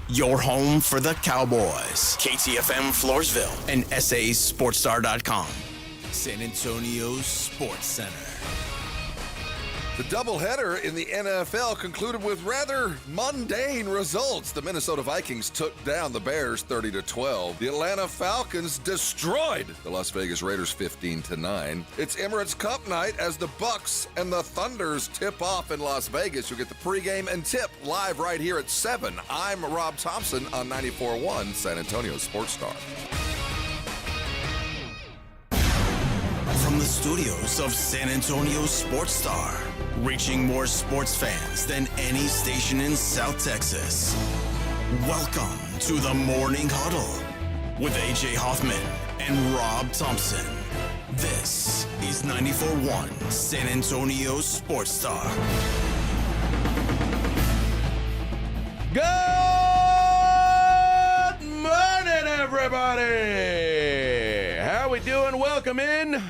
your home for the Cowboys. KTFM Floresville and SASportsStar.com. San Antonio's Sports Center. The doubleheader in the NFL concluded with rather mundane results. The Minnesota Vikings took down the Bears 30-12. The Atlanta Falcons destroyed the Las Vegas Raiders 15-9. It's Emirates Cup night as the Bucks and the Thunders tip off in Las Vegas. You'll get the pregame and tip live right here at 7. I'm Rob Thompson on 94.1 San Antonio Sports Star. From the studios of San Antonio Sports Star, reaching more sports fans than any station in South Texas. Welcome to the Morning Huddle with AJ Hoffman and Rob Thompson. This is 94.1 San Antonio Sports Star. Good morning, everybody. How we doing? Welcome in.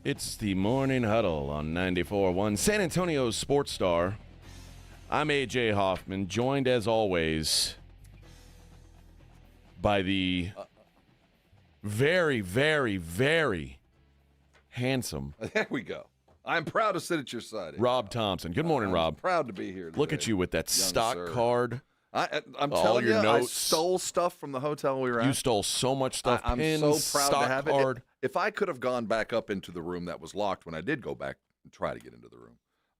It's the Morning Huddle on 94.1 San Antonio Sports Star. I'm AJ Hoffman, joined as always by the very, very, very handsome There we go. I'm proud to sit at your side. Rob Thompson. Good morning, Rob. Proud to be here today. Look at you with that stock sir. card. I'm All telling your you, I notes. stole stuff from the hotel we were at. You stole so much stuff. I'm Pins, so proud stock to have card. it. If I could have gone back up into the room that was locked when I did go back and try to get into the room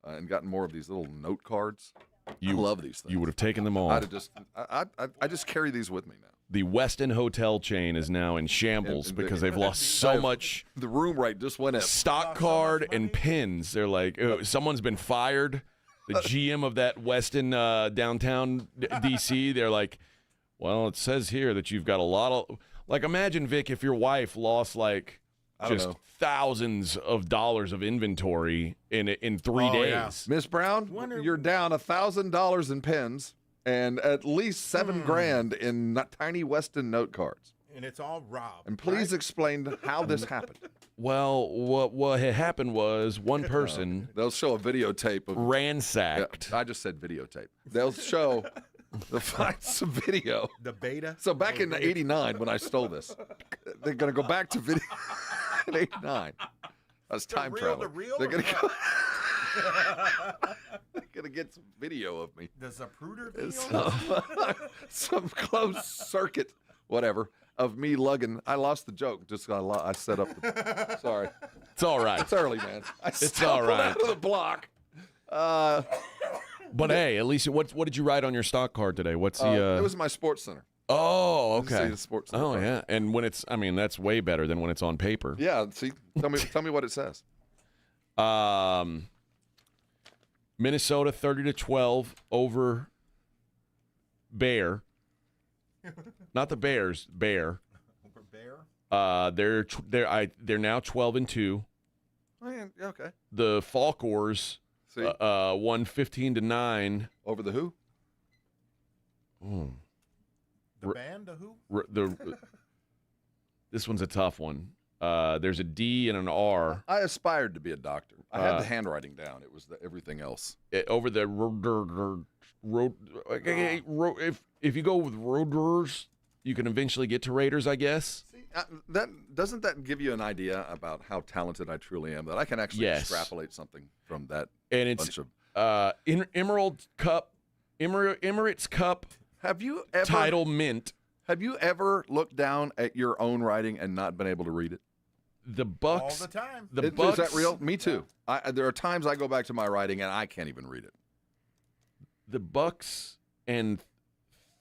and gotten more of these little note cards, I love these things. You would have taken them all. I just carry these with me now. The Westin hotel chain is now in shambles because they've lost so much The room right just went in. stock card and pins. They're like, someone's been fired. The GM of that Westin downtown D.C., they're like, well, it says here that you've got a lot of, like, imagine, Vic, if your wife lost, like, just thousands of dollars of inventory in 3 days. Yeah. Miss Brown, you're down $1,000 in pens and at least $7,000 in tiny Westin note cards. And it's all Rob. And please explain how this happened. Well, what had happened was one person They'll show a videotape of ransacked. I just said videotape. They'll find some video. The beta. So back in '89 when I stole this, they're gonna go back to video in '89. That's time travel. They're gonna go. They're gonna get some video of me. The Zapruder video. Some closed circuit, whatever, of me lugging. I lost the joke. Just I set up. Sorry, It's all right. it's early, man. It's all right. Out of the block. But hey, at least what did you write on your stock card today? What's the? It was my Sports Center. Oh, See okay. the Sports Center Oh card. yeah, and when it's, I mean, that's way better than when it's on paper. Yeah. See, tell me what it says. Minnesota 30-12 over Bear. Not the Bears, Bear. Over Bear. They're now 12-2. Oh, yeah, okay. The Falcors See, won 15-9. over the who? The band. The who? This one's a tough one. There's a D and an R. I aspired to be a doctor. I had the handwriting down. It was everything else. Over the road. If you go with Roaders, you can eventually get to Raiders, I guess. See, doesn't that give you an idea about how talented I truly am? That I can actually Yes. extrapolate something from that And it's bunch of. Emerald Cup, Emirates Cup Have you ever title mint. Have you ever looked down at your own writing and not been able to read it? The Bucks. All the time. The Bucks. Is that real? Me too. There are times I go back to my writing and I can't even read it. The Bucks and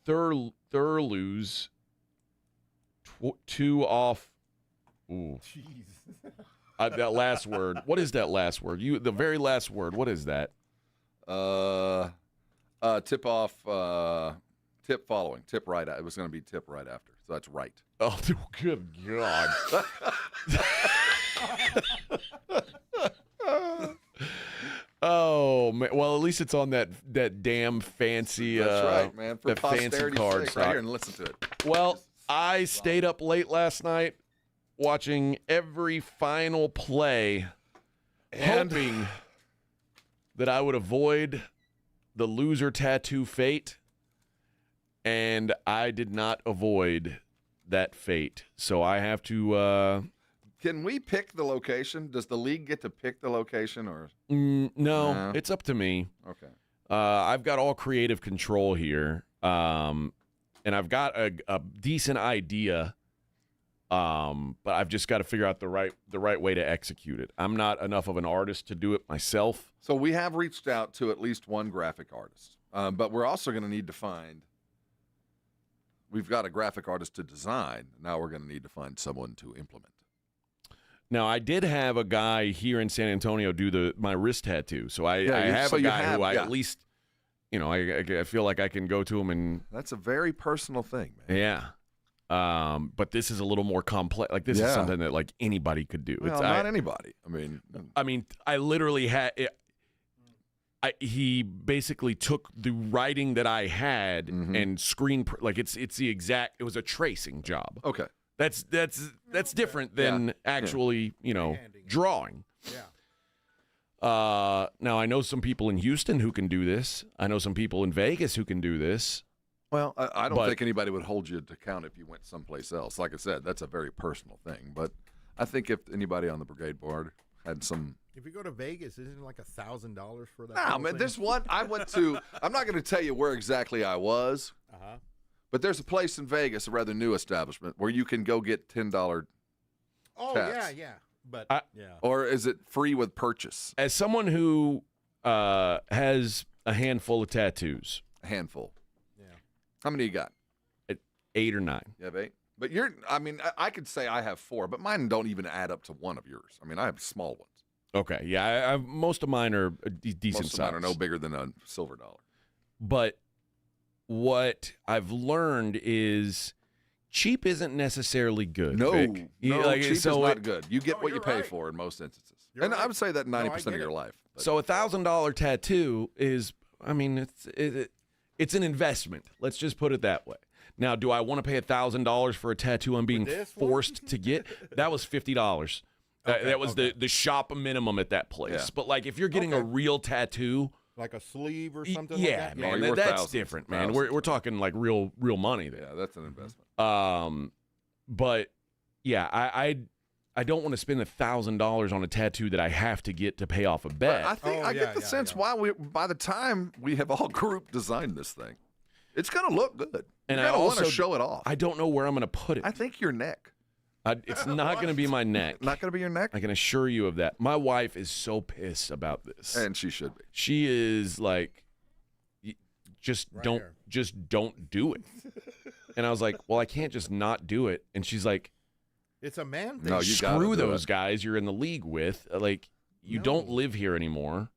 Thurloos, 2 off. Ooh. Jeez. That last word. What is that last word? The very last word. What is that? Tip off. Tip following. Tip right. It was going to be tip right after. So that's right. Oh, good God. Oh, man. Well, at least it's on that damn fancy. That's right, man. For that fancy posterity's card sake, right here and listen to it. Well, I stayed up late last night watching every final play, hoping that I would avoid the loser tattoo fate. and I did not avoid that fate. So I have to. Can we pick the location? Does the league get to pick the location, or no? It's up to me. Okay. I've got all creative control here, and I've got a decent idea, but I've just got to figure out the right way to execute it. I'm not enough of an artist to do it myself. So we have reached out to at least one graphic artist, but we're also going to need to find. We've got a graphic artist to design. Now we're going to need to find someone to implement. Now, I did have a guy here in San Antonio do my wrist tattoo. So I have a guy who I at least, I feel like I can go to him and. That's a very personal thing, man. Yeah. But this is a little more complex. Like, this is something that, like, anybody could do. Well, not anybody. I mean, I literally had it. He basically took the writing that I had and it's the exact. It was a tracing job. Okay. That's different than actually, drawing. Yeah. Now, I know some people in Houston who can do this. I know some people in Vegas who can do this. Well, I don't think anybody would hold you to account if you went someplace else. Like I said, that's a very personal thing. But I think if anybody on the brigade board had some. If you go to Vegas, isn't it like $1,000 for that? No, man, there's one I went to. I'm not going to tell you where exactly I was. Uh-huh. But there's a place in Vegas, a rather new establishment, where you can go get $10 Oh, tats. yeah. But, yeah. Or is it free with purchase? As someone who has a handful of tattoos. A handful. Yeah. How many you got? 8 or 9. You have 8? But I could say I have 4, but mine don't even add up to one of yours. I mean, I have small ones. Okay, yeah, most of mine are decent size. Most of mine are no bigger than a silver dollar. But what I've learned is cheap isn't necessarily good. No, Vic. cheap is not good. You get what you pay right. for in most instances. You're I would say that 90% of it. your life. But. So $1,000 tattoo is, it's an investment. Let's just put it that way. Now, do I want to pay $1,000 for a tattoo I'm being forced to get? That was $50. That was the shop minimum at that place. Yeah. But, like, if you're getting a real tattoo. Like a sleeve or something yeah, like that? man, you're that's thousands, different, man. thousands. We're talking, like, real money there. Yeah, that's an investment. But, yeah, I don't want to spend $1,000 on a tattoo that I have to get to pay off a bet. But I think I get the sense why by the time we have all group designed this thing, it's going to look good. And you're I going to want also to show it off. I don't know where I'm going to put it. I think your neck. It's not going to be my neck. Not going to be your neck? I can assure you of that. My wife is so pissed about this. And she should be. She is like, just Right don't here. do it. And I was like, well, I can't just not do it. And she's like, It's a man thing. No, you gotta screw do those it. guys you're in the league with. Like, you don't live here anymore.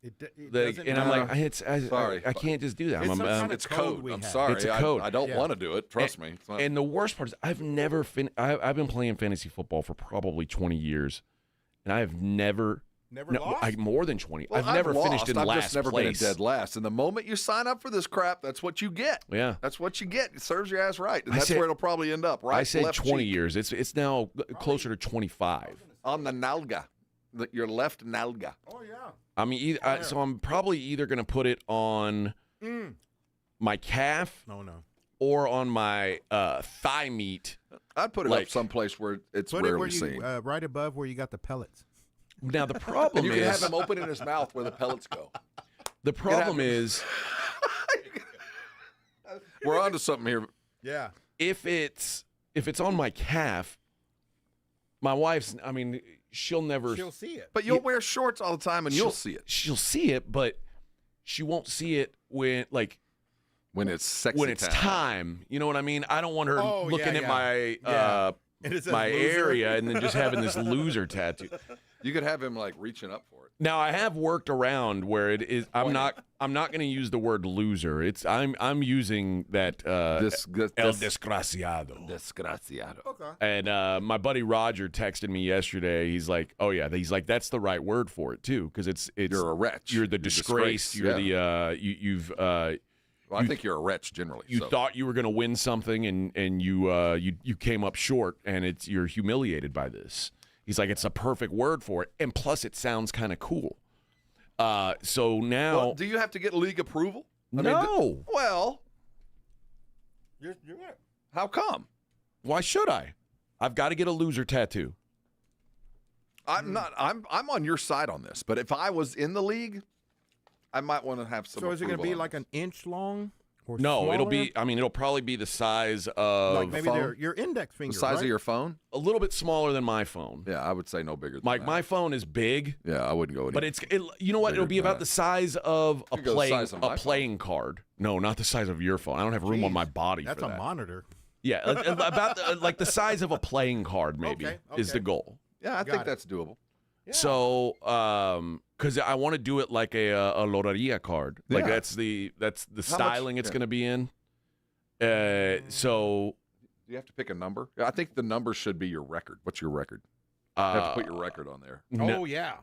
It Like, doesn't and I'm matter. like, Sorry. I can't just do that. It's I'm, some kind of It's code code. we I'm have. sorry. It's a code. I don't Yeah. want to do it. Trust me. It's not- And the worst part is I've never I've been playing fantasy football for probably 20 years, and I have never lost? more than 20. Well, I've never finished in I've last just never place. been in dead last. And the moment you sign up for this crap, that's what you get. Yeah. That's what you get. It serves your ass right. And I that's said- where it'll probably end up, right? I said left 20 cheek. years. It's now closer to 25. On the nalga. Your left nalga. Oh, yeah. I mean, so I'm probably either going to put it on my calf No. or on my thigh meat. I'd put it Like- up someplace where it's Put it where rarely you, seen. right above where you got the pellets. Now the problem You can have is him open in his mouth where the pellets go. the problem is We're on to something here. Yeah. if it's on my calf, my wife's. I mean, she'll never. She'll see it. But you'll wear shorts all the time and you'll see it. She'll see it, but she won't see it when When it's sexy when it's time. You know what I mean? I don't want her Oh, looking yeah, at my yeah. And it says my loser. area and then just having this loser tattoo. You could have him like reaching up for it. Now I have worked around where it is. I'm not going to use the word loser. I'm using that el desgraciado. Desgraciado. Okay. And my buddy Roger texted me yesterday. He's like, "Oh yeah," he's like, "That's the right word for it too, because it's You're a wretch. You're the disgrace. You're yeah. you've Well, I think you're a wretch generally. you so. thought you were going to win something and you came up short, and you're humiliated by this." He's like, "It's a perfect word for it, and plus it sounds kind of cool." So now, Well, do you have to get league approval? no. Well, You're right. How come? Why should I? I've got to get a loser tattoo. I'm not. I'm on your side on this. But if I was in the league, I might want to have some. So is it going to be approval on like this. an inch long? Or No, it'll smaller? be. I mean, it'll probably be the size of Like maybe phone? your index finger. the size right? of your phone? a little bit smaller than my phone. Yeah, I would say no bigger than Like that. my phone is big, Yeah, I wouldn't go any. but you know what? It'll be bigger than about that. the size of a Could go the size of my phone. playing card. No, not the size of your phone. I don't have room on Jeez, my body That's for a that. monitor. Yeah, about like the size of a playing card maybe Okay, is okay. the goal. Yeah, I Got think it. that's doable. Yeah. So, because I want to do it like a loteria card. Like Yeah. that's the much- styling it's yeah. going to be in. So Do you have to pick a number? I think the number should be your record. What's your record? You have to put your record on there. Oh yeah.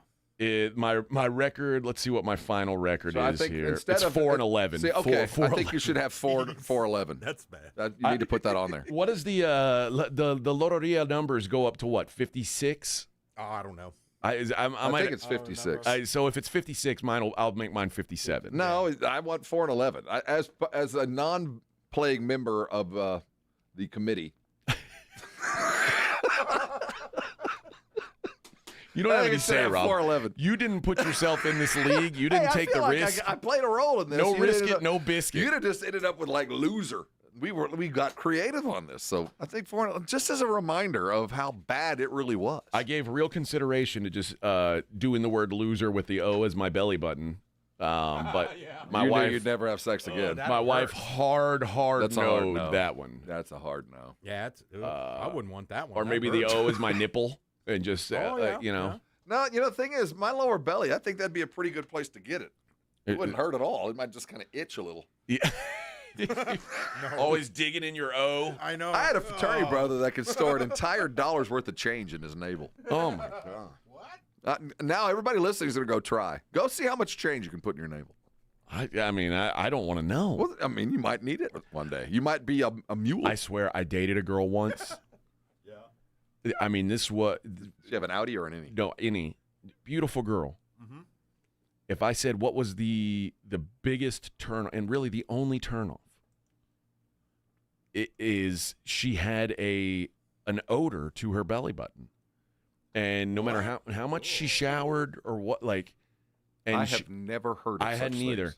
My record. Let's see what my final record So I is think here. instead It's of 4-11. See, okay, Four, I think you should have 4-11. That's bad. You need to put that on there. What is the loteria numbers go up to? What 56? Oh, I don't know. I think it's 56. So if it's 56, I'll make mine 57. No, I want 4-11. As a non-playing member of the committee, You don't I have think any it's say, Rob. 4-11. You didn't put yourself in this league. You didn't take the risk. I played a role in this. No You risk ended it, up- no biscuit. You'd have just ended up with like loser. We got creative on this, so I think just as a reminder of how bad it really was. I gave real consideration to just doing the word loser with the O as my belly button. But my you knew wife, you'd never have sex again. that- my wife, hard That's a hard no no. that one. That's a hard no. Yeah, I wouldn't want that one. Or That maybe the hurts. O is my nipple, and just Oh, yeah, you know. yeah. No, the thing is, my lower belly. I think that'd be a pretty good place to get it. It wouldn't hurt at all. It might just kind of itch a little. Yeah. Always digging in your O. I know. I had a fraternity brother that could store an entire dollar's worth of change in his navel. Oh my god. Now everybody listening is going to go try. Go see how much change you can put in your navel. I mean, I don't want to know. Well, I mean, you might need it one day. You might be a mule. I swear, I dated a girl once. Yeah. I mean, this was Do you have an Audi or an Innie? no any beautiful girl. Mhm. If I said what was the biggest turn and really the only turn off, it is she had an odor to her belly button, and no matter how much she showered or what, like, and I have never heard of I such hadn't either. things.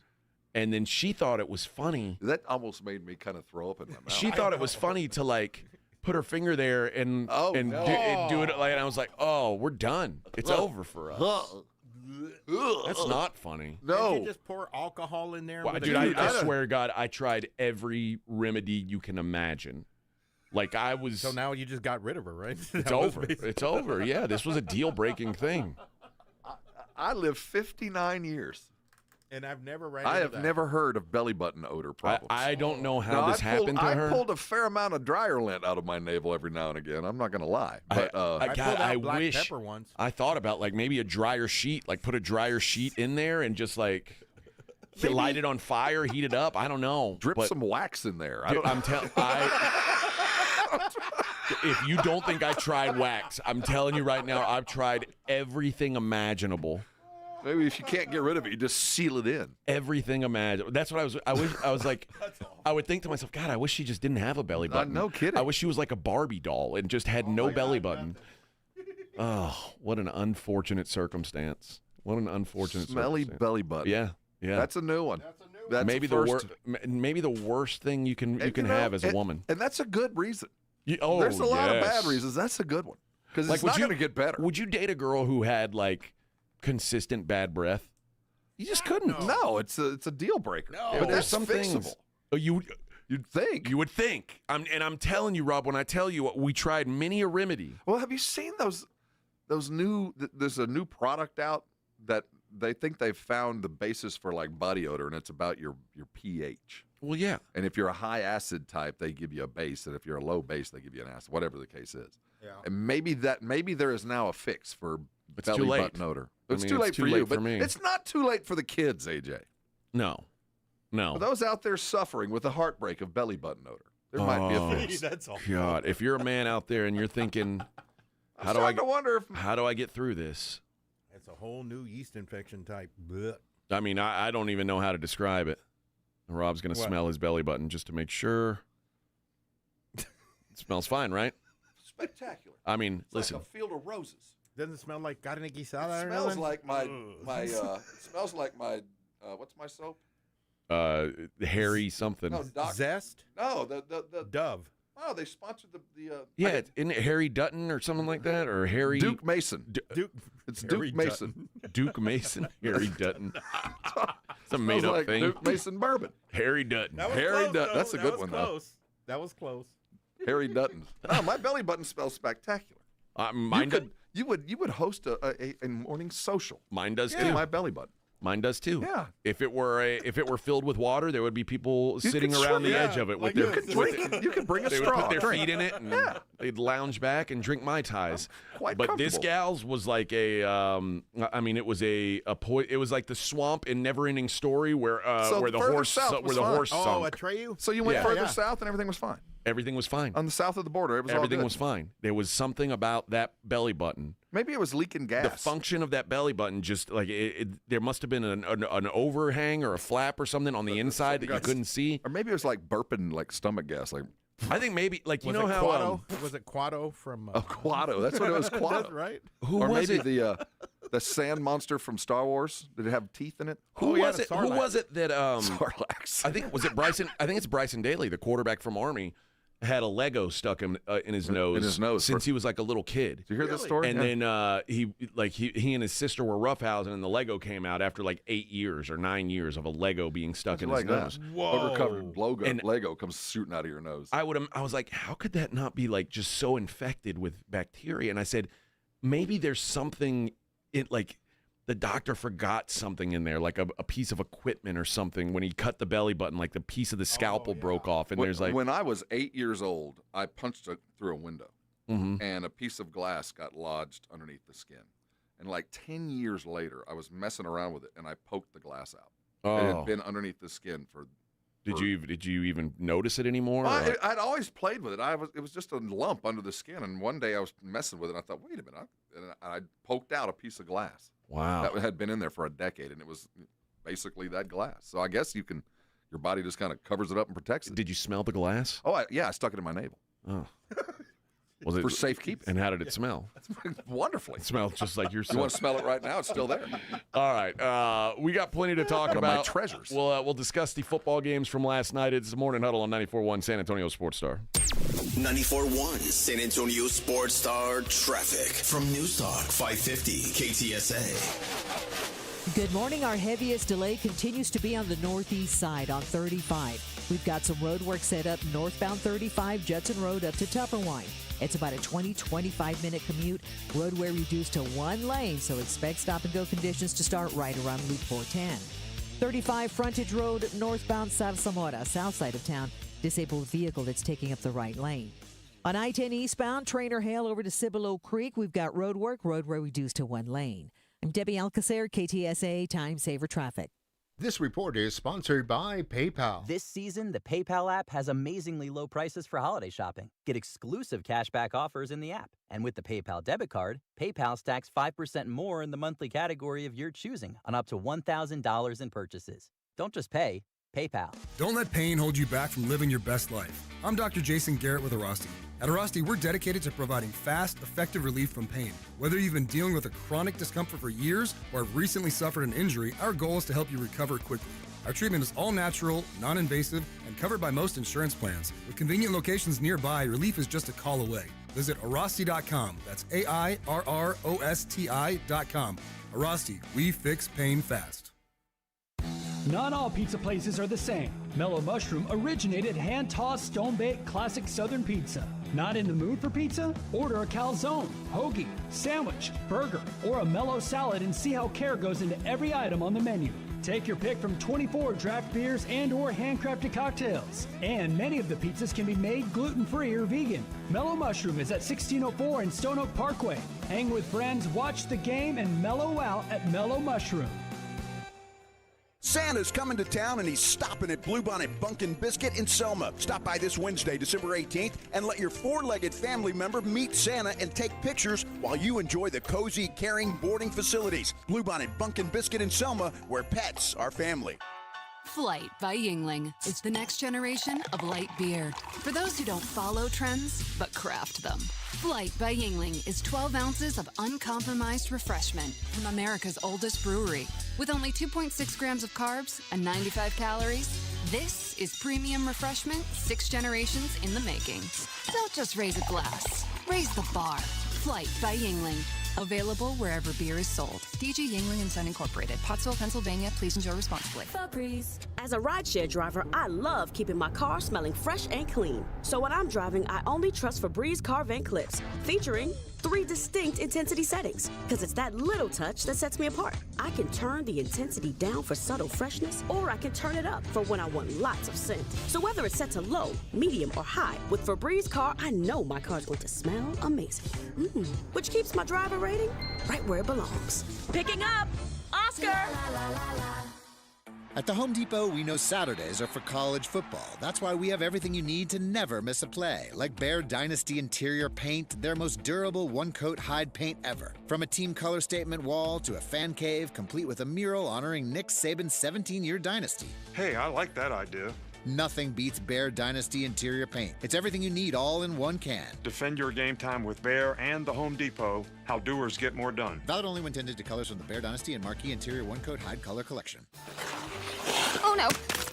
And then she thought it was funny. That almost made me kind of throw up in my mouth. She thought it was funny to like put her finger there and Oh, and no. do it like, and I was like, oh, we're done. It's over for us. That's not funny. Can't No. you just pour alcohol in there? Well, with dude, a- I swear to God, I tried every remedy you can imagine. Like I was. So now you just got rid of her, right? it's over. It's over. Yeah, this was a deal-breaking thing. I lived 59 years. And I've never ran I into have that. never heard of belly button odor problems. I don't know how Now, this happened to her. I pulled a fair amount of dryer lint out of my navel every now and again. I'm not going to lie. But I God, pulled out I black wish pepper once. I thought about like maybe a dryer sheet, like put a dryer sheet in there and just like light it on fire, heat it up. I don't know. drip but, some wax in there. I dude, don't I'm telling. If you don't think I tried wax, I'm telling you right now, I've tried everything imaginable. Maybe if you can't get rid of it, you just seal it in. Everything imaginable. That's what I was like, I would think to myself, God, I wish she just didn't have a belly button. no kidding. I wish she was like a Barbie doll and just had no belly button. Oh, what an unfortunate circumstance. What an unfortunate Smelly circumstance. belly button. Yeah, yeah. That's a new one. That's maybe the first. maybe the worst thing you can And, have as a woman. And that's a good reason. Oh, There's a lot of yes. bad reasons. That's a good one. Because Like, it's would not you- going to get better. Would you date a girl who had like consistent bad breath? You just couldn't. No, it's a deal breaker. No. But But there's that's some fixable. things. Oh, You'd think. you would think. I'm telling you, Rob. When I tell you, we tried many a remedy. Well, have you seen those new? There's a new product out that they think they've found the basis for like body odor, and it's about your pH. Well, yeah. And if you're a high acid type, they give you a base, and if you're a low base, they give you an acid. Whatever the case is. Yeah. And maybe there is now a fix for It's belly too late. button odor. I It's mean, too it's late too for late you, for but me. it's not too late for the kids, AJ. No. For those out there suffering with the heartbreak of belly button odor, there might be a Oh. fix. That's all. God, if you're a man out there and you're thinking, I'm how do I starting to wonder if how do I get through this? It's a whole new yeast infection type. Blech. I mean, I don't even know how to describe it. Rob's going to What? smell his belly button just to make sure. It smells fine, right? Spectacular. I mean, It's listen. like a field of roses. Doesn't it smell like carne guisada It or smells nothing? like it smells like my what's my soap? Harry something. No, Zest? No, the Dove. Oh, they sponsored the Yeah, isn't it Harry Dutton or something like that? Or Harry Duke Mason. Duke. It's Harry Duke Mason. Duke Mason? Harry Dutton. It's a Smells made-up like thing. Duke Mason bourbon. Harry Dutton. That was Harry close, Dutton. though. That's a good one, though. That was close. Harry Dutton. No, my belly button smells spectacular. Mine, You would host a morning social. mine does Yeah, too. my belly button. Mine does too. Yeah. If it were filled with water, there would be people sitting could around swim, the yeah, edge of it with like their you could Drink it. You can bring a They would straw. put their Drink. feet in it and they'd lounge back and drink Mai Tais. Quite But this comfortable. gal's was like it was it was like the swamp in Never-Ending Story where So where the further horse south was fine. horse Oh, sunk. Atreyu? So you went Yeah. further Yeah. south and everything was fine. Everything was fine. On the south of the border, it was all Everything good. was fine. There was something about that belly button. Maybe it was leaking gas. The function of that belly button just like there must have been an overhang or a flap or something on the inside that you couldn't see. Or maybe it was like burping like stomach gas, like I think maybe like you Was know it how Quado? Was it Quado from... Quado. That's what it was, Quado. That's right. who Or was maybe it? the sand monster from Star Wars. Did it have teeth in it? Who Oh, yeah, was the it? Who Sarlacc. was it that Sarlacc. I think was it Bryson? I think it's Bryson Daly, the quarterback from Army, had a Lego stuck in his nose. In his nose since he was like a little kid. Did you hear this story? And Yeah. then he and his sister were roughhousing, and the Lego came out after like 8 years or 9 years of a Lego being stuck in his like that. nose. Whoa. Overcovered logo, And- Lego comes shooting out of your nose. I was like, how could that not be like just so infected with bacteria? And I said, maybe there's something like the doctor forgot something in there, like a piece of equipment or something when he cut the belly button, like the piece of the scalpel broke off, and there's like when I was 8 years old, I punched through a window, and a piece of glass got lodged underneath the skin. And like 10 years later, I was messing around with it, and I poked the glass out. It had been underneath the skin for. Did you even notice it anymore? Well, or like- I'd always played with it. It was just a lump under the skin, and one day I was messing with it, and I thought, wait a minute, and I poked out a piece of glass. wow. That had been in there for a decade, and it was basically that glass. So I guess your body just kind of covers it up and protects it. Did you smell the glass? Oh, I stuck it in my navel Oh. Was it for safekeeping. And how did it smell? Wonderfully. It smelled just like your You want to smell it right now? It's still there. All right. We got plenty to talk One of my about. treasures. We'll discuss the football games from last night. It's the Morning Huddle on 94.1 San Antonio Sports Star. 94.1 San Antonio Sports Star traffic from News Talk 550 KTSA. Good morning. Our heaviest delay continues to be on the northeast side on 35. We've got some road work set up northbound 35 Judson Road up to Tupperwine. It's about a 20-25 minute commute. Roadway reduced to one lane, so expect stop-and-go conditions to start right around Loop 410. 35 Frontage Road northbound Zarzamora, south side of town. Disabled vehicle that's taking up the right lane. On I-10 eastbound, Trainer Hale over to Cibolo Creek, we've got road work. Roadway reduced to one lane. I'm Debbie Alcacer, KTSA Time Saver Traffic. This report is sponsored by PayPal. This season, the PayPal app has amazingly low prices for holiday shopping. Get exclusive cashback offers in the app. And with the PayPal debit card, PayPal stacks 5% more in the monthly category of your choosing on up to $1,000 in purchases. Don't just pay, PayPal. Don't let pain hold you back from living your best life. I'm Dr. Jason Garrett with Arasti. At Arasti, we're dedicated to providing fast, effective relief from pain. Whether you've been dealing with a chronic discomfort for years or have recently suffered an injury, our goal is to help you recover quickly. Our treatment is all natural, non-invasive, and covered by most insurance plans. With convenient locations nearby, relief is just a call away. Visit Arasti.com. That's AIRROSTI.com. Arasti, we fix pain fast. Not all pizza places are the same. Mellow Mushroom originated hand-tossed, stone-baked classic Southern pizza. Not in the mood for pizza? Order a calzone, hoagie, sandwich, burger, or a mellow salad and see how care goes into every item on the menu. Take your pick from 24 draft beers and or handcrafted cocktails. And many of the pizzas can be made gluten-free or vegan. Mellow Mushroom is at 1604 in Stone Oak Parkway. Hang with friends, watch the game, and mellow out at Mellow Mushroom. Santa's coming to town and he's stopping at Bluebonnet Bunkin' Biscuit in Selma. Stop by this Wednesday, December 18th, and let your four-legged family member meet Santa and take pictures while you enjoy the cozy, caring boarding facilities. Bluebonnet Bunkin' Biscuit in Selma, where pets are family. Flight by Yingling is the next generation of light beer. For those who don't follow trends, but craft them. Flight by Yingling is 12 ounces of uncompromised refreshment from America's oldest brewery. With only 2.6 grams of carbs and 95 calories, this is premium refreshment 6 generations in the making. Don't just raise a glass, raise the bar. Flight by Yingling. Available wherever beer is sold. DG Yingling & Son Incorporated, Pottsville, Pennsylvania. Please enjoy responsibly. As a rideshare driver, I love keeping my car smelling fresh and clean. So when I'm driving, I only trust Febreze car vent clips, featuring 3 distinct intensity settings, because it's that little touch that sets me apart. I can turn the intensity down for subtle freshness, or I can turn it up for when I want lots of scent. So whether it's set to low, medium, or high, with Febreze car, I know my car's going to smell amazing. Which keeps my driver rating right where it belongs. Picking up Oscar! At the Home Depot, we know Saturdays are for college football. That's why we have everything you need to never miss a play, like Bear Dynasty interior paint, their most durable one-coat hide paint ever. From a team color statement wall to a fan cave, complete with a mural honoring Nick Saban's 17-year dynasty. Hey, I like that idea. Nothing beats Bear Dynasty interior paint. It's everything you need all in one can. Defend your game time with Bear and the Home Depot. How doers get more done. Valid only when tended to colors from the Bear Dynasty and Marquee Interior One-Coat Hide Color Collection. Oh no,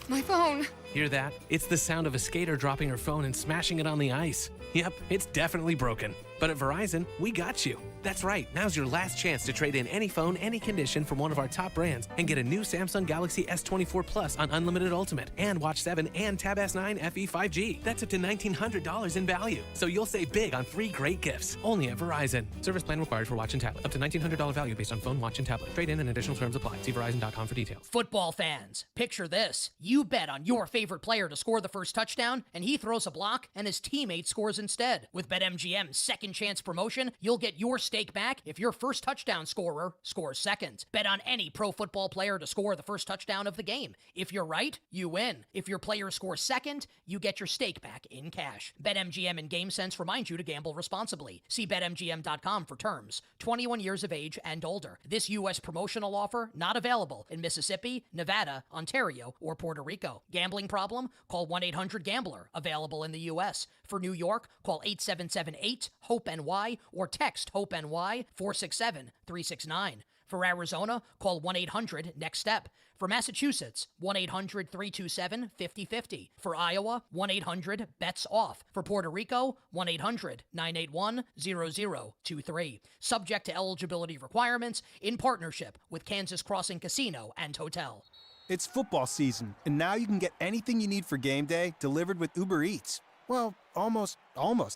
my phone. Hear that? It's the sound of a skater dropping her phone and smashing it on the ice. Yep, it's definitely broken. But at Verizon, we got you. That's right, now's your last chance to trade in any phone, any condition from one of our top brands and get a new Samsung Galaxy S24 Plus on Unlimited Ultimate and Watch 7 and Tab S9 FE 5G. That's up to $1,900 in value. So you'll save big on 3 great gifts. Only at Verizon. Service plan required for watch and tablet. Up to $1,900 value based on phone, watch, and tablet. Trade in and additional terms apply. See Verizon.com for details. Football fans, picture this. You bet on your favorite player to score the first touchdown, and he throws a block, and his teammate scores instead. With BetMGM's second chance promotion, you'll get your stake back if your first touchdown scorer scores second. Bet on any pro football player to score the first touchdown of the game. If you're right, you win. If your player scores second, you get your stake back in cash. BetMGM and GameSense remind you to gamble responsibly. See BetMGM.com for terms. 21 years of age and older. This U.S. promotional offer not available in Mississippi, Nevada, Ontario, or Puerto Rico. Gambling problem? Call 1-800-GAMBLER. Available in the U.S. For New York, call 877-8-HOPE-NY or text HOPE-NY 467-369. For Arizona, call 1-800-NEXT-STEP. For Massachusetts, 1-800-327-5050. For Iowa, 1-800-BETS-OFF. For Puerto Rico, 1-800-981-0023. Subject to eligibility requirements in partnership with Kansas Crossing Casino and Hotel. It's football season, and now you can get anything you need for game day delivered with Uber Eats. Well, almost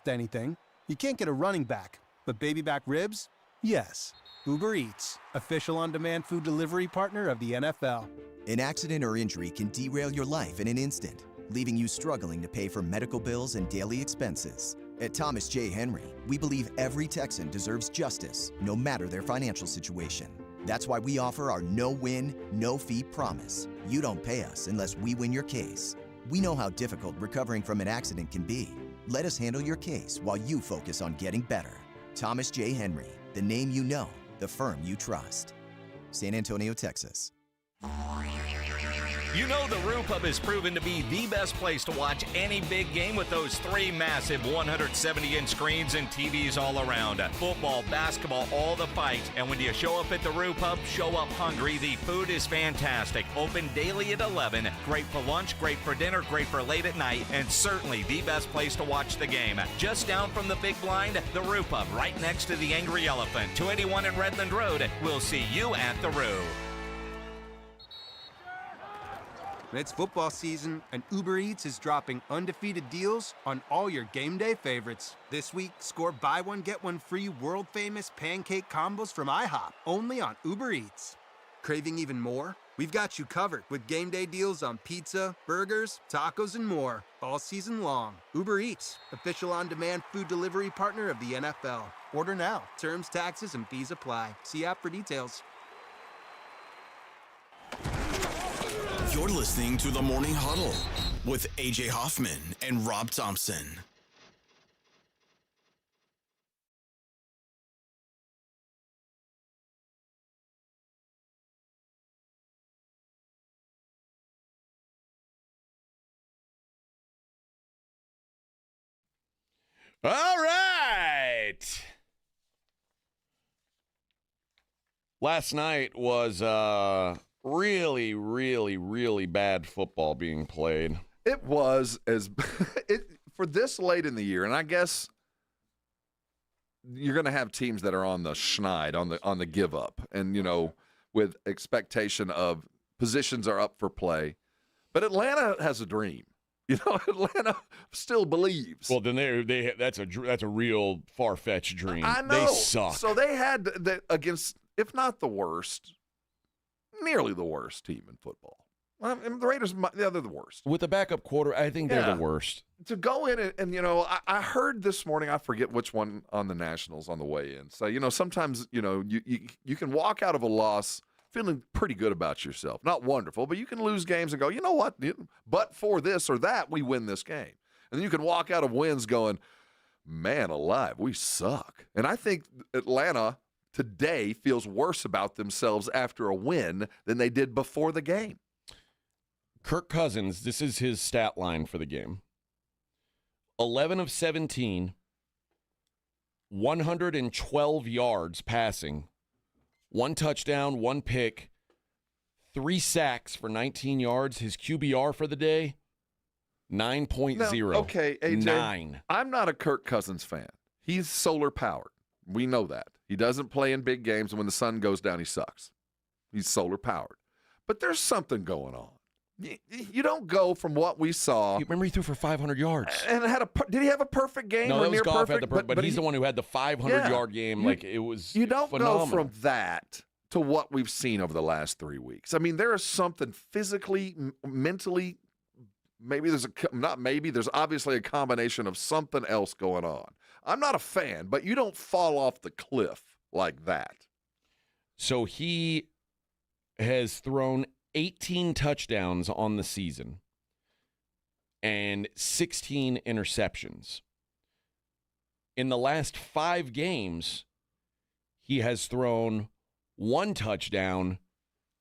anything. You can't get a running back, but baby back ribs? Yes. Uber Eats, official on-demand food delivery partner of the NFL. An accident or injury can derail your life in an instant, leaving you struggling to pay for medical bills and daily expenses. At Thomas J. Henry, we believe every Texan deserves justice, no matter their financial situation. That's why we offer our no-win, no-fee promise. You don't pay us unless we win your case. We know how difficult recovering from an accident can be. Let us handle your case while you focus on getting better. Thomas J. Henry, the name you know, the firm you trust. San Antonio, Texas. You know the Roo Pub has proven to be the best place to watch any big game with those 3 massive 170-inch screens and TVs all around. Football, basketball, all the fights. And when you show up at the Roo Pub, show up hungry. The food is fantastic. Open daily at 11. Great for lunch, great for dinner, great for late at night, and certainly the best place to watch the game. Just down from the big blind, the Roo Pub, right next to the Angry Elephant. 281 in Redland Road. We'll see you at the Roo. It's football season, and Uber Eats is dropping undefeated deals on all your game day favorites. This week, score buy one, get one free world-famous pancake combos from IHOP, only on Uber Eats. Craving even more? We've got you covered with game day deals on pizza, burgers, tacos, and more, all season long. Uber Eats, official on-demand food delivery partner of the NFL. Order now. Terms, taxes, and fees apply. See app for details. You're listening to the Morning Huddle with AJ Hoffman and Rob Thompson. All right. Last night was really, really, really bad football being played. It was for this late in the year, and I guess you're going to have teams that are on the schneid, on the give up, and with expectation of positions are up for play. But Atlanta has a dream. Atlanta still believes. Well, then that's a real far-fetched dream. I know. They suck. So they had against, if not the worst, nearly the worst team in football. Well, the Raiders, they're the worst. With a backup quarter, I think they're the worst. To go in and I heard this morning, I forget which one on the Nationals on the way in. So, sometimes, you can walk out of a loss feeling pretty good about yourself. Not wonderful, but you can lose games and go, you know what? But for this or that, we win this game. And then you can walk out of wins going, man alive, we suck. And I think Atlanta today feels worse about themselves after a win than they did before the game. Kirk Cousins, this is his stat line for the game. 11 of 17, 112 yards passing, 1 touchdown, 1 pick, 3 sacks for 19 yards. His QBR for the day, 9.0. Now, okay, AJ, 9. I'm not a Kirk Cousins fan. He's solar powered. We know that. He doesn't play in big games, and when the sun goes down, he sucks. He's solar powered. But there's something going on. You don't go from what we saw. You remember he threw for 500 yards. And did he have a perfect game? No, or that was near Goff perfect? but he's the one who had the 500-yard game. It was You don't phenomenal. go from that to what we've seen over the last 3 weeks. I mean, there is something physically, mentally, there's obviously a combination of something else going on. I'm not a fan, but you don't fall off the cliff like that. So he has thrown 18 touchdowns on the season and 16 interceptions. In the last 5 games, he has thrown 1 touchdown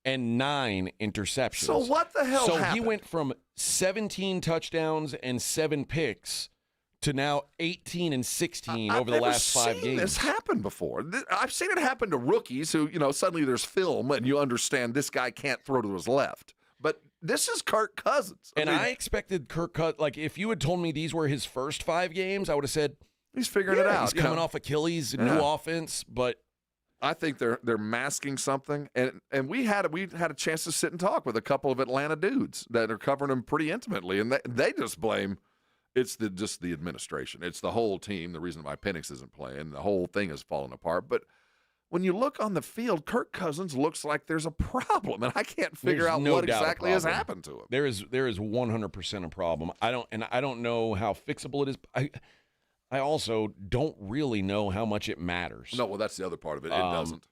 and 9 interceptions. So what the hell happened? So he went from 17 touchdowns and 7 picks to now 18 and 16 over the last 5 games. I've never seen this happen before. I've seen it happen to rookies who, suddenly there's film and you understand this guy can't throw to his left. But this is Kirk Cousins. I expected Kirk Cousins, if you had told me these were his first 5 games, I would have said, he's figuring it out. He's coming off Achilles, new offense, but I think they're masking something. And we had a chance to sit and talk with a couple of Atlanta dudes that are covering him pretty intimately, and they just blame it's just the administration. It's the whole team. The reason why Penix isn't playing, the whole thing is falling apart. But when you look on the field, Kirk Cousins looks like there's a problem, and I can't figure out what exactly has happened to him. There is 100% a problem. I don't know how fixable it is. I also don't really know how much it matters. No, well, that's the other part of it. It doesn't.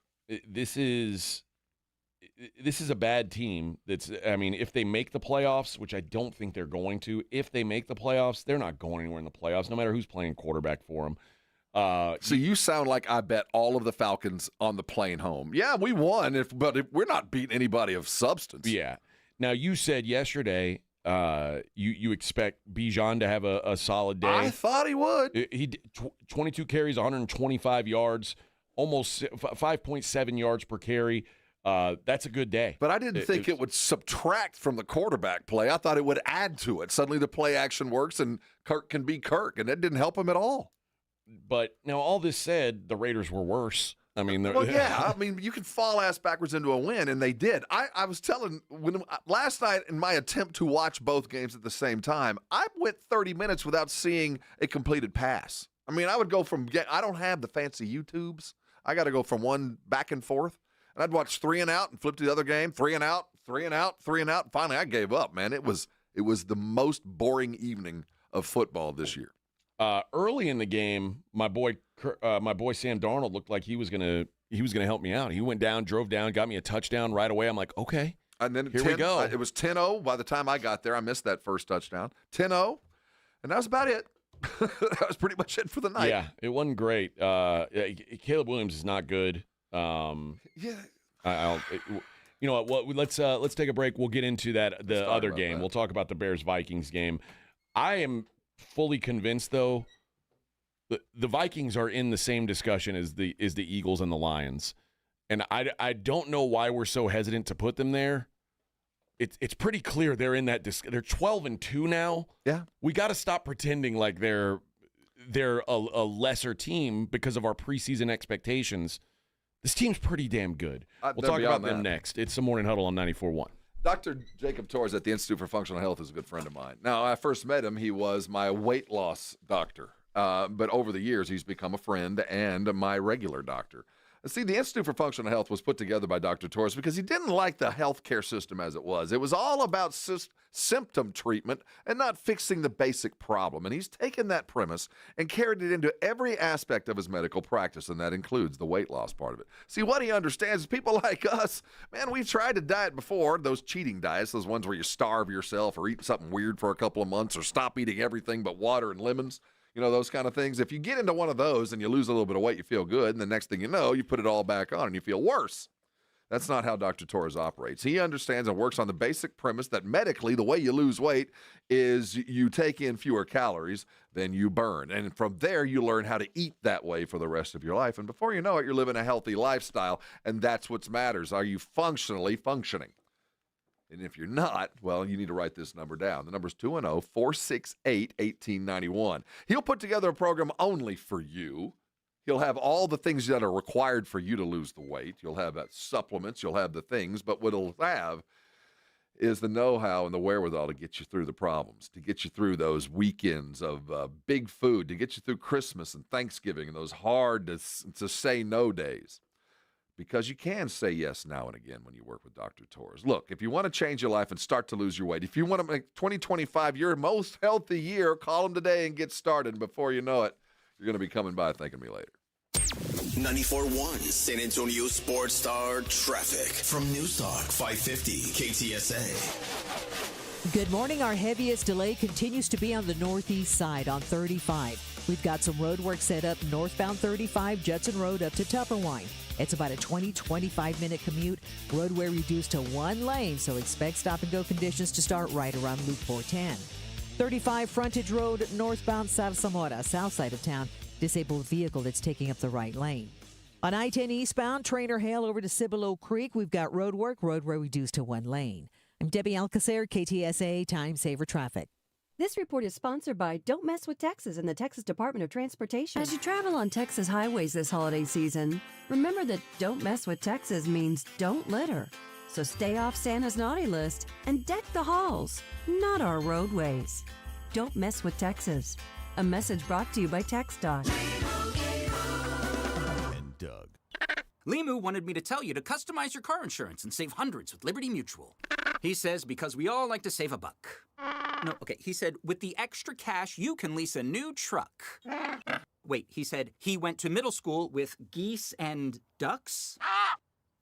This is a bad team. If they make the playoffs, which I don't think they're going to, if they make the playoffs, they're not going anywhere in the playoffs, no matter who's playing quarterback for them. So you sound like I bet all of the Falcons on the plane home. Yeah, we won, but we're not beating anybody of substance. Yeah. Now, you said yesterday you expect Bijan to have a solid day. I thought he would. He did 22 carries, 125 yards, almost 5.7 yards per carry. That's a good day. But I didn't think it would subtract from the quarterback play. I thought it would add to it. Suddenly the play action works and Kirk can be Kirk, and that didn't help him at all. But now all this said, the Raiders were worse. You can fall ass backwards into a win, and they did. I was telling last night in my attempt to watch both games at the same time, I went 30 minutes without seeing a completed pass. I would go I don't have the fancy YouTubes. I got to go from one back and forth. And I'd watch 3 and out and flip to the other game, 3 and out, 3 and out, 3 and out. And finally, I gave up, man. It was the most boring evening of football this year. Early in the game, my boy Sam Darnold looked like he was gonna help me out. He went down, drove down, got me a touchdown right away. I'm like, okay, and then here we go. It was 10-0 by the time I got there. I missed that first touchdown. 10-0, and that was about it. That was pretty much it for the night. Yeah, it wasn't great. Caleb Williams is not good. Yeah. You know what? Let's take a break. We'll get into the other game. We'll talk about the Bears-Vikings game. I am fully convinced, though, the Vikings are in the same discussion as the Eagles and the Lions. And I don't know why we're so hesitant to put them there. It's pretty clear they're in that they're 12-2 now. Yeah. We got to stop pretending like they're a lesser team because of our preseason expectations. This team's pretty damn good. We'll talk about them next. It's the Morning Huddle on 94.1. Dr. Jacob Torres at the Institute for Functional Health is a good friend of mine. Now, I first met him, he was my weight loss doctor. But over the years, he's become a friend and my regular doctor. See, the Institute for Functional Health was put together by Dr. Torres because he didn't like the healthcare system as it was. It was all about symptom treatment and not fixing the basic problem. And he's taken that premise and carried it into every aspect of his medical practice, and that includes the weight loss part of it. See, what he understands is people like us, man, we've tried to diet before, those cheating diets, those ones where you starve yourself or eat something weird for a couple of months or stop eating everything but water and lemons. You know, those kind of things. If you get into one of those and you lose a little bit of weight, you feel good. And the next thing you know, you put it all back on and you feel worse. That's not how Dr. Torres operates. He understands and works on the basic premise that medically, the way you lose weight is you take in fewer calories than you burn. And from there, you learn how to eat that way for the rest of your life. And before you know it, you're living a healthy lifestyle. And that's what matters. Are you functionally functioning? And if you're not, well, you need to write this number down. The number's 210-468-1891. He'll put together a program only for you. He'll have all the things that are required for you to lose the weight. You'll have supplements. You'll have the things. But what he'll have is the know-how and the wherewithal to get you through the problems, to get you through those weekends of big food, to get you through Christmas and Thanksgiving and those hard to say no days. Because you can say yes now and again when you work with Dr. Torres. Look, if you want to change your life and start to lose your weight, if you want to make 2025 your most healthy year, call him today and get started. And before you know it, you're going to be coming by thanking me later. 94.1 San Antonio Sports Star traffic from News Talk 550 KTSA. Good morning. Our heaviest delay continues to be on the northeast side on 35. We've got some road work set up northbound 35 Judson Road up to Tupperwine. It's about a 20-25 minute commute. Roadway reduced to one lane, so expect stop-and-go conditions to start right around Loop 410. 35 Frontage Road northbound Zarzamora, south side of town. Disabled vehicle that's taking up the right lane. On I-10 eastbound, Trainer Hale over to Cibolo Creek, we've got road work. Roadway reduced to one lane. I'm Debbie Alcacer, KTSA Time Saver Traffic. This report is sponsored by Don't Mess with Texas and the Texas Department of Transportation. As you travel on Texas highways this holiday season, remember that Don't Mess with Texas means don't litter. So stay off Santa's naughty list and deck the halls, not our roadways. Don't Mess with Texas. A message brought to you by TxDOT. And Doug. Limu wanted me to tell you to customize your car insurance and save hundreds with Liberty Mutual. He says because we all like to save a buck. No, okay, he said with the extra cash, you can lease a new truck. Wait, he said he went to middle school with geese and ducks?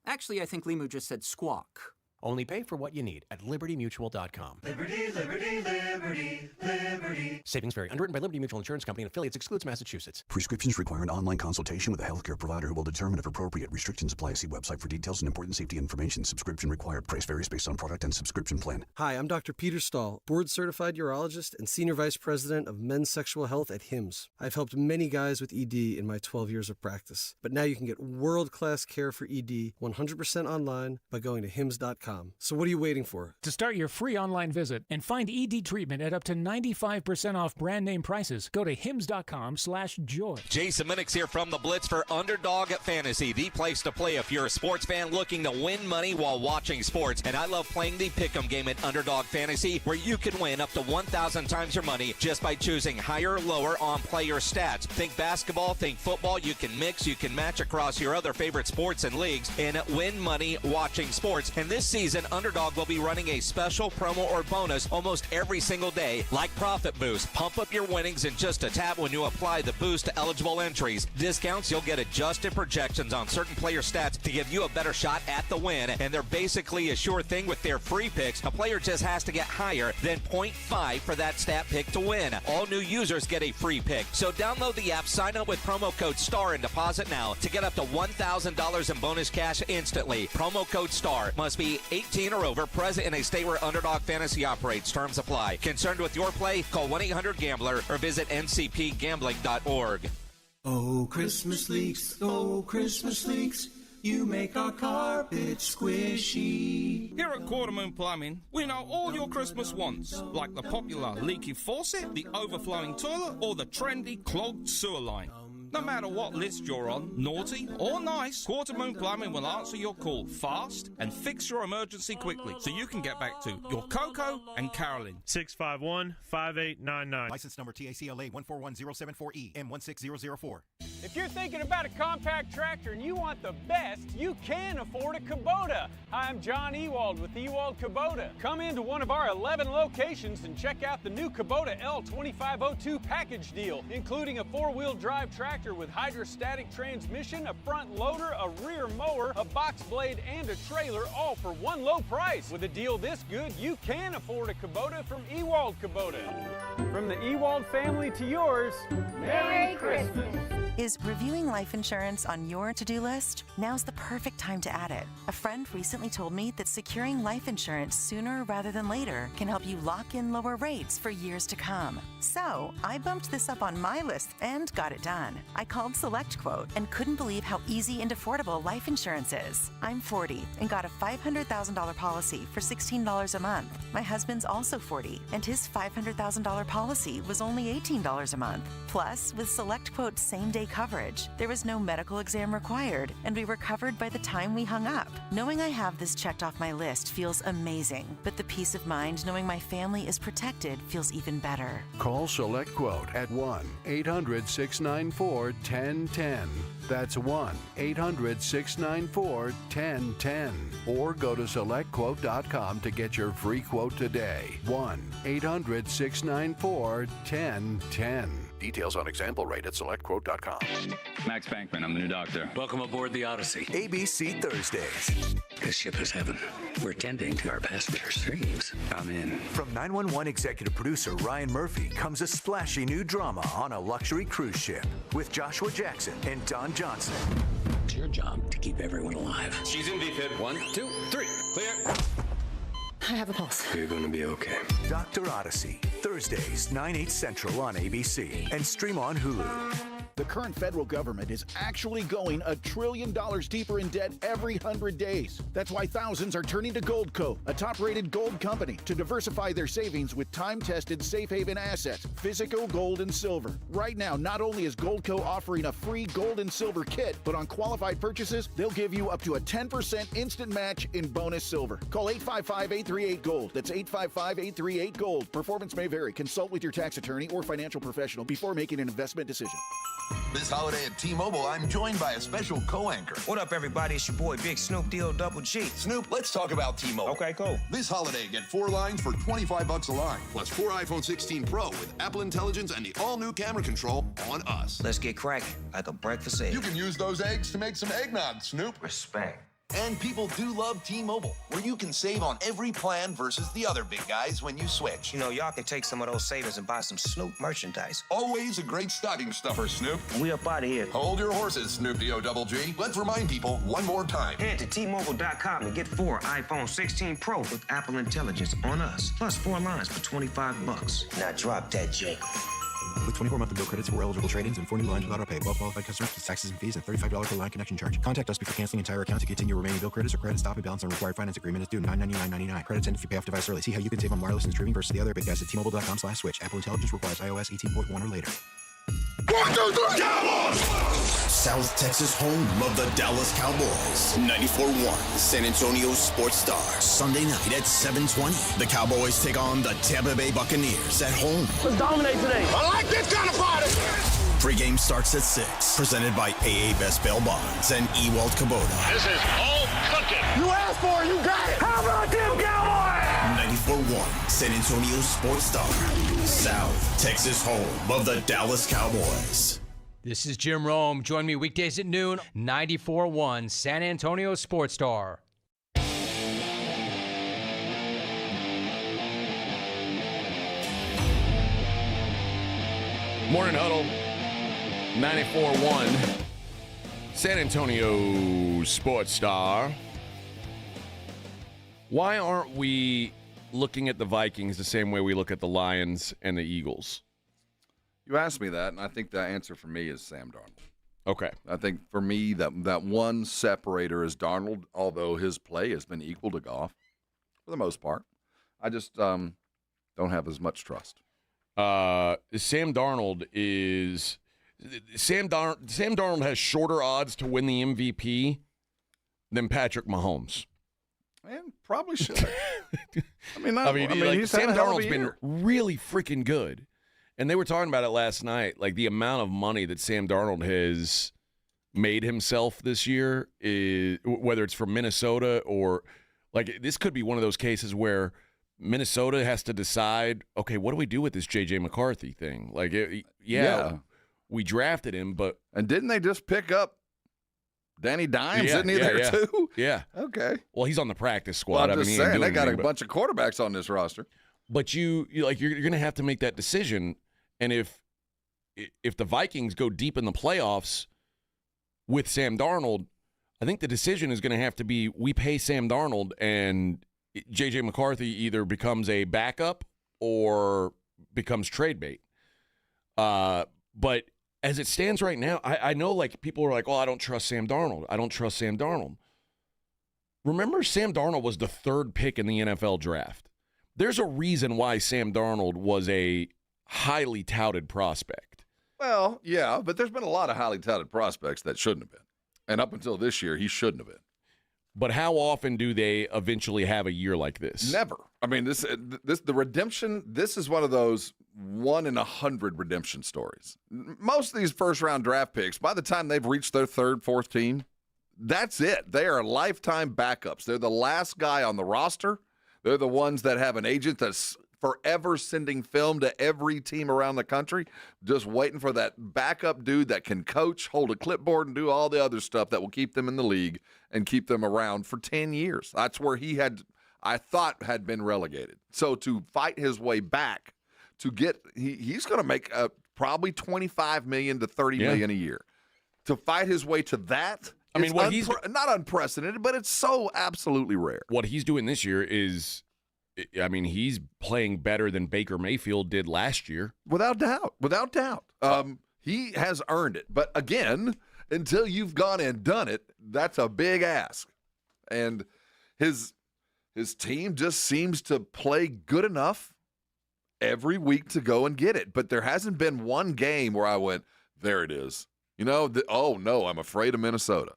Actually, I think Limu just said squawk. Only pay for what you need at libertymutual.com. Liberty, liberty, liberty, liberty. Savings vary. Underwritten by Liberty Mutual Insurance Company and affiliates. Excludes Massachusetts. Prescriptions require an online consultation with a healthcare provider who will determine if appropriate. Restrictions apply. See website for details and important safety information. Subscription required. Price varies based on product and subscription plan. Hi, I'm Dr. Peter Stahl, board-certified urologist and senior vice president of men's sexual health at HIMSS. I've helped many guys with ED in my 12 years of practice. But now you can get world-class care for ED 100% online by going to hims.com. So what are you waiting for? To start your free online visit and find ED treatment at up to 95% off brand name prices, go to hims.com/joy. Jason Minix here from the Blitz for Underdog Fantasy, the place to play if you're a sports fan looking to win money while watching sports. And I love playing the Pick'em game at Underdog Fantasy, where you can win up to 1,000 times your money just by choosing higher or lower on player stats. Think basketball, think football. You can mix, you can match across your other favorite sports and leagues and win money watching sports. And this season, Underdog will be running a special promo or bonus almost every single day, like Profit Boost. Pump up your winnings in just a tap when you apply the boost to eligible entries. Discounts, you'll get adjusted projections on certain player stats to give you a better shot at the win, and they're basically a sure thing with their free picks. A player just has to get higher than 0.5 for that stat pick to win. All new users get a free pick. So download the app, sign up with promo code STAR, and deposit now to get up to $1,000 in bonus cash instantly. Promo code STAR must be 18 or over, present in a state where Underdog Fantasy operates. Terms apply. Concerned with your play? Call 1-800-GAMBLER or visit ncpgambling.org. Oh, Christmas leaks, you make our carpet squishy. Here at Quartermoon Plumbing, we know all your Christmas wants, like the popular leaky faucet, the overflowing toilet, or the trendy clogged sewer line. No matter what list you're on, naughty or nice, Quartermoon Plumbing will answer your call fast and fix your emergency quickly so you can get back to your Coco and Carolyn. 651-5899. License number TACLA 141074E M16004. If you're thinking about a compact tractor and you want the best, you can afford a Kubota. Hi, I'm John Ewald with Ewald Kubota. Come into one of our 11 locations and check out the new Kubota L2502 package deal, including a four-wheel drive tractor with hydrostatic transmission, a front loader, a rear mower, a box blade, and a trailer, all for one low price. With a deal this good, you can afford a Kubota from Ewald Kubota. From the Ewald family to yours, Merry Christmas. Is reviewing life insurance on your to-do list? Now's the perfect time to add it. A friend recently told me that securing life insurance sooner rather than later can help you lock in lower rates for years to come. So I bumped this up on my list and got it done. I called SelectQuote and couldn't believe how easy and affordable life insurance is. I'm 40 and got a $500,000 policy for $16 a month. My husband's also 40 and his $500,000 policy was only $18 a month. Plus, with SelectQuote's same-day coverage, there was no medical exam required, and we were covered by the time we hung up. Knowing I have this checked off my list feels amazing, but the peace of mind knowing my family is protected feels even better. Call SelectQuote at 1-800-694-1010. That's 1-800-694-1010. Or go to SelectQuote.com to get your free quote today. 1-800-694-1010. Details on example rate at SelectQuote.com. Max Bankman, I'm the new doctor. Welcome aboard the Odyssey. ABC Thursdays. This ship is heaven. We're tending to our passengers' dreams. I'm in. From 911 executive producer Ryan Murphy comes a splashy new drama on a luxury cruise ship with Joshua Jackson and Don Johnson. It's your job to keep everyone alive. She's in VFib. 1, 2, 3. Clear. I have a pulse. You're going to be okay. Dr. Odyssey, Thursdays, 9/8 Central on ABC and stream on Hulu. The current federal government is actually going $1 trillion deeper in debt every 100 days. That's why thousands are turning to Goldco, a top-rated gold company, to diversify their savings with time-tested safe haven assets, physical gold and silver. Right now, not only is Goldco offering a free gold and silver kit, but on qualified purchases, they'll give you up to a 10% instant match in bonus silver. Call 855-838-GOLD. That's 855-838-GOLD. Performance may vary. Consult with your tax attorney or financial professional before making an investment decision. This holiday at T-Mobile, I'm joined by a special co-anchor. What up, everybody? It's your boy, Big Snoop D-O-double G. Snoop, let's talk about T-Mobile. Okay, cool. This holiday, get 4 lines for $25 a line, plus 4 iPhone 16 Pro with Apple Intelligence and the all-new camera control on us. Let's get cracking, like a breakfast egg. You can use those eggs to make some eggnog, Snoop. Respect. And people do love T-Mobile, where you can save on every plan versus the other big guys when you switch. You know, y'all can take some of those savings and buy some Snoop merchandise. Always a great stocking stuffer, Snoop. We up out of here. Hold your horses, Snoop D-O-double-G. Let's remind people one more time. Head to T-Mobile.com and get 4 iPhone 16 Pro with Apple Intelligence on us, plus 4 lines for $25. Now drop that J. With 24-month bill credits for eligible trade-ins and 4 new lines without auto-pay. Well-qualified customers with taxes and fees and $35 per line connection charge. Contact us before canceling entire account to continue remaining bill credits or credit stop and balance on required finance agreement is due $999.99. Credits end if you pay off device early. See how you can save on wireless and streaming versus the other big guys at T-Mobile.com/switch. Apple Intelligence requires iOS 18.1 or later. 1, 2, 3, Cowboys! South Texas home of the Dallas Cowboys. 94-1 San Antonio Sports Star. Sunday night at 7:20. The Cowboys take on the Tampa Bay Buccaneers at home. Let's dominate today. I like this kind of party. Pre-game starts at 6. Presented by AA Best Bail Bonds and Ewald Kubota. This is all cooking. You asked for it, you got it. How about them Cowboys? 94-1 San Antonio Sports Star. South Texas home of the Dallas Cowboys. This is Jim Rome. Join me weekdays at noon, 94.1 San Antonio Sports Star. Morning Huddle, 94.1 San Antonio Sports Star. Why aren't we looking at the Vikings the same way we look at the Lions and the Eagles? You asked me that, and I think the answer for me is Sam Darnold. Okay. I think for me that one separator is Darnold, although his play has been equal to Goff for the most part. I just don't have as much trust. Sam Darnold has shorter odds to win the MVP than Patrick Mahomes. Man, probably should. Sam Darnold's been really freaking good. And they were talking about it last night, like the amount of money that Sam Darnold has made himself this year, is, whether it's from Minnesota or like this could be one of those cases where Minnesota has to decide, okay, what do we do with this J.J. McCarthy thing? Like, we drafted him, but... And didn't they just pick up Danny Dimes? Isn't he there too? Yeah. Okay. Well, he's on the practice squad. Well, I'm just saying, they got a bunch of quarterbacks on this roster. But you're going to have to make that decision. And if the Vikings go deep in the playoffs with Sam Darnold, I think the decision is going to have to be we pay Sam Darnold and J.J. McCarthy either becomes a backup or becomes trade bait. But as it stands right now, I know like people are like, oh, I don't trust Sam Darnold. I don't trust Sam Darnold. Remember, Sam Darnold was the third pick in the NFL draft. There's a reason why Sam Darnold was a highly touted prospect. Well, yeah, but there's been a lot of highly touted prospects that shouldn't have been. And up until this year, he shouldn't have been. But how often do they eventually have a year like this? Never. I mean, the redemption, this is one of those 1 in 100 redemption stories. Most of these first-round draft picks, by the time they've reached their third, fourth team, that's it. They are lifetime backups. They're the last guy on the roster. They're the ones that have an agent that's forever sending film to every team around the country, just waiting for that backup dude that can coach, hold a clipboard, and do all the other stuff that will keep them in the league and keep them around for 10 years. That's where he had been relegated. So to fight his way back, to get he's going to make probably $25 million to $30 million a year. To fight his way to that, I mean, he's not unprecedented, but it's so absolutely rare. What he's doing this year is, I mean, he's playing better than Baker Mayfield did last year. Without doubt. Without doubt. He has earned it. But again, until you've gone and done it, that's a big ask. And his team just seems to play good enough every week to go and get it. But there hasn't been one game where I went, there it is. You know, oh, no, I'm afraid of Minnesota.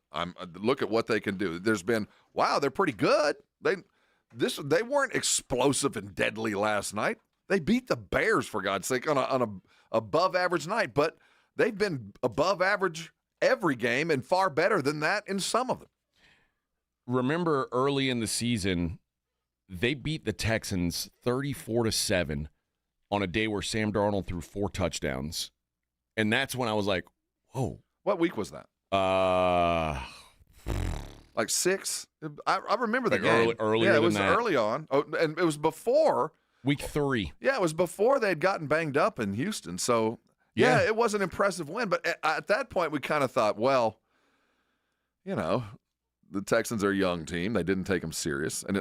Look at what they can do. There's been, wow, they're pretty good. They weren't explosive and deadly last night. They beat the Bears, for God's sake, on a above-average night. But they've been above average every game and far better than that in some of them. Remember early in the season, they beat the Texans 34-7 on a day where Sam Darnold threw 4 touchdowns. And that's when I was like, whoa. What week was that? Like 6? I remember the game. Earlier it was than that. Early on. Oh, and it was before. Week 3. Yeah, it was before they had gotten banged up in Houston. So, yeah, it was an impressive win. But at that point, we kind of thought, well, you know, the Texans are a young team. They didn't take them serious. And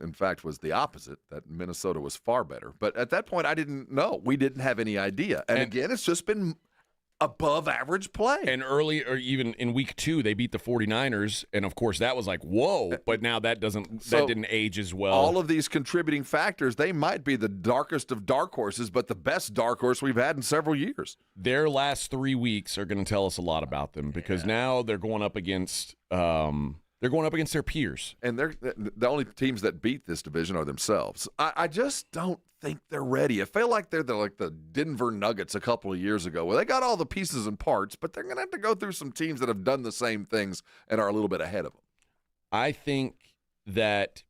in fact, was the opposite, that Minnesota was far better. But at that point, I didn't know. We didn't have any idea. And again, it's just been above average play. And early, or even in week 2, they beat the 49ers. And of course, that was like, whoa. But now that didn't age as well. All of these contributing factors, they might be the darkest of dark horses, but the best dark horse we've had in several years. Their last 3 weeks are going to tell us a lot about them because now they're going up against their peers. And they're the only teams that beat this division are themselves. I just don't think they're ready. I feel like they're like the Denver Nuggets a couple of years ago where they got all the pieces and parts, but they're going to have to go through some teams that have done the same things and are a little bit ahead of them. I think that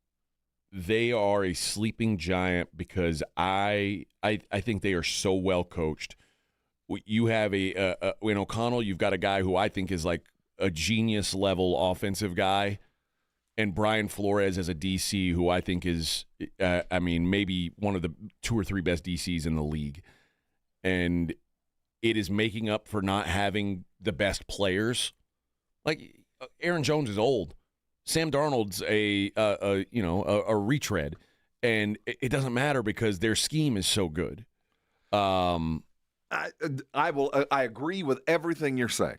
they are a sleeping giant because I think they are so well coached. You have in O'Connell, you've got a guy who I think is like a genius level offensive guy, and Brian Flores as a DC who I think is, maybe one of the 2 or 3 best DCs in the league. And it is making up for not having the best players. Like, Aaron Jones is old, Sam Darnold's a retread, and it doesn't matter because their scheme is so good. I agree with everything you're saying.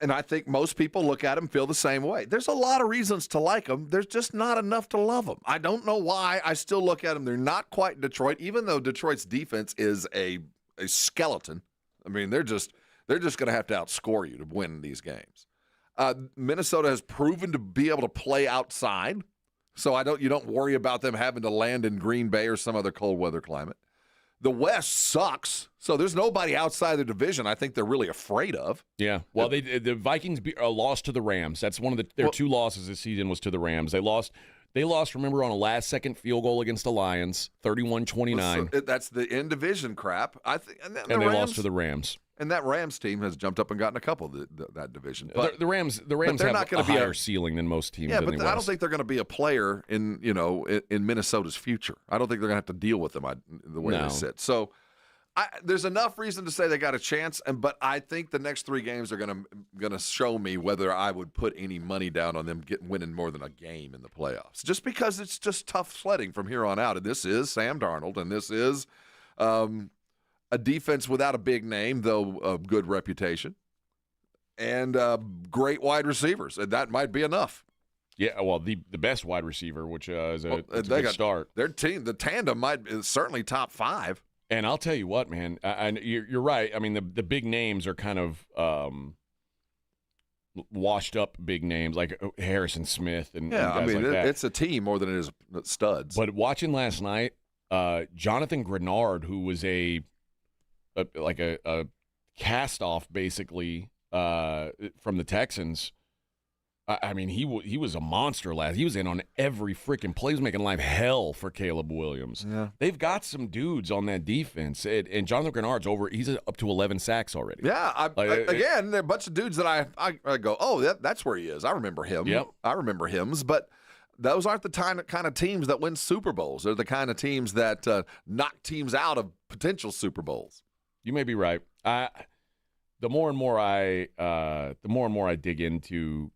And I think most people look at him and feel the same way. There's a lot of reasons to like them. There's just not enough to love them. I don't know why. I still look at them. They're not quite Detroit, even though Detroit's defense is a skeleton. I mean, they're just going to have to outscore you to win these games. Minnesota has proven to be able to play outside, so you don't worry about them having to land in Green Bay or some other cold weather climate. The West sucks, so there's nobody outside the division I think they're really afraid of. Yeah, well, the Vikings lost to the Rams. That's one of their two losses this season was to the Rams. They lost, remember, on a last-second field goal against the Lions, 31-29. That's the in-division crap. I think, and they lost to the Rams. And that Rams team has jumped up and gotten a couple of that division. But the Rams have not a higher ceiling than most teams. Yeah, but I don't think they're going to be a player in Minnesota's future. I don't think they're going to have to deal with them the way they sit. So there's enough reason to say they got a chance. But I think the next 3 games are going to show me whether I would put any money down on them winning more than a game in the playoffs. Just because it's just tough sledding from here on out. And this is Sam Darnold, and this is. A defense without a big name, though a good reputation, and great wide receivers, and that might be enough. Yeah, well, the best wide receiver, which is a good start. Their team, the tandem is certainly top 5. And I'll tell you what, man, and you're right. I mean, the big names are kind of washed up big names like Harrison Smith and guys like that. It's a team more than it is studs. But watching last night, Jonathan Grenard, who was a cast-off, basically, from the Texans. I mean, he was a monster last. He was in on every freaking play. He was making life hell for Caleb Williams. Yeah. They've got some dudes on that defense, and Jonathan Grenard's he's up to 11 sacks already. Yeah, again, there are a bunch of dudes that I go, oh, that's where he is. I remember him. Yep. I remember him, but those aren't the kind of teams that win Super Bowls. They're the kind of teams that knock teams out of potential Super Bowls. You may be right. The more and more I dig into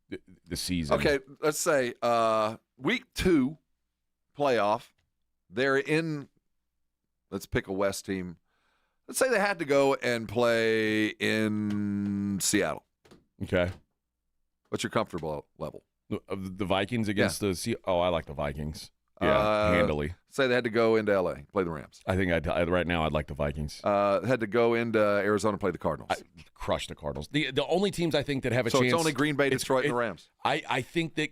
the season. Okay, let's say week 2 playoff. They're in. Let's pick a West team. Let's say they had to go and play in Seattle. Okay. What's your comfortable level? The Vikings against the Seahawks. Oh, I like the Vikings. Yeah, handily. Say they had to go into L.A., play the Rams. I think right now I'd like the Vikings. Had to go into Arizona, play the Cardinals. Crush the Cardinals. The only teams I think that have a chance. So it's only Green Bay, Detroit, and the Rams. I think that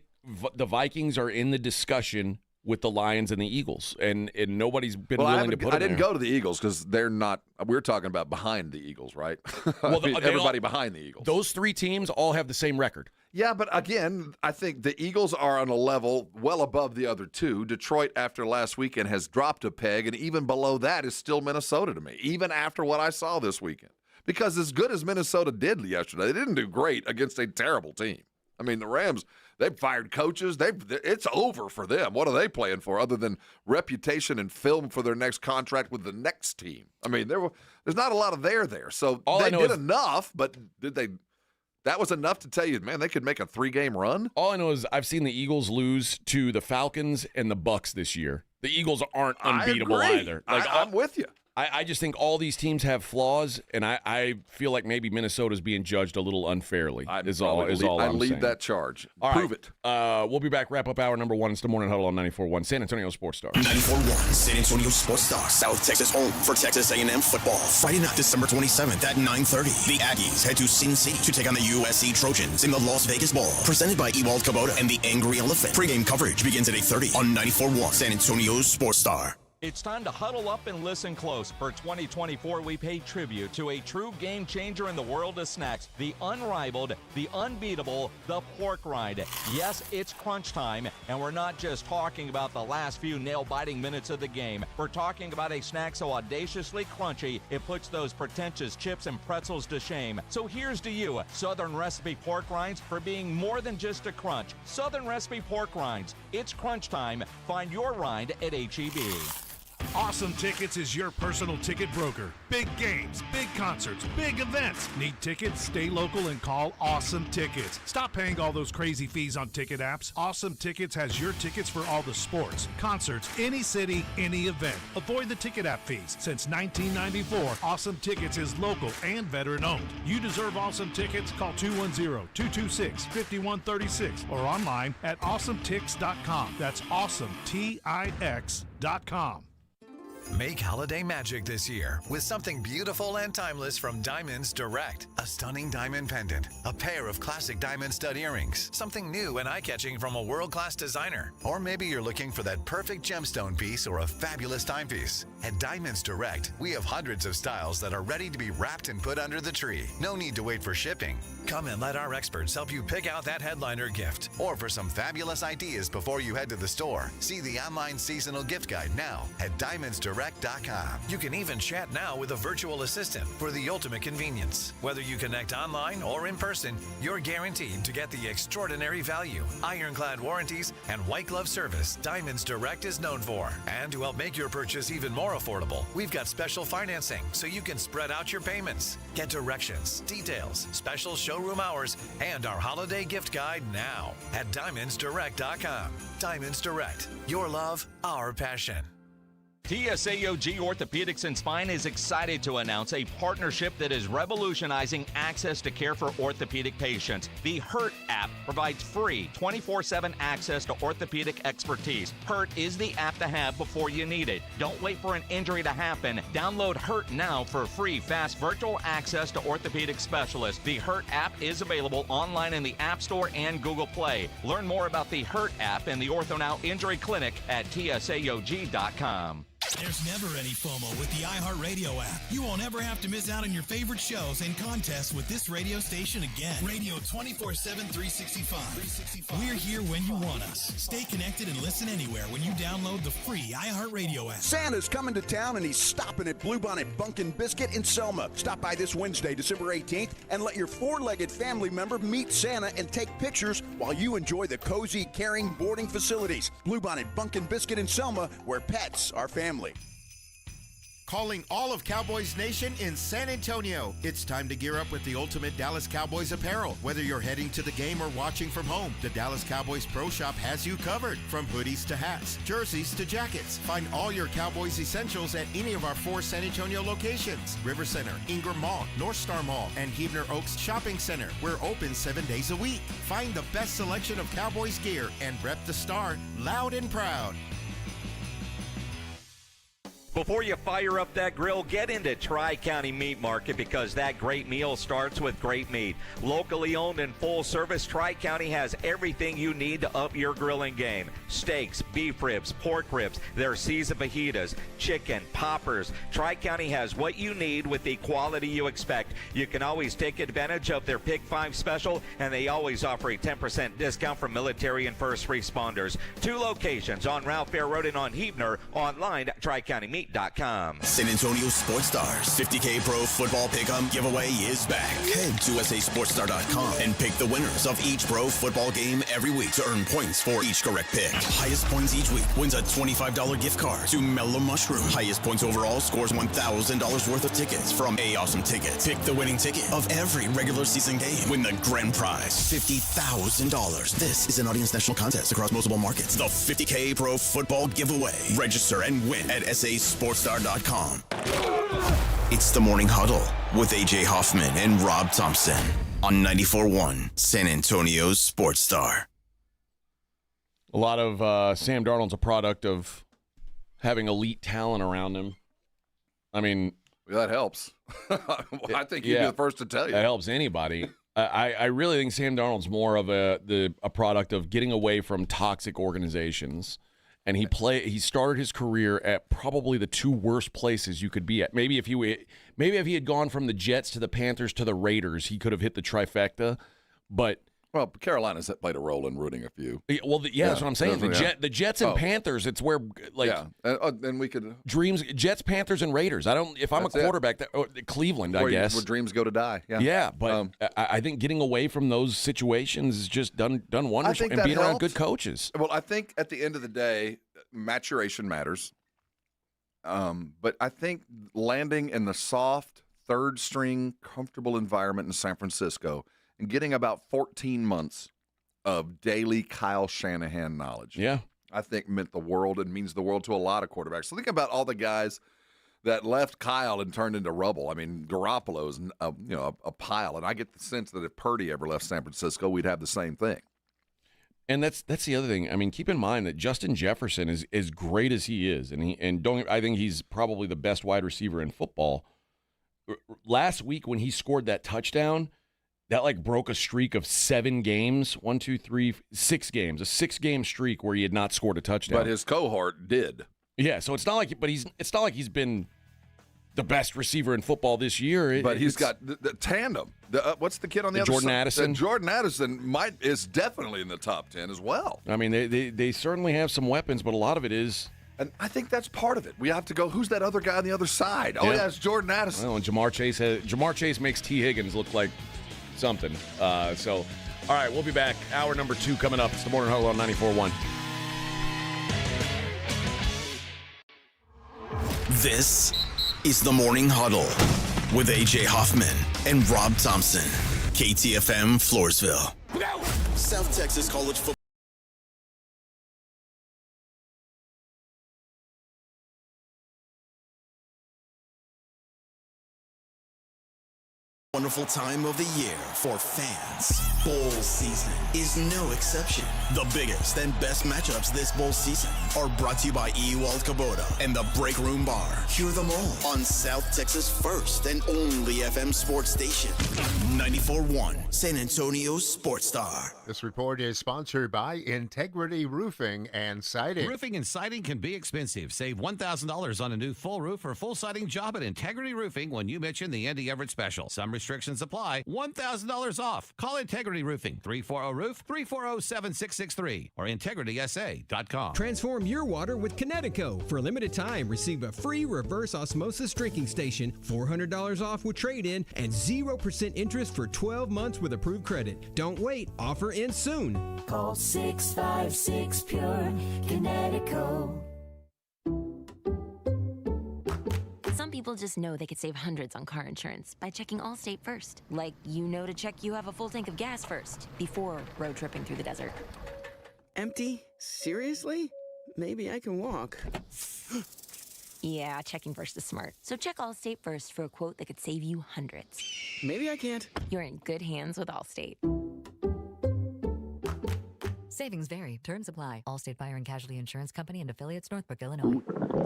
the Vikings are in the discussion with the Lions and the Eagles, and nobody's been willing to put them I didn't go to the Eagles because they're not – we're talking about behind the Eagles, right? Well, everybody behind the Eagles. Those 3 teams all have the same record. Yeah, but again, I think the Eagles are on a level well above the other 2. Detroit, after last weekend, has dropped a peg, and even below that is still Minnesota to me, even after what I saw this weekend. Because as good as Minnesota did yesterday, they didn't do great against a terrible team. I mean, the Rams, they've fired coaches. It's over for them. What are they playing for other than reputation and film for their next contract with the next team? I mean, there's not a lot of there. So they did enough, but did they – that was enough to tell you, man, they could make a 3-game run? All I know is I've seen the Eagles lose to the Falcons and the Bucks this year. The Eagles aren't unbeatable either. I'm with you. I just think all these teams have flaws, and I feel like maybe Minnesota's being judged a little unfairly. I lead that charge. Prove it. We'll be back. Wrap up hour number 1. It's the Morning Huddle on 94.1 San Antonio Sports Star. 94.1 San Antonio Sports Star. South Texas home for Texas A&M football. Friday night, December 27th at 9:30. The Aggies head to Sin City to take on the USC Trojans in the Las Vegas Bowl. Presented by Ewald Kubota and the Angry Elephant. Pre-game coverage begins at 8:30 on 94.1 San Antonio Sports Star. It's time to huddle up and listen close. For 2024, we pay tribute to a true game changer in the world of snacks. The unrivaled, the unbeatable, the pork rind. Yes, it's crunch time, and we're not just talking about the last few nail-biting minutes of the game. We're talking about a snack so audaciously crunchy, it puts those pretentious chips and pretzels to shame. So here's to you, Southern Recipe Pork Rinds, for being more than just a crunch. Southern Recipe Pork Rinds. It's crunch time. Find your rind at H-E-B. Awesome Tickets is your personal ticket broker. Big games, big concerts, big events. Need tickets? Stay local and call Awesome Tickets. Stop paying all those crazy fees on ticket apps. Awesome Tickets has your tickets for all the sports, concerts, any city, any event. Avoid the ticket app fees. Since 1994, Awesome Tickets is local and veteran owned. You deserve Awesome Tickets. Call 210-226-5136 or online at awesometix.com. That's awesometix.com. Make holiday magic this year with something beautiful and timeless from Diamonds Direct. A stunning diamond pendant, a pair of classic diamond stud earrings, something new and eye-catching from a world-class designer. Or maybe you're looking for that perfect gemstone piece or a fabulous timepiece. At Diamonds Direct, we have hundreds of styles that are ready to be wrapped and put under the tree. No need to wait for shipping. Come and let our experts help you pick out that headliner gift. Or for some fabulous ideas before you head to the store, see the online seasonal gift guide now at DiamondsDirect.com. You can even chat now with a virtual assistant for the ultimate convenience. Whether you connect online or in person, you're guaranteed to get the extraordinary value, ironclad warranties, and white glove service Diamonds Direct is known for. And to help make your purchase even more affordable, we've got special financing so you can spread out your payments. Get directions, details, special showroom hours, and our holiday gift guide now at DiamondsDirect.com. Diamonds Direct. Your love, our passion. TSAOG Orthopedics and Spine is excited to announce a partnership that is revolutionizing access to care for orthopedic patients. The HURT app provides free 24/7 access to orthopedic expertise. HURT is the app to have before you need it. Don't wait for an injury to happen. Download HURT now for free, fast virtual access to orthopedic specialists. The HURT app is available online in the App Store and Google Play. Learn more about the HURT app and the OrthoNow Injury Clinic at TSAOG.com. There's never any FOMO with the iHeartRadio app. You won't ever have to miss out on your favorite shows and contests with this radio station again. Radio 24/7, 365. We're here when you want us. Stay connected and listen anywhere when you download the free iHeartRadio app. Santa's coming to town and he's stopping at Bluebonnet Bunkin' Biscuit in Selma. Stop by this Wednesday, December 18th, and let your four-legged family member meet Santa and take pictures while you enjoy the cozy, caring boarding facilities. Bluebonnet Bunkin' Biscuit in Selma, where pets are family. Calling all of Cowboys Nation in San Antonio. It's time to gear up with the ultimate Dallas Cowboys apparel. Whether you're heading to the game or watching from home, the Dallas Cowboys Pro Shop has you covered. From hoodies to hats, jerseys to jackets. Find all your Cowboys essentials at any of our 4 San Antonio locations. River Center, Ingram Mall, North Star Mall, and Huebner Oaks Shopping Center. We're open 7 days a week. Find the best selection of Cowboys gear and rep the star loud and proud. Before you fire up that grill, get into Tri-County Meat Market because that great meal starts with great meat. Locally owned and full service, Tri-County has everything you need to up your grilling game. Steaks, beef ribs, pork ribs, their seasoned fajitas, chicken, poppers. Tri-County has what you need with the quality you expect. You can always take advantage of their Pick 5 special, and they always offer a 10% discount for military and first responders. 2 locations on Ralph Fair Road and on Huebner, online at TriCountyMeat.com. San Antonio Sports Stars 50K Pro Football Pick'em giveaway is back. Head to SASportsStar.com and pick the winners of each pro football game every week to earn points for each correct pick. Highest points each week wins a $25 gift card to Mellow Mushroom. Highest points overall scores $1,000 worth of tickets from A Awesome Tickets. Pick the winning ticket of every regular season game. Win the grand prize, $50,000. This is an Audience National contest across multiple markets. The 50K Pro Football Giveaway. Register and win at SASportsStar.com. It's the Morning Huddle with AJ Hoffman and Rob Thompson on 94.1 San Antonio's Sports Star. A lot of Sam Darnold's a product of having elite talent around him. I mean, well, that helps. I think you'd be the first to tell you. That helps anybody. I really think Sam Darnold's more of a product of getting away from toxic organizations. And he started his career at probably the 2 worst places you could be at. Maybe if he had gone from the Jets to the Panthers to the Raiders, he could have hit the trifecta. But well, Carolina's played a role in rooting a few. Well, that's what I'm saying. The Jets and Panthers, it's where and we could Jets, Panthers, and Raiders. If I'm a quarterback, Cleveland, I guess where dreams go to die. Yeah, but I think getting away from those situations has just done wonders and being around good coaches. Well, I think at the end of the day, maturation matters. But I think landing in the soft, third-string, comfortable environment in San Francisco and getting about 14 months of daily Kyle Shanahan knowledge, I think meant the world and means the world to a lot of quarterbacks. So think about all the guys that left Kyle and turned into rubble. I mean, Garoppolo's a pile, and I get the sense that if Purdy ever left San Francisco, we'd have the same thing. And that's the other thing. I mean, keep in mind that Justin Jefferson is as great as he is, I think he's probably the best wide receiver in football. Last week when he scored that touchdown, that broke a streak of 7 games. 1, 2, 3, 6 games. A 6-game streak where he had not scored a touchdown. But his cohort did. Yeah, so it's not like he's been the best receiver in football this year. But he's got the tandem. What's the kid on the other Jordan side? Addison. Jordan Addison is definitely in the top 10 as well. I mean, they certainly have some weapons, but a lot of it is. And I think that's part of it. We have to go, who's that other guy on the other side? Oh, yeah, it's Jordan Addison. Well, and Jamar Chase makes T. Higgins look like something. All right, we'll be back. Hour number 2 coming up. It's the Morning Huddle on 94.1. This is the Morning Huddle with A.J. Hoffman and Rob Thompson. KTFM Floresville. South Texas College Football. Wonderful time of the year for fans. Bowl season is no exception. The biggest and best matchups this bowl season are brought to you by Ewald Kubota and the Break Room Bar. Hear them all on South Texas' first and only FM sports station, 94.1 San Antonio Sports Star. This report is sponsored by Integrity Roofing and Siding. Roofing and siding can be expensive. Save $1,000 on a new full roof or full siding job at Integrity Roofing when you mention the Andy Everett special. Some restrictions apply. $1,000 off. Call Integrity Roofing, 340-ROOF, 340-7663, or integritysa.com. Transform your water with Connecticut. For a limited time, receive a free reverse osmosis drinking station, $400 off with trade-in, and 0% interest for 12 months with approved credit. Don't wait. Offer ends soon. Call 656-PURE, Connecticut. Some people just know they could save hundreds on car insurance by checking Allstate first. Like, to check you have a full tank of gas first before road tripping through the desert. Empty? Seriously? Maybe I can walk. Yeah, checking first is smart. So check Allstate first for a quote that could save you hundreds. Maybe I can't. You're in good hands with Allstate. Savings vary. Terms apply. Allstate Fire and Casualty Insurance Company and affiliates, Northbrook, Illinois.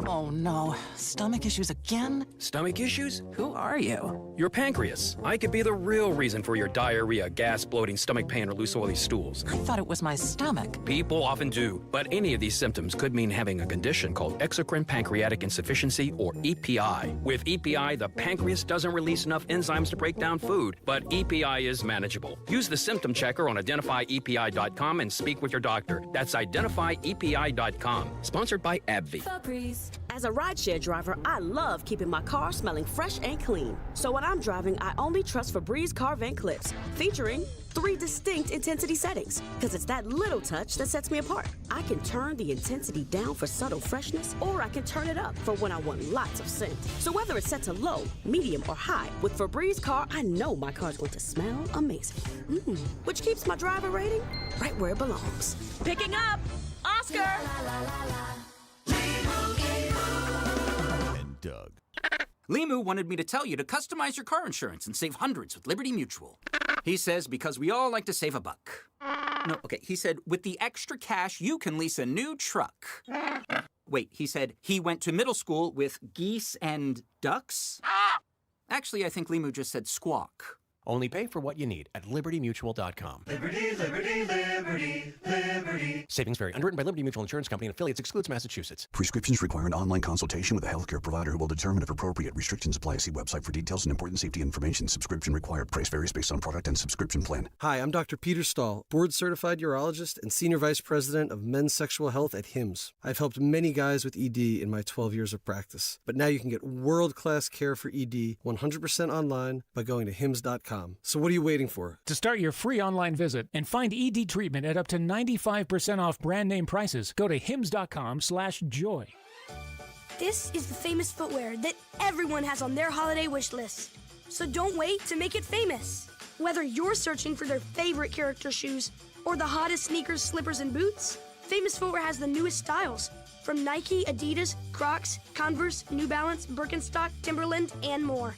Oh no, stomach issues again? Stomach issues? Who are you? Your pancreas. I could be the real reason for your diarrhea, gas, bloating, stomach pain, or loose oily stools. I thought it was my stomach. People often do, but any of these symptoms could mean having a condition called exocrine pancreatic insufficiency, or EPI. With EPI, the pancreas doesn't release enough enzymes to break down food, but EPI is manageable. Use the symptom checker on identifyepi.com and speak with your doctor. That's identifyepi.com. Sponsored by AbbVie. As a rideshare driver, I love keeping my car smelling fresh and clean. So when I'm driving, I only trust Febreze car vent clips, featuring 3 distinct intensity settings, because it's that little touch that sets me apart. I can turn the intensity down for subtle freshness, or I can turn it up for when I want lots of scent. So whether it's set to low, medium, or high, with Febreze car, I know my car's going to smell amazing. Which keeps my driver rating right where it belongs. Picking up, Oscar! And Doug. Limu wanted me to tell you to customize your car insurance and save hundreds with Liberty Mutual. He says because we all like to save a buck. No, okay, he said with the extra cash, you can lease a new truck. Wait, he said he went to middle school with geese and ducks? Actually, I think Limu just said squawk. Only pay for what you need at libertymutual.com. Liberty, liberty, liberty, liberty. Savings vary. Underwritten by Liberty Mutual Insurance Company and affiliates. Excludes Massachusetts. Prescriptions require an online consultation with a healthcare provider who will determine if appropriate. Restrictions apply. See website for details and important safety information. Subscription required. Price varies based on product and subscription plan. Hi, I'm Dr. Peter Stahl, board-certified urologist and senior vice president of men's sexual health at HIMSS. I've helped many guys with ED in my 12 years of practice. But now you can get world-class care for ED 100% online by going to HIMSS.com. So what are you waiting for? To start your free online visit and find ED treatment at up to 95% off brand name prices, go to hims.com/joy. This is the famous footwear that everyone has on their holiday wish list. So don't wait to make it famous. Whether you're searching for their favorite character shoes or the hottest sneakers, slippers, and boots, Famous Footwear has the newest styles from Nike, Adidas, Crocs, Converse, New Balance, Birkenstock, Timberland, and more.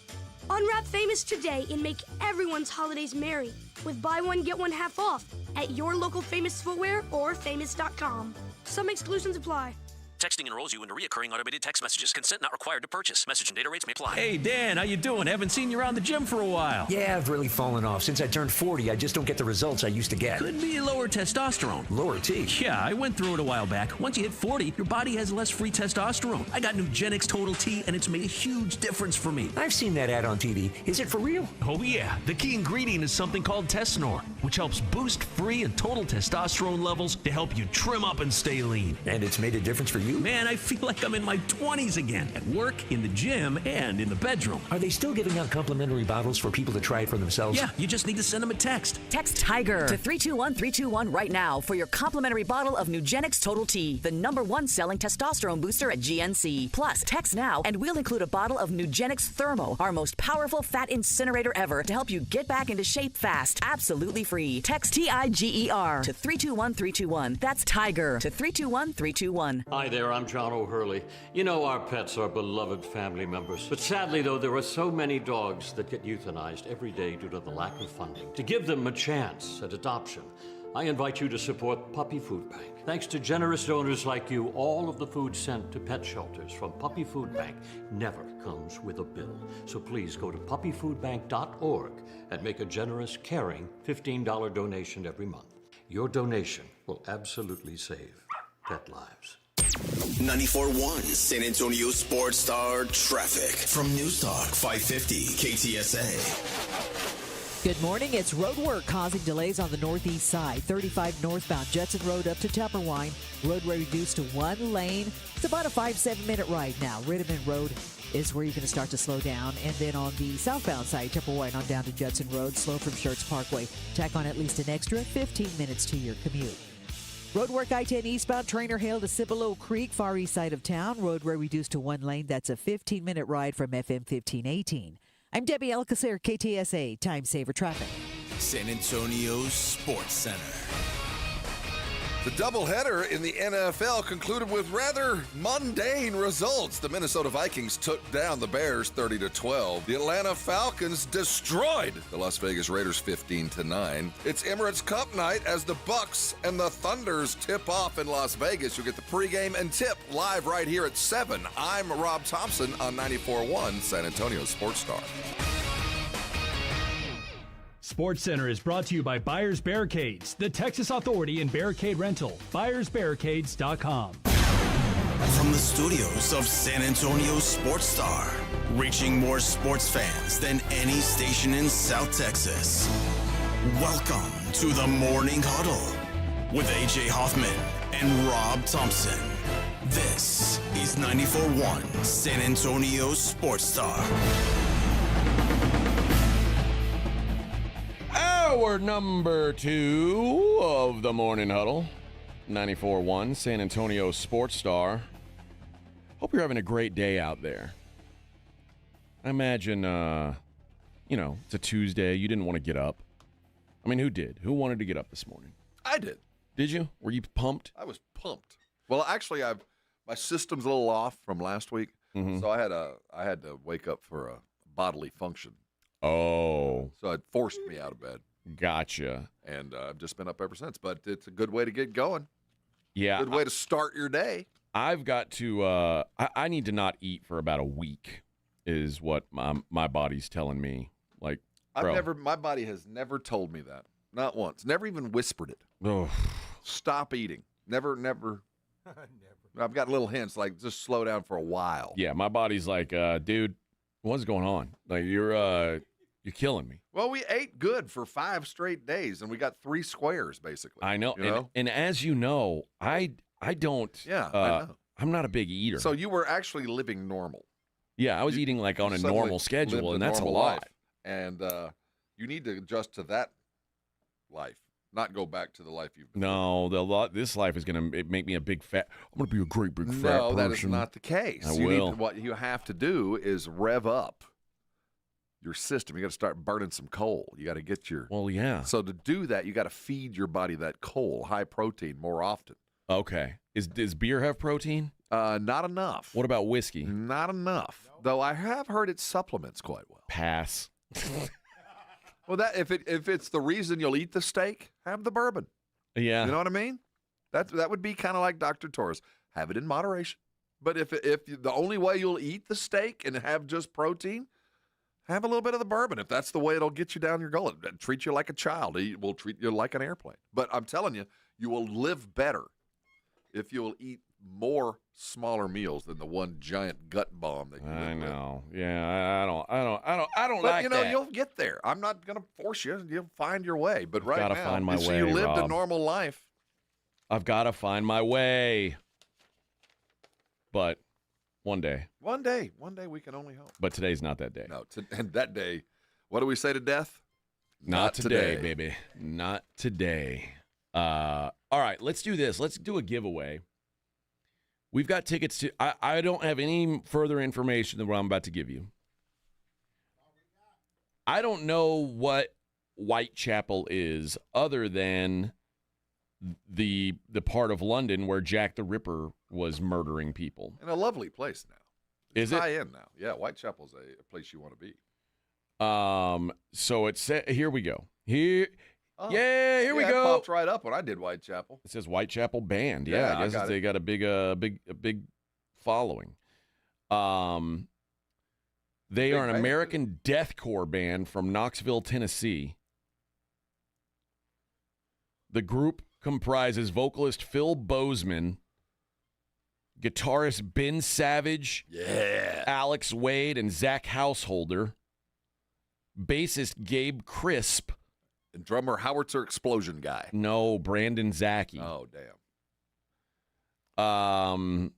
Unwrap Famous today and make everyone's holidays merry with buy one, get one half off at your local Famous Footwear or famous.com. Some exclusions apply. Texting enrolls you into recurring automated text messages. Consent not required to purchase. Message and data rates may apply. Hey, Dan, how you doing? Haven't seen you around the gym for a while. Yeah, I've really fallen off. Since I turned 40, I just don't get the results I used to get. Could be lower testosterone. Lower T? Yeah, I went through it a while back. Once you hit 40, your body has less free testosterone. I got Nugenix Total T, and it's made a huge difference for me. I've seen that ad on TV. Is it for real? Oh, yeah. The key ingredient is something called Tesnor, which helps boost free and total testosterone levels to help you trim up and stay lean. And it's made a difference for you? Man, I feel like I'm in my 20s again, at work, in the gym, and in the bedroom. Are they still giving out complimentary bottles for people to try it for themselves? Yeah, you just need to send them a text. Text TIGER to 321-321 right now for your complimentary bottle of Nugenix Total T, the #1 selling testosterone booster at GNC. Plus, text now and we'll include a bottle of Nugenix Thermo, our most powerful fat incinerator ever, to help you get back into shape fast. Absolutely free. Text TIGER to 321-321. That's TIGER to 321-321. Hi there, I'm John O'Hurley. You know our pets are beloved family members. But sadly, though, there are so many dogs that get euthanized every day due to the lack of funding. To give them a chance at adoption, I invite you to support Puppy Food Bank. Thanks to generous donors like you, all of the food sent to pet shelters from Puppy Food Bank never comes with a bill. So please go to puppyfoodbank.org and make a generous, caring $15 donation every month. Your donation will absolutely save pet lives. 94.1 San Antonio Sports Star traffic from News Talk 550 KTSA. Good morning. It's road work causing delays on the northeast side. 35 northbound Judson Road up to Tupperwine. Roadway reduced to one lane. It's about a 5-7 minute ride now. Ritterman Road is where you're going to start to slow down. And then on the southbound side, Tupperwine on down to Judson Road, slow from Schertz Parkway. Tack on at least an extra 15 minutes to your commute. Roadwork I-10 eastbound, Trainer Hill to Cibolo Creek, far east side of town. Roadway reduced to one lane. That's a 15-minute ride from FM 1518. I'm Debbie Alcacer, KTSA, Time Saver Traffic. San Antonio Sports Center. The doubleheader in the NFL concluded with rather mundane results. The Minnesota Vikings took down the Bears 30-12. The Atlanta Falcons destroyed the Las Vegas Raiders 15-9. It's Emirates Cup night as the Bucks and the Thunders tip off in Las Vegas. You'll get the pregame and tip live right here at 7. I'm Rob Thompson on 94.1 San Antonio Sports Star. Sports Center is brought to you by Buyers Barricades, the Texas authority in barricade rental. BuyersBarricades.com. From the studios of San Antonio Sports Star, reaching more sports fans than any station in South Texas. Welcome to the Morning Huddle with AJ Hoffman and Rob Thompson. This is 94.1 San Antonio Sports Star. Hour number 2 of the Morning Huddle, 94.1 San Antonio Sports Star. Hope you're having a great day out there. I imagine, it's a Tuesday. You didn't want to get up. I mean, who did? Who wanted to get up this morning? I did. Did you? Were you pumped? I was pumped. Well, actually, my system's a little off from last week, so I had to wake up for a bodily function. Oh. So it forced me out of bed. Gotcha. And I've just been up ever since. But it's a good way to get going. Yeah. Good way to start your day. I've got to, I need to not eat for about a week is what my body's telling me. Like, bro. My body has never told me that. Not once. Never even whispered it. Oh. Stop eating. Never. I've got little hints like just slow down for a while. Yeah, my body's like, dude, what's going on? Like, you're killing me. Well, we ate good for 5 straight days, and we got 3 squares, basically. I know. You know? And as you know, I don't. Yeah, I know. I'm not a big eater. So you were actually living normal. Yeah, I was eating like on a normal schedule, and that's a lot. And you need to adjust to that life. not go back to the life you've been. No, this life is going to make me a big fat. I'm going to be a great big fat person. No, that is not the case. I will. What you have to do is rev up your system. You got to start burning some coal. You got to get your. Well, yeah. So to do that, you got to feed your body that coal, high protein, more often. Okay. Does beer have protein? Not enough. What about whiskey? Not enough. Though I have heard it supplements quite well. Pass. Well, that if it's the reason you'll eat the steak, have the bourbon. Yeah. You know what I mean? That would be kind of like Dr. Torres. Have it in moderation. But if the only way you'll eat the steak and have just protein, have a little bit of the bourbon. If that's the way it'll get you down your gullet, treat you like a child. It will treat you like an airplane. But I'm telling you, you will live better if you'll eat more smaller meals than the one giant gut bomb that you I live know. Yeah, I don't but, like you know, that. you'll get there. I'm not going to force you. You'll find your way. But right gotta now, find my so way, you lived a Rob. normal life. I've got to find my way. But one day. One day we can only hope. But today's not that day. No, and that day, what do we say to death? Not today, baby. Not today. All right, let's do this. Let's do a giveaway. We've got tickets to. I don't have any further information than what I'm about to give you. I don't know what Whitechapel is, other than the part of London where Jack the Ripper was murdering people. And a lovely place now. Is it? High end now. Yeah, Whitechapel's a place you want to be. So it's here we go. Here we It go. popped right up when I did Whitechapel. It says Whitechapel Band. Yeah, I guess they got a big following. They are an American deathcore band from Knoxville, Tennessee. The group comprises vocalist Phil Bozeman, guitarist Ben Savage, Alex Wade, and Zach Householder, bassist Gabe Crisp, and drummer Howitzer Explosion guy. No, Brandon Zachy. Oh, damn.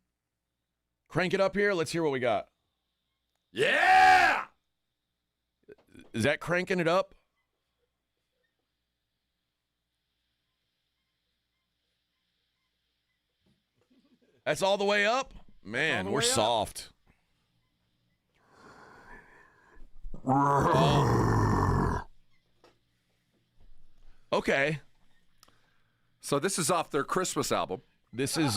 Crank it up here. Let's hear what we got. Yeah! Is that cranking it up? That's all the way up? Man, we're soft. Okay. So this is off their Christmas album. This is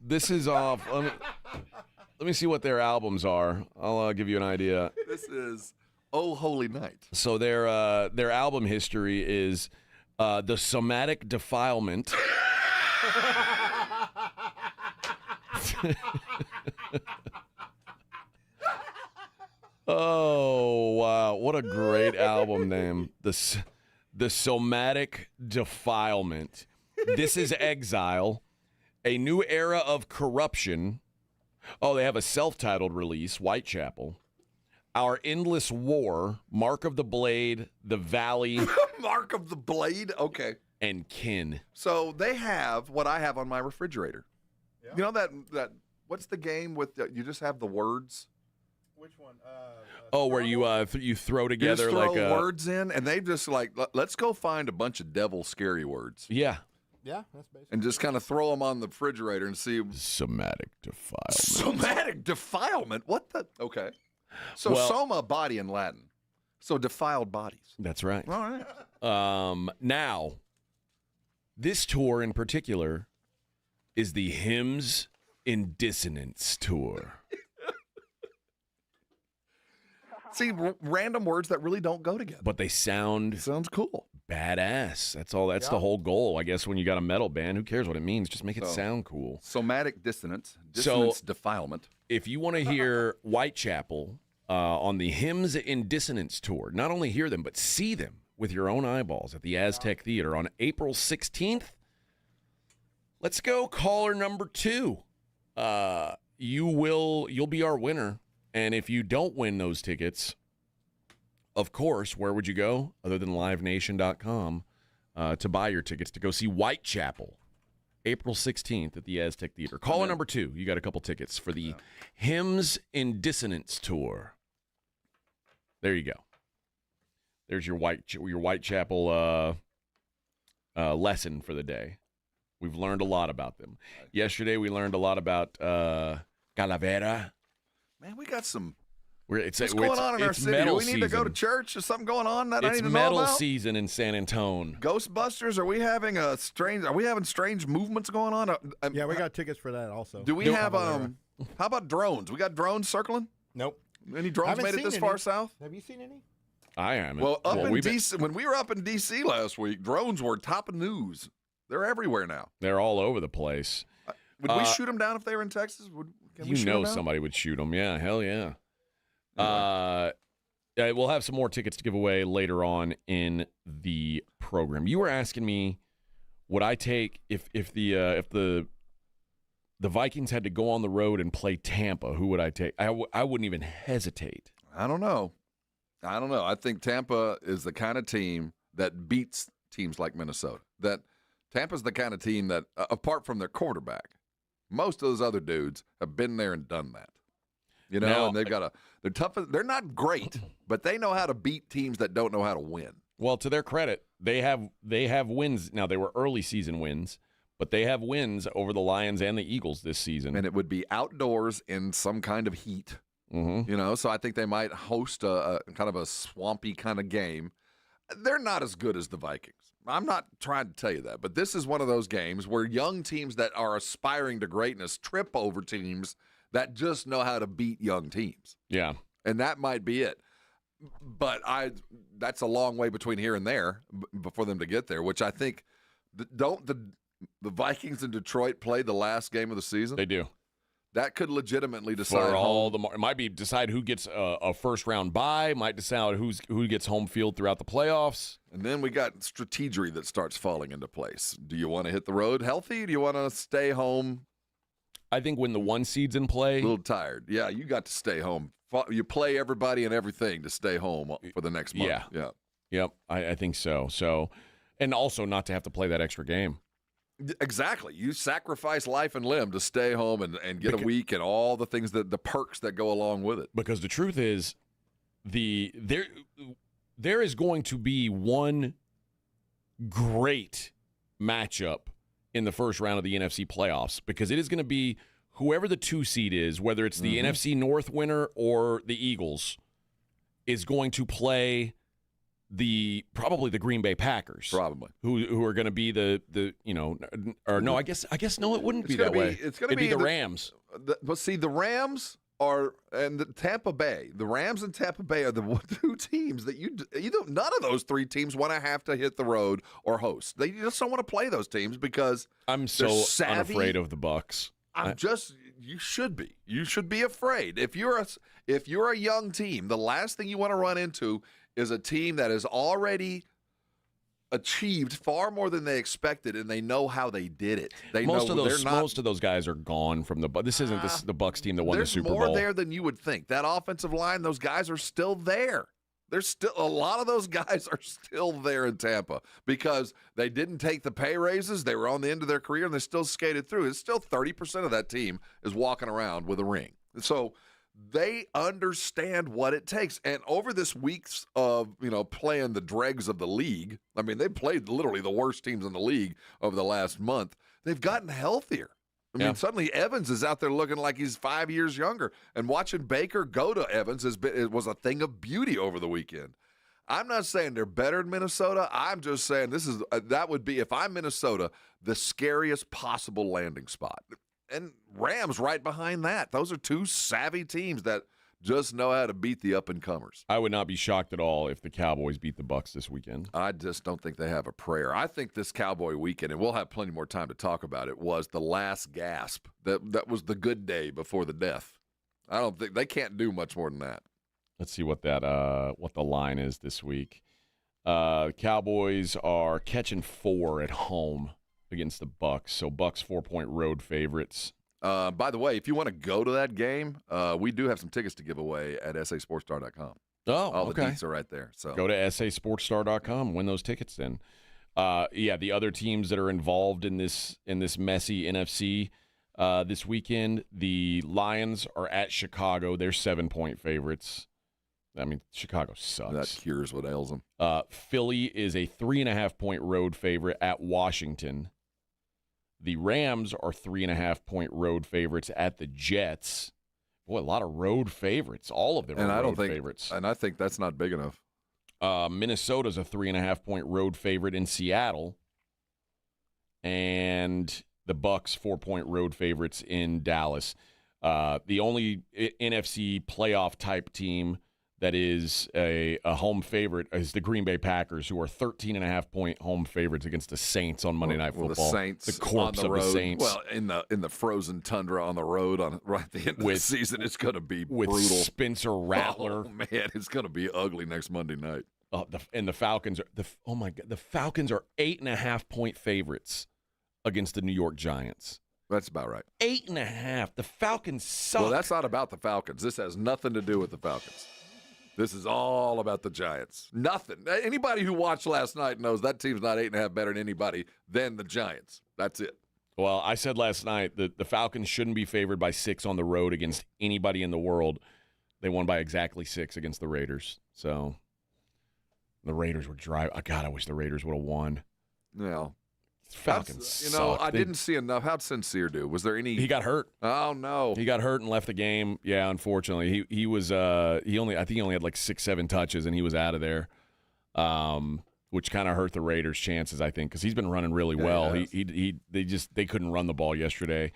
this is off. Let me see what their albums are. I'll give you an idea. This is Oh Holy Night. So their album history is The Somatic Defilement. Oh, wow. What a great album name. The Somatic Defilement. This is Exile. A New Era of Corruption. Oh, they have a self-titled release, Whitechapel. Our Endless War, Mark of the Blade, The Valley. Mark of the Blade? Okay. And Kin. So they have what I have on my refrigerator. Yeah. You know that what's the game with you just have the words? Which one? Where you throw together you just throw like words in, and they just like, let's go find a bunch of devil scary words. Yeah. Yeah, that's basically. And just kind of throw them on the refrigerator and see. Somatic defilement. Somatic defilement? What the? Okay. So soma, body in Latin. So defiled bodies. That's right. All right. Now, this tour in particular is the Hymns in Dissonance tour. See, random words that really don't go together. But they sounds cool. Badass. That's all. That's the whole goal, I guess, when you got a metal band. Who cares what it means? Just make it sound cool. Somatic dissonance. Defilement. If you want to hear Whitechapel on the Hymns in Dissonance tour, not only hear them, but see them with your own eyeballs at the Aztec Theater on April 16th, let's go caller number 2. You'll be our winner. And if you don't win those tickets, of course, where would you go other than livenation.com to buy your tickets to go see Whitechapel April 16th at the Aztec Theater? Caller number 2, you got a couple tickets for the Hymns in Dissonance tour. There you go. There's your Whitechapel lesson for the day. We've learned a lot about them. Yesterday, we learned a lot about Calavera. Man, we got some. What's going on in our city? Do we need to go to church? Is something going on that I need to know about? It's metal season in San Antonio. Ghostbusters? Are we having strange movements going on? Yeah, we got tickets for that also. Do we have how about drones? We got drones circling? Nope. Any drones made it this far south? Have you seen any? I am. Well, in DC, when we were up in DC last week, drones were top of news. They're everywhere now. They're all over the place. Would we shoot them down if they were in Texas? Somebody would shoot them. Yeah, hell yeah. We'll have some more tickets to give away later on in the program. You were asking me, would I take if the Vikings had to go on the road and play Tampa? Who would I take? I wouldn't even hesitate. I don't know. I think Tampa is the kind of team that beats teams like Minnesota. That Tampa's the kind of team that, apart from their quarterback, most of those other dudes have been there and done that. And they've got they're tough. They're not great, but they know how to beat teams that don't know how to win. Well, to their credit, they have wins. Now, they were early season wins, but they have wins over the Lions and the Eagles this season. And it would be outdoors in some kind of heat. Mm-hmm. So I think they might host a kind of a swampy kind of game. They're not as good as the Vikings. I'm not trying to tell you that, but this is one of those games where young teams that are aspiring to greatness trip over teams that just know how to beat young teams. Yeah. And that might be it. But that's a long way between here and there for them to get there, which I think don't the Vikings in Detroit play the last game of the season? They do. That could legitimately decide it might be decide who gets a first round bye, might decide who gets home field throughout the playoffs. And then we got strategery that starts falling into place. Do you want to hit the road healthy? Do you want to stay home? I think when the 1 seed's in play, a little tired. Yeah, you got to stay home. You play everybody and everything to stay home for the next month. Yeah. Yep, I think so. So, and also not to have to play that extra game. Exactly. You sacrifice life and limb to stay home and get a week and all the things the perks that go along with it. Because the truth is, there is going to be one great matchup in the first round of the NFC playoffs, because it is going to be whoever the 2 seed is, whether it's the NFC North winner or the Eagles, is going to play probably the Green Bay Packers, who are going to be I guess no, it wouldn't be that way. It's going to be the Rams. But see, the Rams and the Tampa Bay. The Rams and Tampa Bay are the 2 teams that none of those 3 teams want to have to hit the road or host. They just don't want to play those teams because I'm so unafraid of the Bucs. You should be. You should be afraid. If you're a young team, the last thing you want to run into is a team that has already achieved far more than they expected, and they know how they did it. Most of those guys are gone from the. This isn't the Bucs team that won the Super Bowl. There's more there than you would think. That offensive line, those guys are still there. There's still a lot of those guys are still there in Tampa because they didn't take the pay raises. They were on the end of their career, and they still skated through. It's still 30% of that team is walking around with a ring. So they understand what it takes. And over this weeks of, playing the dregs of the league, I mean, they played literally the worst teams in the league over the last month. They've gotten healthier. I mean, suddenly Evans is out there looking like he's 5 years younger. And watching Baker go to Evans was a thing of beauty over the weekend. I'm not saying they're better than Minnesota. I'm just saying that would be, if I'm Minnesota, the scariest possible landing spot. And Rams right behind that. Those are 2 savvy teams that just know how to beat the up-and-comers. I would not be shocked at all if the Cowboys beat the Bucs this weekend. I just don't think they have a prayer. I think this Cowboy weekend, and we'll have plenty more time to talk about it, was the last gasp. That was the good day before the death. I don't think they can't do much more than that. Let's see what the line is this week. Cowboys are catching 4 at home against the Bucs. So Bucs 4-point road favorites. By the way, if you want to go to that game, we do have some tickets to give away at sasportstar.com. Oh, all okay. the deets are right there. So go to sasportstar.com, win those tickets then. The other teams that are involved in this messy NFC this weekend, the Lions are at Chicago. They're 7-point favorites. I mean, Chicago sucks. That cures what ails them. Philly is a 3.5-point road favorite at Washington. The Rams are 3.5-point road favorites at the Jets. Boy, a lot of road favorites. All of them are road favorites. And I think that's not big enough. Minnesota's a 3.5-point road favorite in Seattle. And the Bucks 4-point road favorites in Dallas. The only NFC playoff type team that is a home favorite is the Green Bay Packers, who are 13.5-point home favorites against the Saints on Monday Night Football. The Saints, the corpse on the of road. the Saints. Well, in the frozen tundra on the road right at the end of the season, it's going to be brutal. With Spencer Rattler. Oh man, it's going to be ugly next Monday night. And the Falcons are the Falcons are 8.5-point favorites against the New York Giants. That's about right. 8.5. The Falcons suck. Well, that's not about the Falcons. This has nothing to do with the Falcons. This is all about the Giants. Nothing. Anybody who watched last night knows that team's not 8.5 better than anybody than the Giants. That's it. Well, I said last night that the Falcons shouldn't be favored by 6 on the road against anybody in the world. They won by exactly 6 against the Raiders. So the Raiders were dry. Oh, God, I wish the Raiders would have won. No. Falcons suck. I didn't see enough. How'd Sincere do? Was there any? He got hurt. Oh no. He got hurt and left the game. Yeah, unfortunately, he was I think he only had like 6-7 touches and he was out of there, which kind of hurt the Raiders' chances, I think, because he's been running really well. They couldn't run the ball yesterday,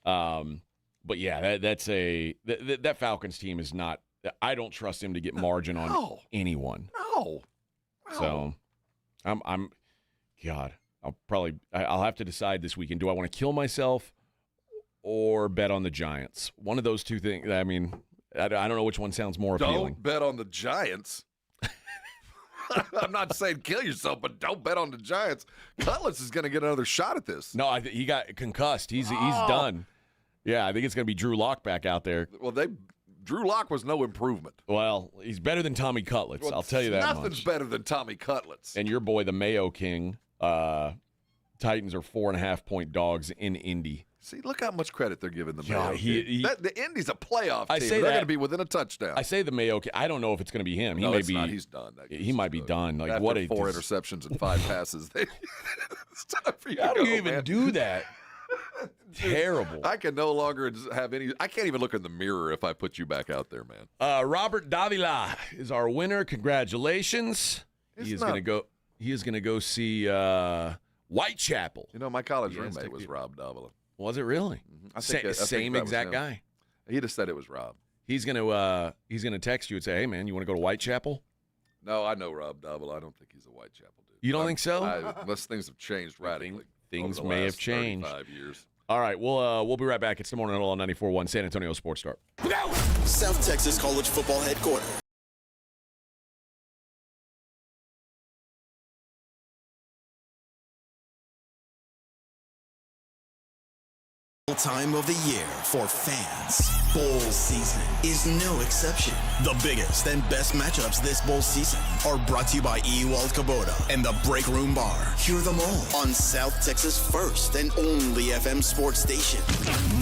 but yeah, that Falcons team is not. I don't trust him to get margin on anyone. No. So, I'm God. I'll have to decide this weekend. Do I want to kill myself or bet on the Giants? One of those two things. I mean, I don't know which one sounds more appealing. Don't bet on the Giants. I'm not saying kill yourself, but don't bet on the Giants. Cutlets is going to get another shot at this. No, he got concussed. He's done. Yeah, I think it's going to be Drew Lock back out there. Well, Drew Lock was no improvement. Well, he's better than Tommy Cutlets. I'll tell you that Nothing's better than Tommy Cutlets. And your boy, the Mayo King. Titans are 4.5-point dogs in Indy. See, look how much credit they're giving the Mayo King. The Indy's a playoff team. They're going to be within a touchdown. I say the Mayo King. I don't know if it's going to be him. No, it's not. He's done. He might be done. Like After what? 4 interceptions and 5 passes. It's time for you to go, How do you even do that? Terrible. I can no longer have any. I can't even look in the mirror if I put you back out there, man. Robert Davila is our winner. Congratulations. He is going to go see Whitechapel. You know, my college roommate was Rob Davila. Was it really? Mm-hmm. Same exact guy. He just said it was Rob. He's gonna text you and say, "Hey, man, you want to go to Whitechapel?" No, I know Rob Davila. I don't think he's a Whitechapel dude. You don't think so? Unless things have changed radically. Things may have changed. 35 years. All right, we'll be right back. It's the Morning Huddle on 94.1 San Antonio Sports Star. South Texas College Football Headquarters. Time of the year for fans. Bowl season is no exception. The biggest and best matchups this bowl season are brought to you by Ewald Kubota and the Break Room Bar. Hear them all on South Texas' first and only FM sports station.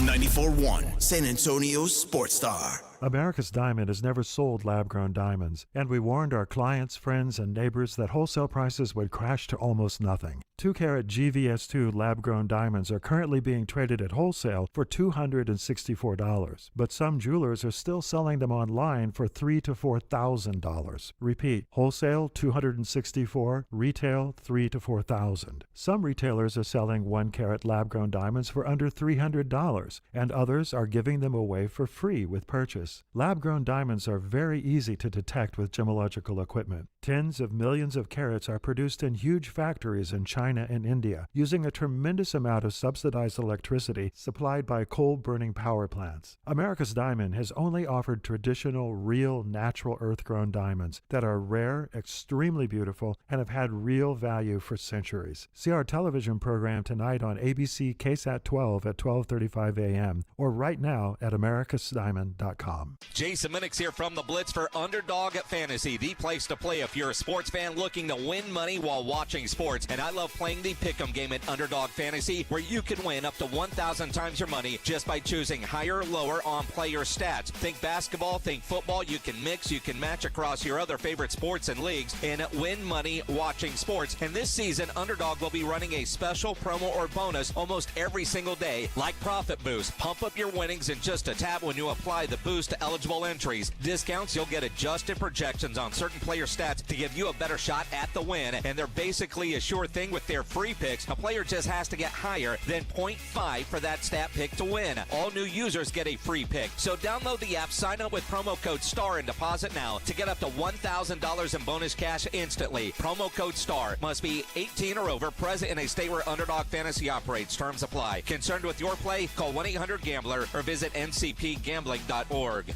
94.1 San Antonio Sports Star. America's Diamond has never sold lab-grown diamonds, and we warned our clients, friends, and neighbors that wholesale prices would crash to almost nothing. 2-carat GVS2 lab-grown diamonds are currently being traded at wholesale for $264, but some jewelers are still selling them online for $3,000 to $4,000. Repeat, wholesale $264, retail $3,000 to $4,000. Some retailers are selling 1-carat lab-grown diamonds for under $300, and others are giving them away for free with purchase. Lab-grown diamonds are very easy to detect with gemological equipment. Tens of millions of carats are produced in huge factories in China and India, using a tremendous amount of subsidized electricity supplied by coal-burning power plants. America's Diamond has only offered traditional, real, natural earth-grown diamonds that are rare, extremely beautiful, and have had real value for centuries. See our television program tonight on ABC KSAT 12 at 12:35 a.m. or right now at americasdiamond.com. Jason Minix here from the Blitz for Underdog Fantasy, the place to play if you're a sports fan looking to win money while watching sports, and I love playing the Pick'em game at Underdog Fantasy, where you can win up to 1,000 times your money just by choosing higher or lower on player stats. Think basketball, think football. You can mix, you can match across your other favorite sports and leagues and win money watching sports. And this season, Underdog will be running a special promo or bonus almost every single day, like Profit Boost. Pump up your winnings in just a tap when you apply the boost to eligible entries. Discounts, you'll get adjusted projections on certain player stats to give you a better shot at the win, and they're basically a sure thing with their free picks. A player just has to get higher than 0.5 for that stat pick to win. All new users get a free pick. So download the app, sign up with promo code STAR, and deposit now to get up to $1,000 in bonus cash instantly. Promo code STAR. Must be 18 or over, present in a state where Underdog Fantasy operates. Terms apply. Concerned with your play? Call 1-800-GAMBLER or visit ncpgambling.org.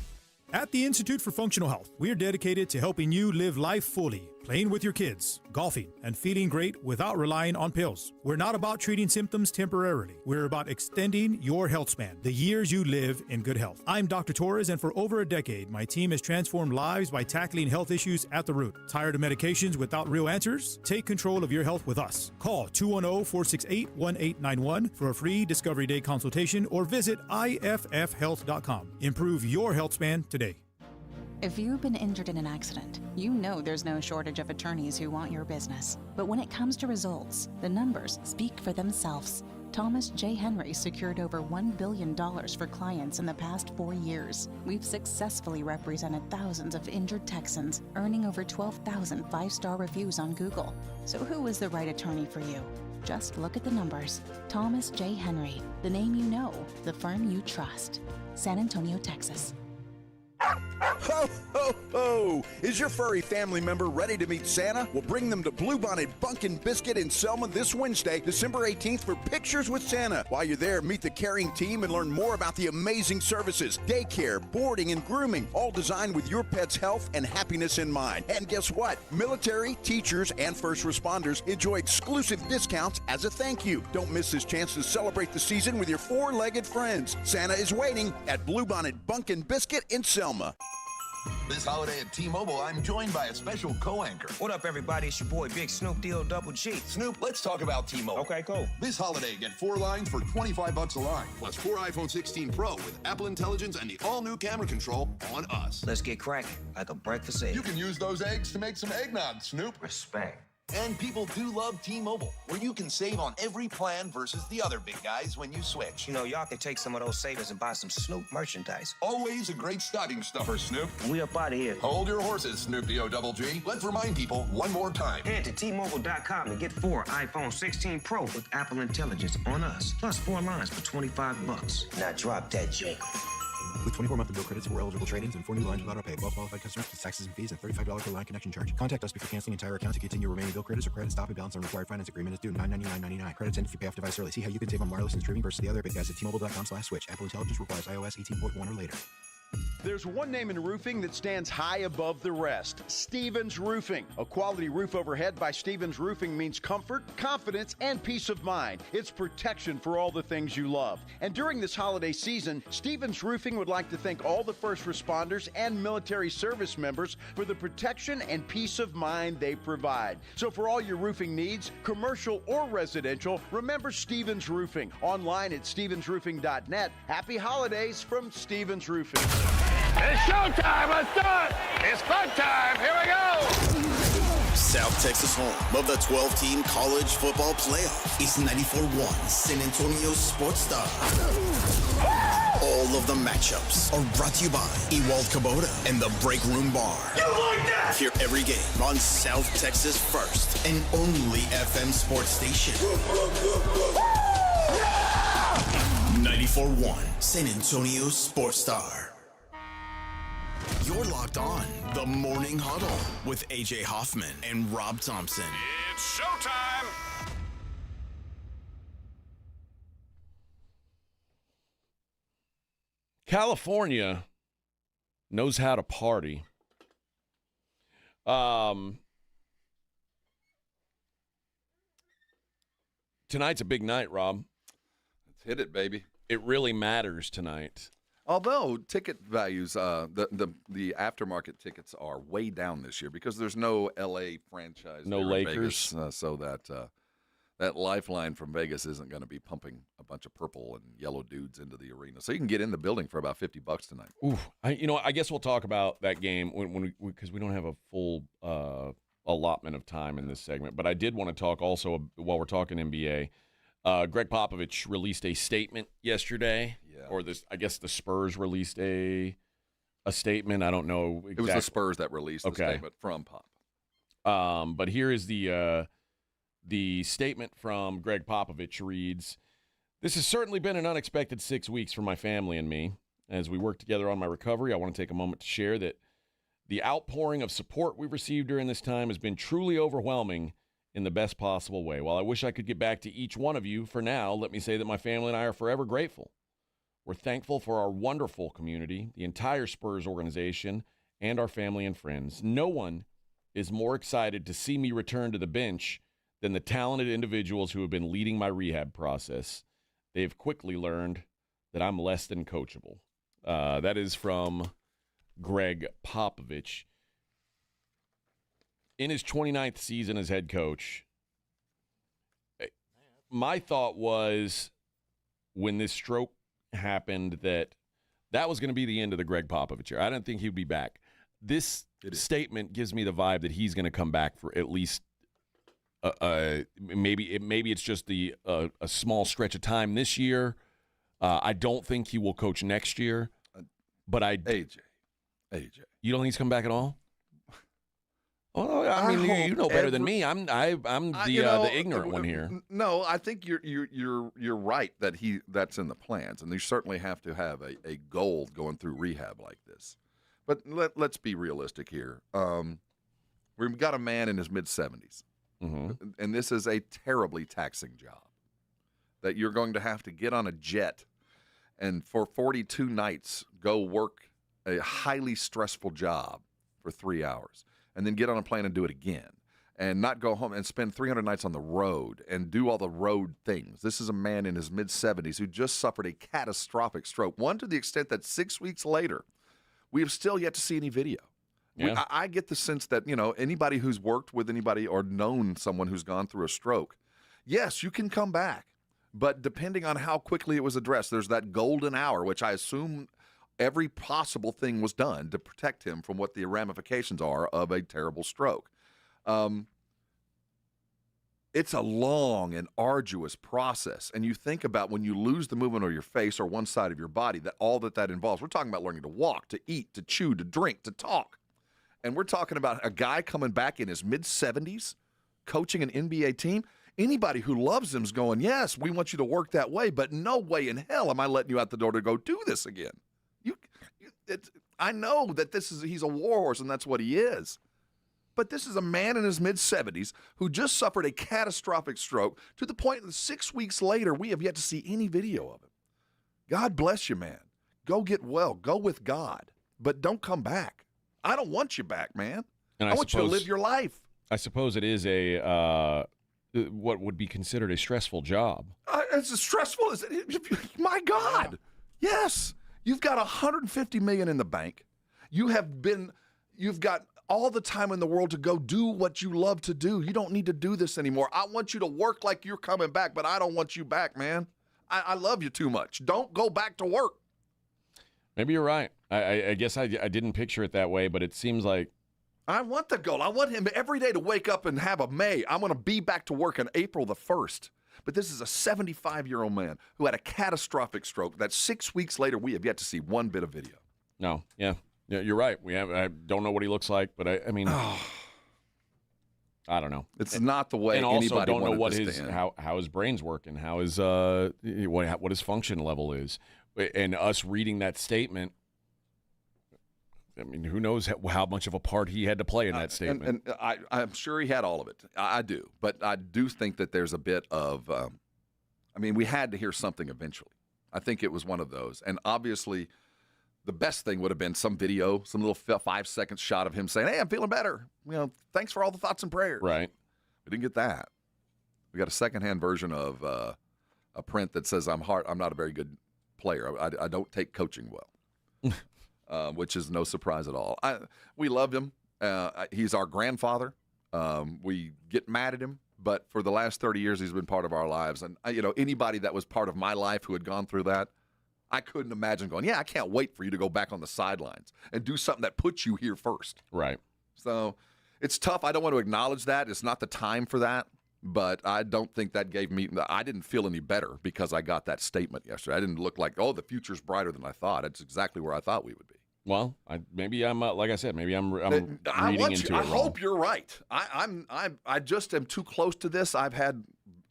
At the Institute for Functional Health, we're dedicated to helping you live life fully, playing with your kids, golfing, and feeling great without relying on pills. We're not about treating symptoms temporarily. We're about extending your health span, the years you live in good health. I'm Dr. Torres, and for over a decade, my team has transformed lives by tackling health issues at the root. Tired of medications without real answers? Take control of your health with us. Call 210-468-1891 for a free Discovery Day consultation or visit iffhealth.com. Improve your health span today. If you've been injured in an accident, you know there's no shortage of attorneys who want your business. But when it comes to results, the numbers speak for themselves. Thomas J. Henry secured over $1 billion for clients in the past 4 years. We've successfully represented thousands of injured Texans, earning over 12,000 five-star reviews on Google. So who is the right attorney for you? Just look at the numbers. Thomas J. Henry, the name you know, the firm you trust. San Antonio, Texas. Ho, ho, ho! Is your furry family member ready to meet Santa? We'll bring them to Bluebonnet Bunkin' Biscuit in Selma this Wednesday, December 18th for Pictures with Santa. While you're there, meet the caring team and learn more about the amazing services, daycare, boarding, and grooming, all designed with your pet's health and happiness in mind. And guess what? Military, teachers, and first responders enjoy exclusive discounts as a thank you. Don't miss this chance to celebrate the season with your four-legged friends. Santa is waiting at Bluebonnet Bunkin' Biscuit in Selma. This holiday at T-Mobile, I'm joined by a special co-anchor. What up, everybody? It's your boy, Big Snoop Deal Double G. Snoop, let's talk about T-Mobile. Okay, cool. This holiday, get 4 lines for $25 a line, plus 4 iPhone 16 Pro with Apple Intelligence and the all-new camera control on us. Let's get cracking, like a breakfast egg. You can use those eggs to make some eggnog, Snoop. Respect. And people do love T-Mobile, where you can save on every plan versus the other big guys when you switch. You know, y'all can take some of those savings and buy some Snoop merchandise. Always a great stocking stuffer, Snoop. We up out of here. Hold your horses, Snoop D-O double G. Let's remind people one more time. Head to T-Mobile.com and get 4 iPhone 16 Pro with Apple Intelligence on us, plus 4 lines for $25. Now drop that joke. With 24 monthly bill credits for eligible trade-ins and 4 new lines without a pay. Well qualified customers plus taxes and fees and $35 per line connection charge. Contact us before canceling entire account to continue remaining bill credits or credit stop and balance on required finance agreement is due $999.99. Credits end if you pay off device early. See how you can save on wireless and streaming versus the other big guys at T-Mobile.com/switch. Apple Intelligence requires iOS 18.1 or later. There's one name in roofing that stands high above the rest, Stevens Roofing. A quality roof overhead by Stevens Roofing means comfort, confidence, and peace of mind. It's protection for all the things you love. And during this holiday season, Stevens Roofing would like to thank all the first responders and military service members for the protection and peace of mind they provide. So for all your roofing needs, commercial or residential, remember Stevens Roofing. Online at stevensroofing.net. Happy holidays from Stevens Roofing. It's showtime. Let's do it. It's fun time. Here we go. South Texas home of the 12-team college football playoff is 94.1 San Antonio Sports Star. All of the matchups are brought to you by Ewald Kubota and the Break Room Bar. You like that? Hear every game on South Texas' first and only FM sports station. 94.1 San Antonio Sports Star. You're locked on the Morning Huddle with AJ Hoffman and Rob Thompson. It's showtime. California knows how to party. Tonight's a big night, Rob. Let's hit it, baby. It really matters tonight. Although ticket values, the aftermarket tickets are way down this year because there's no L.A. franchise, no there in Lakers, Vegas, so that lifeline from Vegas isn't going to be pumping a bunch of purple and yellow dudes into the arena. So you can get in the building for about $50 tonight. Oof. I guess we'll talk about that game because we don't have a full allotment of time in this segment. But I did want to talk also while we're talking NBA. Gregg Popovich released a statement yesterday, or I guess the Spurs released a statement. I don't know exactly. It was the Spurs that released the statement from Pop. But here is the statement from Gregg Popovich reads, "This has certainly been an unexpected 6 weeks for my family and me. As we work together on my recovery, I want to take a moment to share that the outpouring of support we've received during this time has been truly overwhelming in the best possible way. While I wish I could get back to each one of you, for now, let me say that my family and I are forever grateful. We're thankful for our wonderful community, the entire Spurs organization, and our family and friends. No one is more excited to see me return to the bench than the talented individuals who have been leading my rehab process. They've quickly learned that I'm less than coachable." That is from Gregg Popovich. In his 29th season as head coach, my thought was when this stroke happened that was going to be the end of the Gregg Popovich year. I didn't think he'd be back. This statement gives me the vibe that he's going to come back for at least maybe it's just a small stretch of time this year. I don't think he will coach next year. But AJ, you don't think he's come back at all? Well, I mean, you know better than me. I'm the ignorant one here. No, I think you're right that that's in the plans, and you certainly have to have a goal going through rehab like this. But let's be realistic here. We've got a man in his mid-70s, and this is a terribly taxing job. That you're going to have to get on a jet and for 42 nights go work a highly stressful job for 3 hours. And then get on a plane and do it again, and not go home and spend 300 nights on the road and do all the road things. This is a man in his mid-70s who just suffered a catastrophic stroke, one to the extent that 6 weeks later, we have still yet to see any video. Yeah. I get the sense that, anybody who's worked with anybody or known someone who's gone through a stroke, yes, you can come back, but depending on how quickly it was addressed, there's that golden hour, which I assume every possible thing was done to protect him from what the ramifications are of a terrible stroke. It's a long and arduous process. And you think about when you lose the movement of your face or one side of your body, that all that involves. We're talking about learning to walk, to eat, to chew, to drink, to talk. And we're talking about a guy coming back in his mid-70s, coaching an NBA team. Anybody who loves him is going, yes, we want you to work that way, but no way in hell am I letting you out the door to go do this again. I know that he's a warhorse, and that's what he is. But this is a man in his mid-70s who just suffered a catastrophic stroke to the point that 6 weeks later, we have yet to see any video of him. God bless you, man. Go get well. Go with God. But don't come back. I don't want you back, man. And I want you to live your life. I suppose it is what would be considered a stressful job. It's as stressful as my God. Yes. You've got $150 million in the bank. You've got all the time in the world to go do what you love to do. You don't need to do this anymore. I want you to work like you're coming back, but I don't want you back, man. I love you too much. Don't go back to work. Maybe you're right. I guess I didn't picture it that way, but it seems like I want the goal. I want him every day to wake up and have a May. I'm going to be back to work on April the 1st. But this is a 75-year-old man who had a catastrophic stroke that 6 weeks later we have yet to see one bit of video. No, yeah, you're right. I don't know what he looks like, but I mean, I don't know. It's not the way anybody also don't know what his how his brain's working, how his what his function level is, and us reading that statement. I mean, who knows how much of a part he had to play in that statement. And I'm sure he had all of it. I do. But I do think that there's a bit of we had to hear something eventually. I think it was one of those. And obviously, the best thing would have been some video, some little 5-second shot of him saying, hey, I'm feeling better. Thanks for all the thoughts and prayers. Right. We didn't get that. We got a secondhand version of a print that says, I'm not a very good player. I don't take coaching well. which is no surprise at all. We loved him. He's our grandfather. We get mad at him, but for the last 30 years, he's been part of our lives. And, anybody that was part of my life who had gone through that, I couldn't imagine going, I can't wait for you to go back on the sidelines and do something that puts you here first. Right. So it's tough. I don't want to acknowledge that. It's not the time for that. But I don't think that gave me – I didn't feel any better because I got that statement yesterday. I didn't look like, the future's brighter than I thought. It's exactly where I thought we would be. Well, maybe I'm like I said, maybe I'm reading into it wrong. I hope you're right. I just am too close to this. I've had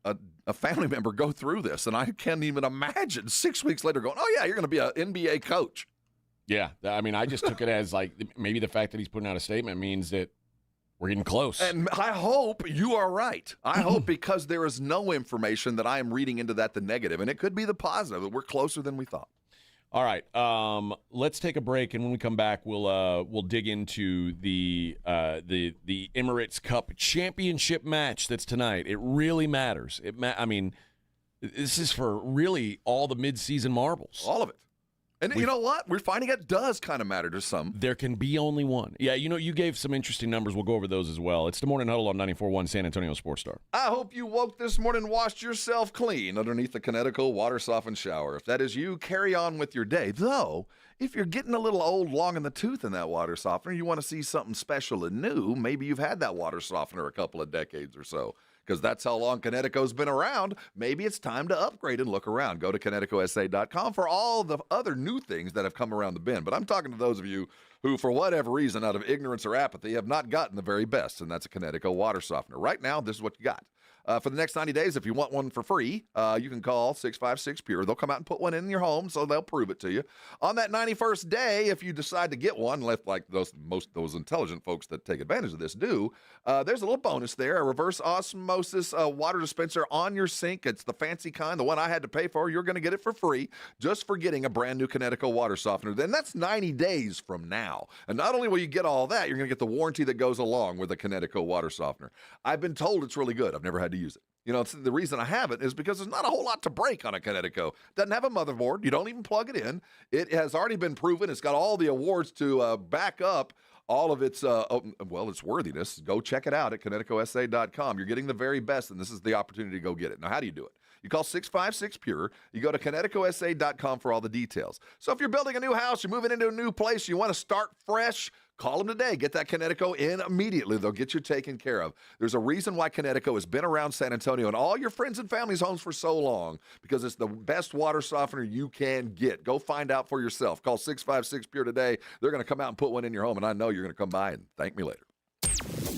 a family member go through this, and I can't even imagine 6 weeks later going, you're going to be an NBA coach. Yeah. I mean, I just took it as like maybe the fact that he's putting out a statement means that we're getting close. And I hope you are right. I hope because there is no information that I am reading into that the negative, and it could be the positive, that we're closer than we thought. All right, let's take a break, and when we come back, we'll dig into the Emirates Cup championship match that's tonight. It really matters. I mean, this is for really all the midseason marbles. All of it. And you know what? We're finding it does kind of matter to some. There can be only one. Yeah, you gave some interesting numbers. We'll go over those as well. It's the Morning Huddle on 94.1 San Antonio Sports Star. I hope you woke this morning and washed yourself clean underneath the Connecticut water softened shower. If that is you, carry on with your day. Though, if you're getting a little old, long in the tooth in that water softener, you want to see something special and new, maybe you've had that water softener a couple of decades or so. Because that's how long Connecticut's been around. Maybe it's time to upgrade and look around. Go to ConnecticutSA.com for all the other new things that have come around the bend. But I'm talking to those of you who, for whatever reason, out of ignorance or apathy, have not gotten the very best, and that's a Connecticut water softener. Right now, this is what you got. For the next 90 days, if you want one for free, you can call 656-PURE. They'll come out and put one in your home, so they'll prove it to you. On that 91st day, if you decide to get one, like those intelligent folks that take advantage of this do, there's a little bonus there, a reverse osmosis water dispenser on your sink. It's the fancy kind, the one I had to pay for. You're going to get it for free just for getting a brand new Connecticut water softener. Then that's 90 days from now. And not only will you get all that, you're going to get the warranty that goes along with the Connecticut water softener. I've been told it's really good. I've never had to use it. The reason I have it is because there's not a whole lot to break on a Connecticut. Doesn't have a motherboard. You don't even plug it in. It has already been proven. It's got all the awards to back up all of its its worthiness. Go check it out at ConnecticutSA.com. You're getting the very best, and this is the opportunity to go get it. Now, how do you do it? You call 656-PURE. You go to ConnecticutSA.com for all the details. So if you're building a new house, you're moving into a new place, you want to start fresh, call them today. Get that Connecticut in immediately. They'll get you taken care of. There's a reason why Connecticut has been around San Antonio and all your friends and family's homes for so long, because it's the best water softener you can get. Go find out for yourself. Call 656-PURE today. They're going to come out and put one in your home, and I know you're going to come by and thank me later.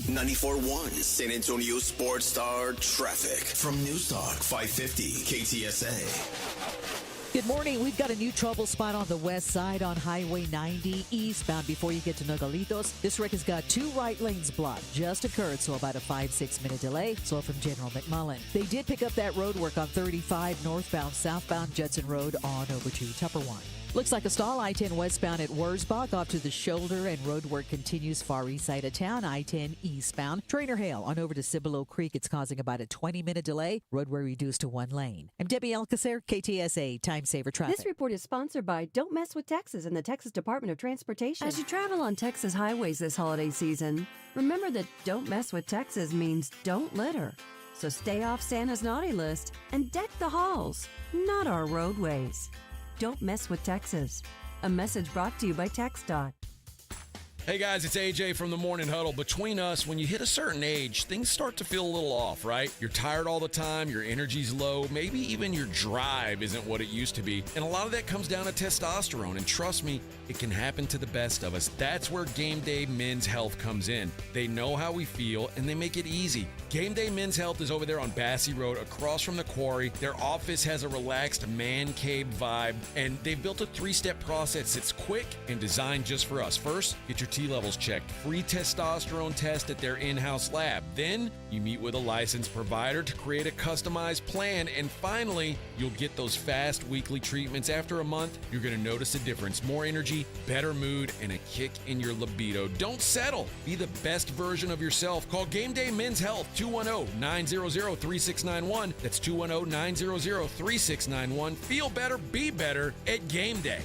94.1 San Antonio Sports Star traffic from News Talk 550 KTSA. Good morning. We've got a new trouble spot on the west side on Highway 90 eastbound before you get to Nogalitos. This wreck has got 2 right lanes blocked. Just occurred, so about a 5-6 minute delay. Slow from General McMullen. They did pick up that road work on 35 northbound, southbound Judson Road on over to Tupperwine. Looks like a stall. I-10 westbound at Wurzbach off to the shoulder, and road work continues far east side of town. I-10 eastbound. Trainer Hale on over to Cibolo Creek. It's causing about a 20-minute delay. Roadway reduced to 1 lane. I'm Debbie Alcacer, KTSA Time Saver Traffic. This report is sponsored by Don't Mess with Texas and the Texas Department of Transportation. As you travel on Texas highways this holiday season, remember that Don't Mess with Texas means don't litter. So stay off Santa's naughty list and deck the halls, not our roadways. Don't mess with Texas. A message brought to you by TxDOT. Hey guys, it's AJ from the Morning Huddle. Between us, when you hit a certain age, things start to feel a little off, right? You're tired all the time, your energy's low, maybe even your drive isn't what it used to be. And a lot of that comes down to testosterone, and trust me, it can happen to the best of us. That's where Game Day Men's Health comes in. They know how we feel, and they make it easy. Game Day Men's Health is over there on Bassey Road, across from the quarry. Their office has a relaxed man cave vibe, and they've built a 3-step process that's quick and designed just for us. First, get your T levels checked. Free testosterone test at their in-house lab. Then you meet with a licensed provider to create a customized plan. And finally, you'll get those fast weekly treatments. After a month, you're going to notice a difference. More energy, better mood, and a kick in your libido. Don't settle. Be the best version of yourself. Call Game Day Men's Health, 210-900-3691. That's 210-900-3691. Feel better, be better at Game Day.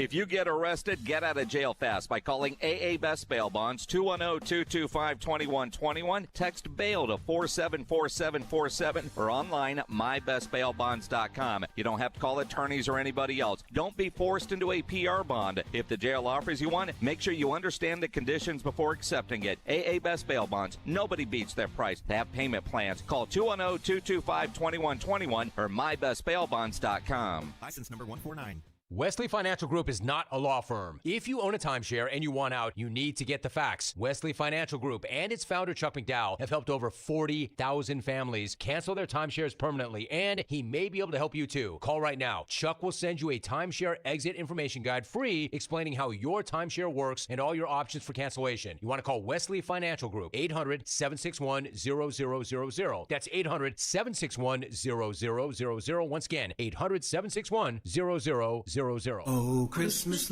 If you get arrested, get out of jail fast by calling AA Best Bail Bonds, 210-225-2121. Text bail to 474747 or online mybestbailbonds.com. You don't have to call attorneys or anybody else. Don't be forced into a PR bond. If the jail offers you one, make sure you understand the conditions before accepting it. AA Best Bail Bonds. Nobody beats their price to have payment plans. Call 210-225-2121 or mybestbailbonds.com. License number 149. Wesley Financial Group is not a law firm. If you own a timeshare and you want out, you need to get the facts. Wesley Financial Group and its founder, Chuck McDowell, have helped over 40,000 families cancel their timeshares permanently, and he may be able to help you too. Call right now. Chuck will send you a timeshare exit information guide free explaining how your timeshare works and all your options for cancellation. You want to call Wesley Financial Group, 800-761-0000. That's 800-761-0000. Once again, 800-761-0000. Oh, Christmas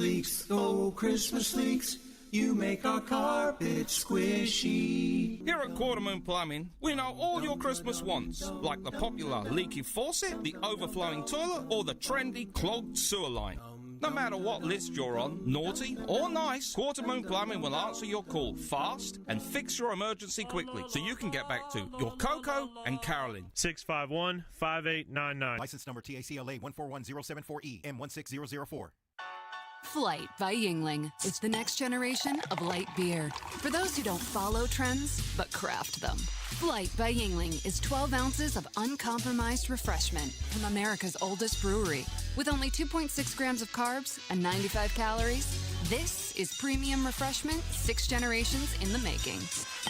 leaks, you make our carpet squishy. Here at Quarter Moon Plumbing, we know all your Christmas wants, like the popular leaky faucet, the overflowing toilet, or the trendy clogged sewer line. No matter what list you're on, naughty or nice, Quarter Moon Plumbing will answer your call fast and fix your emergency quickly so you can get back to your Coco and Carolyn. 651-5899. License number TACLA 141074E M16004. Flight by Yingling. It's the next generation of light beer. For those who don't follow trends, but craft them. Flight by Yingling is 12 ounces of uncompromised refreshment from America's oldest brewery. With only 2.6 grams of carbs and 95 calories, this is premium refreshment 6 generations in the making.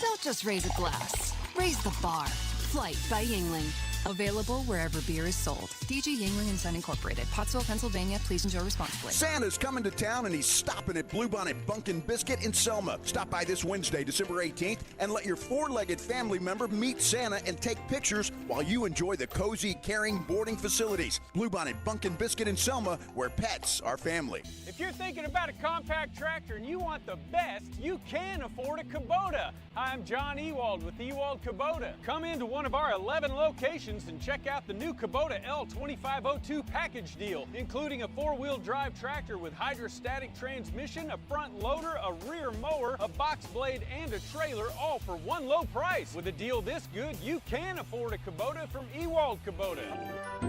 Don't just raise a glass, raise the bar. Flight by Yingling. Available wherever beer is sold. DG Yingling & Son Incorporated, Pottsville, Pennsylvania. Please enjoy responsibly. Santa's coming to town, and he's stopping at Bluebonnet Bunkin' Biscuit in Selma. Stop by this Wednesday, December 18th, and let your four-legged family member meet Santa and take pictures while you enjoy the cozy, caring boarding facilities. Bluebonnet Bunkin' Biscuit in Selma, where pets are family. If you're thinking about a compact tractor and you want the best, you can afford a Kubota. Hi, I'm John Ewald with Ewald Kubota. Come into one of our 11 locations and check out the new Kubota L2502 package deal, including a 4-wheel drive tractor with hydrostatic transmission, a front loader, a rear mower, a box blade, and a trailer, all for one low price. With a deal this good, you can afford a Kubota from Ewald Kubota.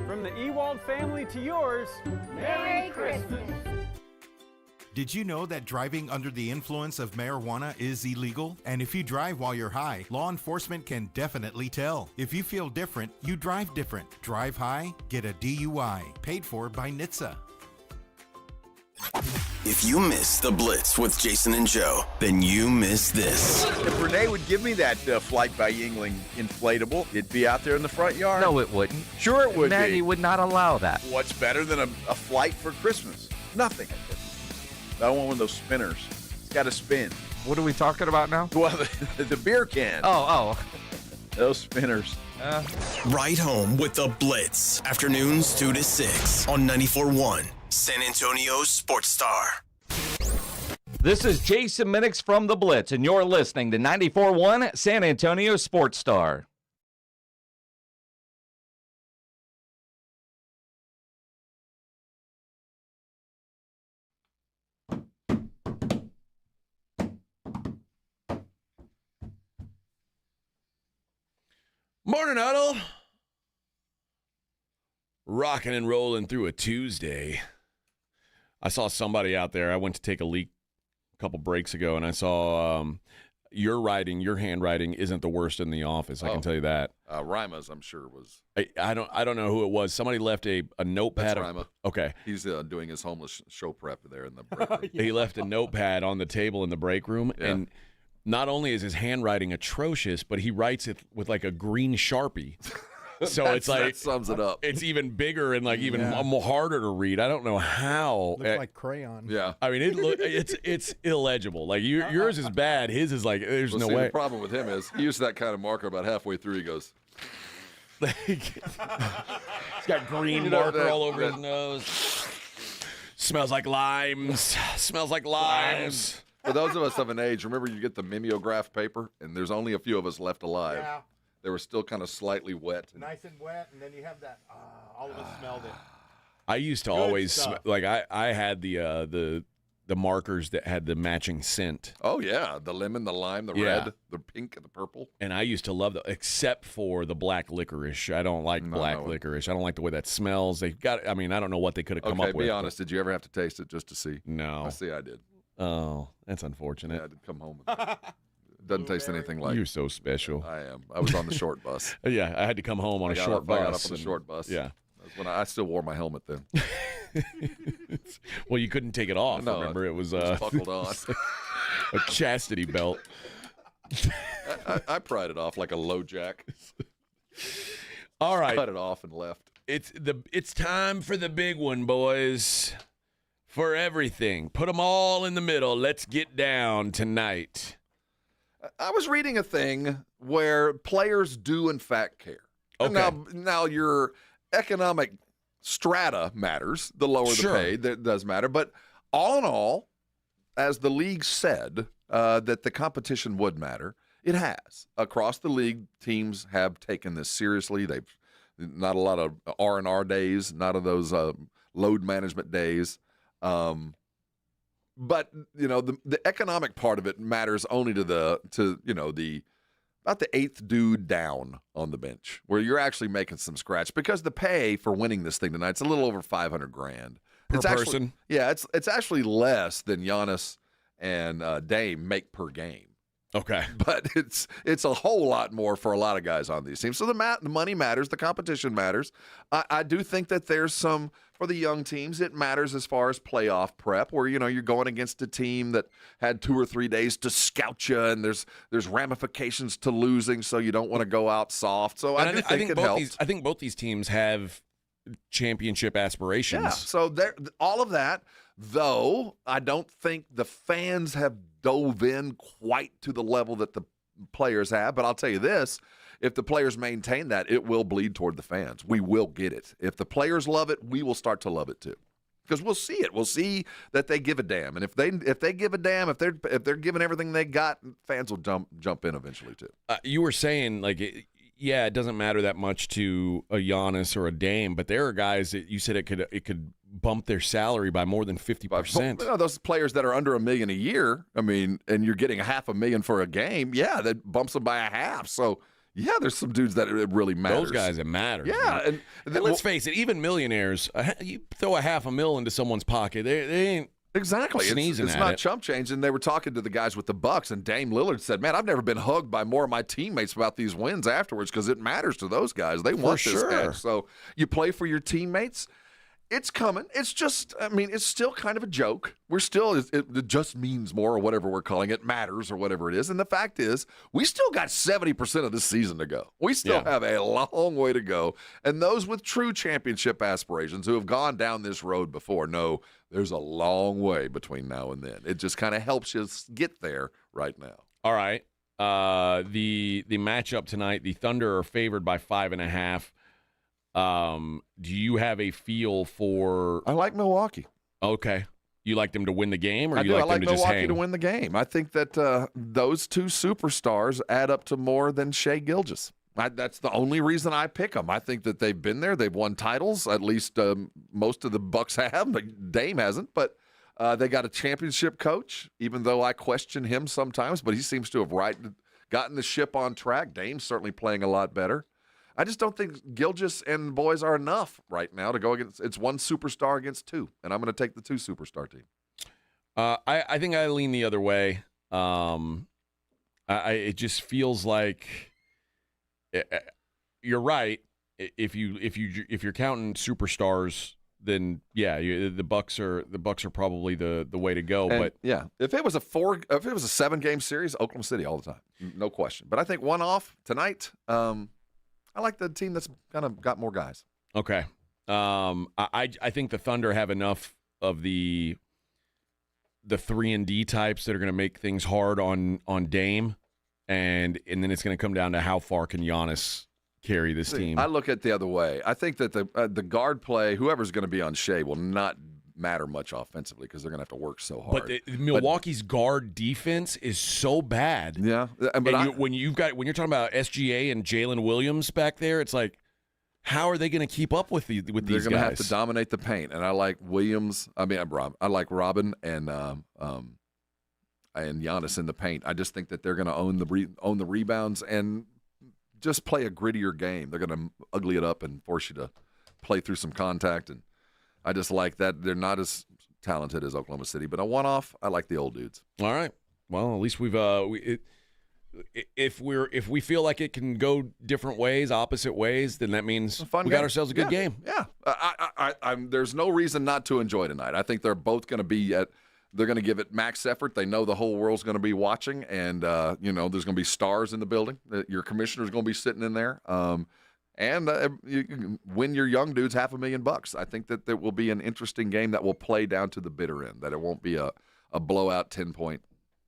From the Ewald family to yours, Merry Christmas. Did you know that driving under the influence of marijuana is illegal? And if you drive while you're high, law enforcement can definitely tell. If you feel different, you drive different. Drive high, get a DUI. Paid for by NHTSA. If you miss the Blitz with Jason and Joe, then you miss this. If Renee would give me that Flight by Yingling inflatable, it'd be out there in the front yard. No, it wouldn't. Sure it would Maggie be. would not allow that. What's better than a flight for Christmas? Nothing. I don't want one of those spinners. It's got to spin. What are we talking about now? Well, the beer can. Oh. Those spinners. Ride home with the Blitz. Afternoons 2 to 6 on 94.1 San Antonio's Sports Star. This is Jason Minix from The Blitz, and you're listening to 94.1 San Antonio Sports Star. Morning Huddle. Rocking and rolling through a Tuesday. I saw somebody out there. I went to take a leak a couple breaks ago, and I saw your handwriting isn't the worst in the office. I can tell you that. Rima's, I'm sure, was. I don't know who it was. Somebody left a notepad. That's Rima. Okay. He's doing his homeless show prep there in the break room. He left a notepad on the table in the break room, and not only is his handwriting atrocious, but he writes it with like a green Sharpie. So it's like that sums it up. It's even bigger and like even harder to read. I don't know how. Looks like crayon. Yeah. I mean, it's illegible. Like yours is bad. His is like there's no way. The problem with him is he used that kind of marker about halfway through. He goes. He's got green marker all over his nose. Smells like limes. Smells like limes. For those of us of an age, remember you get the mimeograph paper, and there's only a few of us left alive. Yeah. They were still kind of slightly wet. Nice and wet, and then you have that. All of us smelled it. I used to always I had the markers that had the matching scent. Oh yeah, the lemon, the lime, the red, the pink, and the purple. And I used to love that, except for the black licorice. I don't like black licorice. I don't like the way that smells. They got. I mean, I don't know what they could have come up with. Be honest. Did you ever have to taste it just to see? No. I see. I did. Oh, that's unfortunate. Yeah, I did come home with it. Doesn't taste anything like. You're so special. I am. I was on the short bus. Yeah, I had to come home on a short bus. I got up on the short bus. Yeah. That's when I still wore my helmet then. Well, you couldn't take it off. No, remember, it was buckled on. A chastity belt. I pried it off like a low jack. All right, cut it off and left. It's time for the big one, boys. For everything, put them all in the middle. Let's get down tonight. I was reading a thing where players do in fact care. Okay. Now your economic strata matters. The lower the pay, that does matter. But all in all, as the league said, that the competition would matter. It has. Across the league, teams have taken this seriously. They've not a lot of R&R days, not of those load management days. But the economic part of it matters only to about the eighth dude down on the bench, where you're actually making some scratch, because the pay for winning this thing tonight is a little over $500,000 per person. Actually, yeah, it's actually less than Giannis and Dame make per game. Okay, but it's a whole lot more for a lot of guys on these teams. So the money matters, the competition matters. I do think that there's some for the young teams. It matters as far as playoff prep, where you're going against a team that had 2 or 3 days to scout you, and there's ramifications to losing, so you don't want to go out soft. So I think it helps. I think both these teams have championship aspirations. Yeah. So all of that. Though I don't think the fans have dove in quite to the level that the players have. But I'll tell you this, if the players maintain that, it will bleed toward the fans. We will get it. If the players love it, we will start to love it too. Because we'll see it. We'll see that they give a damn. And if they give a damn, if they're giving everything they got, fans will jump in eventually too. You were saying, it doesn't matter that much to a Giannis or a Dame, but there are guys that you said it could bump their salary by more than 50%. Those players that are under $1 million a year, and you're getting $500,000 for a game, yeah, that bumps them by a half. So, yeah, there's some dudes that it really matters. Those guys, it matters. Yeah. And let's face it, even millionaires, you throw $500,000 into someone's pocket, they ain't exactly sneezing it's at not it. chump change. And they were talking to the guys with the Bucks, and Dame Lillard said, man, I've never been hugged by more of my teammates about these wins afterwards, because it matters to those guys. They want this edge. So you play for your teammates. It's coming. It's just, it's still kind of a joke. We're still, it just means more, or whatever we're calling it, matters, or whatever it is. And the fact is, we still got 70% of this season to go. We still have a long way to go. And those with true championship aspirations who have gone down this road before know there's a long way between now and then. It just kind of helps you get there right now. All right. The matchup tonight, the Thunder are favored by 5.5. Do you have a feel for? I like Milwaukee. Okay, you like them to win the game, or I you do. like I like them to Milwaukee just hang? to win the game. I think that those two superstars add up to more than Shai Gilgeous. That's the only reason I pick them. I think that they've been there. They've won titles. At least most of the Bucks have, but Dame hasn't. But they got a championship coach, even though I question him sometimes. But he seems to have gotten the ship on track. Dame's certainly playing a lot better. I just don't think Gilgeous and the boys are enough right now to go against. It's one superstar against two, and I'm going to take the 2 superstar team. I think I lean the other way. It just feels like you're right. If you're counting superstars, then yeah, the Bucks are probably the way to go. But yeah, if it was a 7-game series, Oklahoma City all the time, no question. But I think one off tonight. I like the team that's kind of got more guys. Okay. I think the Thunder have enough of the 3-and-D types that are going to make things hard on Dame, and then it's going to come down to how far can Giannis carry this team. I look at it the other way. I think that the guard play, whoever's going to be on Shai, will not matter much offensively, because they're going to have to work so hard. But Milwaukee's guard defense is so bad. Yeah, but when you're talking about SGA and Jalen Williams back there, it's like how are they going to keep up with these guys? They're going to have to dominate the paint, and I like Williams. I like Robin and Giannis in the paint. I just think that they're going to own the rebounds and just play a grittier game. They're going to ugly it up and force you to play through some contact, and I just like that. They're not as talented as Oklahoma City, but a one-off, I like the old dudes. All right. Well, at least if we feel like it can go different ways, opposite ways, then that means we got ourselves a good game. Yeah. There's no reason not to enjoy tonight. I think they're both going to be they're going to give it max effort. They know the whole world's going to be watching, and there's going to be stars in the building. Your commissioner's going to be sitting in there. And you can win your young dudes $500,000. I think that there will be an interesting game that will play down to the bitter end, that it won't be a blowout 10-point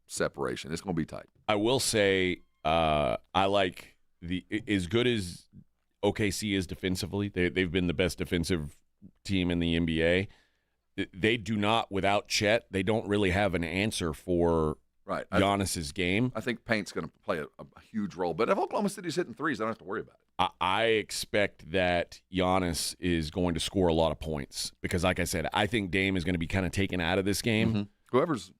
separation. It's going to be tight. I will say I like as good as OKC is defensively. They've been the best defensive team in the NBA. They do not, without Chet, they don't really have an answer for Giannis's game. I think paint's going to play a huge role. But if Oklahoma City's hitting threes, I don't have to worry about it. I expect that Giannis is going to score a lot of points because, like I said, I think Dame is going to be kind of taken out of this game. Mm-hmm. Whoever's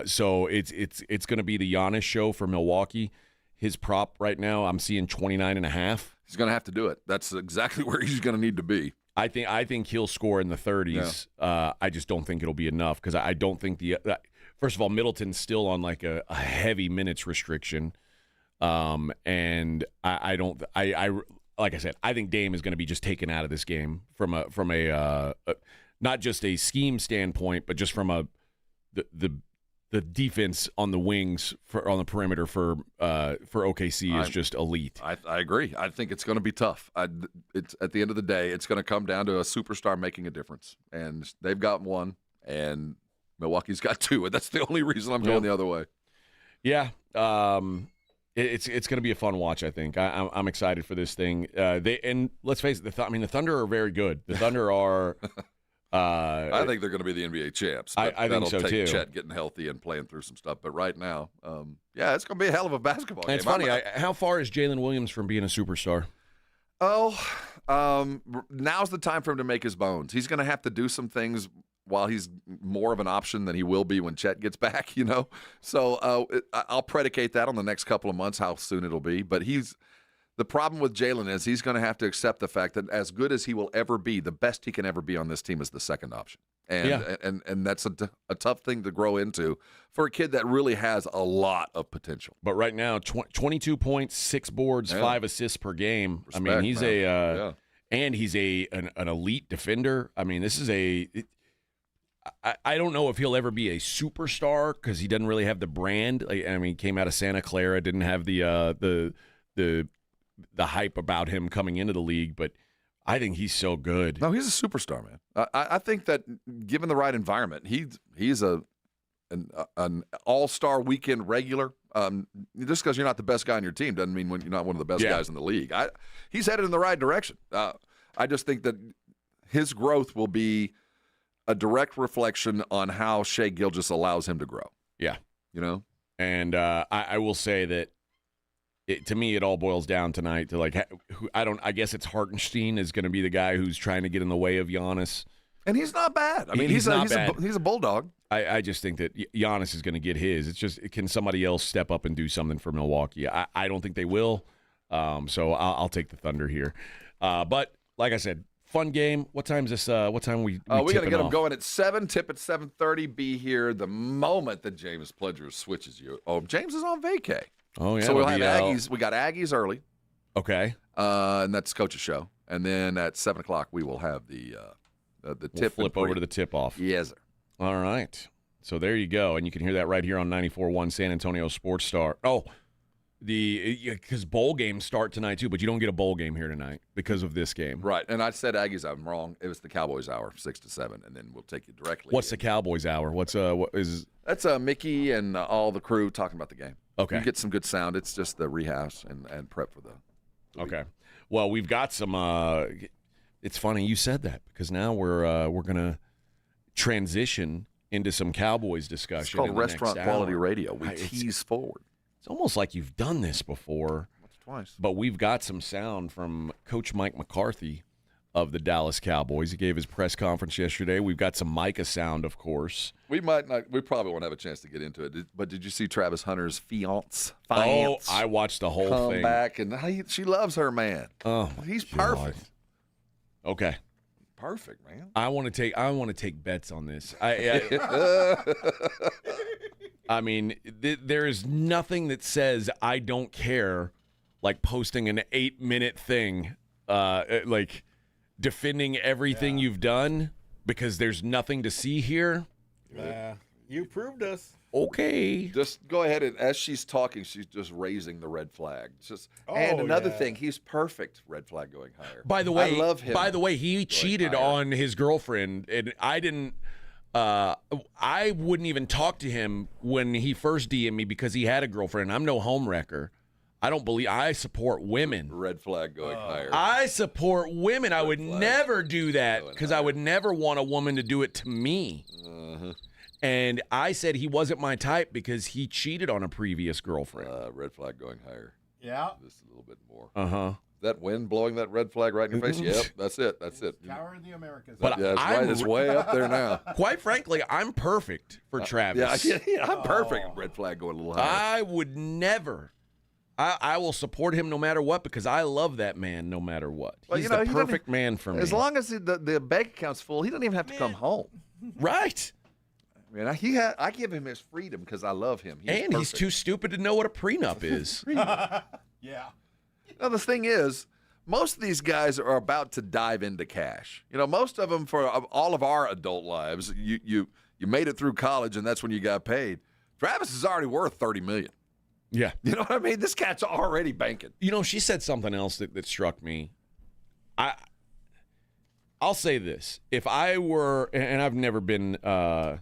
so it's going to be the Giannis show for Milwaukee. His prop right now, I'm seeing 29.5. He's going to have to do it. That's exactly where he's going to need to be. I think he'll score in the 30s. Yeah. I just don't think it'll be enough because I don't think first of all, Middleton's still on like a heavy minutes restriction. And I don't like I said, I think Dame is going to be just taken out of this game from a not just a scheme standpoint, but just from the defense on the wings on the perimeter for OKC is just elite. I agree. I think it's going to be tough. It's at the end of the day, it's going to come down to a superstar making a difference, and they've got one, and Milwaukee's got two, and that's the only reason I'm going the other way. Yeah. It's going to be a fun watch, I think. I'm excited for this thing. And let's face it, the Thunder are very good. The Thunder are. I think they're going to be the NBA champs. I think so take too. Chet getting healthy and playing through some stuff. But right now, it's going to be a hell of a basketball game. It's funny. How far is Jalen Williams from being a superstar? Now's the time for him to make his bones. He's going to have to do some things while he's more of an option than he will be when Chet gets back, So I'll predicate that on the next couple of months, how soon it'll be. But the problem with Jalen is he's going to have to accept the fact that as good as he will ever be, the best he can ever be on this team is the second option. And that's a tough thing to grow into for a kid that really has a lot of potential. But right now, 22 points, 6 boards, 5 assists per game. Respect, I mean, he's man. And he's an elite defender. I mean, this is I don't know if he'll ever be a superstar because he doesn't really have the brand. He came out of Santa Clara, didn't have the hype about him coming into the league, but I think he's so good. No, he's a superstar, man. I think that given the right environment, he's an all-star weekend regular. Just because you're not the best guy on your team doesn't mean you're not one of the best guys in the league. He's headed in the right direction. I just think that his growth will be a direct reflection on how Shai Gilgeous allows him to grow. Yeah. And I will say that to me, it all boils down tonight to I guess it's Hartenstein is going to be the guy who's trying to get in the way of Giannis. And he's not bad. I mean, he's a bulldog. I just think that Giannis is going to get his. It's just, can somebody else step up and do something for Milwaukee? I don't think they will. So I'll take the Thunder here. But like I said, fun game. What time is this? What time we got to get them off? going at 7. Tip at 7:30. Be here the moment that James Pledger switches you. Oh, James is on vacay. Oh yeah. So we'll have Aggies. We got Aggies early. Okay. And that's Coach's show. And then at 7:00 we will have the tip. Flip over to the tip off. Yes, sir. All right. So there you go, and you can hear that right here on 94.1 San Antonio Sports Star. Oh. Because bowl games start tonight too, but you don't get a bowl game here tonight because of this game. Right, and I said Aggies. I'm wrong. It was the Cowboys hour, 6 to 7, and then we'll take you directly. What's the Cowboys hour? What is? That's Mickey and all the crew talking about the game. Okay, you get some good sound. It's just the rehash and prep for the okay. Well, we've got some. It's funny you said that because now we're gonna transition into some Cowboys discussion. It's called restaurant quality radio. We tease forward. It's almost like you've done this before. Twice. But we've got some sound from Coach Mike McCarthy of the Dallas Cowboys. He gave his press conference yesterday. We've got some Micah sound, of course. We probably won't have a chance to get into it. But did you see Travis Hunter's fiance? Oh, I watched the whole come thing. back, and she loves her man. Oh, he's God. perfect. Okay. Perfect, man. I want to take bets on this. I mean, there is nothing that says I don't care, like posting an 8-minute thing, like defending everything you've done because there's nothing to see here. Yeah, you proved us. Okay. Just go ahead, and as she's talking, she's just raising the red flag. And another thing, he's perfect. Red flag going higher. By the way, I love him. By the way, he cheated on his girlfriend, and I didn't. I wouldn't even talk to him when he first DM'd me because he had a girlfriend. I'm no home wrecker. I support women. Red flag going higher. I support women. I would never do that because I would never want a woman to do it to me. Uh-huh. And I said he wasn't my type because he cheated on a previous girlfriend. Red flag going higher. Yeah. Just a little bit more. Uh-huh. That wind blowing that red flag right in your face? Yep, that's it. That's it. Tower of the Americas. But yeah, that's right. It's way up there now. Quite frankly, I'm perfect for Travis. Yeah, I'm perfect. Red flag going a little higher. I would never. I will support him no matter what because I love that man no matter what. He's the perfect man for me. As long as the bank account's full, he doesn't even have to come home. Right. I mean, I give him his freedom because I love him. He's too stupid to know what a prenup is. Yeah. Now, the thing is, most of these guys are about to dive into cash. Most of them for all of our adult lives, you made it through college and that's when you got paid. Travis is already worth $30 million. Yeah. You know what I mean? This cat's already banking. She said something else that struck me. I'll say this. If I were, and I've never been, oddly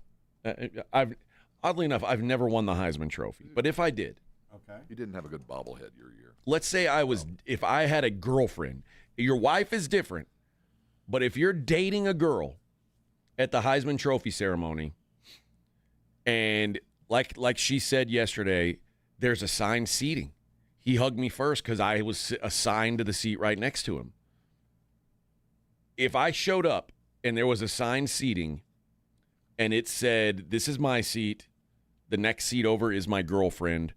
enough, I've never won the Heisman Trophy. But if I did. Okay. You didn't have a good bobblehead your year. Let's say if I had a girlfriend, your wife is different, but if you're dating a girl at the Heisman Trophy ceremony, and like she said yesterday, there's assigned seating. He hugged me first because I was assigned to the seat right next to him. If I showed up and there was assigned seating and it said, this is my seat, the next seat over is my girlfriend,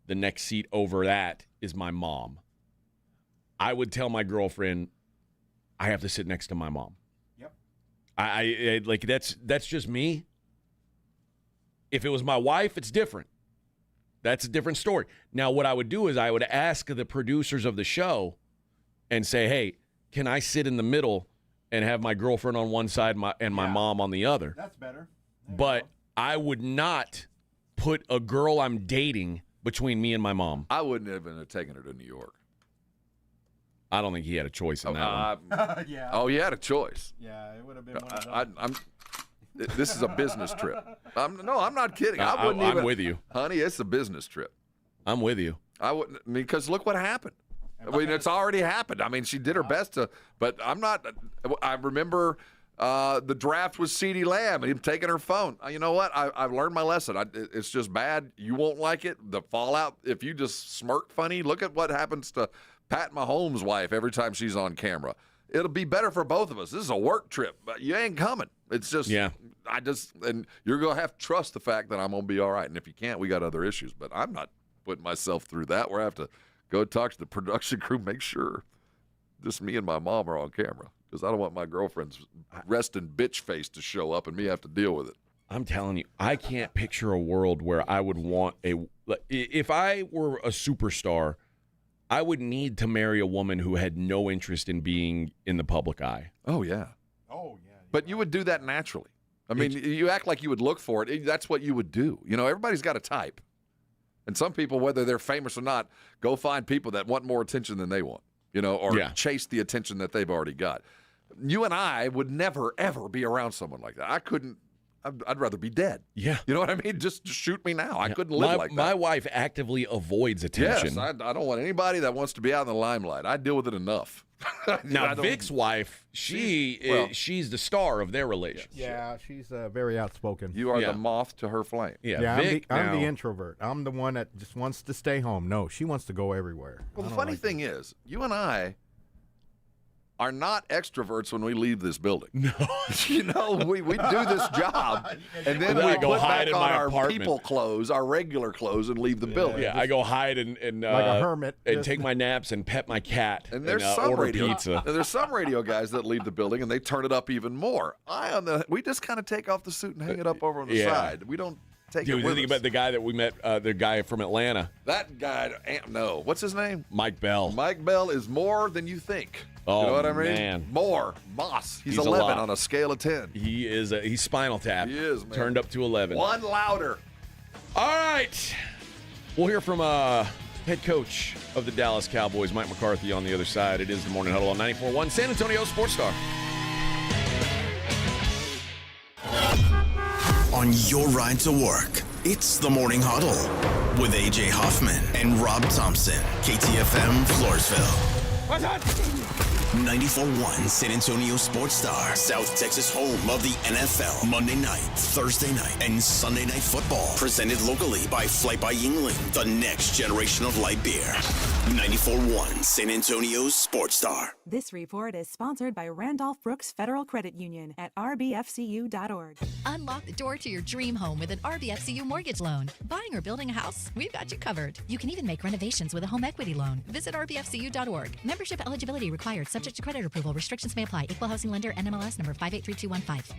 the next seat over that is my mom, I would tell my girlfriend, I have to sit next to my mom. Yep. I like that's just me. If it was my wife, it's different. That's a different story. Now, what I would do is I would ask the producers of the show and say, hey, can I sit in the middle and have my girlfriend on one side and my mom on the other? That's better. But I would not put a girl I'm dating between me and my mom. I wouldn't even have taken her to New York. I don't think he had a choice in that one. Yeah. Oh, he had a choice. Yeah, it would have been one of those. This is a business trip. I'm not kidding. I'm with you. Honey, it's a business trip. I'm with you. I wouldn't, because look what happened. I mean, it's already happened. I mean, she did her best but I'm not. I remember the draft was CeeDee Lamb and him taking her phone. You know what? I've learned my lesson. It's just bad. You won't like it. The fallout, if you just smirk funny, look at what happens to Pat Mahomes' wife every time she's on camera. It'll be better for both of us. This is a work trip, but you ain't coming. It's just, and you're going to have to trust the fact that I'm going to be all right. And if you can't, we got other issues. But I'm not putting myself through that where I have to go talk to the production crew, make sure just me and my mom are on camera. Because I don't want my girlfriend's resting bitch face to show up and me have to deal with it. I'm telling you, I can't picture a world where I would want if I were a superstar, I would need to marry a woman who had no interest in being in the public eye. Oh, yeah. Oh, yeah. But you would do that naturally. I mean, you act like you would look for it. That's what you would do. Everybody's got a type. And some people, whether they're famous or not, go find people that want more attention than they want, or chase the attention that they've already got. You and I would never, ever be around someone like that. I'd rather be dead. Yeah. You know what I mean? Just shoot me now. I couldn't live like that. My wife actively avoids attention. Yes, I don't want anybody that wants to be out in the limelight. I deal with it enough. Now, Vic's wife, she's the star of their relationship. Yeah, she's very outspoken. You are the moth to her flame. Yeah, Vic, I'm the introvert. I'm the one that just wants to stay home. No, she wants to go everywhere. Well, the funny thing is, you and I are not extroverts when we leave this building. No. You know, we do this job, and then we go put hide back in on my our apartment. people clothes, our regular clothes, and leave the building. Yeah, I go hide and like a hermit. and take my naps and pet my cat And there's some order radio, pizza. there's some radio guys that leave the building and they turn it up even more. We just kind of take off the suit and hang it up over on the side. We don't take Dude, it with think us. about the guy that we met, the guy from Atlanta. That guy, no, what's his name? Mike Bell. Mike Bell is more than you think. Oh, you know what I mean? man. More. Boss. He's a 11 lot. on a scale of 10. He's Spinal Tap. He is, man. Turned up to 11. One louder. All right. We'll hear from head coach of the Dallas Cowboys, Mike McCarthy, on the other side. It is the Morning Huddle on 94.1 San Antonio Sports Star. On your ride to work, it's the Morning Huddle with AJ Hoffman and Rob Thompson. KTFM Floresville. 94.1 San Antonio Sports Star, South Texas home of the NFL, Monday night, Thursday night, and Sunday night football. Presented locally by Flight by Yingling, the next generation of light beer. 94.1 San Antonio Sports Star. This report is sponsored by Randolph Brooks Federal Credit Union at rbfcu.org. Unlock the door to your dream home with an RBFCU mortgage loan. Buying or building a house? We've got you covered. You can even make renovations with a home equity loan. Visit rbfcu.org. Membership eligibility required, subject to credit approval. Restrictions may apply. Equal housing lender, NMLS number 583215.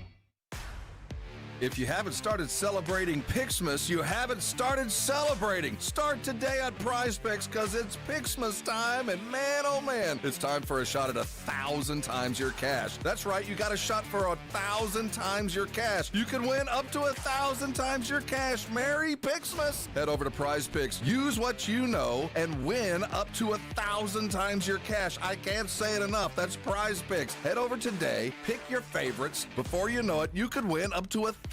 If you haven't started celebrating Pixmas, you haven't started celebrating. Start today on Prize Picks because it's Pixmas time, and man, oh man, it's time for a shot at 1,000 times your cash. That's right, you got a shot for 1,000 times your cash. You can win up to 1,000 times your cash. Merry Pixmas! Head over to Prize Picks, use what you know, and win up to 1,000 times your cash. I can't say it enough. That's Prize Picks. Head over today, pick your favorites. Before you know it, you could win up to 1,000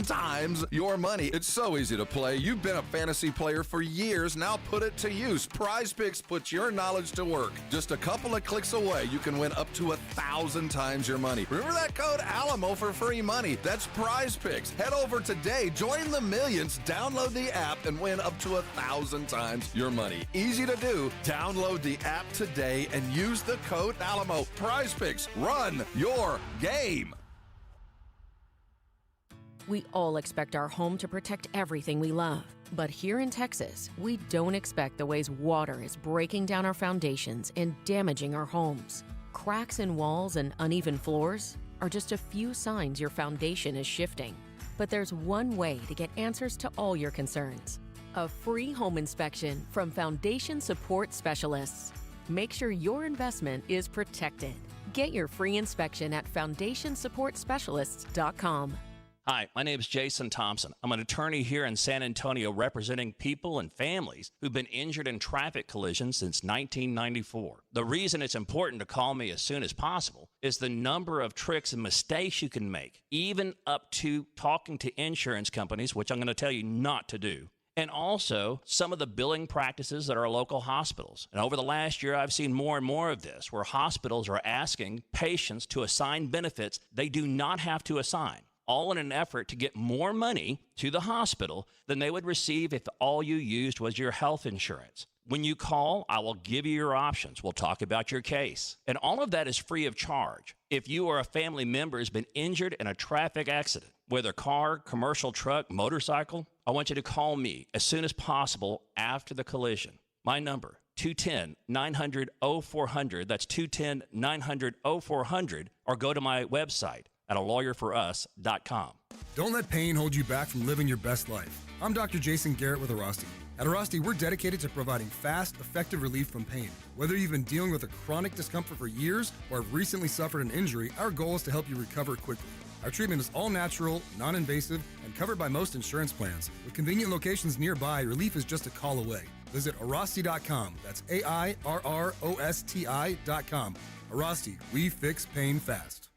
times your money. It's so easy to play. You've been a fantasy player for years. Now put it to use. Prize Picks puts your knowledge to work. Just a couple of clicks away, you can win up to 1,000 times your money. Remember that code ALAMO for free money. That's Prize Picks. Head over today, join the millions, download the app, and win up to 1,000 times your money. Easy to do. Download the app today and use the code ALAMO. Prize Picks. Run your game. We all expect our home to protect everything we love. But here in Texas, we don't expect the ways water is breaking down our foundations and damaging our homes. Cracks in walls and uneven floors are just a few signs your foundation is shifting. But there's one way to get answers to all your concerns. A free home inspection from Foundation Support Specialists. Make sure your investment is protected. Get your free inspection at foundationsupportspecialists.com. Hi, my name is Jason Thompson. I'm an attorney here in San Antonio representing people and families who've been injured in traffic collisions since 1994. The reason it's important to call me as soon as possible is the number of tricks and mistakes you can make, even up to talking to insurance companies, which I'm going to tell you not to do. And also some of the billing practices at our local hospitals. And over the last year, I've seen more and more of this, where hospitals are asking patients to assign benefits they do not have to assign, all in an effort to get more money to the hospital than they would receive if all you used was your health insurance. When you call, I will give you your options. We'll talk about your case. And all of that is free of charge. If you or a family member has been injured in a traffic accident, whether car, commercial truck, motorcycle, I want you to call me as soon as possible after the collision. My number, 210-900-0400. That's 210-900-0400. Or go to my website at alawyerforus.com. Don't let pain hold you back from living your best life. I'm Dr. Jason Garrett with Arasti. At Arasti, we're dedicated to providing fast, effective relief from pain. Whether you've been dealing with a chronic discomfort for years or have recently suffered an injury, our goal is to help you recover quickly. Our treatment is all natural, non-invasive, and covered by most insurance plans. With convenient locations nearby, relief is just a call away. Visit Arasti.com. That's AIRROSTI.com. Arasti, we fix pain fast.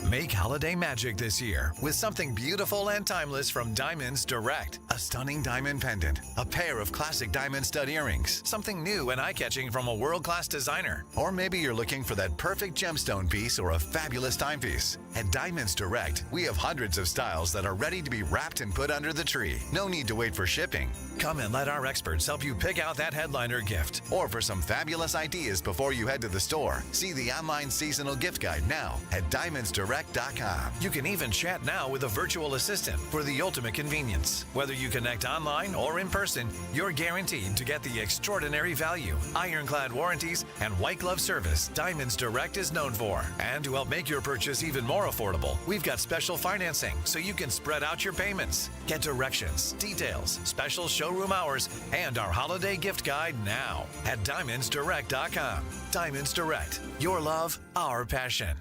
Make holiday magic this year with something beautiful and timeless from Diamonds Direct. A stunning diamond pendant, a pair of classic diamond stud earrings, something new and eye-catching from a world-class designer. Or maybe you're looking for that perfect gemstone piece or a fabulous timepiece. At Diamonds Direct, we have hundreds of styles that are ready to be wrapped and put under the tree. No need to wait for shipping. Come and let our experts help you pick out that headliner gift. Or for some fabulous ideas before you head to the store, see the online seasonal gift guide now at diamondsdirect.com. You can even chat now with a virtual assistant for the ultimate convenience. Whether you connect online or in person, you're guaranteed to get the extraordinary value, ironclad warranties, and white glove service Diamonds Direct is known for. And to help make your purchase even more affordable, we've got special financing so you can spread out your payments. Get directions, details, special showroom hours, and our holiday gift guide now at diamondsdirect.com. Diamonds Direct. Your love, our passion.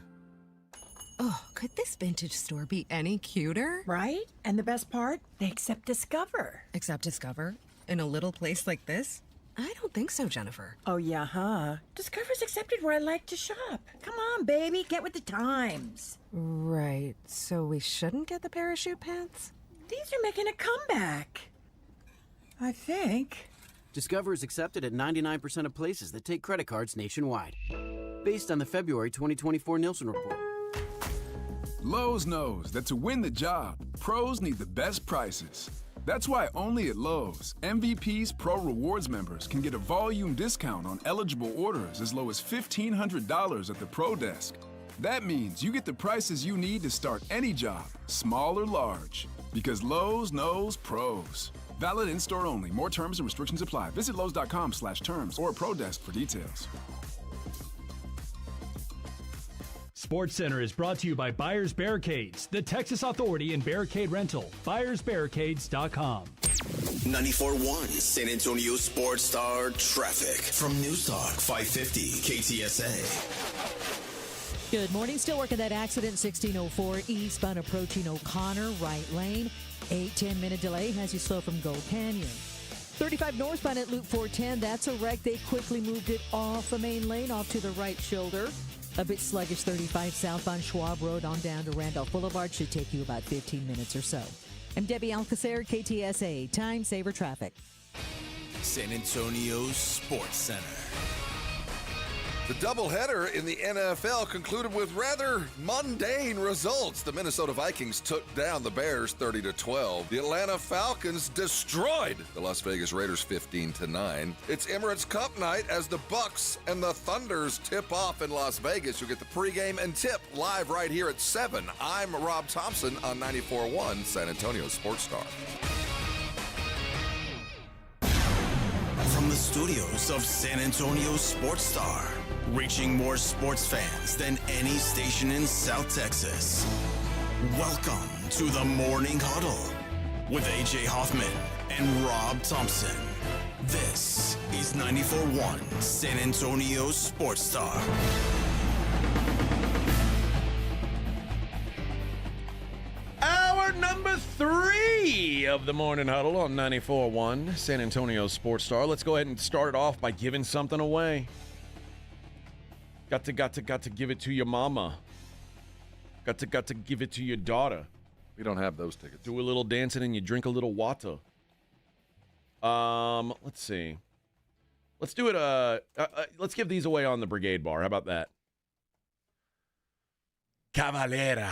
Oh, could this vintage store be any cuter? Right? And the best part? They accept Discover. Accept Discover? In a little place like this? I don't think so, Jennifer. Oh, yeah, huh? Discover's accepted where I like to shop. Come on, baby, get with the times. Right. So we shouldn't get the parachute pants? These are making a comeback. I think. Discover is accepted at 99% of places that take credit cards nationwide. Based on the February 2024 Nielsen Report. Lowe's knows that to win the job, pros need the best prices. That's why only at Lowe's, MVP's Pro Rewards members can get a volume discount on eligible orders as low as $1,500 at the Pro Desk. That means you get the prices you need to start any job, small or large. Because Lowe's knows pros. Valid in-store only. More terms and restrictions apply. Visit Lowe's.com/terms or Pro Desk for details. SportsCenter is brought to you by Buyers Barricades, the Texas Authority in Barricade Rental. BuyersBarricades.com. 94.1 San Antonio Sports Star traffic from News Talk 550 KTSA. Good morning. Still working that accident, 1604 eastbound approaching O'Connor, right lane. 8-10 minute delay has you slow from Gold Canyon. 35 northbound at Loop 410. That's a wreck. They quickly moved it off the main lane, off to the right shoulder. A bit sluggish 35 southbound Schwab Road on down to Randolph Boulevard. Should take you about 15 minutes or so. I'm Debbie Alcacer, KTSA, Time Saver Traffic. San Antonio Sports Center. The doubleheader in the NFL concluded with rather mundane results. The Minnesota Vikings took down the Bears 30-12. The Atlanta Falcons destroyed the Las Vegas Raiders 15-9. It's Emirates Cup night as the Bucks and the Thunders tip off in Las Vegas. You'll get the pregame and tip live right here at 7. I'm Rob Thompson on 94.1 San Antonio Sports Star. From the studios of San Antonio Sports Star, reaching more sports fans than any station in South Texas. Welcome to the Morning Huddle with A.J. Hoffman and Rob Thompson. This is 94.1 San Antonio Sports Star. Hour number 3 of the Morning Huddle on 94.1 San Antonio Sports Star. Let's go ahead and start it off by giving something away. Got to give it to your mama. Got to give it to your daughter. We don't have those tickets. Do a little dancing and you drink a little water. Let's see. Let's do it. Let's give these away on the Brigade Bar. How about that? Cavalera.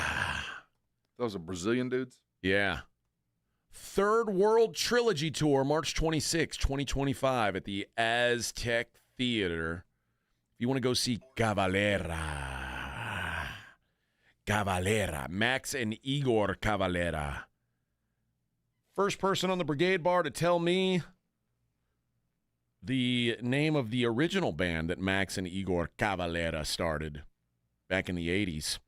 Those are Brazilian dudes? Yeah. Third World Trilogy Tour, March 26, 2025 at the Aztec Theater. If you want to go see Cavalera, Max and Igor Cavalera. First person on the Brigade Bar to tell me the name of the original band that Max and Igor Cavalera started back in the 80s.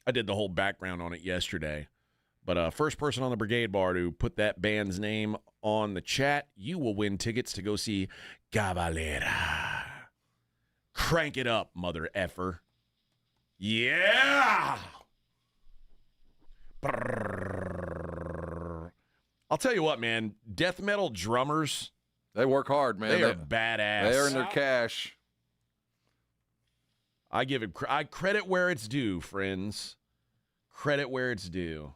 I did the whole background on it yesterday. But first person on the Brigade Bar to put that band's name on the chat, you will win tickets to go see Cavalera. Crank it up, mother effer. Yeah! Brrr. I'll tell you what, man. Death metal drummers. They work hard, man. They are badass. They earn their cash. I give it credit where it's due, friends. Credit where it's due.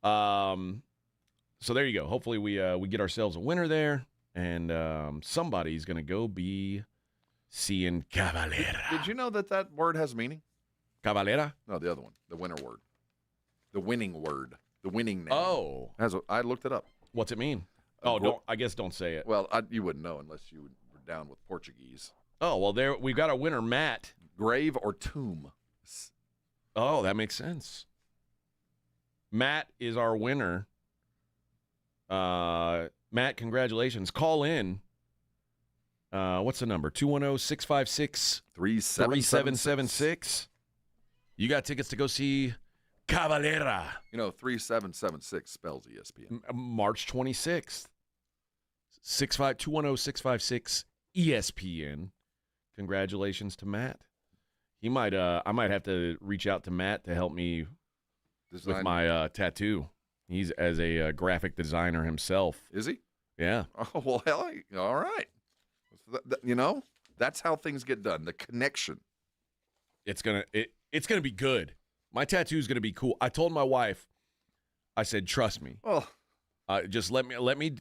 So there you go. Hopefully we get ourselves a winner there, and somebody's gonna go be seeing Cavalera. Did you know that word has meaning? Cavalera? No, the other one. The winner word. The winning word. The winning name. Oh. I looked it up. What's it mean? I guess don't say it. Well, you wouldn't know unless you were down with Portuguese. Oh, well, there we've got our winner, Matt. Grave or tomb. Oh, that makes sense. Matt is our winner. Matt, congratulations. Call in. What's the number? 210-656-3776. You got tickets to go see Cavalera. 3776 spells ESPN. March 26th. 210-656-ESPN. Congratulations to Matt. I might have to reach out to Matt to help me with my tattoo. He's as a graphic designer himself. Is he? Yeah. Oh, well, hell, all right. That's how things get done. The connection. It's gonna be good. My tattoo's gonna be cool. I told my wife, I said, trust me. Oh. Just let me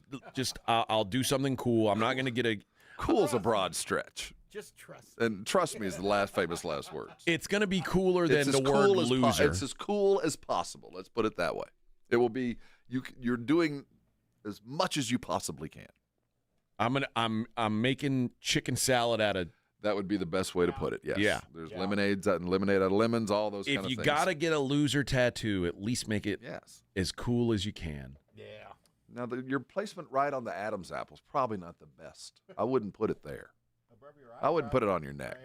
I'll do something cool. I'm not gonna get a cool's a broad stretch. Just trust. And trust me is the famous last words. It's gonna be cooler than the word loser. It's as cool as possible. Let's put it that way. It will be you're doing as much as you possibly can. I'm making chicken salad out of. That would be the best way to put it. Yes. Yeah. There's lemonade out of lemons, all those kind of If things. you gotta get a loser tattoo, at least make it as cool as you can. Yeah. Now your placement right on the Adam's apple is probably not the best. I wouldn't put it there. I wouldn't put it on your neck.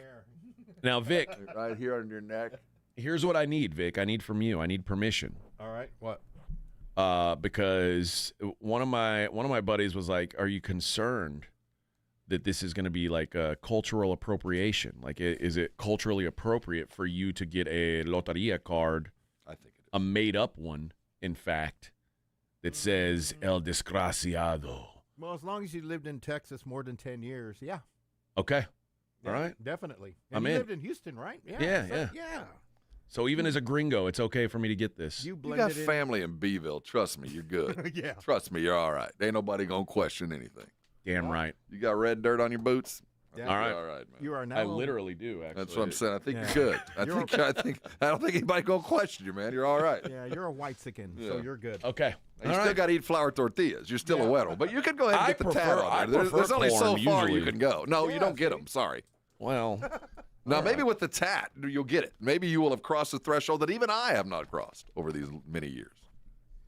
Now, Vic. Right here on your neck. Here's what I need, Vic. I need from you. I need permission. All right. What? Because one of my buddies was like, "Are you concerned that this is going to be like a cultural appropriation? Like, is it culturally appropriate for you to get a loteria card? I think it is. A made-up one, in fact, that says El Desgraciado." Well, as long as you lived in Texas more than 10 years, yeah. Okay. All right. Definitely. And I'm you in. lived in Houston, right? Yeah. So even as a gringo, it's okay for me to get this. You got family in Beeville. Trust me, you're good. Yeah. Trust me, you're all right. Ain't nobody going to question anything. Damn right. You got red dirt on your boots? Yeah. All right. All right, man. You are now. I literally do, actually. That's what I'm saying. I think you're good. I don't think anybody going to question you, man. You're all right. Yeah, you're a white-sicken, so you're good. Okay. You still got to eat flour tortillas. You're still a weddle. But you can go ahead and get the tat on there. There's only so far you can go. No, you don't get them. Sorry. Well, now maybe with the tat, you'll get it. Maybe you will have crossed the threshold that even I have not crossed over these many years.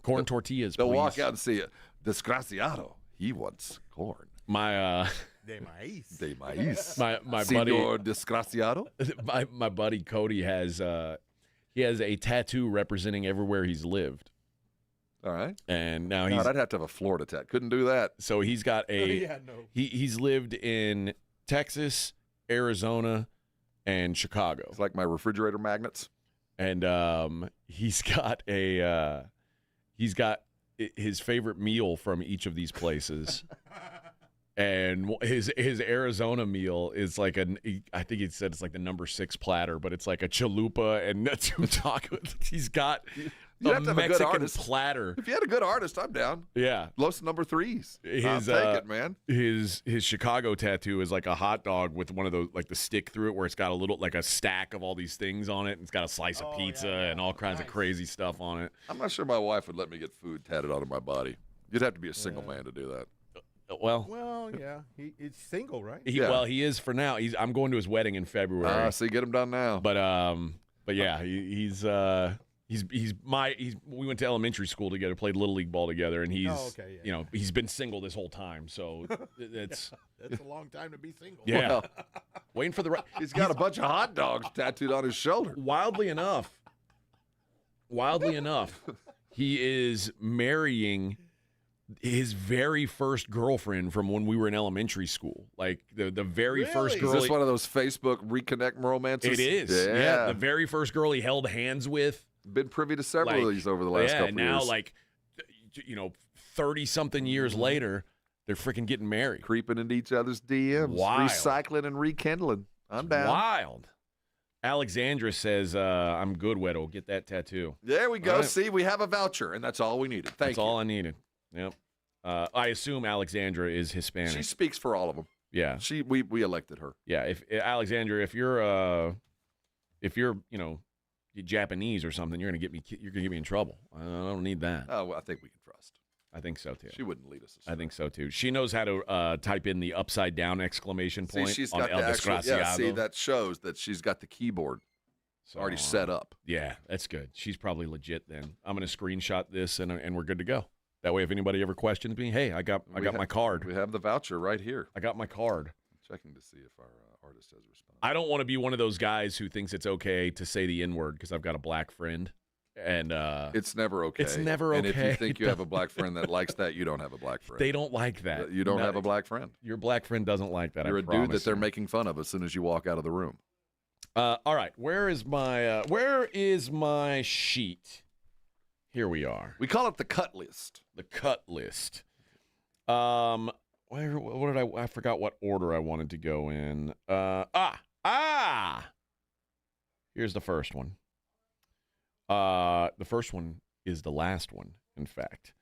Corn tortillas, They'll please. walk out and see it. Desgraciado. He wants corn. My De maíz. De maíz. my Senor buddy Desgraciado. my buddy Cody has a tattoo representing everywhere he's lived. All right. And now I'd have to have a Florida tat. Couldn't do that. So he's got he's lived in Texas, Arizona, and Chicago. It's like my refrigerator magnets. And he's got his favorite meal from each of these places. And his Arizona meal is like I think he said it's like the number 6 platter, but it's like a chalupa and two tacos. He's got You have to have a good Mexican artist. platter. If you had a good artist, I'm down. Yeah. Los number 3s. I'll take it, man. His Chicago tattoo is like a hot dog with one of those, like the stick through it where it's got a little, like a stack of all these things on it. And it's got a slice of pizza and all kinds of crazy stuff on it. I'm not sure my wife would let me get food tatted onto my body. You'd have to be a single man to do that. Well, yeah. He's single, right? Well, he is for now. I'm going to his wedding in February. So you get him done now. But yeah, we went to elementary school together, played Little League ball together, and he's been single this whole time. So that's a long time to be single. Yeah. Well, waiting for the right. He's got a bunch of hot dogs tattooed on his shoulder. Wildly enough, he is marrying his very first girlfriend from when we were in elementary school. Like the very first girl. Is this one of those Facebook reconnect romances? It is. Yeah. The very first girl he held hands with. Been privy to several of these over the last couple now, years. 30-something years later, they're freaking getting married. Creeping into each other's DMs. Wild. Recycling and rekindling. I'm down. Wild. Alexandra says, I'm good, Weddle. Get that tattoo. There we go. Right. See, we have a voucher, and that's all we needed. That's all I needed. Yep. I assume Alexandra is Hispanic. She speaks for all of them. Yeah. We elected her. Yeah. If Alexandra, if you're Japanese or something, you're gonna get me in trouble. I don't need that. Oh, well, I think we can trust. I think so too. She wouldn't lead us astray. I think so too. She knows how to type in the upside down exclamation point she's on got El the actual, Desgraciado. see, that shows that she's got the keyboard already set up. Yeah, that's good. She's probably legit then. I'm going to screenshot this and we're good to go. That way if anybody ever questions me, hey, I got my card. We have the voucher right here. I got my card. I'm checking to see if our artist has responded. I don't want to be one of those guys who thinks it's okay to say the N-word because I've got a black friend. And it's never okay. It's never okay. And if you think you have a black friend that likes that, you don't have a black friend. They don't like that. You don't have a black friend. Your black friend doesn't like that. You're I a promise dude that they're making fun of as soon as you walk out of the room. All right, where is my sheet? Here we are. We call it the cut list. The cut list. What did I forgot what order I wanted to go in. Here's the first one. The first one is the last one, in fact.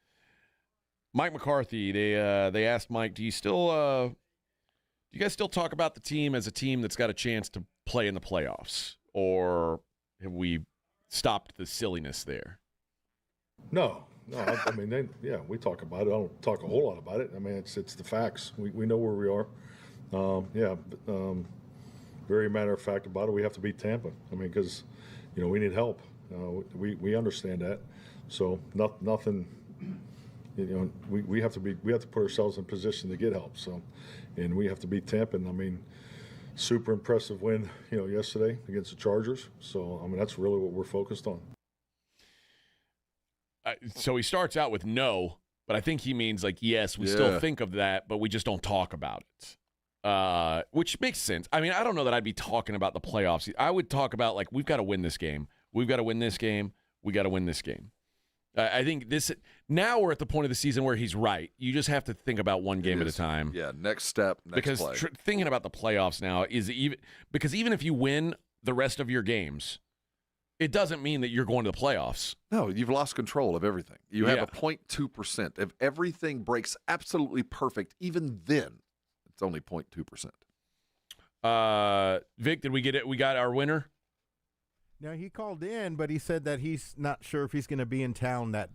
Mike McCarthy, they asked Mike, do you guys still talk about the team as a team that's got a chance to play in the playoffs? Or have we stopped the silliness there? No. I mean, we talk about it. I don't talk a whole lot about it. I mean, it's the facts. We know where we are. Very matter of fact about it. We have to beat Tampa. I mean, because, we need help. We understand that. So nothing. We have to put ourselves in position to get help. So, and we have to beat Tampa. And I mean, super impressive win, yesterday against the Chargers. So I mean, that's really what we're focused on. So he starts out with no, but I think he means like, yes, we still think of that, but we just don't talk about it, which makes sense. I mean, I don't know that I'd be talking about the playoffs. I would talk about, like, we've got to win this game. We've got to win this game. We got to win this game. I think now we're at the point of the season where he's right. You just have to think about one game at a time. Yeah, next step, next play. Because thinking about the playoffs now is even if you win the rest of your games, it doesn't mean that you're going to the playoffs. No, you've lost control of everything. You have a 0.2%. If everything breaks absolutely perfect, even then, it's only 0.2%. Vic, did we get it? We got our winner? No, he called in, but he said that he's not sure if he's going to be in town that.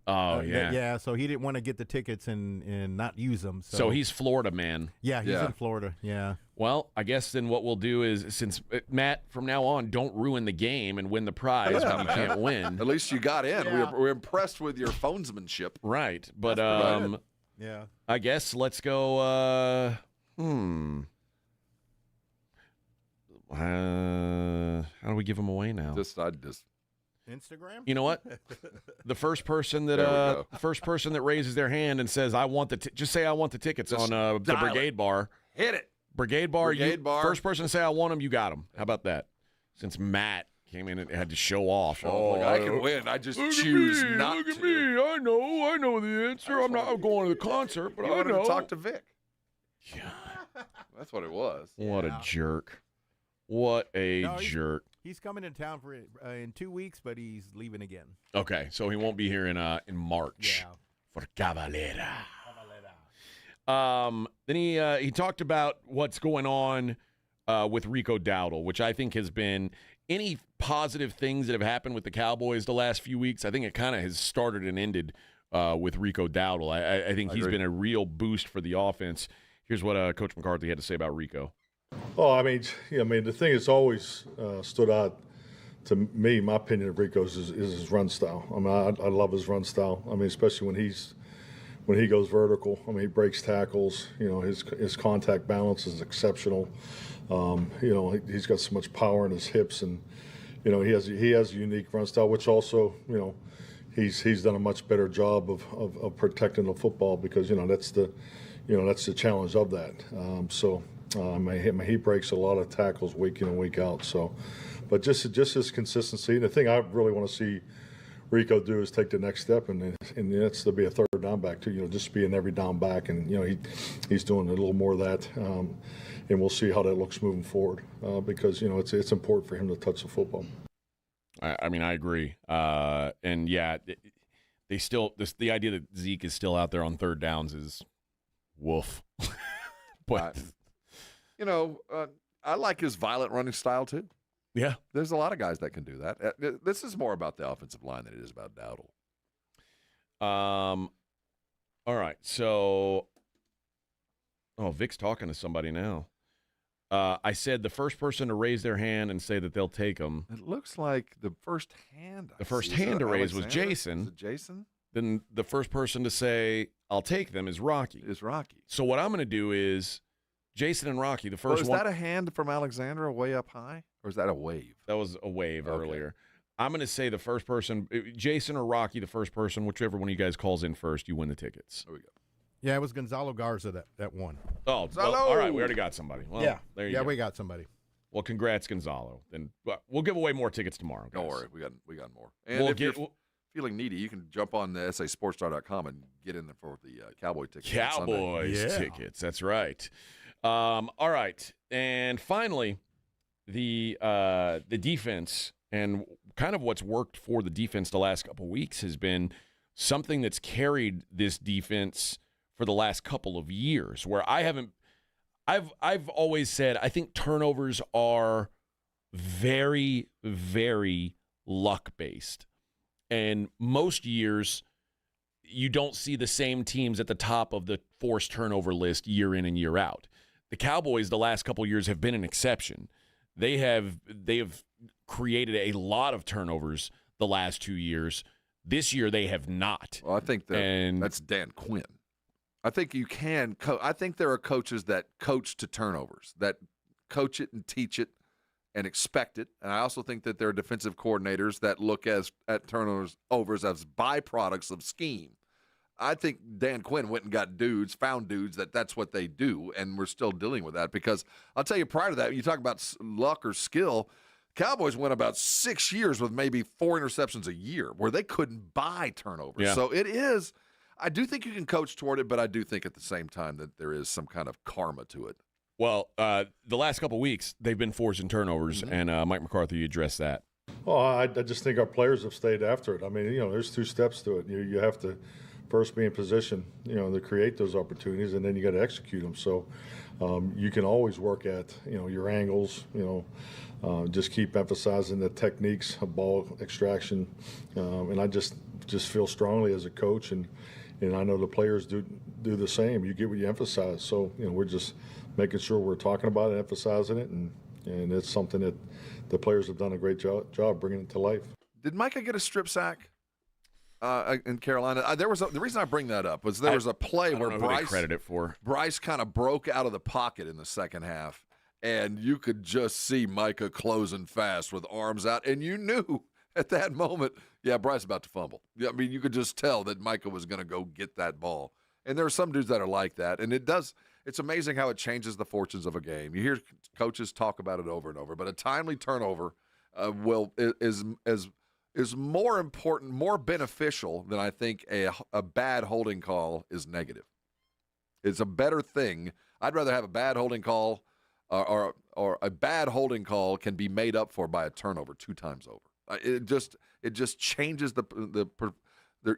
Yeah. So he didn't want to get the tickets and not use them. So he's Florida man. Yeah, he's in Florida. Yeah. Well, I guess then what we'll do is, since Matt, from now on, don't ruin the game and win the prize when you can't win. At least you got in. Yeah. We're impressed with your phonesmanship. Right, but yeah. I guess let's go. How do we give them away now? Instagram. You know what? The first person that raises their hand and says, "I want just say I want the tickets Just on the Brigade Bar." Hit it. Brigade Bar. Bar. First person to say I want them, you got them. How about that? Since Matt came in and had to show off. I can win. I just choose not Look to. at me. I know the answer. I'm not going to the concert, but You I wanted know. to talk to Vic. That's what it was. What a jerk. What a jerk. He's coming in town for in 2 weeks, but he's leaving again. Okay, so he won't be here in March for Cavalera. Then he talked about what's going on with Rico Dowdle, which I think has been any positive things that have happened with the Cowboys the last few weeks. I think it kind of has started and ended with Rico Dowdle. I think he's been a real boost for the offense. Here's what Coach McCarthy had to say about Rico. Oh, I mean, the thing that's always stood out to me, my opinion of Rico's is his run style. I mean, I love his run style. I mean, especially when he goes vertical. I mean, he breaks tackles. His contact balance is exceptional. He's got so much power in his hips, and he has a unique run style, which also he's done a much better job of protecting the football because that's the challenge of that. He breaks a lot of tackles week in and week out. So, but just his consistency. And the thing I really want to see Rico do is take the next step, and that's to be a third down back too. Just be an every down back, and he's doing a little more of that, and we'll see how that looks moving forward because it's important for him to touch the football. I mean, I agree, and yeah, they still the idea that Zeke is still out there on third downs is woof. But I like his violent running style too. Yeah. There's a lot of guys that can do that. This is more about the offensive line than it is about Dowdle. All right. So, Vic's talking to somebody now. I said the first person to raise their hand and say that they'll take them. It looks like the first hand. The first hand to raise was Jason. Is it Jason? Then the first person to say, I'll take them is Rocky. So what I'm going to do is Jason and Rocky, the first one. Is that a hand from Alexandra way up high? Or is that a wave? That was a wave earlier. I'm going to say the first person, Jason or Rocky, the first person, whichever one of you guys calls in first, you win the tickets. There we go. Yeah, it was Gonzalo Garza that won. Oh, well, all right. We already got somebody. Well, yeah, there you go. We got somebody. Well, congrats, Gonzalo. Then we'll give away more tickets tomorrow, guys. Don't worry, we got more. And if you're feeling needy, you can jump on the sasportstar.com and get in there for the Cowboy tickets. Cowboys tickets. That's right. All right, and finally, the defense and kind of what's worked for the defense the last couple weeks has been something that's carried this defense for the last couple of years. Where I've always said I think turnovers are very, very luck based, and most years you don't see the same teams at the top of the forced turnover list year in and year out. The Cowboys the last couple of years have been an exception. They have created a lot of turnovers the last 2 years. This year they have not. Well, I think that's Dan Quinn. I think you can. I think there are coaches that coach to turnovers, that coach it and teach it and expect it. And I also think that there are defensive coordinators that look at turnovers as byproducts of scheme. I think Dan Quinn went and got found dudes that's what they do, and we're still dealing with that because I'll tell you prior to that, when you talk about luck or skill, Cowboys went about 6 years with maybe 4 interceptions a year where they couldn't buy turnovers. Yeah. So it is – I do think you can coach toward it, but I do think at the same time that there is some kind of karma to it. Well, the last couple of weeks, they've been forcing turnovers, and Mike McCarthy addressed that. Well, I just think our players have stayed after it. I mean, there's 2 steps to it. You have to – first be in position, to create those opportunities, and then you got to execute them. So you can always work at, your angles, just keep emphasizing the techniques of ball extraction. And I just feel strongly as a coach, and I know the players do the same. You get what you emphasize. So, we're just making sure we're talking about it, emphasizing it, and it's something that the players have done a great job bringing it to life. Did Micah get a strip sack? In Carolina, the reason I bring that up was there was a play where Bryce kind of broke out of the pocket in the second half, and you could just see Micah closing fast with arms out, and you knew at that moment, Bryce is about to fumble. I mean, you could just tell that Micah was going to go get that ball. And there are some dudes that are like that, and it's amazing how it changes the fortunes of a game. You hear coaches talk about it over and over, but a timely turnover is more important, more beneficial than I think a bad holding call is negative. It's a better thing. I'd rather have a bad holding call or a bad holding call can be made up for by a turnover 2 times over. It just changes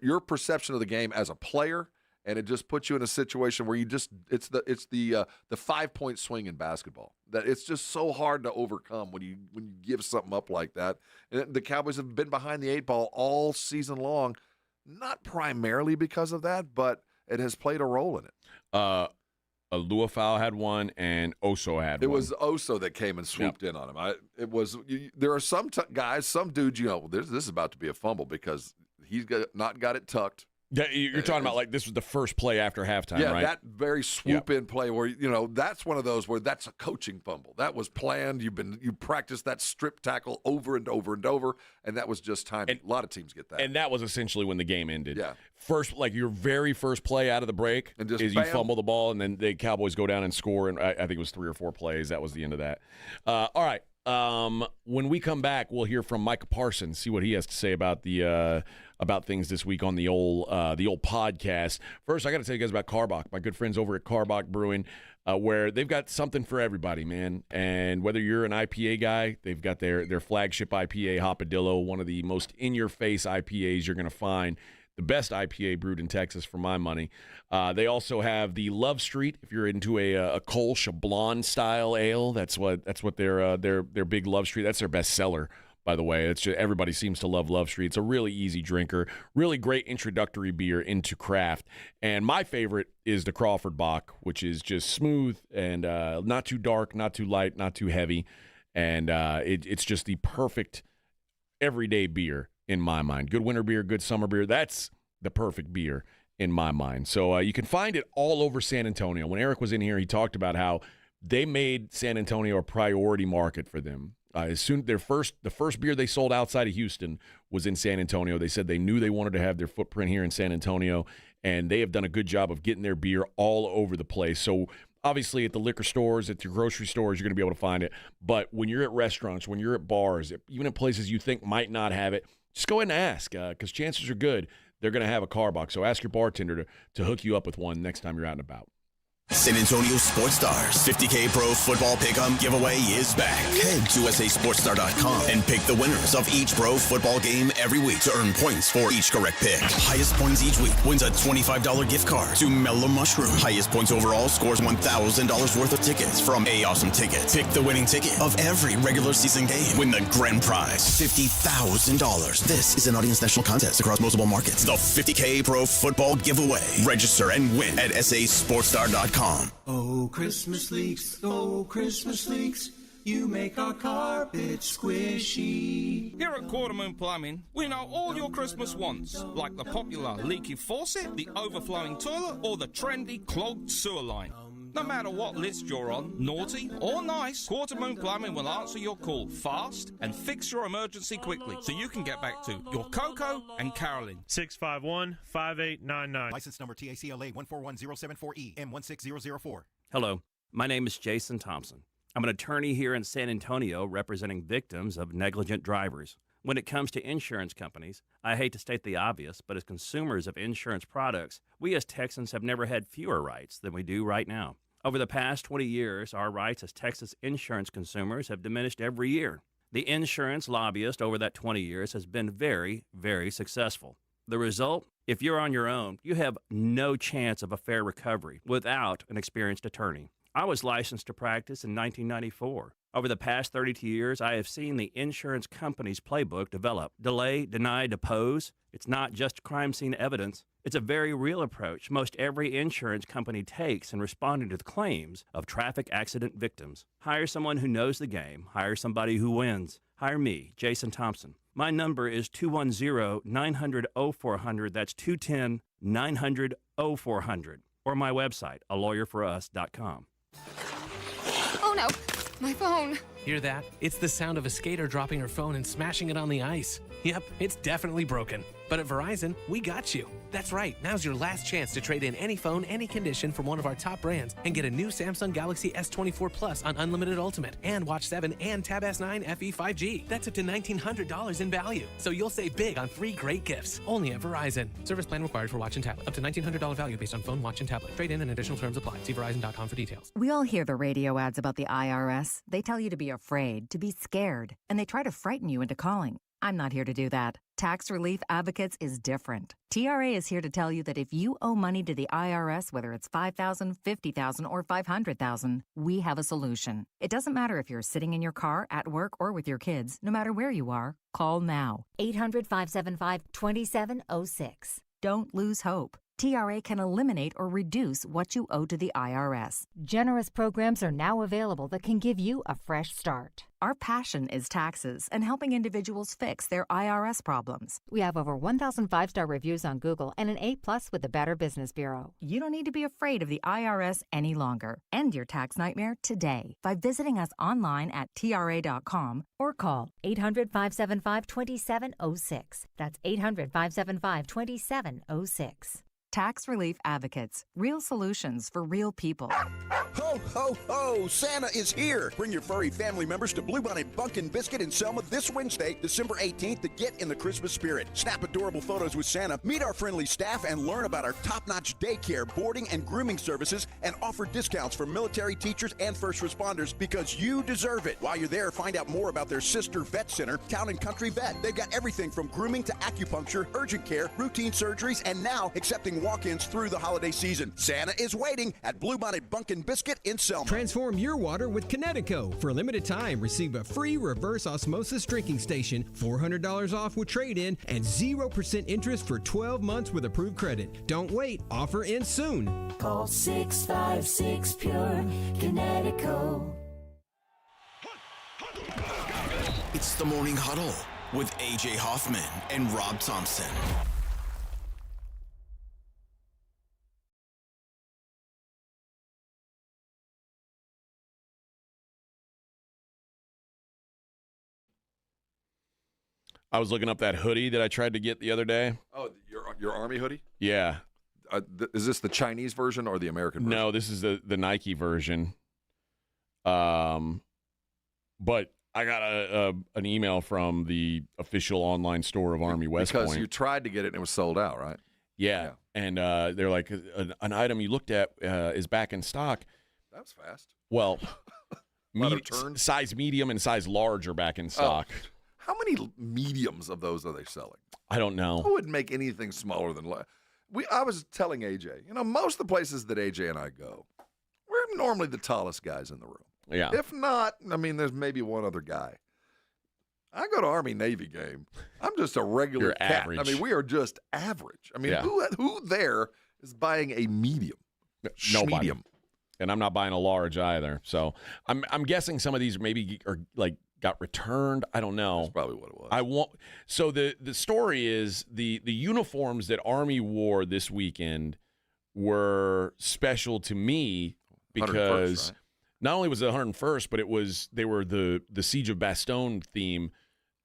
your perception of the game as a player, and it just puts you in a situation where it's the 5-point swing in basketball that it's just so hard to overcome when you give something up like that. And the Cowboys have been behind the 8 ball all season long, not primarily because of that, but it has played a role in it. Luafau had one, and Oso had one. It was Oso that came and swooped in on him. There are some guys, some dudes, this is about to be a fumble because he's not got it tucked. Yeah, you're talking about like this was the first play after halftime, right? Yeah, that very swoop-in play where, that's one of those where that's a coaching fumble. That was planned. You practiced that strip tackle over and over and over, and that was just time. A lot of teams get that. And that was essentially when the game ended. Yeah. First, like your very first play out of the break and just is you fumble the ball, and then the Cowboys go down and score, and I think it was 3 or 4 plays. That was the end of that. All right. When we come back, we'll hear from Micah Parsons, see what he has to say about the about things this week on the old podcast. First, I got to tell you guys about Karbach, my good friends over at Karbach Brewing, where they've got something for everybody, man. And whether you're an IPA guy, they've got their flagship IPA, Hopadillo, one of the most in-your-face IPAs you're going to find. The best IPA brewed in Texas, for my money. They also have the Love Street. If you're into a Kolsch, a blonde style ale, that's what their big Love Street. That's their best seller, by the way. It's just, everybody seems to love Love Street. It's a really easy drinker, really great introductory beer into craft. And my favorite is the Crawford Bock, which is just smooth and not too dark, not too light, not too heavy, and it's just the perfect everyday beer. In my mind, good winter beer, good summer beer. That's the perfect beer in my mind. So you can find it all over San Antonio. When Eric was in here, he talked about how they made San Antonio a priority market for them. The first beer they sold outside of Houston was in San Antonio. They said they knew they wanted to have their footprint here in San Antonio, and they have done a good job of getting their beer all over the place. So obviously at the liquor stores, at your grocery stores, you're going to be able to find it. But when you're at restaurants, when you're at bars, even at places you think might not have it, just go ahead and ask, because chances are good they're going to have a Karbach. So ask your bartender to hook you up with one next time you're out and about. San Antonio Sports Stars 50K Pro Football Pick'em giveaway is back. Head to SASportsStar.com and pick the winners of each pro football game every week to earn points for each correct pick. Highest points each week wins a $25 gift card to Mellow Mushroom. Highest points overall scores $1,000 worth of tickets from A Awesome Tickets. Pick the winning ticket of every regular season game. Win the grand prize, $50,000. This is an Audience National contest across multiple markets. The 50K Pro Football Giveaway. Register and win at SASportsStar.com. Oh, Christmas leaks, you make our carpet squishy. Here at Quarter Moon Plumbing, we know all your Christmas wants, like the popular leaky faucet, the overflowing toilet, or the trendy clogged sewer line. No matter what list you're on, naughty or nice, Quarter Moon Plumbing will answer your call fast and fix your emergency quickly so you can get back to your Coco and Carolyn. 651-5899. License number TACLA 141074E M16004. Hello, my name is Jason Thompson. I'm an attorney here in San Antonio representing victims of negligent drivers. When it comes to insurance companies, I hate to state the obvious, but as consumers of insurance products, we as Texans have never had fewer rights than we do right now. Over the past 20 years, our rights as Texas insurance consumers have diminished every year. The insurance lobbyist over that 20 years has been very, very successful. The result? If you're on your own, you have no chance of a fair recovery without an experienced attorney. I was licensed to practice in 1994. Over the past 32 years, I have seen the insurance company's playbook develop. Delay, deny, depose. It's not just crime scene evidence. It's a very real approach most every insurance company takes in responding to the claims of traffic accident victims. Hire someone who knows the game. Hire somebody who wins. Hire me, Jason Thompson. My number is 210-900-0400. That's 210-900-0400. Or my website, alawyerforus.com. Oh no, my phone. Hear that? It's the sound of a skater dropping her phone and smashing it on the ice. Yep, it's definitely broken. But at Verizon, we got you. That's right, now's your last chance to trade in any phone, any condition from one of our top brands and get a new Samsung Galaxy S24 Plus on Unlimited Ultimate and Watch 7 and Tab S9 FE 5G. That's up to $1,900 in value. So you'll save big on 3 great gifts. Only at Verizon. Service plan required for watch and tablet. Up to $1,900 value based on phone, watch, and tablet. Trade in and additional terms apply. See Verizon.com for details. We all hear the radio ads about the IRS. They tell you to be afraid, to be scared, and they try to frighten you into calling. I'm not here to do that. Tax Relief Advocates is different. TRA is here to tell you that if you owe money to the IRS, whether it's $5,000, $50,000, or $500,000, we have a solution. It doesn't matter if you're sitting in your car, at work, or with your kids. No matter where you are, call now. 800-575-2706. Don't lose hope. TRA can eliminate or reduce what you owe to the IRS. Generous programs are now available that can give you a fresh start. Our passion is taxes and helping individuals fix their IRS problems. We have over 1,000 5-star reviews on Google and an A+ with the Better Business Bureau. You don't need to be afraid of the IRS any longer. End your tax nightmare today by visiting us online at TRA.com or call 800-575-2706. That's 800-575-2706. Tax Relief Advocates. Real solutions for real people. Ho, ho, ho! Santa is here! Bring your furry family members to Bluebonnet Bunkin' Biscuit in Selma this Wednesday, December 18th, to get in the Christmas spirit. Snap adorable photos with Santa, meet our friendly staff, and learn about our top-notch daycare, boarding, and grooming services, and offer discounts for military teachers and first responders because you deserve it. While you're there, find out more about their sister vet center, Town and Country Vet. They've got everything from grooming to acupuncture, urgent care, routine surgeries, and now accepting walk-ins through the holiday season. Santa is waiting at Bluebonnet Bunkin' Biscuit in Selma. Transform your water with Connecticut. For a limited time, receive a free reverse osmosis drinking station, $400 off with trade-in, and 0% interest for 12 months with approved credit. Don't wait. Offer ends soon. Call 656-PURE, Connecticut. It's the Morning Huddle with A.J. Hoffman and Rob Thompson. I was looking up that hoodie that I tried to get the other day. Oh, your Army hoodie? Yeah. Is this the Chinese version or the American version? No, this is the Nike version. But I got an email from the official online store of Army West Point. Because you tried to get it and it was sold out, right? Yeah. And they're like, an item you looked at is back in stock. That was fast. Well, size medium and size large are back in stock. Oh. How many mediums of those are they selling? I don't know. I wouldn't make anything smaller than I was telling AJ, most of the places that AJ and I go, we're normally the tallest guys in the room. Yeah. If not, there's maybe one other guy. I go to Army-Navy game. I'm just a regular You're cat. average. We are just average. Yeah. Who there is buying a medium? Nobody. Medium. And I'm not buying a large either. So I'm guessing some of these maybe are like got returned. I don't know. That's probably what it was. So the story is the uniforms that Army wore this weekend were special to me because right? Not only was it 101st, but they were the Siege of Bastogne theme,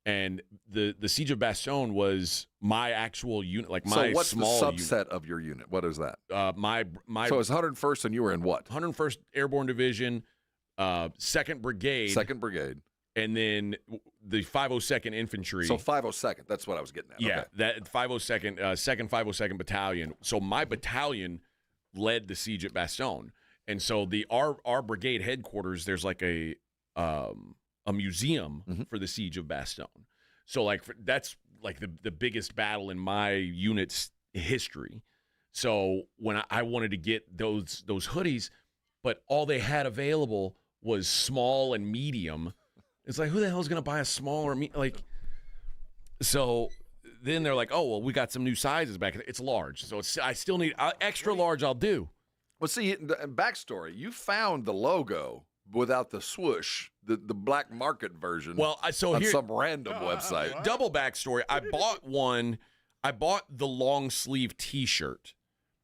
and the Siege of Bastogne was my actual unit, like my so what's small the subset of your unit? What is that? My So it's 101st, and you were in what? 101st Airborne Division, 2nd Brigade. 2nd Brigade. And then the 502nd Infantry. So 502nd, that's what I was getting at. Yeah, Okay. that 502nd, 2nd 502nd Battalion. So my battalion led the siege at Bastogne. And so our brigade headquarters, there's like a museum for the siege of Bastogne. So that's like the biggest battle in my unit's history. So when I wanted to get those hoodies, but all they had available was small and medium. It's like, who the hell is going to buy a small or so then they're like, oh, well, we got some new sizes back. It's large. So I still need extra large. I'll do. Well, see, the backstory, you found the logo without the swoosh, the black market version. Well, so on here, some random website. Double backstory. I bought the long sleeve T-shirt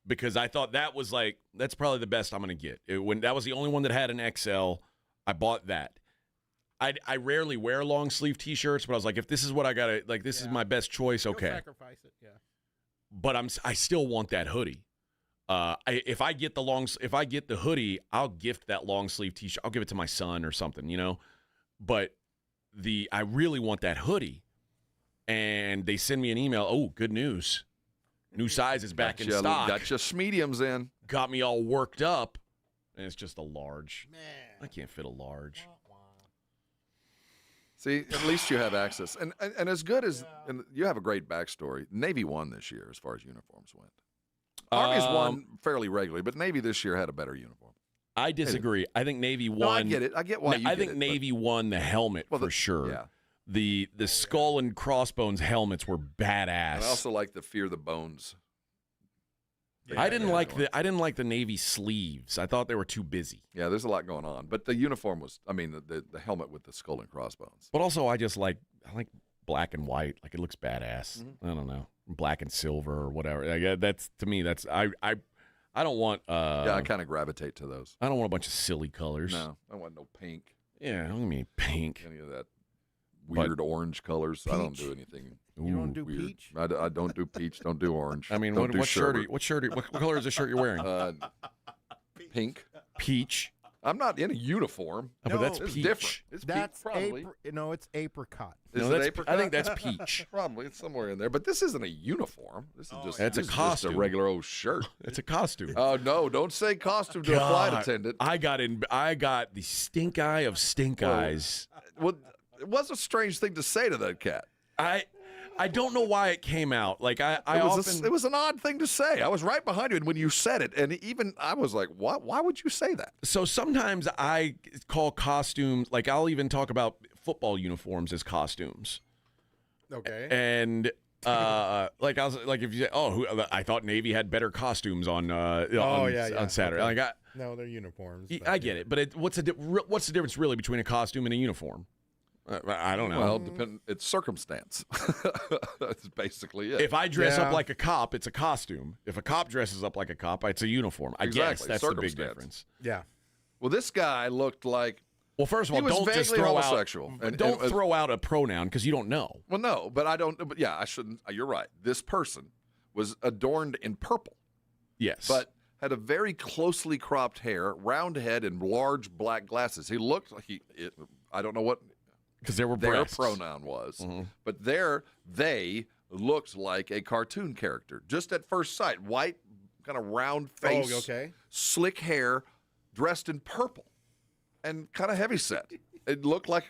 because I thought that's probably the best I'm going to get. When that was the only one that had an XL, I bought that. I rarely wear long sleeve T-shirts, but I was like, if this is what I gotta this is my best choice. Okay, you'll sacrifice it, yeah. But I still want that hoodie. If I get the hoodie, I'll gift that long sleeve T-shirt. I'll give it to my son or something, But I really want that hoodie, and they send me an email. Oh, good news! New size is back in stock. Got your mediums in. Got me all worked up, and it's just a large. Man, I can't fit a large. See, at least you have access. And as good as and you have a great backstory. Navy won this year as far as uniforms went. Army's won fairly regularly, but Navy this year had a better uniform. I disagree. I think Navy won. No, I get it. I get why you I think Navy won the helmet for sure. Yeah. The skull and crossbones helmets were badass. And I also like the Fear the Bones. I didn't like the Navy sleeves. I thought they were too busy. Yeah, there's a lot going on. But the uniform was, the helmet with the skull and crossbones. But also I like black and white. Like it looks badass. I don't know. Black and silver or whatever. That's to me, that's I don't want I kind of gravitate to those. I don't want a bunch of silly colors. No, I don't want no pink. Yeah, I don't mean pink. Any of that weird orange colors. Peach. I don't do anything. You don't do weird. peach? I don't do peach. Don't do orange. I mean, don't what do shirt? sherbet. What color is the shirt you're wearing? Pink. Peach. I'm not in a uniform. But that's it's peach. different. It's That's peach, probably. no, it's apricot. Is No, it that's- apricot? I think that's peach. Probably it's somewhere in there. But this isn't a uniform. This is just That's a this is costume. Just a regular old shirt. It's a costume. Oh no! Don't say costume to a flight attendant. I got the stink eye of stink eyes. Well, it was a strange thing to say to that cat. I don't know why it came out. Like It was an odd thing to say. I was right behind you, and when you said it, and even I was like, "What? Why would you say that?" So sometimes I call costumes, like I'll even talk about football uniforms as costumes. Okay. And like I was like, if you say, I thought Navy had better costumes on on Saturday. Okay. Like No, they're uniforms. I get it, but what's the difference really between a costume and a uniform? I don't know. Well, it's circumstance. That's basically it. If I dress up like a cop, it's a costume. If a cop dresses up like a cop, it's a uniform. I guess that's the big difference. Yeah. Well, this guy looked like. Well, first of all, he was don't just vaguely throw homosexual. out. Don't throw out a pronoun because you don't know. Well, no, but I don't. But yeah, I shouldn't. You're right. This person was adorned in purple. Yes, but had a very closely cropped hair, round head, and large black glasses. He looked like I don't know what. Because there were their breasts. pronoun was, Mm-hmm. but they looked like a cartoon character just at first sight. White, kind of round face, slick hair, dressed in purple, and kind of heavy set. It looked like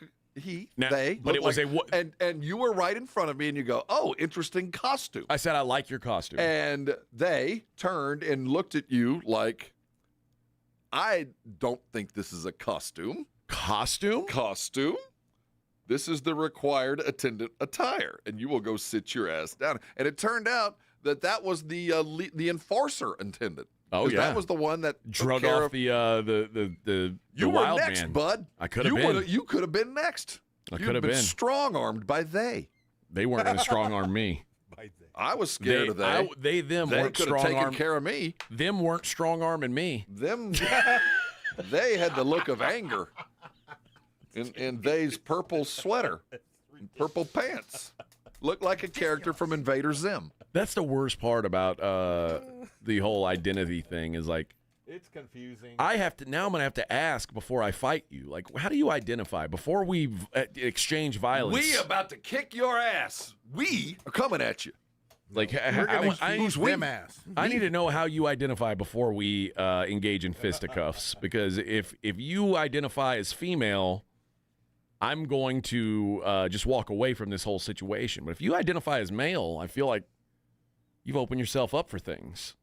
but it was and you were right in front of me, and you go, "Oh, interesting costume." I said, "I like your costume," and they turned and looked at you like, "I don't think this is a costume." Costume. This is the required attendant attire, and you will go sit your ass down. And it turned out that was the enforcer attendant. Oh yeah, that was the one that drug took care off of, the you wild were next, man. bud. I could have been. You could have been next. I You'd could have been strong armed by they. They weren't going to strong arm me. I was scared of them. They weren't strong taken arm care of me. Them weren't strong arming me. Them, they had the look of anger. In they's purple sweater, and purple pants, looked like a character from Invader Zim. That's the worst part about the whole identity thing is like it's confusing. I'm gonna have to ask before I fight you. Like, how do you identify before we exchange violence? We about to kick your ass. We are coming at you. Like, who's we? I need to know how you identify before we engage in fisticuffs. Because if you identify as female, I'm going to just walk away from this whole situation. But if you identify as male, I feel like you've opened yourself up for things.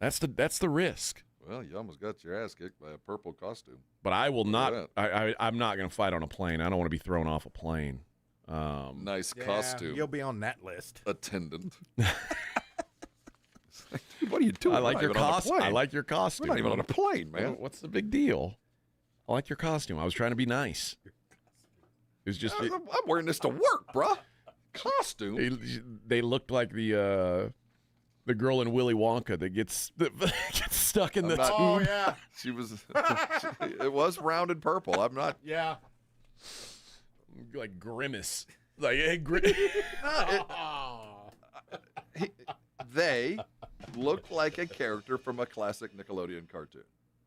That's the risk. Well, you almost got your ass kicked by a purple costume. But I will not. I'm not going to fight on a plane. I don't want to be thrown off a plane. Nice costume. You'll be on that list. Attendant. What are you doing? I like your costume. I like your costume. We're not even on a plane, man. What's the big deal? I like your costume. I was trying to be nice. It was just. I'm wearing this to work, bruh. Costume. They looked like the girl in Willy Wonka that gets stuck in the tube. Oh yeah. She was. It was rounded purple. I'm not. Yeah. Like Grimace. Like they look like a character from a classic Nickelodeon cartoon.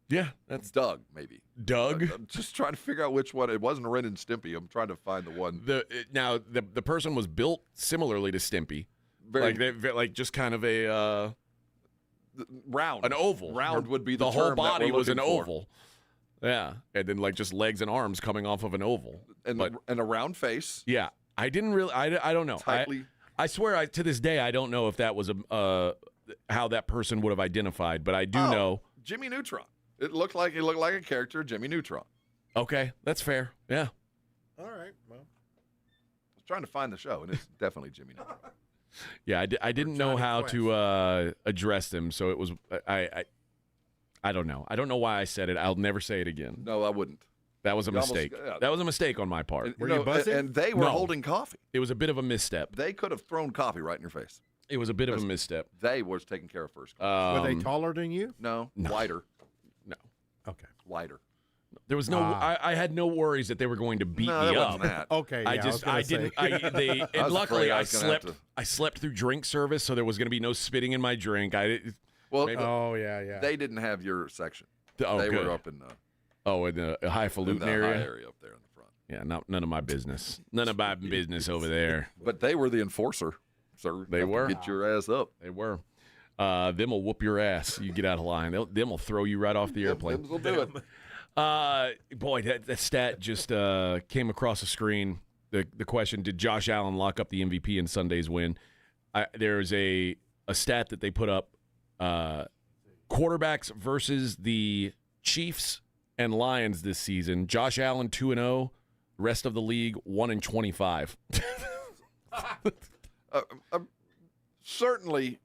Yeah, that's Doug, maybe. Doug? I'm just trying to figure out which one. It wasn't Ren and Stimpy. I'm trying to find the one. The person was built similarly to Stimpy. Like just kind of a round. An oval. Round would be the whole term body that we're was an looking for. oval. Yeah, and then like just legs and arms coming off of an oval, and a round face. Yeah, I didn't really. I don't know. Tightly. I swear, to this day, I don't know if that was how that person would have identified, but I do know Jimmy Neutron. It looked like a character, Jimmy Neutron. Okay, that's fair. Yeah. All right. Well, I was trying to find the show, and it's definitely Jimmy Neutron. Yeah, I didn't know how to address them, so it was I don't know. I don't know why I said it. I'll never say it again. No, I wouldn't. That was a mistake. That was a mistake on my part. Were you buzzing? And they were holding coffee. It was a bit of a misstep. They could have thrown coffee right in your face. It was a bit of a misstep. They was taken care of first. were they taller than you? No, wider. No. Okay. Wider. There was no. I had no worries that they were going to beat No, that me wasn't up. that. Okay, yeah, I didn't. And luckily, I slept. to- I slept through drink service, so there was going to be no spitting in my drink. Well, yeah. they didn't have your section. Oh, they good. were up in the in the highfalutin high area. area up there in the front. Yeah, none of my business. None of my business over there. But they were the enforcer, sir. They Have to were. get your ass up. They were. Them will whoop your ass. You get out of line. Them will throw you right off the airplane. Them will do it. Boy, that stat just came across the screen. The question: did Josh Allen lock up the MVP in Sunday's win? There's a stat that they put up: quarterbacks versus the Chiefs and Lions this season. Josh Allen 2-0. Rest of the league 1-25. Certainly,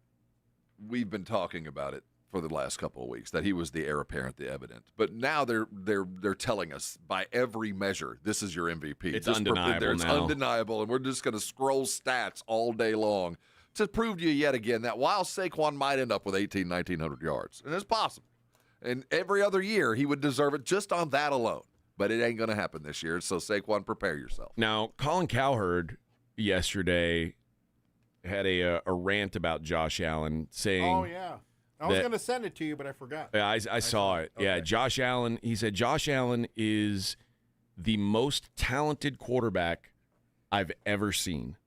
we've been talking about it for the last couple of weeks that he was the heir apparent, the evident. But now they're telling us by every measure this is your MVP. It's Just undeniable It's now. undeniable, and we're just going to scroll stats all day long to prove to you yet again that while Saquon might end up with 1,900 yards, and it's possible, and every other year he would deserve it just on that alone. But it ain't going to happen this year, so Saquon, prepare yourself. Now, Colin Cowherd yesterday had a rant about Josh Allen saying... Oh, yeah. I was going to send it to you, but I forgot. I saw it. Okay. Yeah, Josh Allen, he said Josh Allen is the most talented quarterback I've ever seen.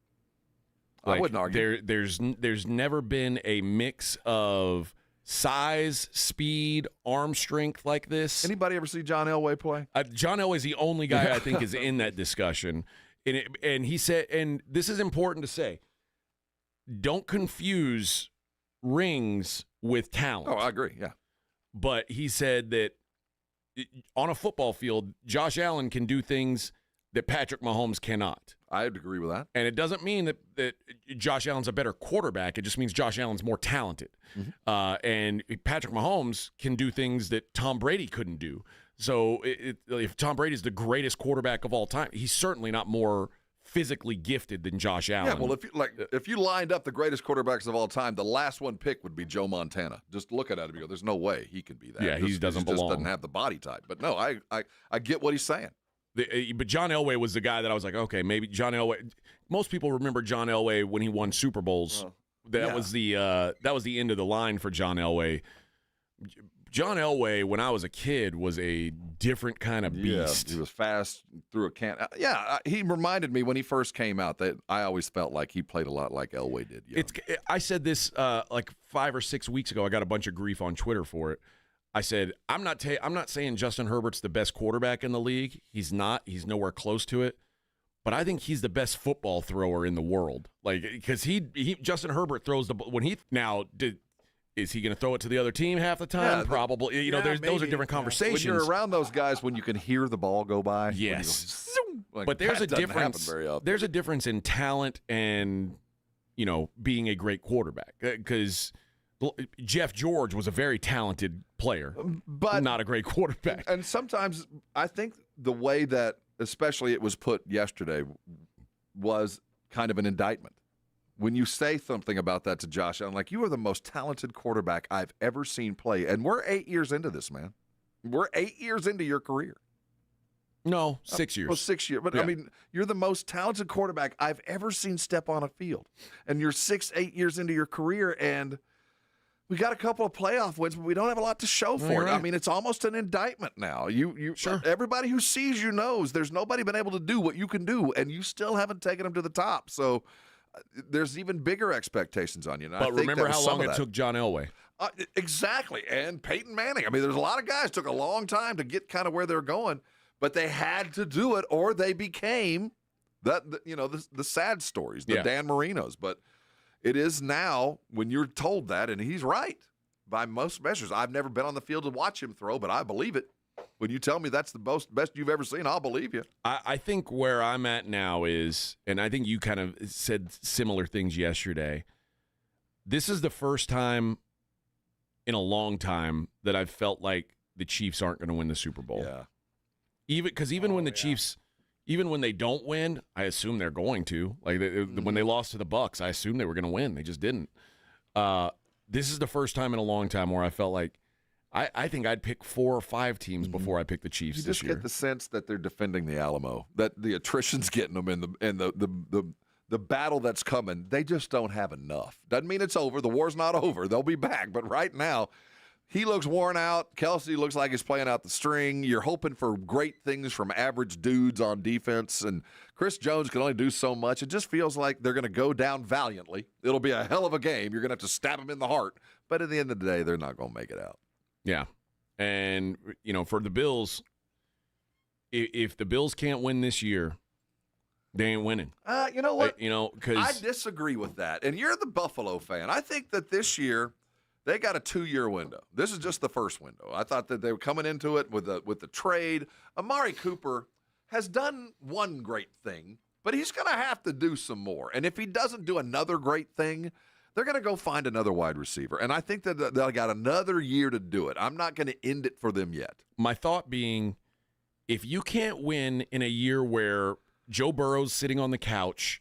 I wouldn't argue. There's never been a mix of size, speed, arm strength like this. Anybody ever see John Elway play? John Elway is the only guy I think is in that discussion. And he said, and this is important to say, don't confuse rings with talent. Oh, I agree, yeah. But he said that on a football field, Josh Allen can do things that Patrick Mahomes cannot. I'd agree with that. And it doesn't mean that Josh Allen's a better quarterback. It just means Josh Allen's more talented. Mm-hmm. And Patrick Mahomes can do things that Tom Brady couldn't do. So if Tom Brady's the greatest quarterback of all time, he's certainly not more physically gifted than Josh Allen. Yeah, well, if you lined up the greatest quarterbacks of all time, the last one picked would be Joe Montana. Just looking at him, you go, "There's no way he can be that." Yeah, he doesn't belong. Just doesn't have the body type. But no, I get what he's saying. But John Elway was the guy that I was like, okay, maybe John Elway. Most people remember John Elway when he won Super Bowls. That was the end of the line for John Elway. John Elway, when I was a kid, was a different kind of beast. Yeah, he was fast, threw a can. He reminded me when he first came out that I always felt like he played a lot like Elway did. I said this like 5 or 6 weeks ago. I got a bunch of grief on Twitter for it. I said, I'm not saying Justin Herbert's the best quarterback in the league. He's not. He's nowhere close to it. But I think he's the best football thrower in the world. Like, because Justin Herbert throws the when he now did. Is he going to throw it to the other team half the time? Yeah, probably. Those are different conversations. When you're around those guys, when you can hear the ball go by. Yes. But there's a difference. There's a difference in talent and being a great quarterback. Because Jeff George was a very talented player, but not a great quarterback. And sometimes I think the way that, especially it was put yesterday, was kind of an indictment. When you say something about that to Josh Allen, like, you are the most talented quarterback I've ever seen play. And we're 8 years into this, man. We're 8 years into your career. No, 6 years. Well, 6 years. But, yeah. I mean, you're the most talented quarterback I've ever seen step on a field. And you're 8 years into your career, and we got a couple of playoff wins, but we don't have a lot to show for it. Right. I mean, it's almost an indictment now. Sure. Everybody who sees you knows there's nobody been able to do what you can do, and you still haven't taken them to the top. So there's even bigger expectations on you. And but remember how long it took John Elway. Exactly. And Peyton Manning. I mean, there's a lot of guys took a long time to get kind of where they're going, but they had to do it or they became the sad stories, the Dan Marinos. But it is now when you're told that, and he's right by most measures. I've never been on the field to watch him throw, but I believe it. When you tell me that's the best you've ever seen, I'll believe you. I think where I'm at now is, and I think you kind of said similar things yesterday, this is the first time in a long time that I've felt like the Chiefs aren't going to win the Super Bowl. Yeah. Even when the Chiefs, even when they don't win, I assume they're going to. Like when they lost to the Bucs, I assumed they were going to win. They just didn't. This is the first time in a long time where I felt like I think I'd pick 4 or 5 teams before I pick the Chiefs You this just year. get the sense that they're defending the Alamo, that the attrition's getting them in the battle that's coming. They just don't have enough. Doesn't mean it's over. The war's not over. They'll be back. But right now, he looks worn out. Kelsey looks like he's playing out the string. You're hoping for great things from average dudes on defense, and Chris Jones can only do so much. It just feels like they're going to go down valiantly. It'll be a hell of a game. You're going to have to stab them in the heart. But at the end of the day, they're not going to make it out. Yeah. And, for the Bills, if the Bills can't win this year, they ain't winning. You know what? Because I disagree with that. And you're the Buffalo fan. I think that this year they got a 2-year window. This is just the first window. I thought that they were coming into it with the trade. Amari Cooper has done one great thing, but he's going to have to do some more. And if he doesn't do another great thing, they're going to go find another wide receiver. And I think that they got another year to do it. I'm not going to end it for them yet. My thought being, if you can't win in a year where Joe Burrow's sitting on the couch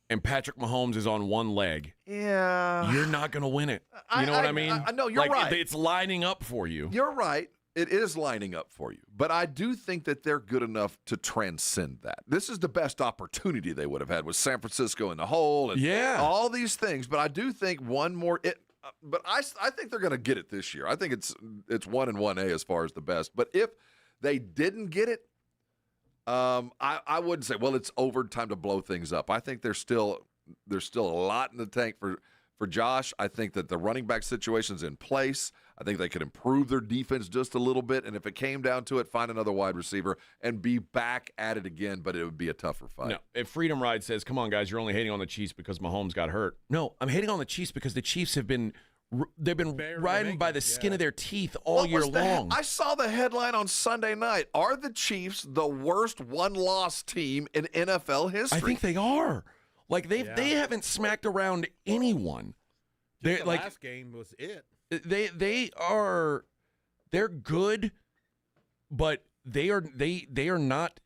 and Patrick Mahomes is on one leg, you're not going to win it. You know what I mean? No, you're right. It's lining up for you. You're right. It is lining up for you. But I do think that they're good enough to transcend that. This is the best opportunity they would have had with San Francisco in the hole and all these things. But I do think one more but I think they're going to get it this year. I think it's 1 and 1A as far as the best. But if they didn't get it, I wouldn't say, well, it's over, time to blow things up. I think there's still a lot in the tank for Josh. I think that the running back situation's in place. I think they could improve their defense just a little bit, and if it came down to it, find another wide receiver and be back at it again, but it would be a tougher fight. No, if Freedom Ride says, come on, guys, you're only hating on the Chiefs because Mahomes got hurt. No, I'm hating on the Chiefs because the Chiefs have been riding by the skin of their teeth all year long. I saw the headline on Sunday night. Are the Chiefs the worst one-loss team in NFL history? I think they are. Like, they haven't smacked around anyone. The last game was it. They're good, but they're not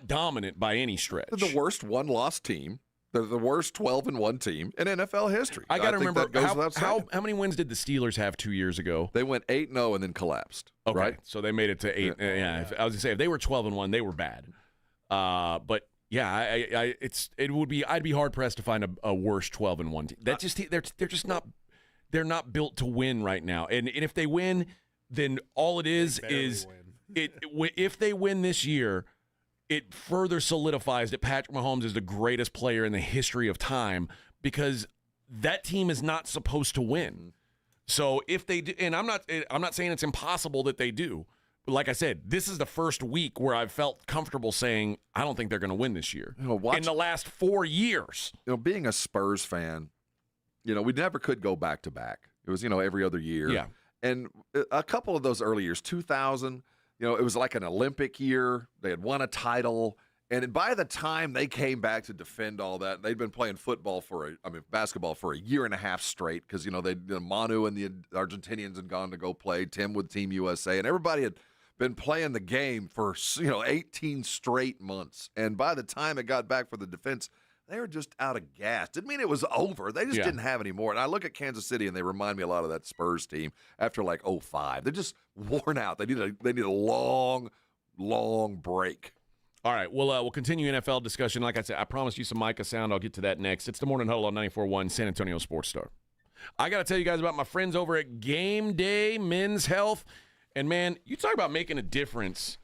dominant by any stretch. They're the worst one-loss team. They're the worst 12-1 team in NFL history. I got to remember, how many wins did the Steelers have 2 years ago? They went 8-0 and then collapsed. Okay, right? So they made it to 8. Yeah, I was going to say, if they were 12-1, they were bad. But yeah, I'd be hard pressed to find a worse 12-1 team. That just they're just not. They're not built to win right now. And if they win, then all it is if they win this year, it further solidifies that Patrick Mahomes is the greatest player in the history of time, because that team is not supposed to win. So if they do, and I'm not saying it's impossible that they do, but like I said, this is the first week where I've felt comfortable saying I don't think they're going to win this year. In the last 4 years, being a Spurs fan, we never could go back to back. It was every other year. Yeah. And a couple of those early years, 2000. It was like an Olympic year. They had won a title. And by the time they came back to defend all that, they'd been playing basketball for a year and a half straight, because, Manu and the Argentinians had gone to go play, Tim with Team USA, and everybody had been playing the game for, 18 straight months. And by the time it got back for the defense, they were just out of gas. Didn't mean it was over. They just didn't have any more. And I look at Kansas City, and they remind me a lot of that Spurs team after like 2005. They're just worn out. They need a long, long break. All right, we'll continue NFL discussion. Like I said, I promised you some Micah sound. I'll get to that next. It's the Morning Huddle on 94.1 San Antonio Sports Star. I got to tell you guys about my friends over at Game Day Men's Health. And, man, you talk about making a difference.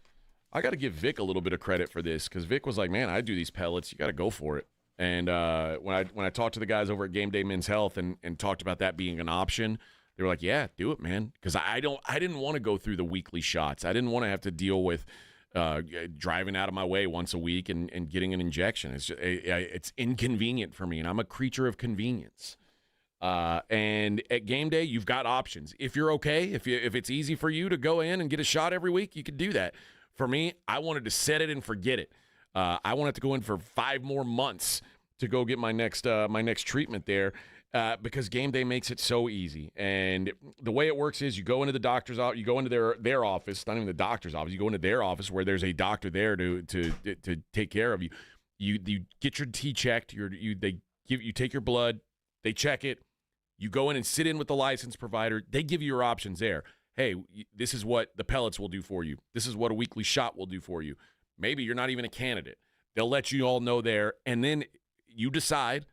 I got to give Vic a little bit of credit for this, because Vic was like, man, I do these pellets. You got to go for it. And when I talked to the guys over at Game Day Men's Health and talked about that being an option, they were like, yeah, do it, man. Because I didn't want to go through the weekly shots. I didn't want to have to deal with driving out of my way once a week and getting an injection. It's inconvenient for me, and I'm a creature of convenience. And at Game Day, you've got options. If you're okay, if it's easy for you to go in and get a shot every week, you could do that. For me, I wanted to set it and forget it. I wanted to go in for 5 more months to go get my next treatment there, because Game Day makes it so easy. And the way it works is you go into the doctor's office, you go into their office, not even the doctor's office, you go into their office where there's a doctor there to take care of you. You get your T checked, you take your blood, they check it, You go in and sit in with the license provider. They give you your options there. Hey, this is what the pellets will do for you. This is what a weekly shot will do for you. Maybe you're not even a candidate. They'll let you all know there, and then you decide,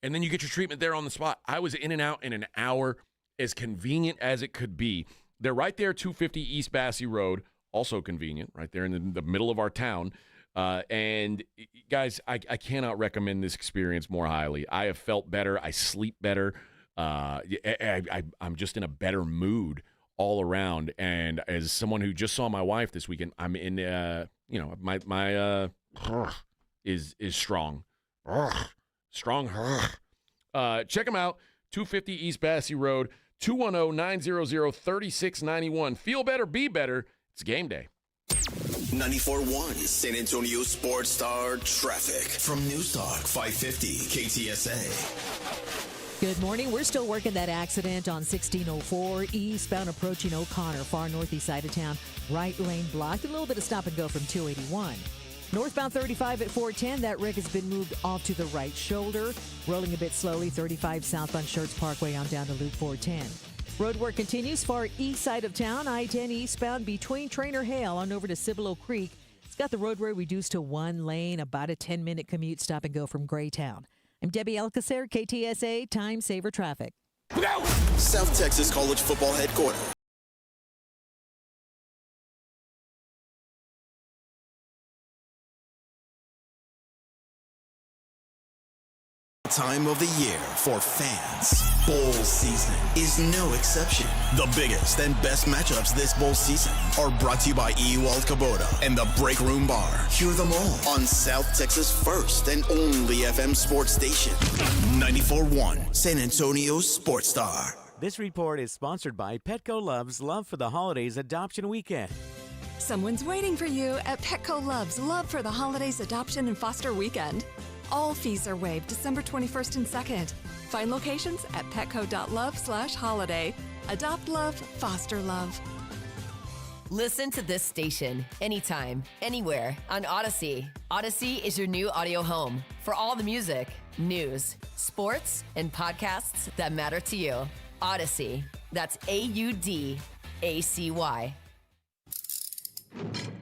and then you get your treatment there on the spot. I was in and out in an hour, as convenient as it could be. They're right there, 250 East Basse Road, also convenient, right there in the middle of our town. And guys, I cannot recommend this experience more highly. I have felt better. I sleep better. I'm just in a better mood all around. And as someone who just saw my wife this weekend, I'm in, my is strong. Strong. Check them out. 250 East Basse Road, 210-900-3691. Feel better, be better. It's game day. 94.1 San Antonio Sports Star traffic from News Talk 550 KTSA. Good morning. We're still working that accident on 1604 eastbound approaching O'Connor, far northeast side of town. Right lane blocked. A little bit of stop and go from 281. Northbound 35 at 410. That wreck has been moved off to the right shoulder. Rolling a bit slowly. 35 southbound Schertz Parkway on down to Loop 410. Road work continues far east side of town. I-10 eastbound between Trainer Hale on over to Cibolo Creek. It's got the roadway reduced to one lane. About a 10-minute commute stop and go from Graytown. I'm Debbie Alcacer, KTSA Time Saver Traffic. South Texas College Football Headquarters. Time of the year for fans. Bowl season is no exception. The biggest and best matchups this bowl season are brought to you by Ewald Kubota and the Break Room Bar. Hear them all on South Texas' first and only FM sports station, 94.1 San Antonio Sports Star. This report is sponsored by Petco Love's Love for the Holidays Adoption Weekend. Someone's waiting for you at Petco Love's Love for the Holidays Adoption and Foster Weekend. All fees are waived December 21st and 2nd. Find locations at petco.love/holiday. Adopt love, foster love. Listen to this station anytime, anywhere on Odyssey. Odyssey is your new audio home for all the music, news, sports, and podcasts that matter to you. Odyssey. That's AUDACY.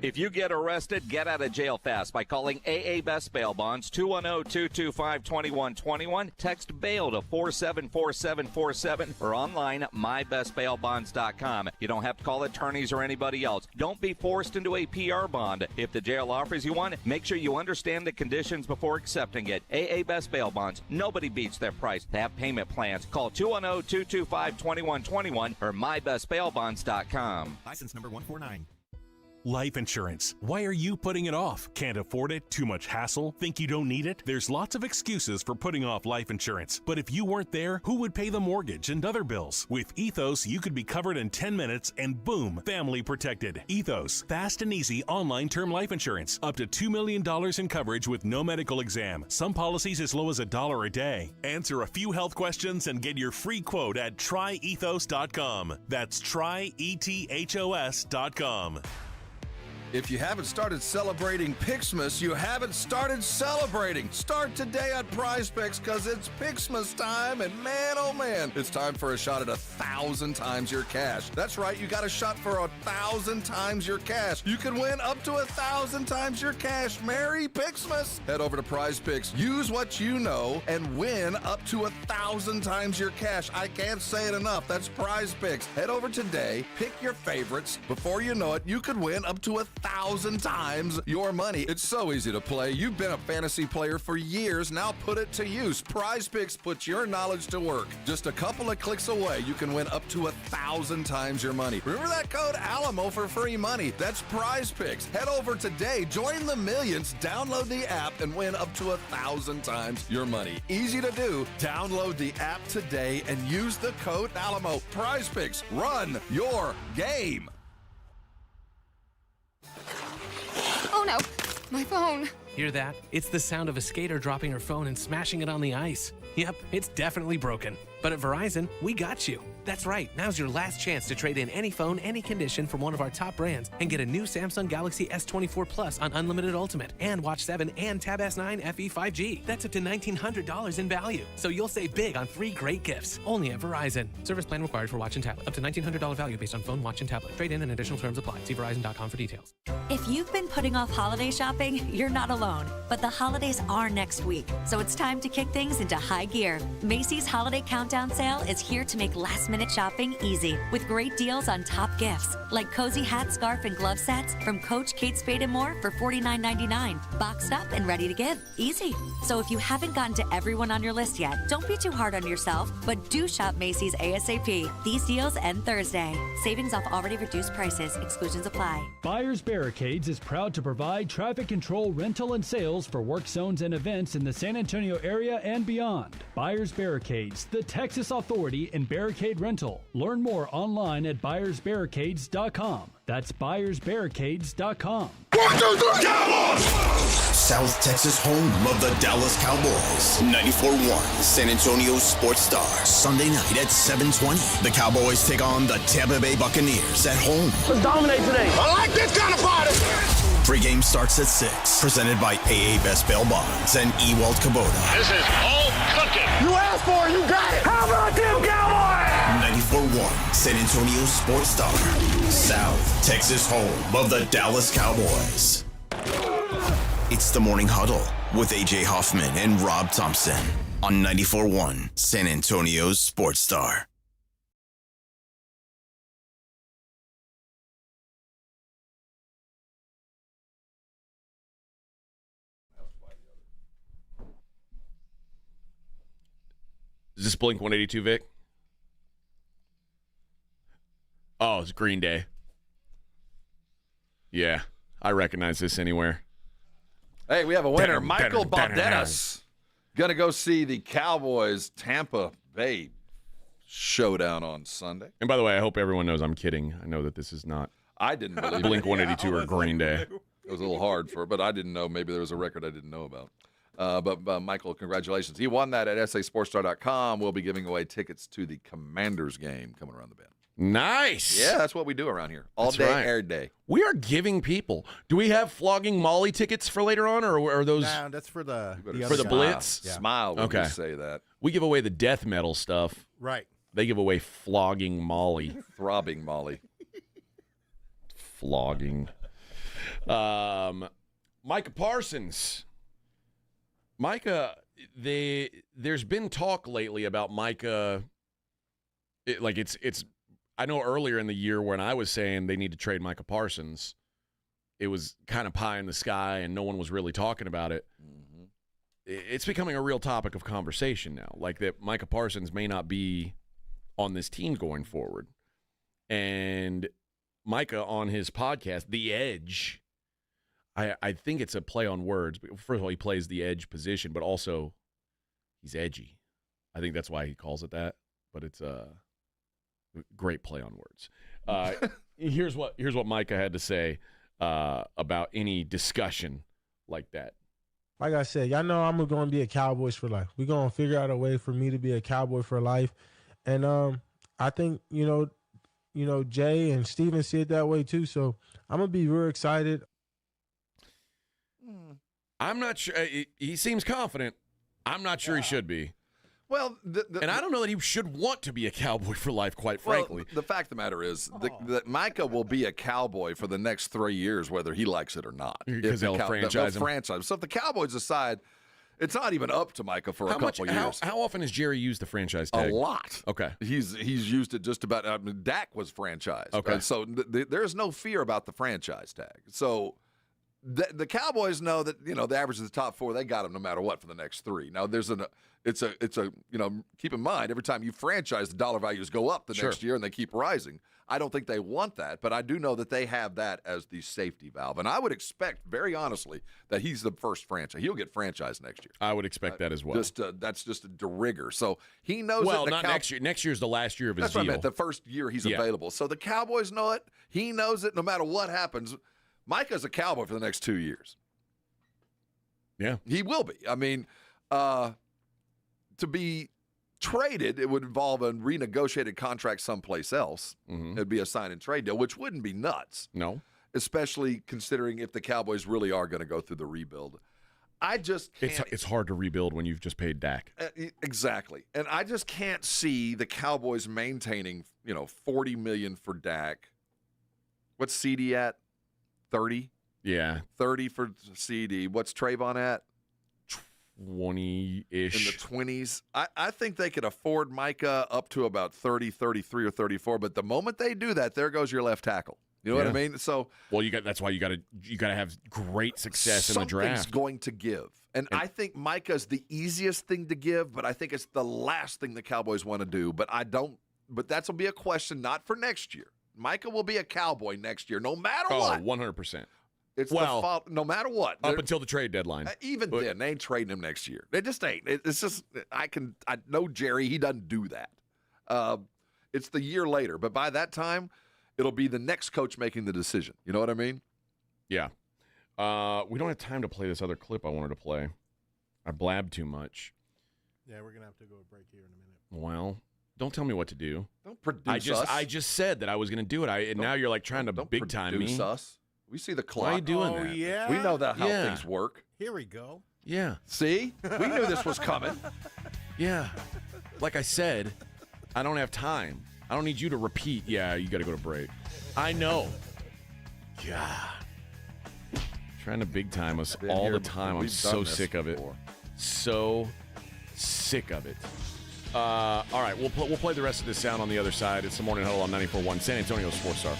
If you get arrested, get out of jail fast by calling AA Best Bail Bonds, 210-225-2121. Text bail to 474747 or online at mybestbailbonds.com. You don't have to call attorneys or anybody else. Don't be forced into a PR bond. If the jail offers you one, make sure you understand the conditions before accepting it. AA Best Bail Bonds. Nobody beats their price. They have payment plans. Call 210-225-2121 or mybestbailbonds.com. License number 149. Life insurance. Why are you putting it off? Can't afford it? Too much hassle? Think you don't need it? There's lots of excuses for putting off life insurance. But if you weren't there, who would pay the mortgage and other bills? With Ethos, you could be covered in 10 minutes and boom, family protected. Ethos, fast and easy online term life insurance. Up to $2 million in coverage with no medical exam. Some policies as low as $1 a day. Answer a few health questions and get your free quote at tryethos.com. That's tryethos.com. If you haven't started celebrating Pixmas, you haven't started celebrating. Start today on Prize Picks because it's Pixmas time, and man, oh man, it's time for a shot at 1,000 times your cash. That's right, you got a shot for 1,000 times your cash. You can win up to 1,000 times your cash. Merry Pixmas! Head over to Prize Picks, use what you know, and win up to 1,000 times your cash. I can't say it enough. That's Prize Picks. Head over today, pick your favorites. Before you know it, you could win up to 1,000 times your money. It's so easy to play. You've been a fantasy player for years. Now put it to use. Prize Picks puts your knowledge to work. Just a couple of clicks away, you can win up to 1,000 times your money. Remember that code ALAMO for free money. That's Prize Picks. Head over today, join the millions, download the app, and win up to 1,000 times your money. Easy to do. Download the app today and use the code ALAMO. Prize Picks. Run your game. Oh no, my phone. Hear that? It's the sound of a skater dropping her phone and smashing it on the ice. Yep, it's definitely broken. But at Verizon, we got you. That's right. Now's your last chance to trade in any phone, any condition from one of our top brands and get a new Samsung Galaxy S24 Plus on Unlimited Ultimate and Watch 7 and Tab S9 FE 5G. That's up to $1,900 in value. So you'll save big on 3 great gifts. Only at Verizon. Service plan required for watch and tablet. Up to $1,900 value based on phone, watch, and tablet. Trade in and additional terms apply. See Verizon.com for details. If you've been putting off holiday shopping, you're not alone. But the holidays are next week, so it's time to kick things into high gear. Macy's Holiday Countdown Sale is here to make last-minute shopping easy with great deals on top gifts like cozy hat, scarf, and glove sets from Coach, Kate Spade, and more for $49.99. Boxed up and ready to give. Easy. So if you haven't gotten to everyone on your list yet, don't be too hard on yourself, but do shop Macy's ASAP. These deals end Thursday. Savings off already reduced prices. Exclusions apply. Buyers Barricades is proud to provide traffic control, rental, and sales for work zones and events in the San Antonio area and beyond. Buyers Barricades, the Texas authority in barricade rental. Learn more online at buyersbarricades.com. That's buyersbarricades.com. 1, 2, 3, Cowboys! South Texas home of the Dallas Cowboys. 94.1 San Antonio Sports Star. Sunday night at 7:20. The Cowboys take on the Tampa Bay Buccaneers at home. Let's dominate today. I like this kind of party. Pregame starts at 6. Presented by AA Best Bail Bonds and Ewald Kubota. This is all cooking. You asked for it, you got it. How about them Cowboys? 94.1 San Antonio Sports Star. South Texas home of the Dallas Cowboys. It's the Morning Huddle with AJ Hoffman and Rob Thompson on 94.1 San Antonio's Sports Star. Is this Blink 182, Vic? Oh, it's Green Day. Yeah, I recognize this anywhere. Hey, we have a winner. Michael Balderas going to go see the Cowboys Tampa Bay showdown on Sunday. And by the way, I hope everyone knows I'm kidding. I know that this is not I didn't believe Blink 182 or Green Day. It was a little hard but I didn't know. Maybe there was a record I didn't know about. But Michael, congratulations. He won that at sasportstar.com. We'll be giving away tickets to the Commanders game coming around the bend. Nice. Yeah, that's what we do around here. All day, every day. We are giving people. Do we have flogging Molly tickets for later on, or are those? No, that's for the Blitz. Yeah. Smile when you say that. We give away the death metal stuff. Right. They give away flogging Molly. Throbbing Molly. Flogging. Micah Parsons. Micah, there's been talk lately about Micah. It's. I know earlier in the year when I was saying they need to trade Micah Parsons, it was kind of pie in the sky and no one was really talking about it. Mm-hmm. It's becoming a real topic of conversation now, like that Micah Parsons may not be on this team going forward. And Micah on his podcast, The Edge, I think it's a play on words. First of all, he plays the edge position, but also he's edgy. I think that's why he calls it that, but it's great play on words. Here's what Micah had to say about any discussion like that. Like I said, y'all know I'm going to be a Cowboys for life. We're going to figure out a way for me to be a Cowboy for life. And I think, you know, Jay and Steven see it that way too. So I'm going to be real excited. I'm not sure. He seems confident. I'm not sure he should be. Well, and I don't know that he should want to be a Cowboy for life, quite frankly. The fact of the matter is that Micah will be a Cowboy for the next 3 years, whether he likes it or not. Because they'll franchise him. So if the Cowboys decide, it's not even up to Micah for a couple years. How often has Jerry used the franchise tag? A lot. Okay. He's used it just about. I mean, Dak was franchised. Okay. So there's no fear about the franchise tag. So the Cowboys know that, you know, the average of the top four, they got him no matter what for the next 3. Now it's a you know, keep in mind, every time you franchise, the dollar values go up the next year and they keep rising. I don't think they want that, but I do know that they have that as the safety valve. And I would expect, very honestly, that he's the first franchise. He'll get franchised next year. I would expect that as well. That's just a de rigueur. So he knows well, that not next year. Next year is the last year of his deal. That's what I meant. The first year he's available. So the Cowboys know it. He knows it no matter what happens. Micah's a Cowboy for the next 2 years. Yeah. He will be. I mean, to be traded, it would involve a renegotiated contract someplace else. It'd be a sign and trade deal, which wouldn't be nuts. No. Especially considering if the Cowboys really are going to go through the rebuild. I just can't. It's hard to rebuild when you've just paid Dak. Exactly. And I just can't see the Cowboys maintaining, $40 million for Dak. What's CD at? 30? Yeah. 30 for CD. What's Trayvon at? 20-ish. In the 20s. I think they could afford Micah up to about 30, 33, or 34. But the moment they do that, there goes your left tackle. You know what I mean? So, well, that's why you got to have great success in the draft. Something's going to give. And I think Micah's the easiest thing to give, but I think it's the last thing the Cowboys want to do. But that will be a question not for next year. Micah will be a Cowboy next year, no matter what. 100%. It's the fault, no matter what. Up until the trade deadline. Then, they ain't trading him next year. They just ain't. It's just, I know Jerry, he doesn't do that. It's the year later. But by that time, it'll be the next coach making the decision. You know what I mean? Yeah. We don't have time to play this other clip I wanted to play. I blabbed too much. Yeah, we're going to have to go a break here in a minute. Well, don't tell me what to do. Don't produce us. I just said that I was going to do it. And now you're like trying to big time me. Us. We see the clock. Why are you doing that? Yeah? We know how things work. Here we go. Yeah. See? We knew this was coming. Yeah. Like I said, I don't have time. I don't need you to repeat, yeah, you got to go to break. I know. Yeah. Trying to big time us all the time. I'm so sick of it. So sick of it. All right, we'll play the rest of this sound on the other side. It's the Morning Huddle on 94.1 San Antonio Sports Star.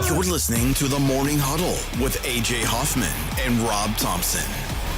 You're listening to the Morning Huddle with A.J. Hoffman and Rob Thompson.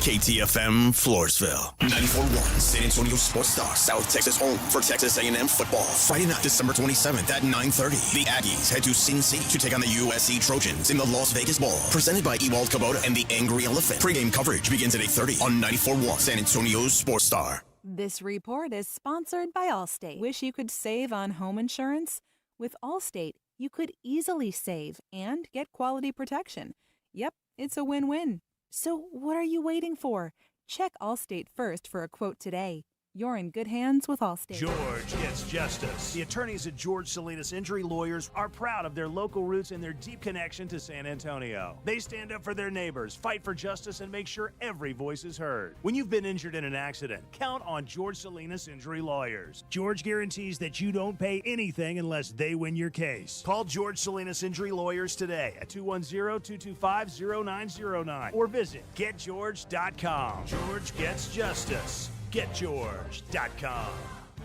KTFM Floresville. 94.1 San Antonio Sports Star. South Texas home for Texas A&M football. Friday night, December 27th at 9:30. The Aggies head to Sin City to take on the USC Trojans in the Las Vegas Bowl. Presented by Ewald Kubota and the Angry Elephant. Pre-game coverage begins at 8:30 on 94.1 San Antonio Sports Star. This report is sponsored by Allstate. Wish you could save on home insurance? With Allstate, you could easily save and get quality protection. Yep, it's a win-win. So what are you waiting for? Check Allstate first for a quote today. You're in good hands with Allstate. George gets justice. The attorneys at George Salinas Injury Lawyers are proud of their local roots and their deep connection to San Antonio. They stand up for their neighbors, fight for justice, and make sure every voice is heard. When you've been injured in an accident, count on George Salinas Injury Lawyers. George guarantees that you don't pay anything unless they win your case. Call George Salinas Injury Lawyers today at 210-225-0909 or visit getgeorge.com. George gets justice. GetGeorge.com.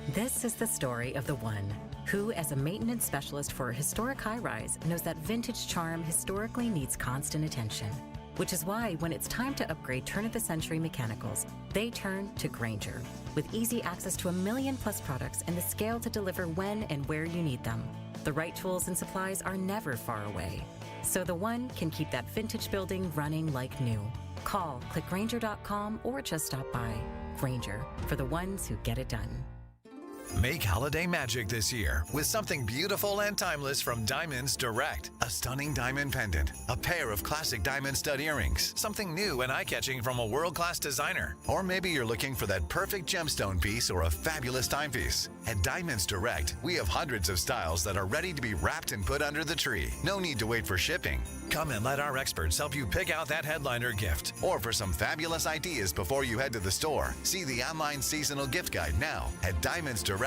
This is the story of the one who, as a maintenance specialist for a historic high-rise, knows that vintage charm historically needs constant attention. Which is why, when it's time to upgrade turn-of-the-century mechanicals, they turn to Grainger. With easy access to 1 million-plus products and the scale to deliver when and where you need them, the right tools and supplies are never far away. So the one can keep that vintage building running like new. Call, click Grainger.com, or just stop by. Grainger, for the ones who get it done. Make holiday magic this year with something beautiful and timeless from Diamonds Direct. A stunning diamond pendant, a pair of classic diamond stud earrings, something new and eye-catching from a world-class designer. Or maybe you're looking for that perfect gemstone piece or a fabulous timepiece. At Diamonds Direct, we have hundreds of styles that are ready to be wrapped and put under the tree. No need to wait for shipping. Come and let our experts help you pick out that headliner gift. Or for some fabulous ideas before you head to the store, see the online seasonal gift guide now at DiamondsDirect.com.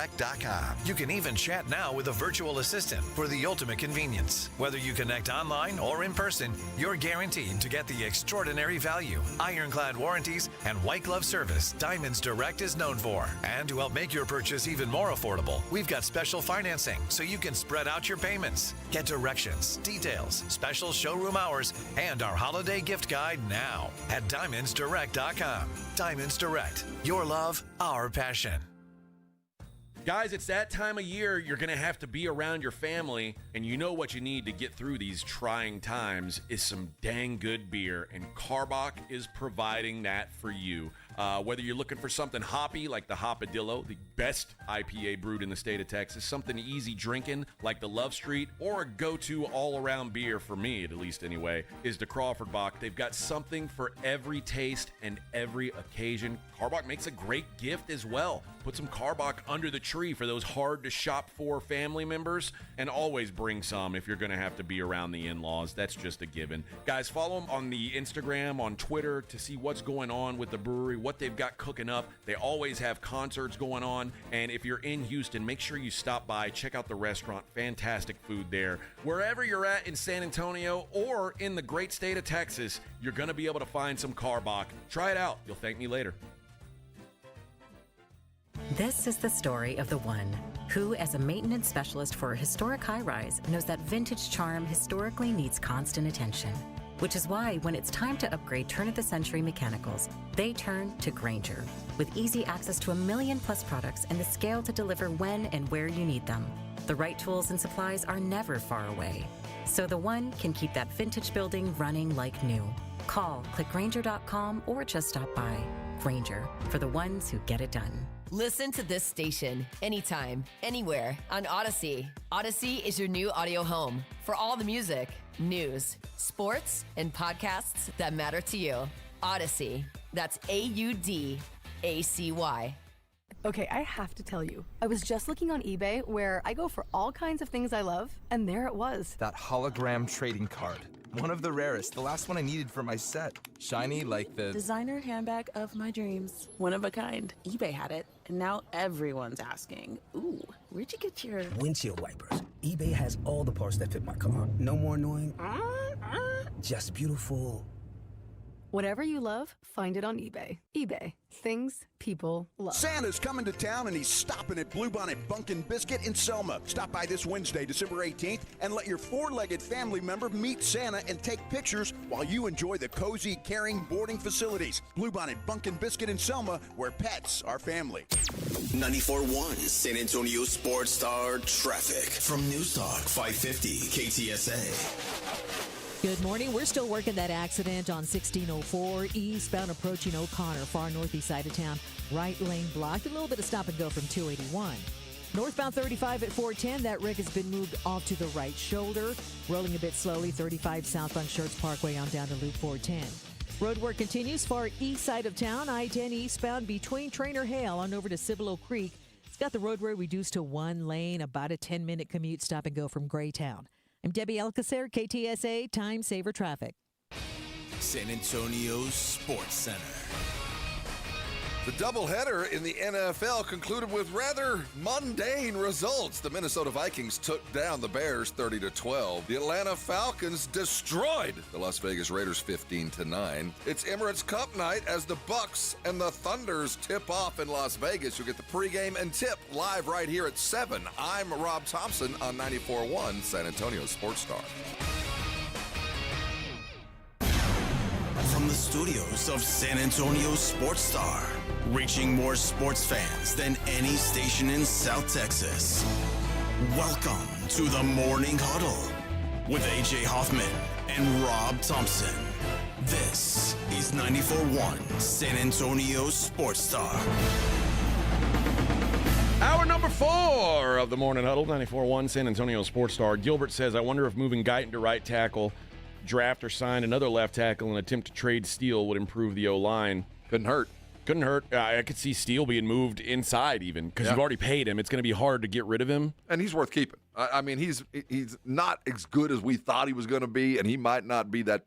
You can even chat now with a virtual assistant for the ultimate convenience. Whether you connect online or in person, you're guaranteed to get the extraordinary value, ironclad warranties, and white glove service Diamonds Direct is known for. And to help make your purchase even more affordable, we've got special financing so you can spread out your payments. Get directions, details, special showroom hours, and our holiday gift guide now at DiamondsDirect.com. Diamonds Direct. Your love, our passion. Guys, it's that time of year you're going to have to be around your family, and you know what you need to get through these trying times is some dang good beer, and Karbach is providing that for you. Whether you're looking for something hoppy like the Hopadillo, the best IPA brewed in the state of Texas, something easy drinking like the Love Street, or a go-to all-around beer, for me at least anyway, is the Crawford Bock. They've got something for every taste and every occasion. Carbach makes a great gift as well. Put some Carbach under the tree for those hard-to-shop-for family members, and always bring some if you're going to have to be around the in-laws. That's just a given. Guys, follow them on the Instagram, on Twitter, to see what's going on with the brewery, what they've got cooking up. They always have concerts going on, and if you're in Houston, make sure you stop by, check out the restaurant. Fantastic food there. Wherever you're at in San Antonio or in the great state of Texas, you're going to be able to find some Carbach. Try it out. You'll thank me later. This is the story of the one who, as a maintenance specialist for a historic high-rise, knows that vintage charm historically needs constant attention. Which is why when it's time to upgrade turn-of-the-century mechanicals, they turn to Grainger. With easy access to 1 million-plus products and the scale to deliver when and where you need them. The right tools and supplies are never far away. So the one can keep that vintage building running like new. Call, click Grainger.com, or just stop by. Grainger, for the ones who get it done. Listen to this station anytime, anywhere on Odyssey. Odyssey is your new audio home for all the music, news, sports, and podcasts that matter to you. Odyssey. That's AUDACY. Okay, I have to tell you, I was just looking on eBay where I go for all kinds of things I love, and there it was. That hologram trading card. One of the rarest, the last one I needed for my set. Shiny like the designer handbag of my dreams. One of a kind. eBay had it, and now everyone's asking, ooh, where'd you get your windshield wipers? eBay has all the parts that fit my car. No more annoying, just beautiful. Whatever you love, find it on eBay. eBay. Things people love. Santa's coming to town, and he's stopping at Bluebonnet Bunkin' Biscuit in Selma. Stop by this Wednesday, December 18th, and let your four-legged family member meet Santa and take pictures while you enjoy the cozy, caring boarding facilities. Bluebonnet Bunkin' Biscuit in Selma, where pets are family. 94.1 San Antonio Sports Star Traffic from News Talk 550 KTSA. Good morning. We're still working that accident on 1604 eastbound approaching O'Connor, far northeast side of town. Right lane blocked. A little bit of stop and go from 281. Northbound 35 at 410. That wreck has been moved off to the right shoulder. Rolling a bit slowly. 35 southbound Schertz Parkway on down to Loop 410. Road work continues far east side of town. I-10 eastbound between Trainer Hale on over to Cibolo Creek. It's got the roadway reduced to one lane. About a 10-minute commute stop and go from Graytown. I'm Debbie Alcacer, KTSA Time Saver Traffic. San Antonio Sports Center. The doubleheader in the NFL concluded with rather mundane results. The Minnesota Vikings took down the Bears 30-12. The Atlanta Falcons destroyed the Las Vegas Raiders 15-9. It's Emirates Cup night as the Bucks and the Thunders tip off in Las Vegas. You'll get the pregame and tip live right here at 7. I'm Rob Thompson on 94.1 San Antonio Sports Star. From the studios of San Antonio Sports Star, reaching more sports fans than any station in South Texas. Welcome to the Morning Huddle with AJ Hoffman and Rob Thompson. This is 94.1 San Antonio Sports Star. Hour number 4 of the Morning Huddle, 94.1 San Antonio Sports Star. Gilbert says, I wonder if moving Guyton to right tackle, draft or sign another left tackle and attempt to trade Steele would improve the O-line. Couldn't hurt. I could see Steele being moved inside even because you've already paid him. It's going to be hard to get rid of him. And he's worth keeping. I mean, he's not as good as we thought he was going to be, and he might not be that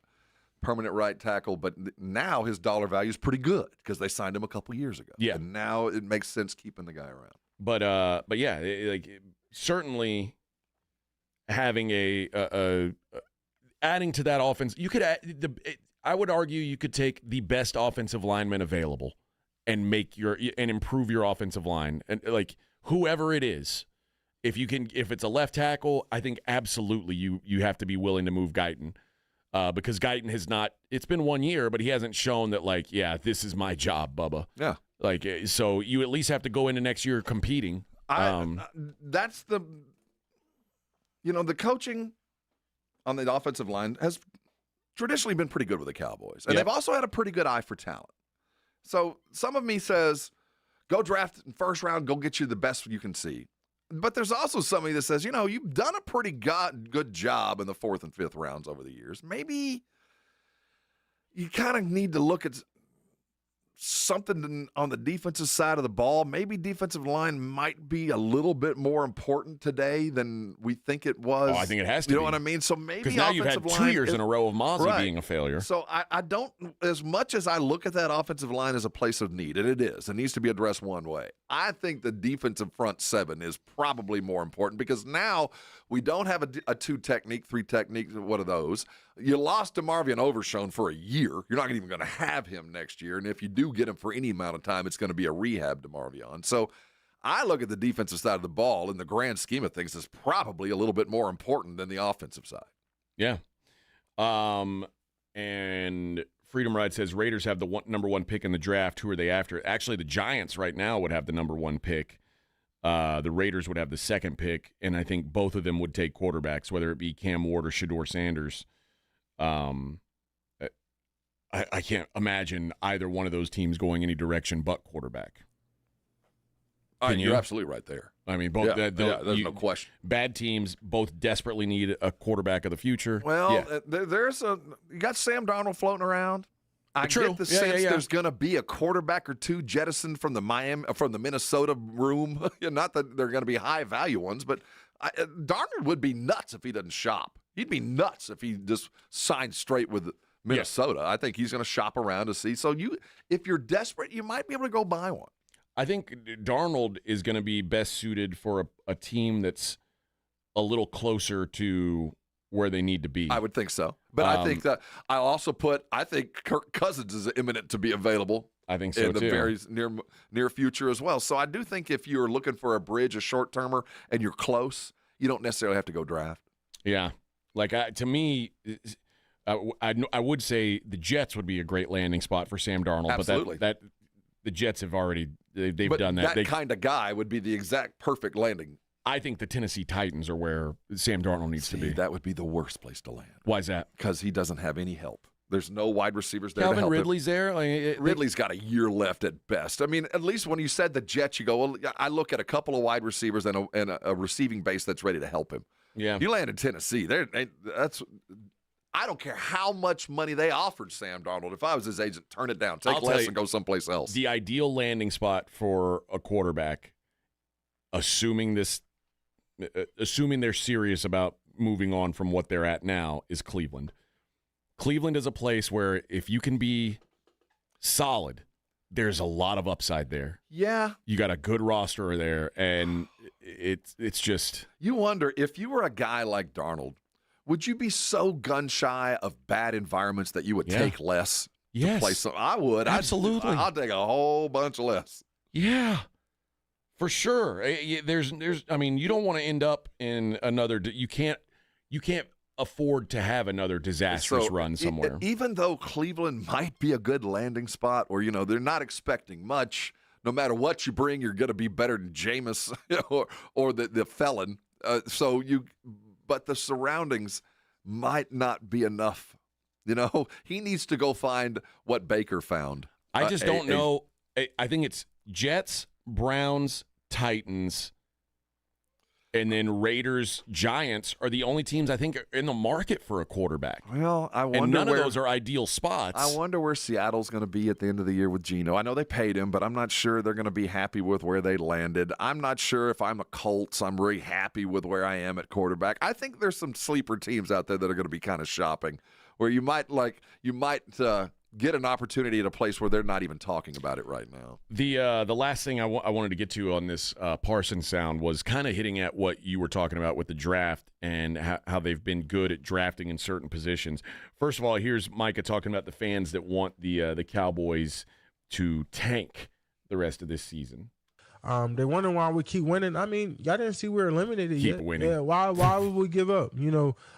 permanent right tackle, but now his dollar value is pretty good because they signed him a couple years ago. Yeah. And now it makes sense keeping the guy around. But yeah, certainly having adding to that offense, you could I would argue you could take the best offensive lineman available and improve your offensive line, and like whoever it is. If it's a left tackle, I think absolutely you have to be willing to move Guyton because Guyton has not. It's been 1 year, but he hasn't shown that this is my job, Bubba. Yeah. So you at least have to go into next year competing. That's the coaching on the offensive line has traditionally been pretty good with the Cowboys. And they've also had a pretty good eye for talent. So some of me says, go draft in first round, go get you the best you can see. But there's also somebody that says, you've done a pretty good job in the 4th and 5th rounds over the years. Maybe you kind of need to look at something on the defensive side of the ball. Maybe defensive line might be a little bit more important today than we think it was. Oh, I think it has to You know be. what I mean? So maybe Because now you've had 2 years in a row of Mozzie being a failure. So I don't, as much as I look at that offensive line as a place of need, and it is, it needs to be addressed one way. I think the defensive front 7 is probably more important because now we don't have a 2 technique, 3 technique. What are those? You lost DeMarvion Overshown for a year. You're not even going to have him next year. And if you do get him for any amount of time, it's going to be a rehab DeMarvion. So I look at the defensive side of the ball in the grand scheme of things as probably a little bit more important than the offensive side. Yeah. And Freedom Ride says Raiders have the number 1 pick in the draft. Who are they after? Actually, the Giants right now would have the number 1 pick. The Raiders would have the 2nd pick, and I think both of them would take quarterbacks, whether it be Cam Ward or Shedeur Sanders. I can't imagine either one of those teams going any direction but quarterback. You're absolutely right there. I mean, both. There's no question. Bad teams both desperately need a quarterback of the future. Well, you got Sam Darnold floating around. I get the sense there's going to be a quarterback or 2 jettisoned from the Minnesota room. Not that they're going to be high value ones, but Darnold would be nuts if he doesn't shop. He'd be nuts if he just signed straight with Minnesota. I think he's going to shop around to see. So if you're desperate, you might be able to go buy one. I think Darnold is going to be best suited for a team that's a little closer to where they need to be. I would think so. But I think that I think Kirk Cousins is imminent to be available. I think so in the too. very near future as well. So I do think if you're looking for a bridge, a short-termer, and you're close, you don't necessarily have to go draft. Yeah. Like, to me, I would say the Jets would be a great landing spot for Sam Darnold. Absolutely. But the Jets have already they've but done that. That kind of guy would be the exact perfect landing. I think the Tennessee Titans are where Sam Darnold needs to be. That would be the worst place to land. Why is that? Because he doesn't have any help. There's no wide receivers there to Calvin help Ridley's him. there. Ridley's got a year left at best. I mean, at least when you said the Jets, you go, well, I look at a couple of wide receivers and a receiving base that's ready to help him. Yeah. You land in Tennessee. I don't care how much money they offered Sam Darnold. If I was his agent, turn it down. Take less and go someplace else. The ideal landing spot for a quarterback, assuming they're serious about moving on from what they're at now, is Cleveland. Cleveland is a place where if you can be solid, there's a lot of upside there. Yeah. You got a good roster there, and it's just... You wonder, if you were a guy like Darnold, would you be so gun-shy of bad environments that you would take less to play some? I would. Absolutely. I'll take a whole bunch less. Yeah. For sure. There's I mean, you don't want to end up in another you can't afford to have another disastrous run somewhere. Even though Cleveland might be a good landing spot, or they're not expecting much, no matter what you bring, you're going to be better than Jameis or the felon. But the surroundings might not be enough. He needs to go find what Baker found. I just don't know. I think it's Jets, Browns, Titans, and then Raiders, Giants are the only teams I think are in the market for a quarterback. Well, I wonder and none of those are ideal spots. I wonder where Seattle's going to be at the end of the year with Geno. I know they paid him, but I'm not sure they're going to be happy with where they landed. I'm not sure if I'm a Colts, I'm really happy with where I am at quarterback. I think there's some sleeper teams out there that are going to be kind of shopping, where you might get an opportunity at a place where they're not even talking about it right now. The last thing I wanted to get to on this Parsons sound was kind of hitting at what you were talking about with the draft and how they've been good at drafting in certain positions. First of all, here's Micah talking about the fans that want the Cowboys to tank the rest of this season. They wonder why we keep winning. I mean, y'all didn't see we were eliminated yet. Keep winning. Yeah, why would we give up?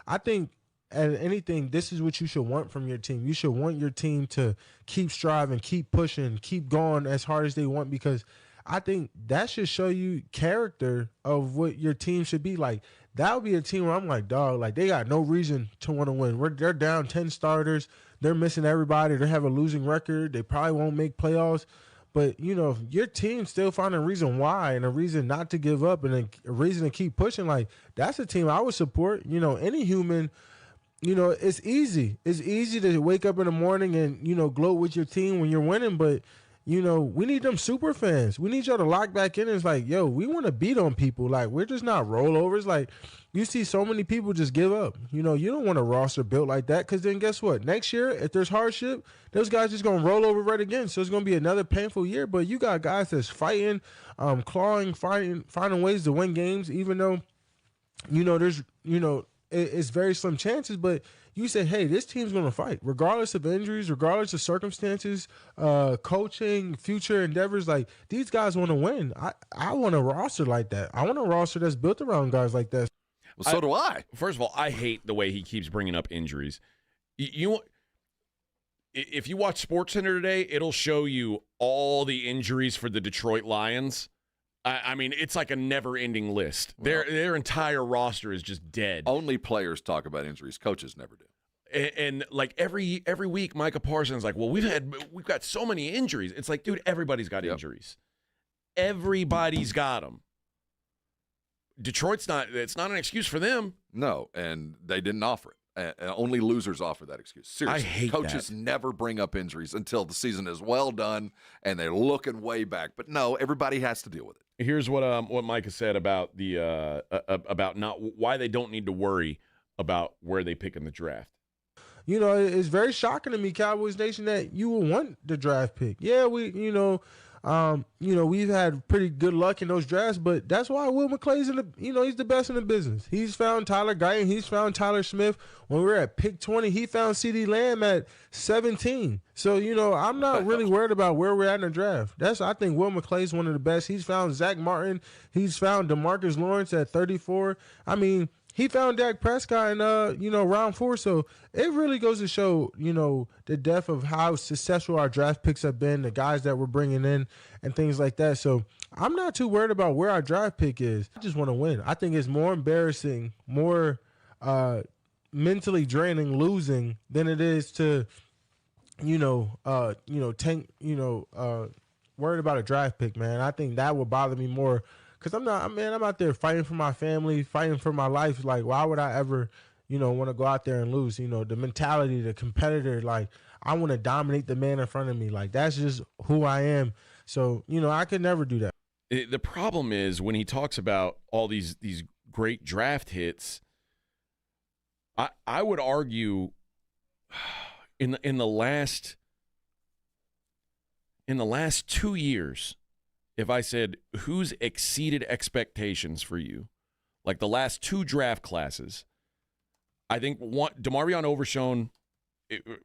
I think as anything, this is what you should want from your team. You should want your team to keep striving, keep pushing, keep going as hard as they want, because I think that should show you character of what your team should be like. That would be a team where I'm like, dog, like they got no reason to want to win. They're down 10 starters. they're missing everybody. They have a losing record. They probably won't make playoffs. But, you know, if your team's still finding a reason why and a reason not to give up and a reason to keep pushing, like, that's a team I would support. You know, any human, you know, it's easy. It's easy to wake up in the morning and, you know, gloat with your team when you're winning. But, you know, we need them super fans. We need y'all to lock back in. And it's like, yo, we want to beat on people. Like, we're just not rollovers. Like, you see so many people just give up. You know, you don't want a roster built like that, because then guess what? Next year, if there's hardship, those guys just going to roll over right again. So it's going to be another painful year. But you got guys that's fighting, clawing, finding ways to win games, even though, you know, there's, you know, it's very slim chances. But you say, hey, this team's going to fight regardless of injuries, regardless of circumstances, coaching, future endeavors. Like, these guys want to win. I want a roster like that. I want a roster that's built around guys like that. Well, so do I. First of all, I hate the way he keeps bringing up injuries. If you watch SportsCenter today, it'll show you all the injuries for the Detroit Lions. I mean, it's like a never-ending list. Well, their entire roster is just dead. Only players talk about injuries. Coaches never do. And like every week, Micah Parsons is like, well, we've got so many injuries. It's like, dude, everybody's got injuries. Everybody's got them. Detroit's not. It's not an excuse for them. No, and they didn't offer it. Only losers offer that excuse. Seriously, I hate coaches that. never bring up injuries until the season is well done and they're looking way back. But no, everybody has to deal with it. Here's what Micah said about the about not why they don't need to worry about where they pick in the draft. You know, it's very shocking to me, Cowboys Nation, that you will want the draft pick. Yeah, we've had pretty good luck in those drafts, but that's why Will McClay's he's the best in the business. He's found Tyler Guyton, he's found Tyler Smith. When we were at pick 20, he found CeeDee Lamb at 17. So, you know, I'm not really worried about where we're at in the draft. I think Will McClay's one of the best. He's found Zach Martin. He's found DeMarcus Lawrence at 34. I mean, he found Dak Prescott in, round 4. So it really goes to show, you know, the depth of how successful our draft picks have been, the guys that we're bringing in and things like that. So I'm not too worried about where our draft pick is. I just want to win. I think it's more embarrassing, more mentally draining losing than it is to, worried about a draft pick, man. I think that would bother me more. Because I'm out there fighting for my family, fighting for my life. Like, why would I ever, want to go out there and lose? You know, the mentality, the competitor, like, I want to dominate the man in front of me. Like, that's just who I am. So, I could never do that. The problem is when he talks about all these great draft hits, I would argue in the last 2 years, if I said, who's exceeded expectations for you, like the last 2 draft classes, I think DeMarvion Overshown,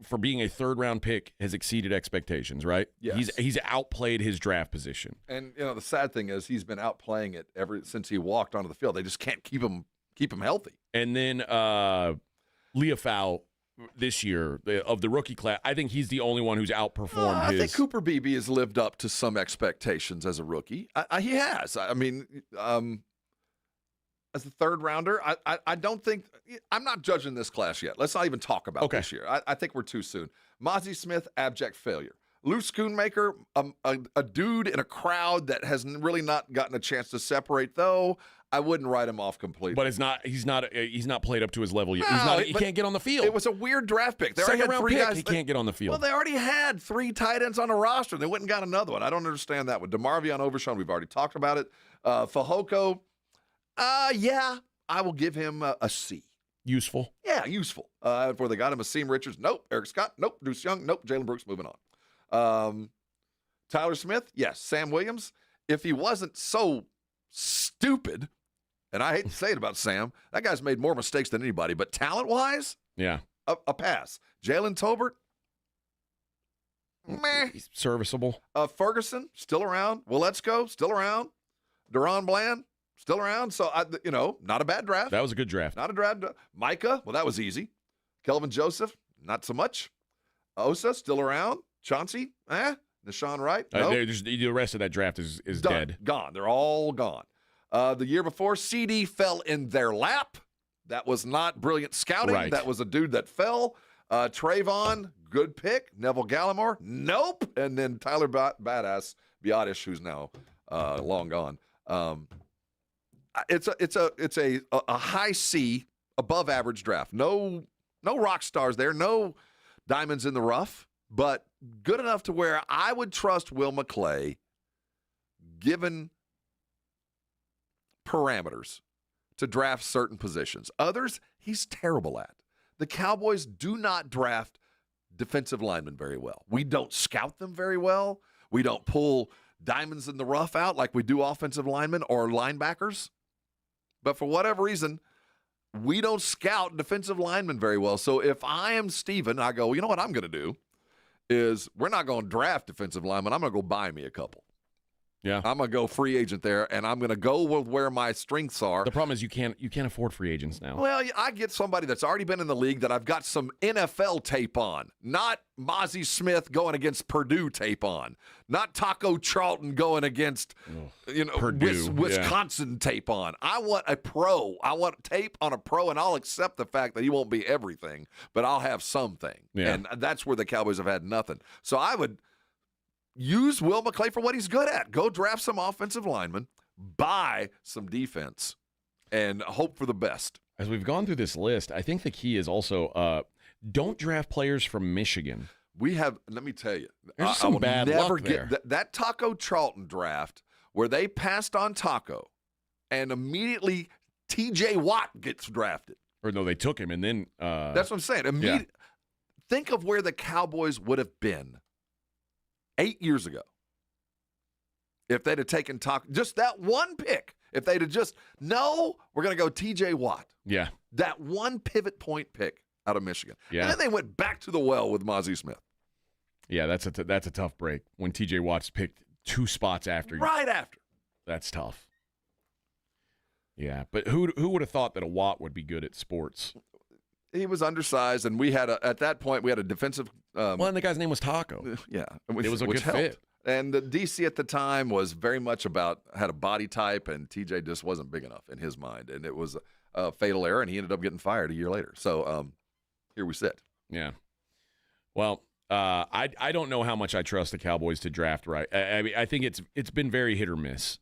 for being a third-round pick, has exceeded expectations, right? Yes. He's outplayed his draft position. And, the sad thing is he's been outplaying it ever since he walked onto the field. They just can't keep him healthy. And then Leofau, this year of the rookie class, I think he's the only one who's outperformed his. I think Cooper Beebe has lived up to some expectations as a rookie. He has. I mean, as a third rounder, I don't think – I'm not judging this class yet. Let's not even talk about this year. I think we're too soon. Mozzie Smith, abject failure. Lou Schoonmaker, a dude in a crowd that has really not gotten a chance to separate, though. I wouldn't write him off completely. But he's not played up to his level yet. He can't get on the field. It was a weird draft pick. They Second round pick, guys he can't get on the field. Well, they already had 3 tight ends on the roster. They went and got another one. I don't understand that one. DeMarvion Overshown, we've already talked about it. Fehoko, I will give him a C. Useful? Yeah, useful. Before they got him, Asim Richards, nope. Eric Scott, nope. Deuce Young, nope. Jalen Brooks, moving on. Tyler Smith, yes. Sam Williams, if he wasn't so stupid, and I hate to say it about Sam, that guy's made more mistakes than anybody, but talent-wise, yeah, a pass. Jalen Tolbert, meh. He's serviceable. Ferguson, still around. Willetsko, still around. Deron Bland, still around. So, not a bad draft. That was a good draft. Not a draft. Micah, well, that was easy. Kelvin Joseph, not so much. Osa, still around. Chauncey, Deshaun Wright, no. The rest of that draft is done. dead. Gone. They're all gone. The year before, CD fell in their lap. That was not brilliant scouting. Right. That was a dude that fell. Trayvon, good pick. Neville Gallimore, nope. And then Tyler Badass Biotish, who's now long gone. It's a high C, above average draft. No rock stars there, no diamonds in the rough, but good enough to where I would trust Will McClay, given parameters, to draft certain positions. Others, he's terrible at. The Cowboys do not draft defensive linemen very well. We don't scout them very well. We don't pull diamonds in the rough out like we do offensive linemen or linebackers. But for whatever reason, we don't scout defensive linemen very well. So if I am Steven, I go, you know what I'm going to do is we're not going to draft defensive linemen. I'm going to go buy me a couple. Yeah. I'm going to go free agent there, and I'm going to go with where my strengths are. The problem is you can't afford free agents now. Well, I get somebody that's already been in the league that I've got some NFL tape on, not Mozzie Smith going against Purdue tape on, not Taco Charlton going against Purdue, Wisconsin tape on. I want a pro. I want tape on a pro, and I'll accept the fact that he won't be everything, but I'll have something. Yeah. And that's where the Cowboys have had nothing. So I would use Will McClay for what he's good at. Go draft some offensive linemen, buy some defense, and hope for the best. As we've gone through this list, I think the key is also don't draft players from Michigan. We have, let me tell you, There's some bad never luck get there. that Taco Charlton draft where they passed on Taco and immediately TJ Watt gets drafted. Or no, they took him and then That's what I'm saying. Think of where the Cowboys would have been 8 years ago if they'd have taken just that one pick. If they'd have just, no, we're going to go TJ Watt. Yeah. That one pivot point pick out of Michigan. Yeah. And then they went back to the well with Mozzie Smith. Yeah, that's a tough break when TJ Watt's picked 2 spots after you. Right after. That's tough. Yeah, but who would have thought that a Watt would be good at sports? He was undersized, and we had at that point we had a defensive. Well, and the guy's name was Taco. Yeah, it was a good helped. fit. And the DC at the time was very much had a body type, and TJ just wasn't big enough in his mind, and it was a fatal error, and he ended up getting fired a year later. So here we sit. Yeah. Well, I don't know how much I trust the Cowboys to draft right. I mean, I think it's been very hit or miss.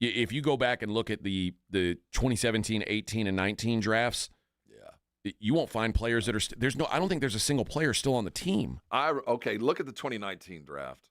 If you go back and look at the 2017, 18, and 19 drafts. You won't find players that are I don't think there's a single player still on the team. Look at the 2019 draft.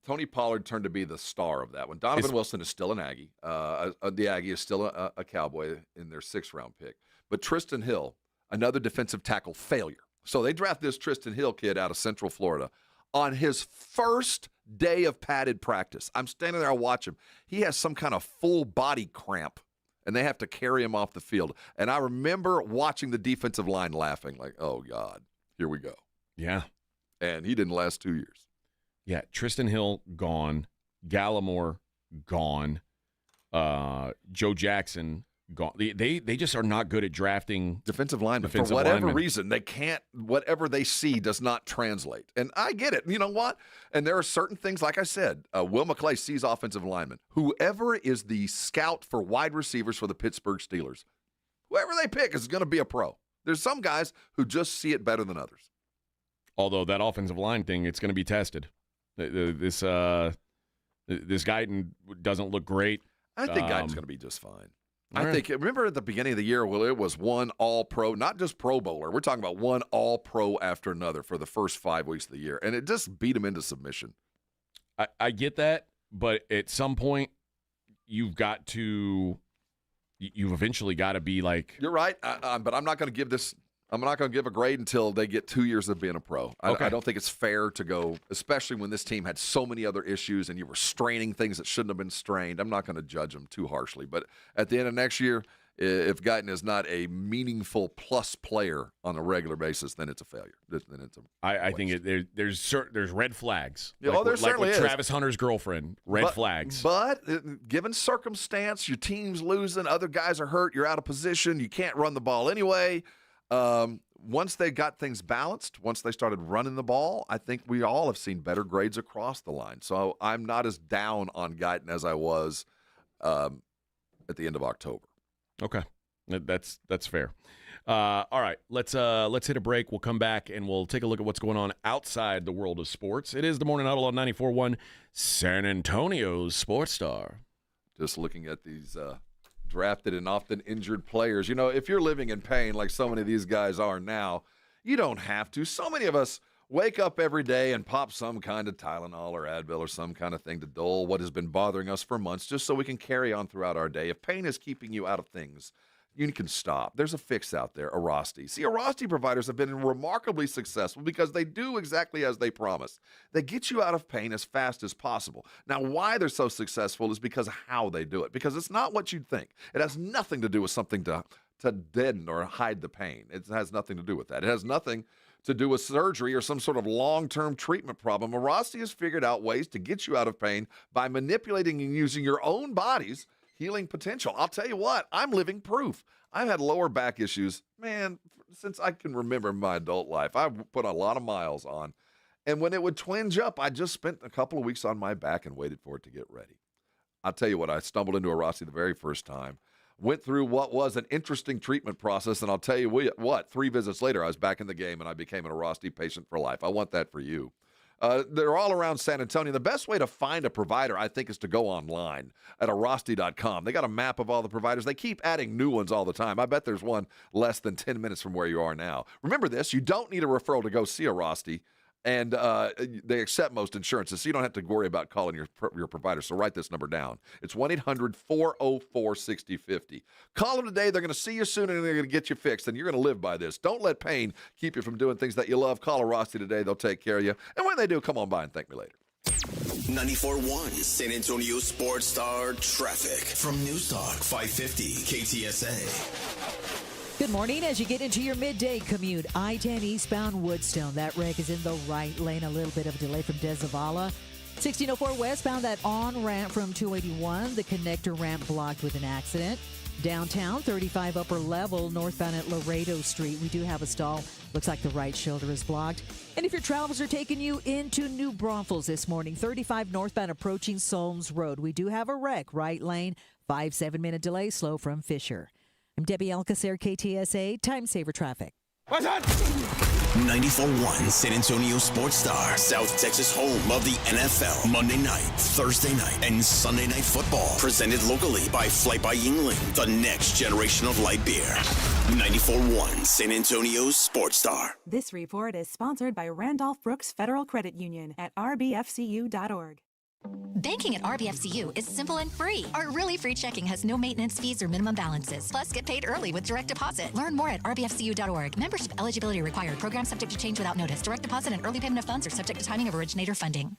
Tony Pollard turned to be the star of that one. Donovan Wilson is still an Aggie. The Aggie is still a Cowboy in their 6th round pick. But Tristan Hill, another defensive tackle failure. So they draft this Tristan Hill kid out of Central Florida on his first day of padded practice. I'm standing there, I watch him. He has some kind of full body cramp, and they have to carry him off the field. And I remember watching the defensive line laughing like, oh, God, here we go. Yeah. And he didn't last 2 years. Yeah, Tristan Hill, gone. Gallimore, gone. Joe Jackson, gone. They just are not good at drafting defensive linemen. For whatever reason, they can't, whatever they see does not translate. And I get it. You know what? And there are certain things, like I said, Will McClay sees offensive linemen. Whoever is the scout for wide receivers for the Pittsburgh Steelers, whoever they pick is going to be a pro. There's some guys who just see it better than others. Although that offensive line thing, it's going to be tested. This Guyton doesn't look great. I think Guyton's going to be just fine. Right. I think, remember at the beginning of the year, well, it was one all-pro, not just Pro Bowler. We're talking about one all-pro after another for the first 5 weeks of the year, and it just beat him into submission. I get that, but at some point, you've eventually got to be like. You're right, but I'm not going to give this. I'm not going to give a grade until they get 2 years of being a pro. I don't think it's fair to go, especially when this team had so many other issues and you were straining things that shouldn't have been strained. I'm not going to judge them too harshly. But at the end of next year, if Guyton is not a meaningful plus player on a regular basis, then it's a failure. Then it's I think there's red flags. Yeah, there certainly is. Travis Hunter's girlfriend, red flags. But given circumstance, your team's losing, other guys are hurt, you're out of position, you can't run the ball anyway. Once they got things balanced, once they started running the ball, I think we all have seen better grades across the line. So I'm not as down on Guyton as I was at the end of October. Okay, that's fair. All right, let's hit a break. We'll come back and we'll take a look at what's going on outside the world of sports. It is the Morning Huddle on 94.1 San Antonio's Sports Star. Just looking at these drafted and often injured players. You know, if you're living in pain like so many of these guys are now, you don't have to. So many of us wake up every day and pop some kind of Tylenol or Advil or some kind of thing to dull what has been bothering us for months just so we can carry on throughout our day. If pain is keeping you out of things, you can stop. There's a fix out there, Arasti. See, Arasti providers have been remarkably successful because they do exactly as they promise. They get you out of pain as fast as possible. Now, why they're so successful is because of how they do it, because it's not what you'd think. It has nothing to do with something to deaden or hide the pain. It has nothing to do with that. It has nothing to do with surgery or some sort of long-term treatment problem. Arasti has figured out ways to get you out of pain by manipulating and using your own body's healing potential. I'll tell you what, I'm living proof. I've had lower back issues, man, since I can remember my adult life. I've put a lot of miles on. And when it would twinge up, I just spent a couple of weeks on my back and waited for it to get ready. I'll tell you what, I stumbled into Arasti the very first time, went through what was an interesting treatment process, and I'll tell you what, 3 visits later, I was back in the game and I became an Arasti patient for life. I want that for you. They're all around San Antonio. The best way to find a provider, I think, is to go online at Arasti.com. They got a map of all the providers. They keep adding new ones all the time. I bet there's one less than 10 minutes from where you are now. Remember this, you don't need a referral to go see Arasti, and they accept most insurances, so you don't have to worry about calling your provider. So write this number down. It's 1-800-404-6050. Call them today. They're going to see you soon, and they're going to get you fixed, and you're going to live by this. Don't let pain keep you from doing things that you love. Call Arasti today. They'll take care of you. And when they do, come on by and thank me later. 94.1 San Antonio Sports Star traffic from News Talk 550 KTSA. Good morning. As you get into your midday commute, I-10 eastbound Woodstone. That wreck is in the right lane. A little bit of a delay from Des Zavala. 1604 westbound, that on-ramp from 281. The connector ramp blocked with an accident. Downtown, 35 upper level, northbound at Laredo Street. We do have a stall. Looks like the right shoulder is blocked. And if your travels are taking you into New Braunfels this morning, 35 northbound approaching Solms Road. We do have a wreck, right lane. 5-7-minute delay, slow from Fisher. I'm Debbie Alcacer, KTSA, Time Saver Traffic. What's that? 94.1 San Antonio Sports Star, South Texas home of the NFL, Monday night, Thursday night, and Sunday night football. Presented locally by Flight by Yingling, the next generation of light beer. 94.1 San Antonio Sports Star. This report is sponsored by Randolph Brooks Federal Credit Union at rbfcu.org. Banking at RBFCU is simple and free. Our really free checking has no maintenance fees or minimum balances. Plus, get paid early with direct deposit. Learn more at rbfcu.org. Membership eligibility required. Program subject to change without notice. Direct deposit and early payment of funds are subject to timing of originator funding.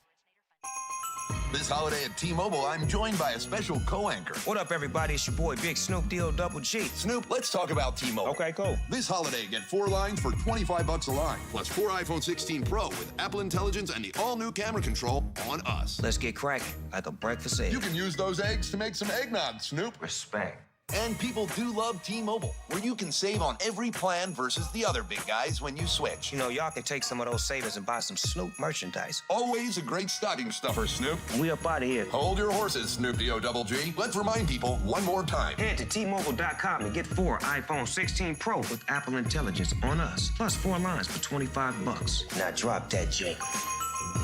This holiday at T-Mobile, I'm joined by a special co-anchor. What up, everybody? It's your boy, Big Snoop D-O Double G. Snoop, let's talk about T-Mobile. Okay, cool. This holiday, get 4 lines for $25 a line, plus 4 iPhone 16 Pro with Apple Intelligence and the all-new camera control on us. Let's get cracking, like a breakfast egg. You can use those eggs to make some eggnog, Snoop. Respect. And people do love T-Mobile, where you can save on every plan versus the other big guys when you switch. You know, y'all can take some of those savings and buy some Snoop merchandise. Always a great stocking stuffer, Snoop. We up out of here. Hold your horses, Snoop D-O Double G. Let's remind people one more time. Head to T-Mobile.com and get 4 iPhone 16 Pro with Apple Intelligence on us. Plus 4 lines for $25. Now drop that J.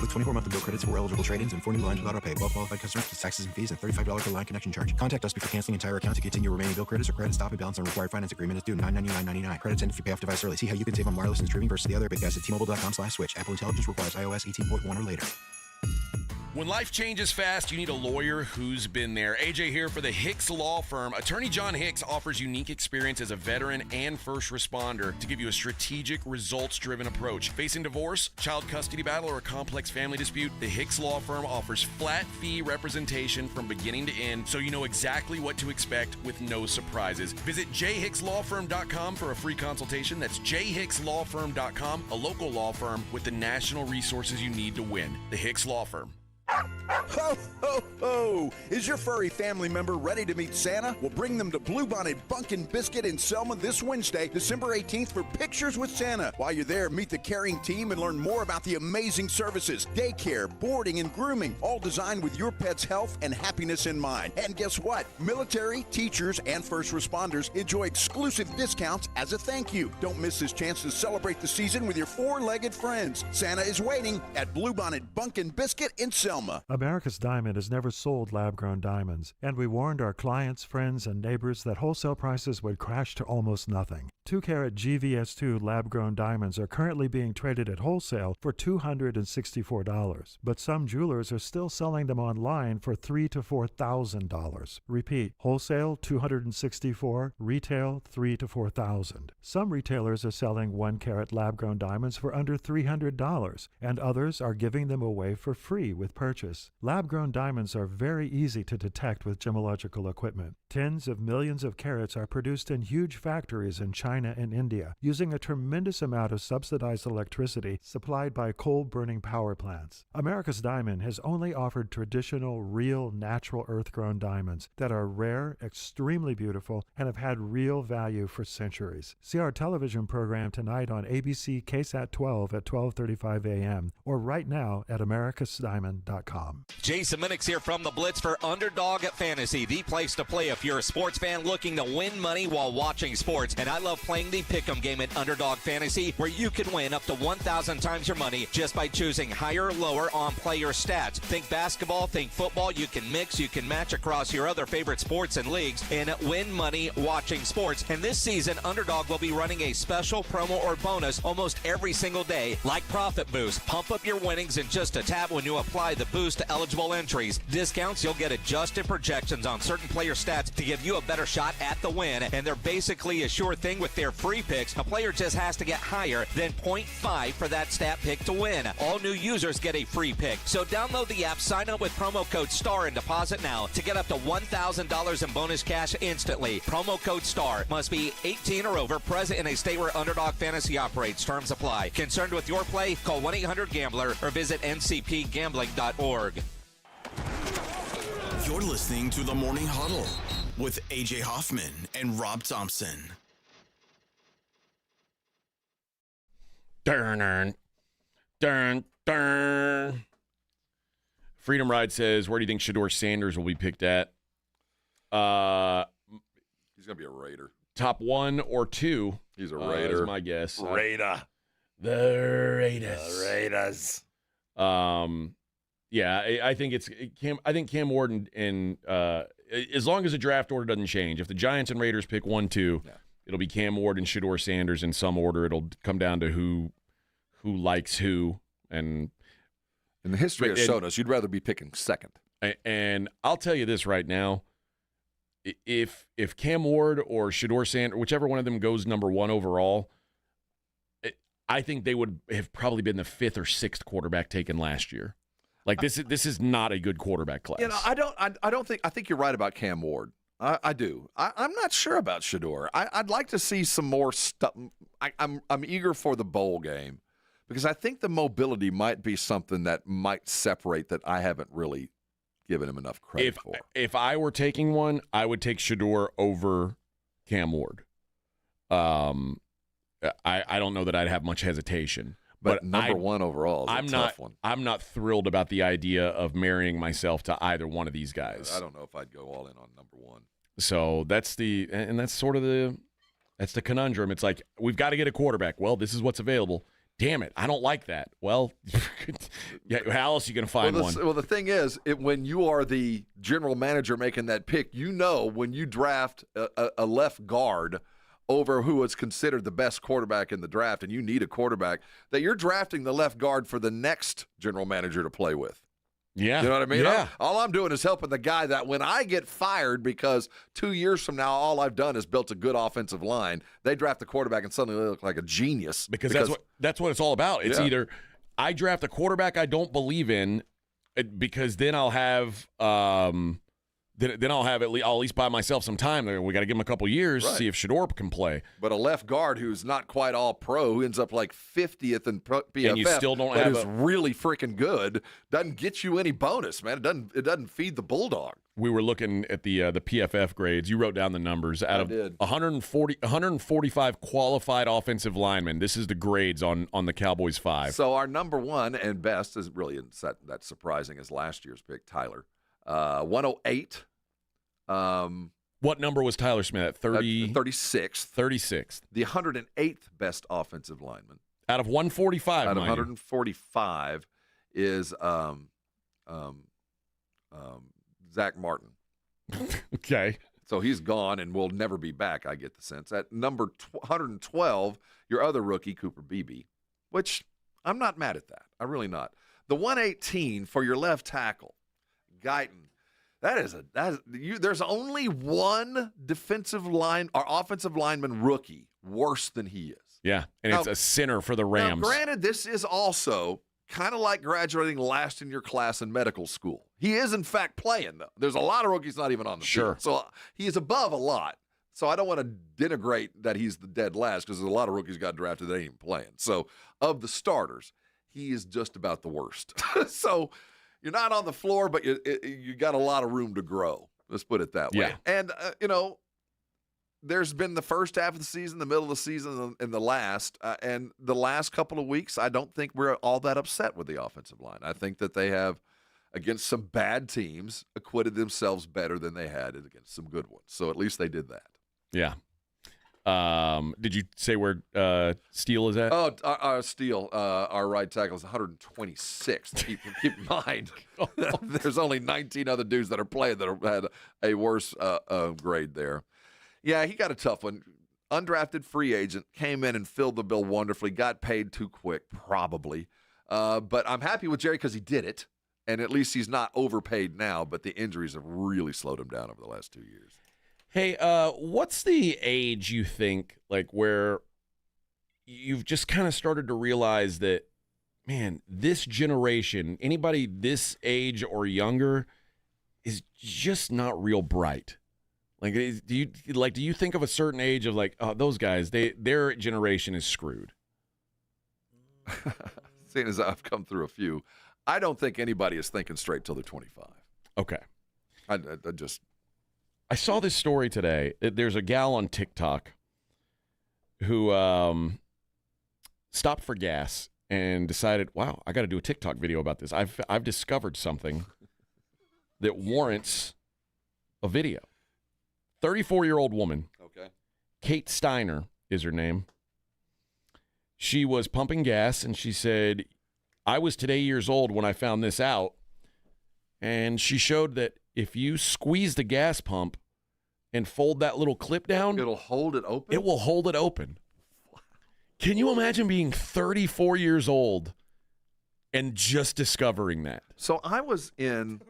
With 24-month bill credits for eligible trade-ins and 4 new lines without auto-pay. Well-qualified customers plus taxes and fees and $35 per line connection charge. Contact us before canceling entire account to continue remaining bill credits or credit stop and balance on required finance agreement is due $999.99. Credits end if you pay off device early. See how you can save on wireless and streaming versus the other big guys at T-Mobile.com/switch. Apple Intelligence requires iOS 18.1 or later. When life changes fast, you need a lawyer who's been there. AJ here for the Hicks Law Firm. Attorney John Hicks offers unique experience as a veteran and first responder to give you a strategic, results-driven approach. Facing divorce, child custody battle, or a complex family dispute, the Hicks Law Firm offers flat-fee representation from beginning to end, so you know exactly what to expect with no surprises. Visit jhickslawfirm.com for a free consultation. That's jhickslawfirm.com, a local law firm with the national resources you need to win. The Hicks Law Firm. Ho, ho, ho! Is your furry family member ready to meet Santa? We'll bring them to Bluebonnet Bunkin' Biscuit in Selma this Wednesday, December 18th for Pictures with Santa. While you're there, meet the caring team and learn more about the amazing services, daycare, boarding, and grooming, all designed with your pet's health and happiness in mind. And guess what? Military, teachers, and first responders enjoy exclusive discounts as a thank you. Don't miss this chance to celebrate the season with your four-legged friends. Santa is waiting at Bluebonnet Bunkin' Biscuit in Selma. America's Diamond has never sold lab-grown diamonds, and we warned our clients, friends, and neighbors that wholesale prices would crash to almost nothing. 2-carat GVS2 lab-grown diamonds are currently being traded at wholesale for $264, but some jewelers are still selling them online for $3,000 to $4,000. Repeat, wholesale $264, retail $3,000 to $4,000. Some retailers are selling 1-carat lab-grown diamonds for under $300, and others are giving them away for free with purchase. Lab-grown diamonds are very easy to detect with gemological equipment. Tens of millions of carats are produced in huge factories in China and India, using a tremendous amount of subsidized electricity supplied by coal-burning power plants. America's Diamond has only offered traditional, real, natural earth-grown diamonds that are rare, extremely beautiful, and have had real value for centuries. See our television program tonight on ABC KSAT 12 at 12:35 a.m. or right now at americasdiamond.com. Jason Minix here from the Blitz for Underdog Fantasy, the place to play if you're a sports fan looking to win money while watching sports. And I love playing the Pick'em game at Underdog Fantasy, where you can win up to 1,000 times your money just by choosing higher or lower on player stats. Think basketball, think football. You can mix, you can match across your other favorite sports and leagues and win money watching sports. And this season, Underdog will be running a special promo or bonus almost every single day, like Profit Boost. Pump up your winnings in just a tap when you apply the boost to eligible entries. Discounts, you'll get adjusted projections on certain player stats to give you a better shot at the win. And they're basically a sure thing with their free picks. A player just has to get higher than 0.5 for that stat pick to win. All new users get a free pick. So download the app, sign up with promo code STAR, and deposit now to get up to $1,000 in bonus cash instantly. Promo code STAR. Must be 18 or over, present in a state where Underdog Fantasy operates. Terms apply. Concerned with your play? Call 1-800-GAMBLER or visit ncpgambling.org. You're listening to the Morning Huddle with AJ Hoffman and Rob Thompson. Dun, dun, dun. Freedom Ride says, where do you think Shedeur Sanders will be picked at? He's going to be a Raider. Top 1 or 2. He's a Raider. Is my guess. Raider. The Raiders. The Raiders. Yeah, I think it's Cam. I think Cam Ward and as long as the draft order doesn't change, if the Giants and Raiders pick 1-2, it'll be Cam Ward and Shedeur Sanders in some order. It'll come down to who likes who, and the history has shown us you'd rather be picking second. And I'll tell you this right now: if Cam Ward or Shedeur Sanders, whichever one of them goes number 1 overall, I think they would have probably been the 5th or 6th quarterback taken last year. Like this is not a good quarterback class. You know, I think you're right about Cam Ward. I do. I'm not sure about Shedeur. I'd like to see some more stuff. I'm eager for the bowl game because I think the mobility might be something that might separate that I haven't really given him enough credit for. If I were taking one, I would take Shedeur over Cam Ward. I don't know that I'd have much hesitation. But number 1 overall is a tough one. I'm not thrilled about the idea of marrying myself to either one of these guys. I don't know if I'd go all in on number 1. So that's the conundrum. It's like, we've got to get a quarterback. Well, this is what's available. Damn it, I don't like that. Well, yeah, how else are you going to find one? Well, the thing is, when you are the general manager making that pick, you know when you draft a left guard over who is considered the best quarterback in the draft, and you need a quarterback, that you're drafting the left guard for the next general manager to play with. Yeah. You know what I mean? Yeah. All I'm doing is helping the guy that when I get fired, because 2 years from now, all I've done is built a good offensive line, they draft a quarterback and suddenly they look like a genius. Because that's what it's all about. It's either I draft a quarterback I don't believe in, because then I'll have Then I'll have I'll at least buy myself some time. We got to give him a couple years to see if Shedeur can play. But a left guard who's not quite all pro, who ends up like 50th in PFF, and you still don't but have is really freaking good, doesn't get you any bonus, man. It doesn't feed the bulldog. We were looking at the PFF grades. You wrote down the numbers. Out of 145 qualified offensive linemen, this is the grades on the Cowboys 5. So our number one and best isn't really that surprising as last year's pick, Tyler. 108. What number was Tyler Smith at? 36th. 36th. The 108th best offensive lineman. Out of 145, Out of 145 is Zach Martin. Okay. So he's gone and will never be back, I get the sense. At number 112, your other rookie, Cooper Beebe, which I'm not mad at that. I'm really not. The 118 for your left tackle, Guyton. There's only one defensive line or offensive lineman rookie worse than he is. Yeah, and it's a center for the Rams. Now, granted, this is also kind of like graduating last in your class in medical school. He is, in fact, playing, though. There's a lot of rookies not even on the field. So he is above a lot. So I don't want to denigrate that he's the dead last because there's a lot of rookies got drafted that ain't even playing. So of the starters, he is just about the worst. So you're not on the floor, but you got a lot of room to grow. Let's put it that way. Yeah. And, there's been the first half of the season, the middle of the season, and the last. And the last couple of weeks, I don't think we're all that upset with the offensive line. I think that they have, against some bad teams, acquitted themselves better than they had against some good ones. So at least they did that. Yeah. Did you say where Steele is at? Oh, Steele, our right tackle, is 126th. Keep in mind, there's only 19 other dudes that are playing that had a worse grade there. Yeah, he got a tough one. Undrafted free agent, came in and filled the bill wonderfully, got paid too quick, probably. But I'm happy with Jerry because he did it, and at least he's not overpaid now, but the injuries have really slowed him down over the last 2 years. Hey, what's the age you think, like, where you've just kind of started to realize that, man, this generation, anybody this age or younger, is just not real bright? Like, do you think of a certain age of like, oh, those guys, their generation is screwed? Seeing as I've come through a few, I don't think anybody is thinking straight till they're 25. Okay. I saw this story today. There's a gal on TikTok who stopped for gas and decided, wow, I got to do a TikTok video about this. I've discovered something that warrants a video. 34-year-old woman. Okay. Kate Steiner is her name. She was pumping gas, and she said, I was today years old when I found this out. And she showed that if you squeeze the gas pump and fold that little clip down, it'll hold it open? It will hold it open. Can you imagine being 34 years old and just discovering that? So I was in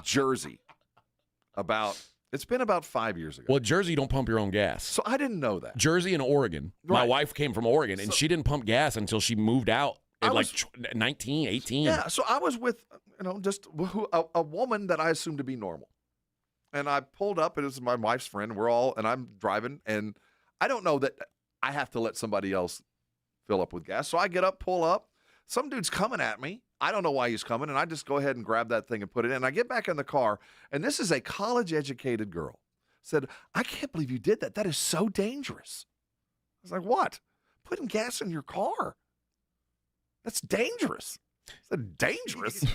Jersey it's been about 5 years ago. Well, Jersey, you don't pump your own gas. So I didn't know that. Jersey and Oregon. Right. My wife came from Oregon, and she didn't pump gas until she moved out at 19, 18. Yeah, so I was with, just a woman that I assumed to be normal. And I pulled up, and it was my wife's friend. And I'm driving, and I don't know that I have to let somebody else fill up with gas. So I get up, pull up. Some dude's coming at me. I don't know why he's coming, and I just go ahead and grab that thing and put it in. I get back in the car, and this is a college-educated girl. Said, I can't believe you did that. That is so dangerous. I was like, what? Putting gas in your car? That's dangerous. I said, dangerous? She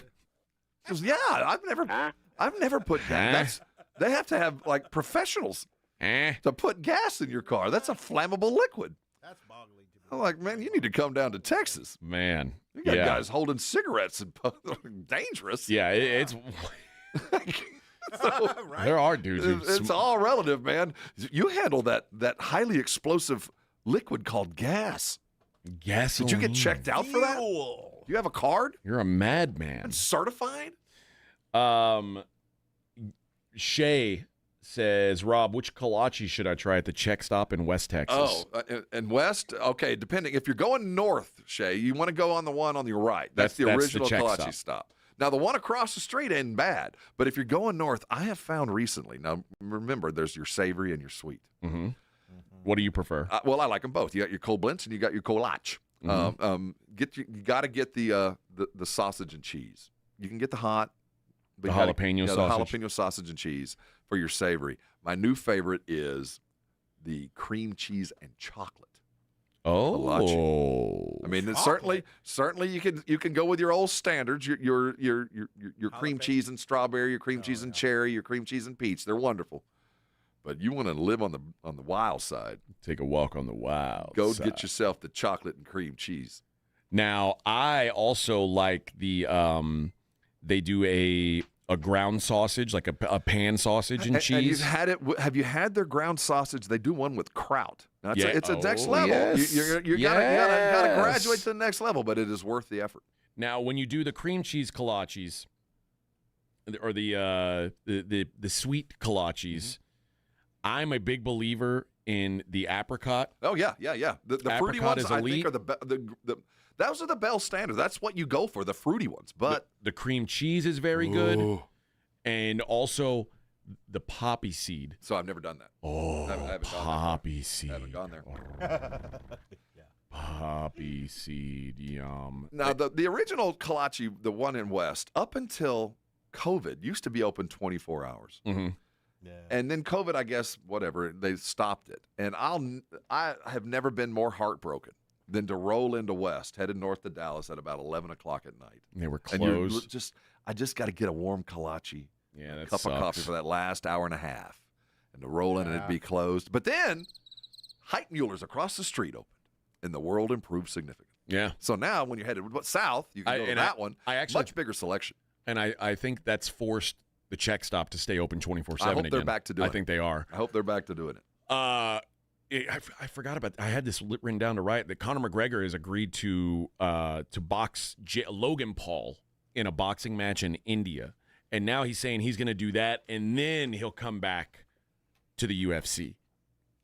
goes, yeah, I've never put gas. They have to have, like, professionals to put gas in your car. That's a flammable liquid. That's boggling to me. I'm like, man, you need to come down to Texas. Man. You got guys holding cigarettes and dangerous. Yeah, it's there are dudes. It's all relative, man. You handle that highly explosive liquid called gas. Gasoline. Did you get checked out for that? Do you have a card? You're a madman. And certified? Shay says, Rob, which kolache should I try at the Czech stop in West Texas? In West? Okay, depending. If you're going north, Shay, you want to go on the one on your right. That's the original the kolache stop. Now, the one across the street ain't bad, but if you're going north, I have found recently. Now, remember, there's your savory and your sweet. Mm-hmm. What do you prefer? Well, I like them both. You got your Koblenz and you got your Kolach. Mm-hmm. You got to get the sausage and cheese. You can get the hot. The jalapeno sausage. The jalapeno sausage and cheese for your savory. My new favorite is the cream cheese and chocolate. Oh, Kolache. I mean, it's certainly you can go with your old standards. Your cream cheese and strawberry, your cream cheese and cherry, your cream cheese and peach. They're wonderful. But you want to live on the wild side. Take a walk on the wild Go side. get yourself the chocolate and cream cheese. Now, I also like the they do a ground sausage, like a pan sausage and cheese. And you've had it. Have you had their ground sausage? They do one with kraut. Now, it's a next level. Yes. You gotta graduate to the next level, but it is worth the effort. Now, when you do the cream cheese kolaches, or the sweet kolaches, I'm a big believer in the apricot. Oh yeah. The fruity ones, is I elite. think, are those are the Bell standards. That's what you go for, the fruity ones. But the cream cheese is very good, and also the poppy seed. So I've never done that. Oh, I haven't poppy seed. I haven't gone there. Poppy seed, yum. Now, the original kolache, the one in West, up until COVID, used to be open 24 hours. Mm-hmm. Yeah. And then COVID, I guess, whatever, they stopped it. And I have never been more heartbroken than to roll into West, headed north to Dallas at about 11 o'clock at night. They were And closed. I just got to get a warm kolache, Yeah, that cup sucks. of coffee for that last hour and a half, and to roll in and it'd be closed. But then, Heitmuller's across the street opened, and the world improved significantly. Yeah. So now, when you're headed south, you can go to that one. I actually, much bigger selection. And I think that's forced the Czech stop to stay open 24/7 I hope again. they're back to doing it. I think they are. I hope they're back to doing it. I forgot about. I had this written down to write that Conor McGregor has agreed to box Logan Paul in a boxing match in India, and now he's saying he's going to do that, and then he'll come back to the UFC.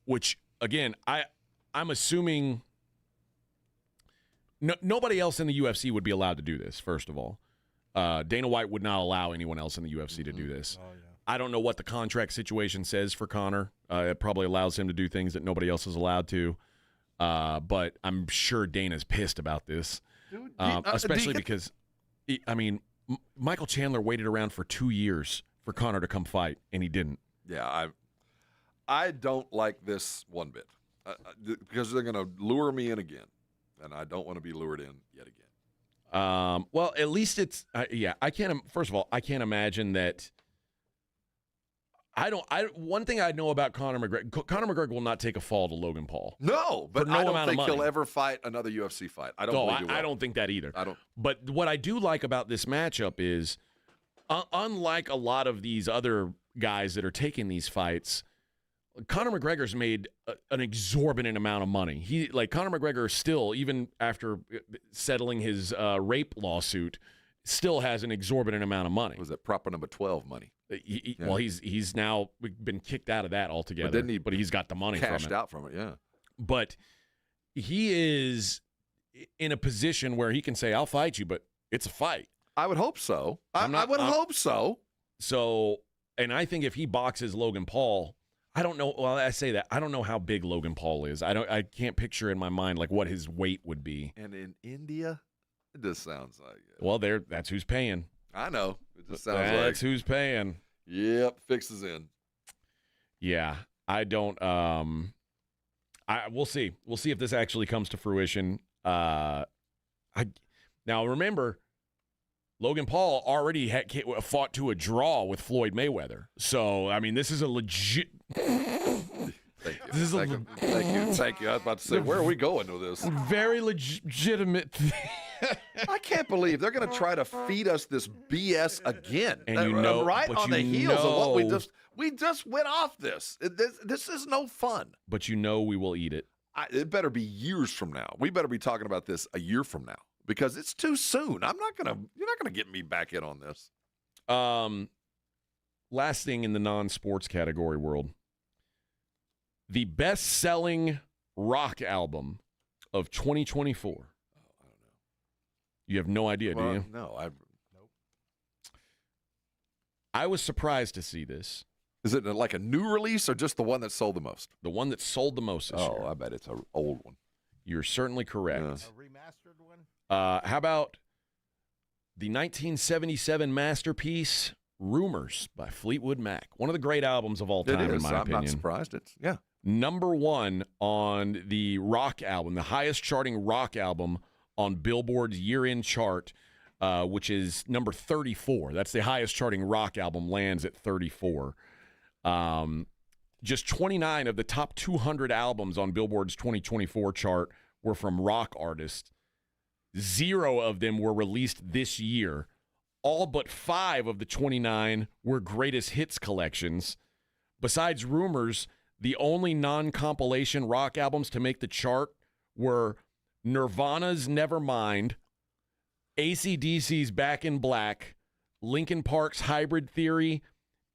Which again, I'm assuming nobody else in the UFC would be allowed to do this. First of all, Dana White would not allow anyone else in the UFC to do this. Oh, yeah. I don't know what the contract situation says for Conor. It probably allows him to do things that nobody else is allowed to. But I'm sure Dana's pissed about this, especially because, Michael Chandler waited around for 2 years for Conor to come fight, and he didn't. Yeah, I don't like this one bit because they're going to lure me in again, and I don't want to be lured in yet again. Well, at least it's I can't. First of all, I can't imagine that. One thing I know about Conor McGregor will not take a fall to Logan Paul. No, but no I don't amount of think money. he'll ever fight another UFC fight. I don't. I don't think that either. I don't. But what I do like about this matchup is, unlike a lot of these other guys that are taking these fights, Conor McGregor's made an exorbitant amount of money. Conor McGregor still, even after settling his rape lawsuit, still has an exorbitant amount of money. Was it proper number 12 money? Well, he's now been kicked out of that altogether. But he's got the money from it. Cashed out from it, yeah. But he is in a position where he can say, "I'll fight you," but it's a fight. I would hope so. I would hope so. So, and I think if he boxes Logan Paul, I don't know. Well, I say that I don't know how big Logan Paul is. I can't picture in my mind like what his weight would be. And in India, it just sounds like it. Well, that's who's paying. I know. It just sounds like that's who's paying. Yep, fixes in. Yeah, I don't. We'll see. We'll see if this actually comes to fruition. Now remember, Logan Paul already fought to a draw with Floyd Mayweather. So I mean, this is a legit. Thank you. I was about to say, where are we going with this? Very legitimate thing. I can't believe they're going to try to feed us this BS again. And right on the heels of what we just went off this. This is no fun. But we will eat it. It better be years from now. We better be talking about this a year from now because it's too soon. You're not gonna get me back in on this. Last thing in the non-sports category world. The best-selling rock album of 2024. I don't know. You have no idea, do you? No, nope. I was surprised to see this. Is it like a new release or just the one that sold the most? The one that sold the most this year. Oh, I bet it's an old one. You're certainly correct. Yeah. A remastered one? How about the 1977 masterpiece, Rumors by Fleetwood Mac? One of the great albums of all time, in my opinion. I'm not surprised. It's Number 1 on the rock album, the highest charting rock album on Billboard's year-end chart, which is number 34. That's the highest charting rock album, lands at 34. Just 29 of the top 200 albums on Billboard's 2024 chart were from rock artists. 0 of them were released this year. All but 5 of the 29 were greatest hits collections. Besides Rumors, the only non-compilation rock albums to make the chart were Nirvana's Nevermind, AC/DC's Back in Black, Linkin Park's Hybrid Theory,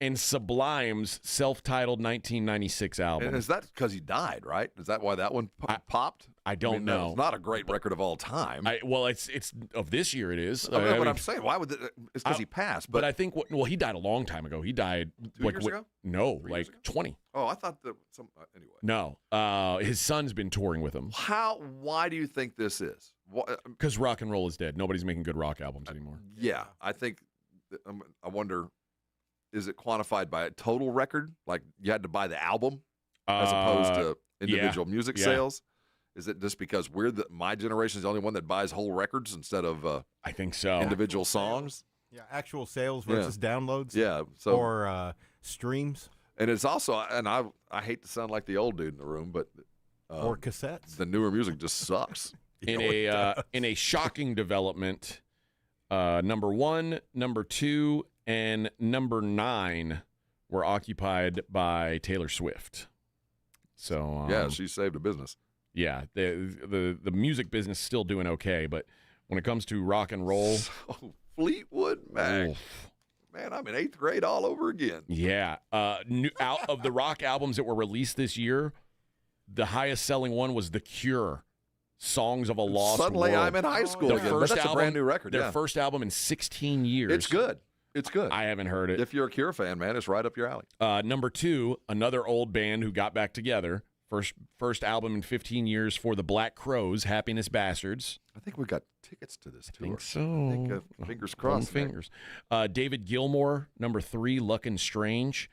and Sublime's self-titled 1996 album. And is that because he died, right? Is that why that one popped? I don't know. It's not a great record of all time. It's of this year. It is. I mean, what I'm saying, why would it's because he passed? But I think he died a long time ago. He died 2 years ago. No, like 20. Oh, I thought that anyway. No, his son's been touring with him. Why do you think this is? Because rock and roll is dead. Nobody's making good rock albums anymore. Yeah, I think. I wonder. Is it quantified by a total record? Like you had to buy the album as opposed to individual music sales? Is it just because my generation is the only one that buys whole records instead of I think so. Individual songs? Yeah, actual sales versus downloads. Yeah, or streams. And it's also, and I hate to sound like the old dude in the room, but or cassettes. The newer music just sucks. In a shocking development, number 1, number 2, and number 9 were occupied by Taylor Swift. So yeah, she saved a business. Yeah, the music business is still doing okay, but when it comes to rock and roll, Fleetwood Mac, man, I'm in 8th grade all over again. Yeah, out of the rock albums that were released this year, the highest selling one was The Cure. Songs of a Lost Suddenly World. I'm in high school again. But that's a brand new record. Their first album in 16 years. It's good. It's good. I haven't heard it. If you're a Cure fan, man, it's right up your alley. Number 2, another old band who got back together. First album in 15 years for the Black Crowes, Happiness Bastards. I think we got tickets to this tour. I think so. I think, fingers crossed. Fingers. David Gilmour, number 3, Luckin' Strange.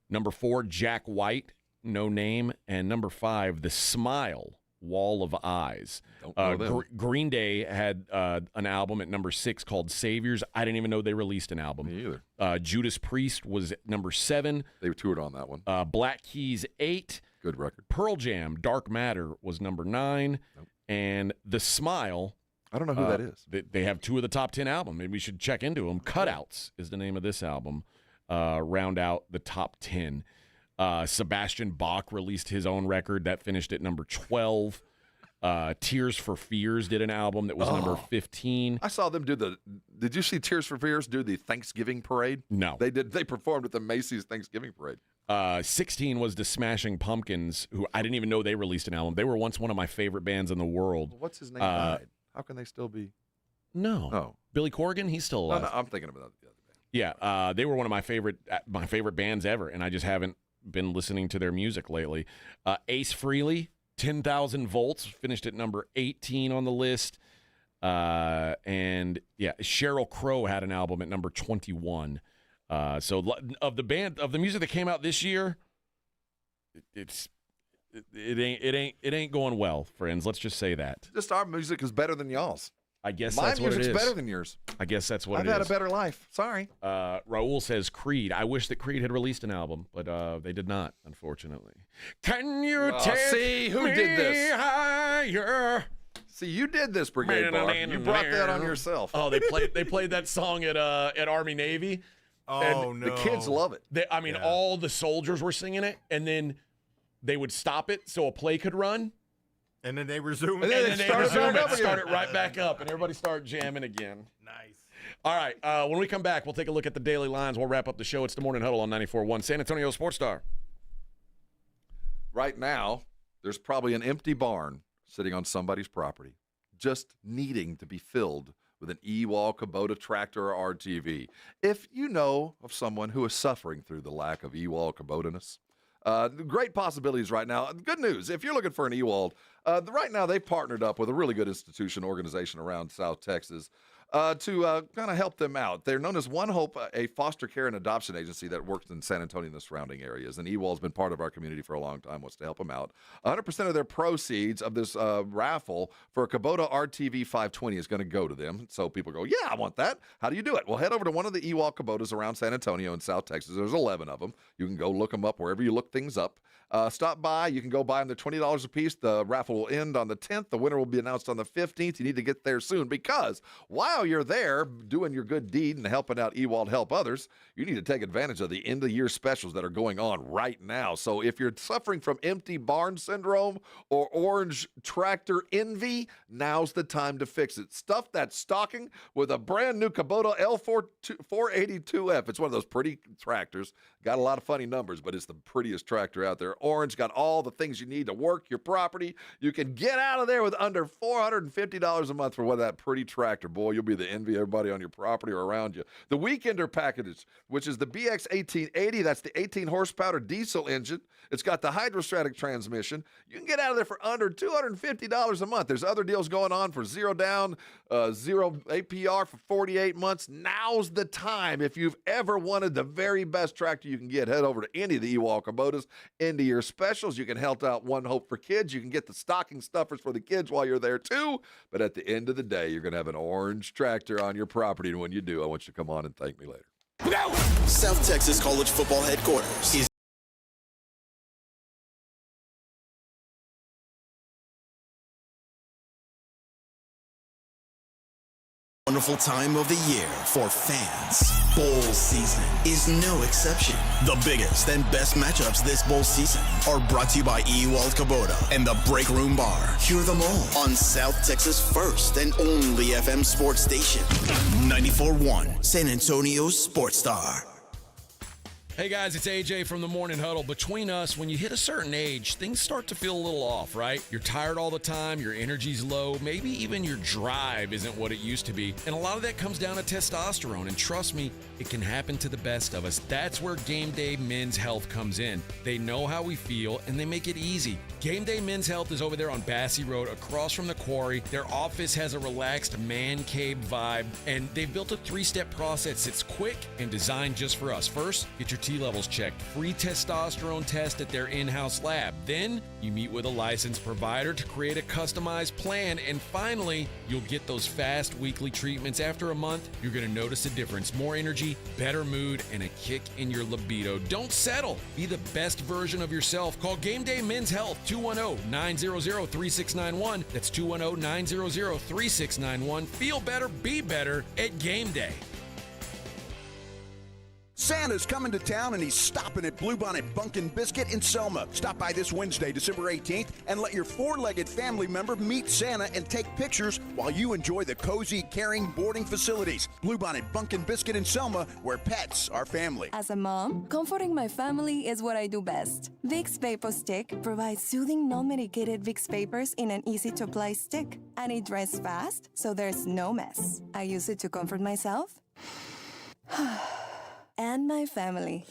Number 4, Jack White, No Name. And number 5, The Smile, Wall of Eyes. Don't know them. Green Day had an album at number 6 called Saviors. I didn't even know they released an album. Me either. Judas Priest was at number 7. They toured on that one. Black Keys, 8. Good record. Pearl Jam, Dark Matter was number 9. Nope. And The Smile. I don't know who that is. They have 2 of the top 10 albums. Maybe we should check into them. Cutouts is the name of this album. Round out the top 10. Sebastian Bach released his own record. That finished at number 12. Tears for Fears did an album that was number 15. I saw them do did you see Tears for Fears do the Thanksgiving parade? No. They did. They performed at the Macy's Thanksgiving parade. 16 was the Smashing Pumpkins, who I didn't even know they released an album. They were once one of my favorite bands in the world. Well, what's his name? Died. How can they still be? No. Oh. Billy Corgan, he's still alive. No, I'm thinking about the other band. Yeah, they were one of my favorite bands ever, and I just haven't been listening to their music lately. Ace Frehley, 10,000 Volts, finished at number 18 on the list. And yeah, Sheryl Crow had an album at number 21. So of the music that came out this year, it ain't going well, friends. Let's just say that. Just our music is better than y'all's. I guess my that's what it is. music's better than yours. I guess that's what I've it is. had a better life. Sorry. Raul says Creed. I wish that Creed had released an album, but they did not, unfortunately. Can you take see who me did this? higher? See, you did this, Brigade Bar. You brought that on yourself. Oh, they played that song at Army Navy. Oh, and no. The kids love it. All the soldiers were singing it, and then they would stop it so a play could run. And then they resume And it. then they Start it right back up, and everybody start jamming again. Nice. All right, when we come back, we'll take a look at the daily lines. We'll wrap up the show. It's the Morning Huddle on 94.1 San Antonio Sports Star. Right now, there's probably an empty barn sitting on somebody's property, just needing to be filled with with an Ewald Kubota tractor or RTV. If you know of someone who is suffering through the lack of Ewald Kubota-ness, great possibilities right now. Good news, if you're looking for an Ewald, right now they've partnered up with a really good organization around South Texas to kind of help them out. They're known as One Hope, a foster care and adoption agency that works in San Antonio and the surrounding areas. And Ewald's been part of our community for a long time, wants to help them out. 100% of their proceeds of this raffle for a Kubota RTV 520 is going to go to them. So people go, yeah, I want that. How do you do it? Well, head over to one of the Ewald Kubotas around San Antonio and South Texas. There's 11 of them. You can go look them up wherever you look things up. Stop by. You can go buy them. They're $20 a piece. The raffle will end on the 10th. The winner will be announced on the 15th. You need to get there soon because while you're there doing your good deed and helping out Ewald Help Others, you need to take advantage of the end-of-the-year specials that are going on right now. So if you're suffering from empty barn syndrome or orange tractor envy, now's the time to fix it. Stuff that stocking with a brand new Kubota L482F. It's one of those pretty tractors. Got a lot of funny numbers, but it's the prettiest tractor out there. Orange, got all the things you need to work your property. You can get out of there with under $450 a month for that pretty tractor. Boy, you'll be the envy of everybody on your property or around you. The Weekender package, which is the BX 1880, that's the 18 horsepower diesel engine. It's got the hydrostatic transmission. You can get out of there for under $250 a month. There's other deals going on for zero down, zero APR for 48 months. Now's the time. If you've ever wanted the very best tractor you can get, head over to any of the Ewald Kubotas. Into your specials, you can help out One Hope for Kids. You can get the stocking stuffers for the kids while you're there too. But at the end of the day, you're going to have an orange tractor on your property. And when you do, I want you to come on and thank me later. South Texas College Football Headquarters is wonderful time of the year for fans. Bowl season is no exception. The biggest and best matchups this bowl season are brought to you by Ewald Kubota and the Break Room Bar. Hear them all on South Texas' first and only FM sports station, 94.1 San Antonio Sports Star. Hey guys, it's AJ from the Morning Huddle. Between us, when you hit a certain age, things start to feel a little off, right? You're tired all the time, your energy's low, maybe even your drive isn't what it used to be. And a lot of that comes down to testosterone, and trust me, it can happen to the best of us. That's where Game Day Men's Health comes in. They know how we feel, and they make it easy. Game Day Men's Health is over there on Bassey Road, across from the quarry. Their office has a relaxed man cave vibe, and they've built a 3-step process. It's quick and designed just for us. First, get your T-levels checked. Free testosterone test at their in-house lab. Then, you meet with a licensed provider to create a customized plan. And finally, you'll get those fast weekly treatments. After a month, you're going to notice a difference. More energy, better mood, and a kick in your libido. Don't settle. Be the best version of yourself. Call Game Day Men's Health, 210-900-3691. That's 210-900-3691. Feel better, be better at Game Day. Santa's coming to town and he's stopping at Bluebonnet Bunkin' Biscuit in Selma. Stop by this Wednesday, December 18th, and let your 4-legged family member meet Santa and take pictures while you enjoy the cozy, caring boarding facilities. Bluebonnet Bunkin' Biscuit in Selma, where pets are family. As a mom, comforting my family is what I do best. Vicks Vapor Stick provides soothing, non-medicated Vicks Vapors in an easy-to-apply stick, and it dries fast, so there's no mess. I use it to comfort myself and my family.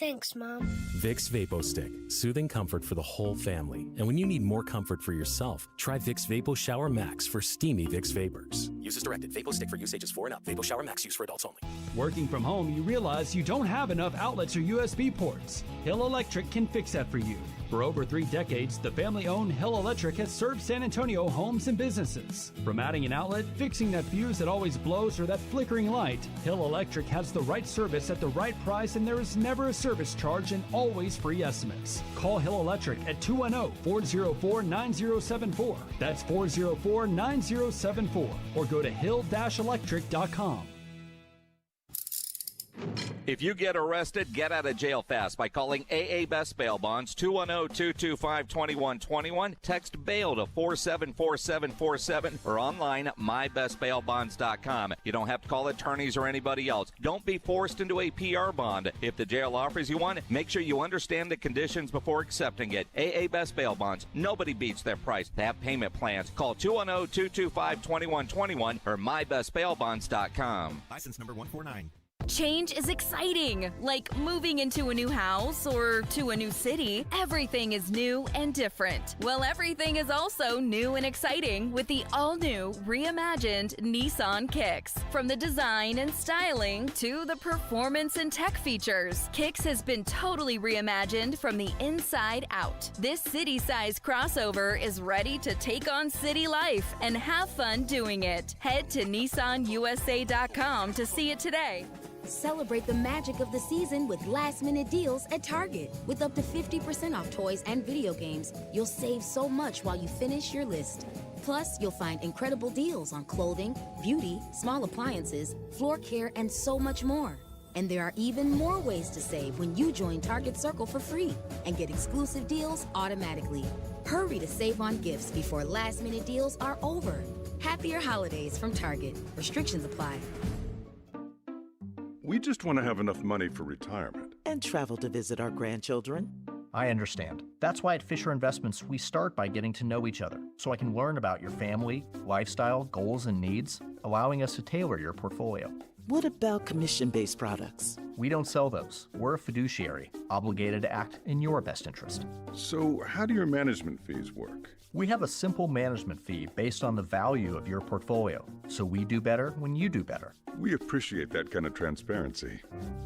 Thanks, Mom. Vicks Vapo Stick, soothing comfort for the whole family. And when you need more comfort for yourself, try Vicks Vapo Shower Max for steamy Vicks Vapors. Use as directed. Vapo Stick for use ages 4 and up. Vapo Shower Max use for adults only. Working from home, you realize you don't have enough outlets or USB ports. Hill Electric can fix that for you. For over 3 decades, the family-owned Hill Electric has served San Antonio homes and businesses. From adding an outlet, fixing that fuse that always blows, or that flickering light, Hill Electric has the right service at the right price, and there is never a service charge and always free estimates. Call Hill Electric at 210-404-9074. That's 404-9074. Or go to hill-electric.com. If you get arrested, get out of jail fast by calling AA Best Bail Bonds, 210-225-2121. Text bail to 474747 or online at mybestbailbonds.com. You don't have to call attorneys or anybody else. Don't be forced into a PR bond. If the jail offers you one, make sure you understand the conditions before accepting it. AA Best Bail Bonds. Nobody beats their price. They have payment plans. Call 210-225-2121 or mybestbailbonds.com. License number 149. Change is exciting, like moving into a new house or to a new city. Everything is new and different. Well, everything is also new and exciting with the all-new, reimagined Nissan Kicks. From the design and styling to the performance and tech features, Kicks has been totally reimagined from the inside out. This city-size crossover is ready to take on city life and have fun doing it. Head to nissanusa.com to see it today. Celebrate the magic of the season with last-minute deals at Target. With up to 50% off toys and video games, you'll save so much while you finish your list. Plus, you'll find incredible deals on clothing, beauty, small appliances, floor care, and so much more. And there are even more ways to save when you join Target Circle for free and get exclusive deals automatically. Hurry to save on gifts before last-minute deals are over. Happier holidays from Target. Restrictions apply. We just want to have enough money for retirement. And travel to visit our grandchildren. I understand. That's why at Fisher Investments, we start by getting to know each other, so I can learn about your family, lifestyle, goals, and needs, allowing us to tailor your portfolio. What about commission-based products? We don't sell those. We're a fiduciary, obligated to act in your best interest. So how do your management fees work? We have a simple management fee based on the value of your portfolio, so we do better when you do better. We appreciate that kind of transparency.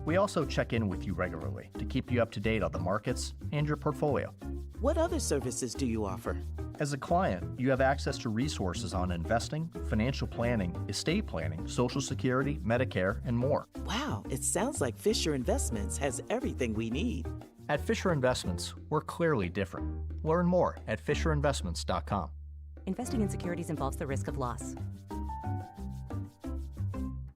We also check in with you regularly to keep you up to date on the markets and your portfolio. What other services do you offer? As a client, you have access to resources on investing, financial planning, estate planning, Social Security, Medicare, and more. Wow, it sounds like Fisher Investments has everything we need. At Fisher Investments, we're clearly different. Learn more at fisherinvestments.com. Investing in securities involves the risk of loss.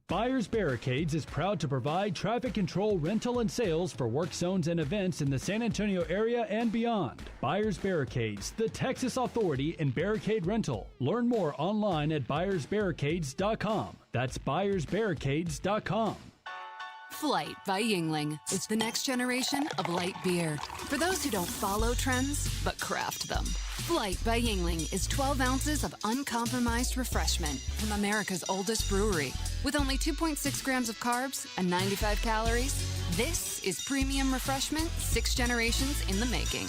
Buyers Barricades is proud to provide traffic control, rental, and sales for work zones and events in the San Antonio area and beyond. Buyers Barricades, the Texas authority in barricade rental. Learn more online at buyersbarricades.com. That's buyersbarricades.com. Flight by Yuengling is the next generation of light beer. For those who don't follow trends, but craft them. Flight by Yuengling is 12 ounces of uncompromised refreshment from America's oldest brewery. With only 2.6 grams of carbs and 95 calories, this is premium refreshment 6 generations in the making.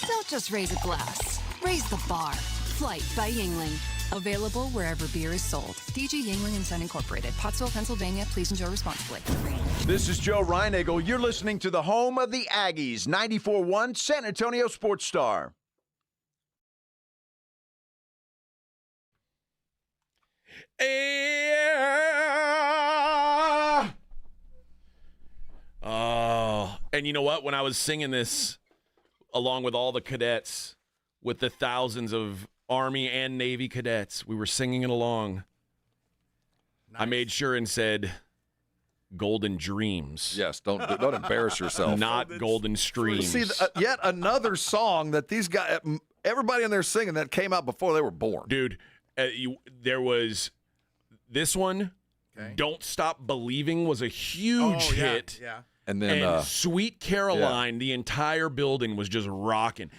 Don't just raise a glass, raise the bar. Flight by Yuengling. Available wherever beer is sold. DG Yuengling and Son Incorporated, Pottsville, Pennsylvania. Please enjoy responsibly. This is Joe Reinagle. You're listening to the home of the Aggies, 94.1 San Antonio Sports Star. Oh, and you know what? When I was singing this, along with all the cadets, with the thousands of Army and Navy cadets, we were singing it along. Nice. I made sure and said, "Golden Dreams." Yes, don't embarrass yourself. Not Golden Streams. See, yet another song that these guys, everybody in there singing that came out before they were born. Dude, there was this one. Okay. "Don't Stop Believing" was a huge hit. Yeah. And then "Sweet Caroline," the entire building was just rocking.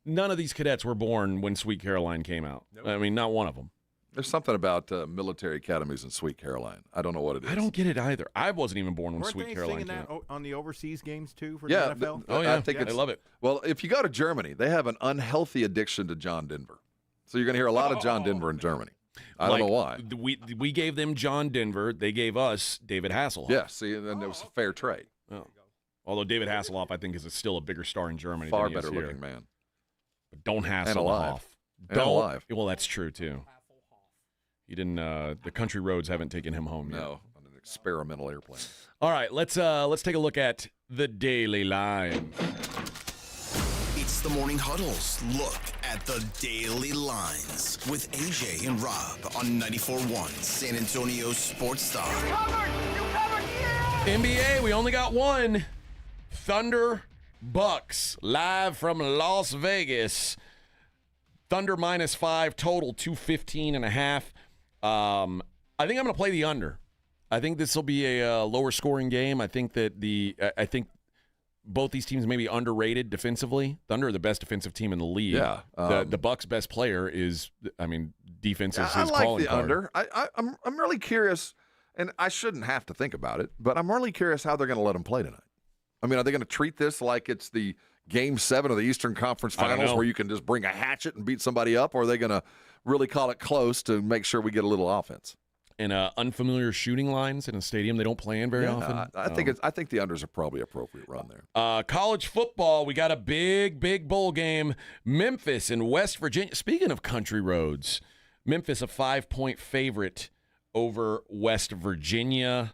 None of these cadets were born when Sweet Caroline came out. Nope. I mean, not one of them. There's something about military academies and Sweet Caroline. I don't know what it is. I don't get it either. I wasn't even born when Weren't Sweet they Caroline singing came that out. on the overseas games too for Yeah, the NFL? I think I love it. Well, if you go to Germany, they have an unhealthy addiction to John Denver. So you're going to hear a lot of John Denver in Germany. I don't know why. We gave them John Denver. They gave us David Hasselhoff. Yeah, see, and it was a fair trade. Oh. Although David Hasselhoff, I think, is still a bigger star in Germany. Far than he is better here. looking man. But don't Hasselhoff. And alive. Don't. And alive. Well, that's true, too. He didn't. The country roads haven't taken him home yet. No, on an experimental airplane. All right, let's take a look at the Daily Line. It's the Morning Huddle's look at the Daily Lines with AJ and Rob on 94.1 San Antonio Sports Star. You covered! Yeah! NBA, we only got one. Thunder Bucks, live from Las Vegas. Thunder -5, total 215.5. I think I'm going to play the under. I think this will be a lower scoring game. I think that I think both these teams may be underrated defensively. Thunder are the best defensive team in the league. Yeah. The Bucks' best player is, defense is his I like calling the card. under. I'm really curious, and I shouldn't have to think about it, but I'm really curious how they're going to let them play tonight. I mean, are they going to treat this like it's the Game 7 of the Eastern Conference Finals where you can just bring a hatchet and beat somebody up, or are they going to really call it close to make sure we get a little offense? And unfamiliar shooting lines in a stadium they don't play in very often. I think the unders are probably appropriate run there. College football, we got a big bowl game. Memphis and West Virginia. Speaking of country roads, Memphis a 5-point favorite over West Virginia.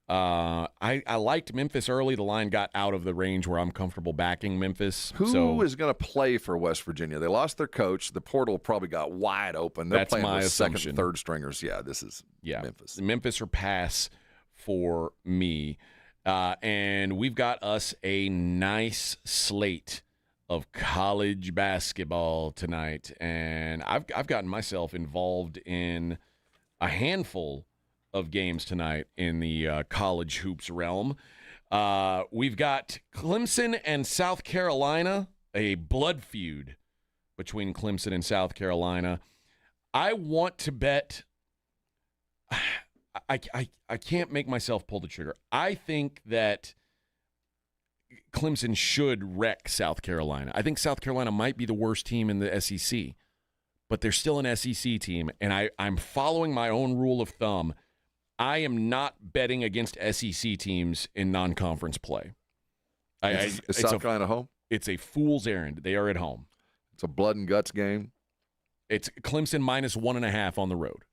I liked Memphis early. The line got out of the range where I'm comfortable backing Memphis. Who is going to play for West Virginia? They lost their coach. The portal probably got wide open. They're playing with second and third stringers. Yeah, this is Memphis. Memphis or pass for me. And we've got us a nice slate of college basketball tonight. And I've gotten myself involved in a handful of games tonight in the college hoops realm. We've got Clemson and South Carolina, a blood feud between Clemson and South Carolina. I want to bet. I can't make myself pull the trigger. I think that Clemson should wreck South Carolina. I think South Carolina might be the worst team in the SEC, but they're still an SEC team, and I'm following my own rule of thumb. I am not betting against SEC teams in non-conference play. Is South Carolina home? It's a fool's errand. They are at home. It's a blood and guts game. It's Clemson -1.5 on the road.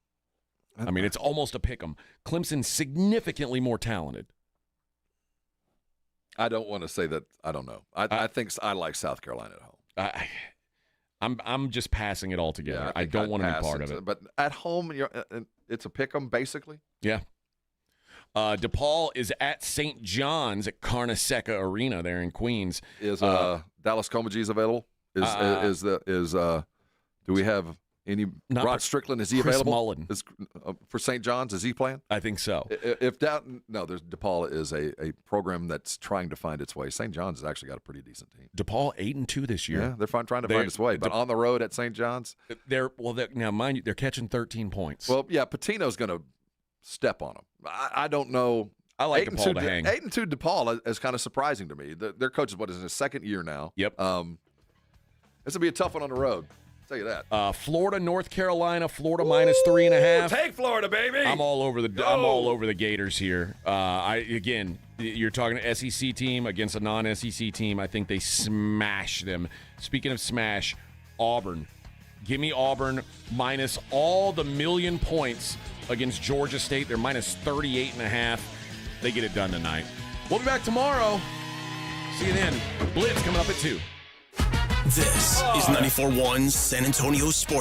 I mean, it's almost a pick 'em. Clemson's significantly more talented. I don't want to say that. I don't know. I think I like South Carolina at home. I'm just passing it all together. Yeah, I don't want to be part of it. But at home, it's a pick 'em basically. Yeah. DePaul is at St. John's at Carnesecca Arena there in Queens. Is Dallas Comagese available? Do we have any? Rod Strickland, is he Chris available? Mullen. For St. John's, is he playing? I think so. There's DePaul is a program that's trying to find its way. St. John's has actually got a pretty decent team. DePaul 8-2 this year. Yeah, they're trying to find its way, but on the road at St. John's, now mind you, they're catching 13 points. Well, yeah, Patino's going to step on them. I don't know. I like DePaul to hang. 8-2 DePaul is kind of surprising to me. Their coach is in his second year now. Yep. This will be a tough one on the road. I'll tell you that. Florida, North Carolina, Florida -3.5. Take Florida, baby. I'm all over the Gators here. Again, you're talking an SEC team against a non-SEC team. I think they smash them. Speaking of smash, Auburn. Give me Auburn minus all the million points against Georgia State. They're -38.5. They get it done tonight. We'll be back tomorrow. See you then. Blitz coming up at 2. This is 94.1 San Antonio Sports.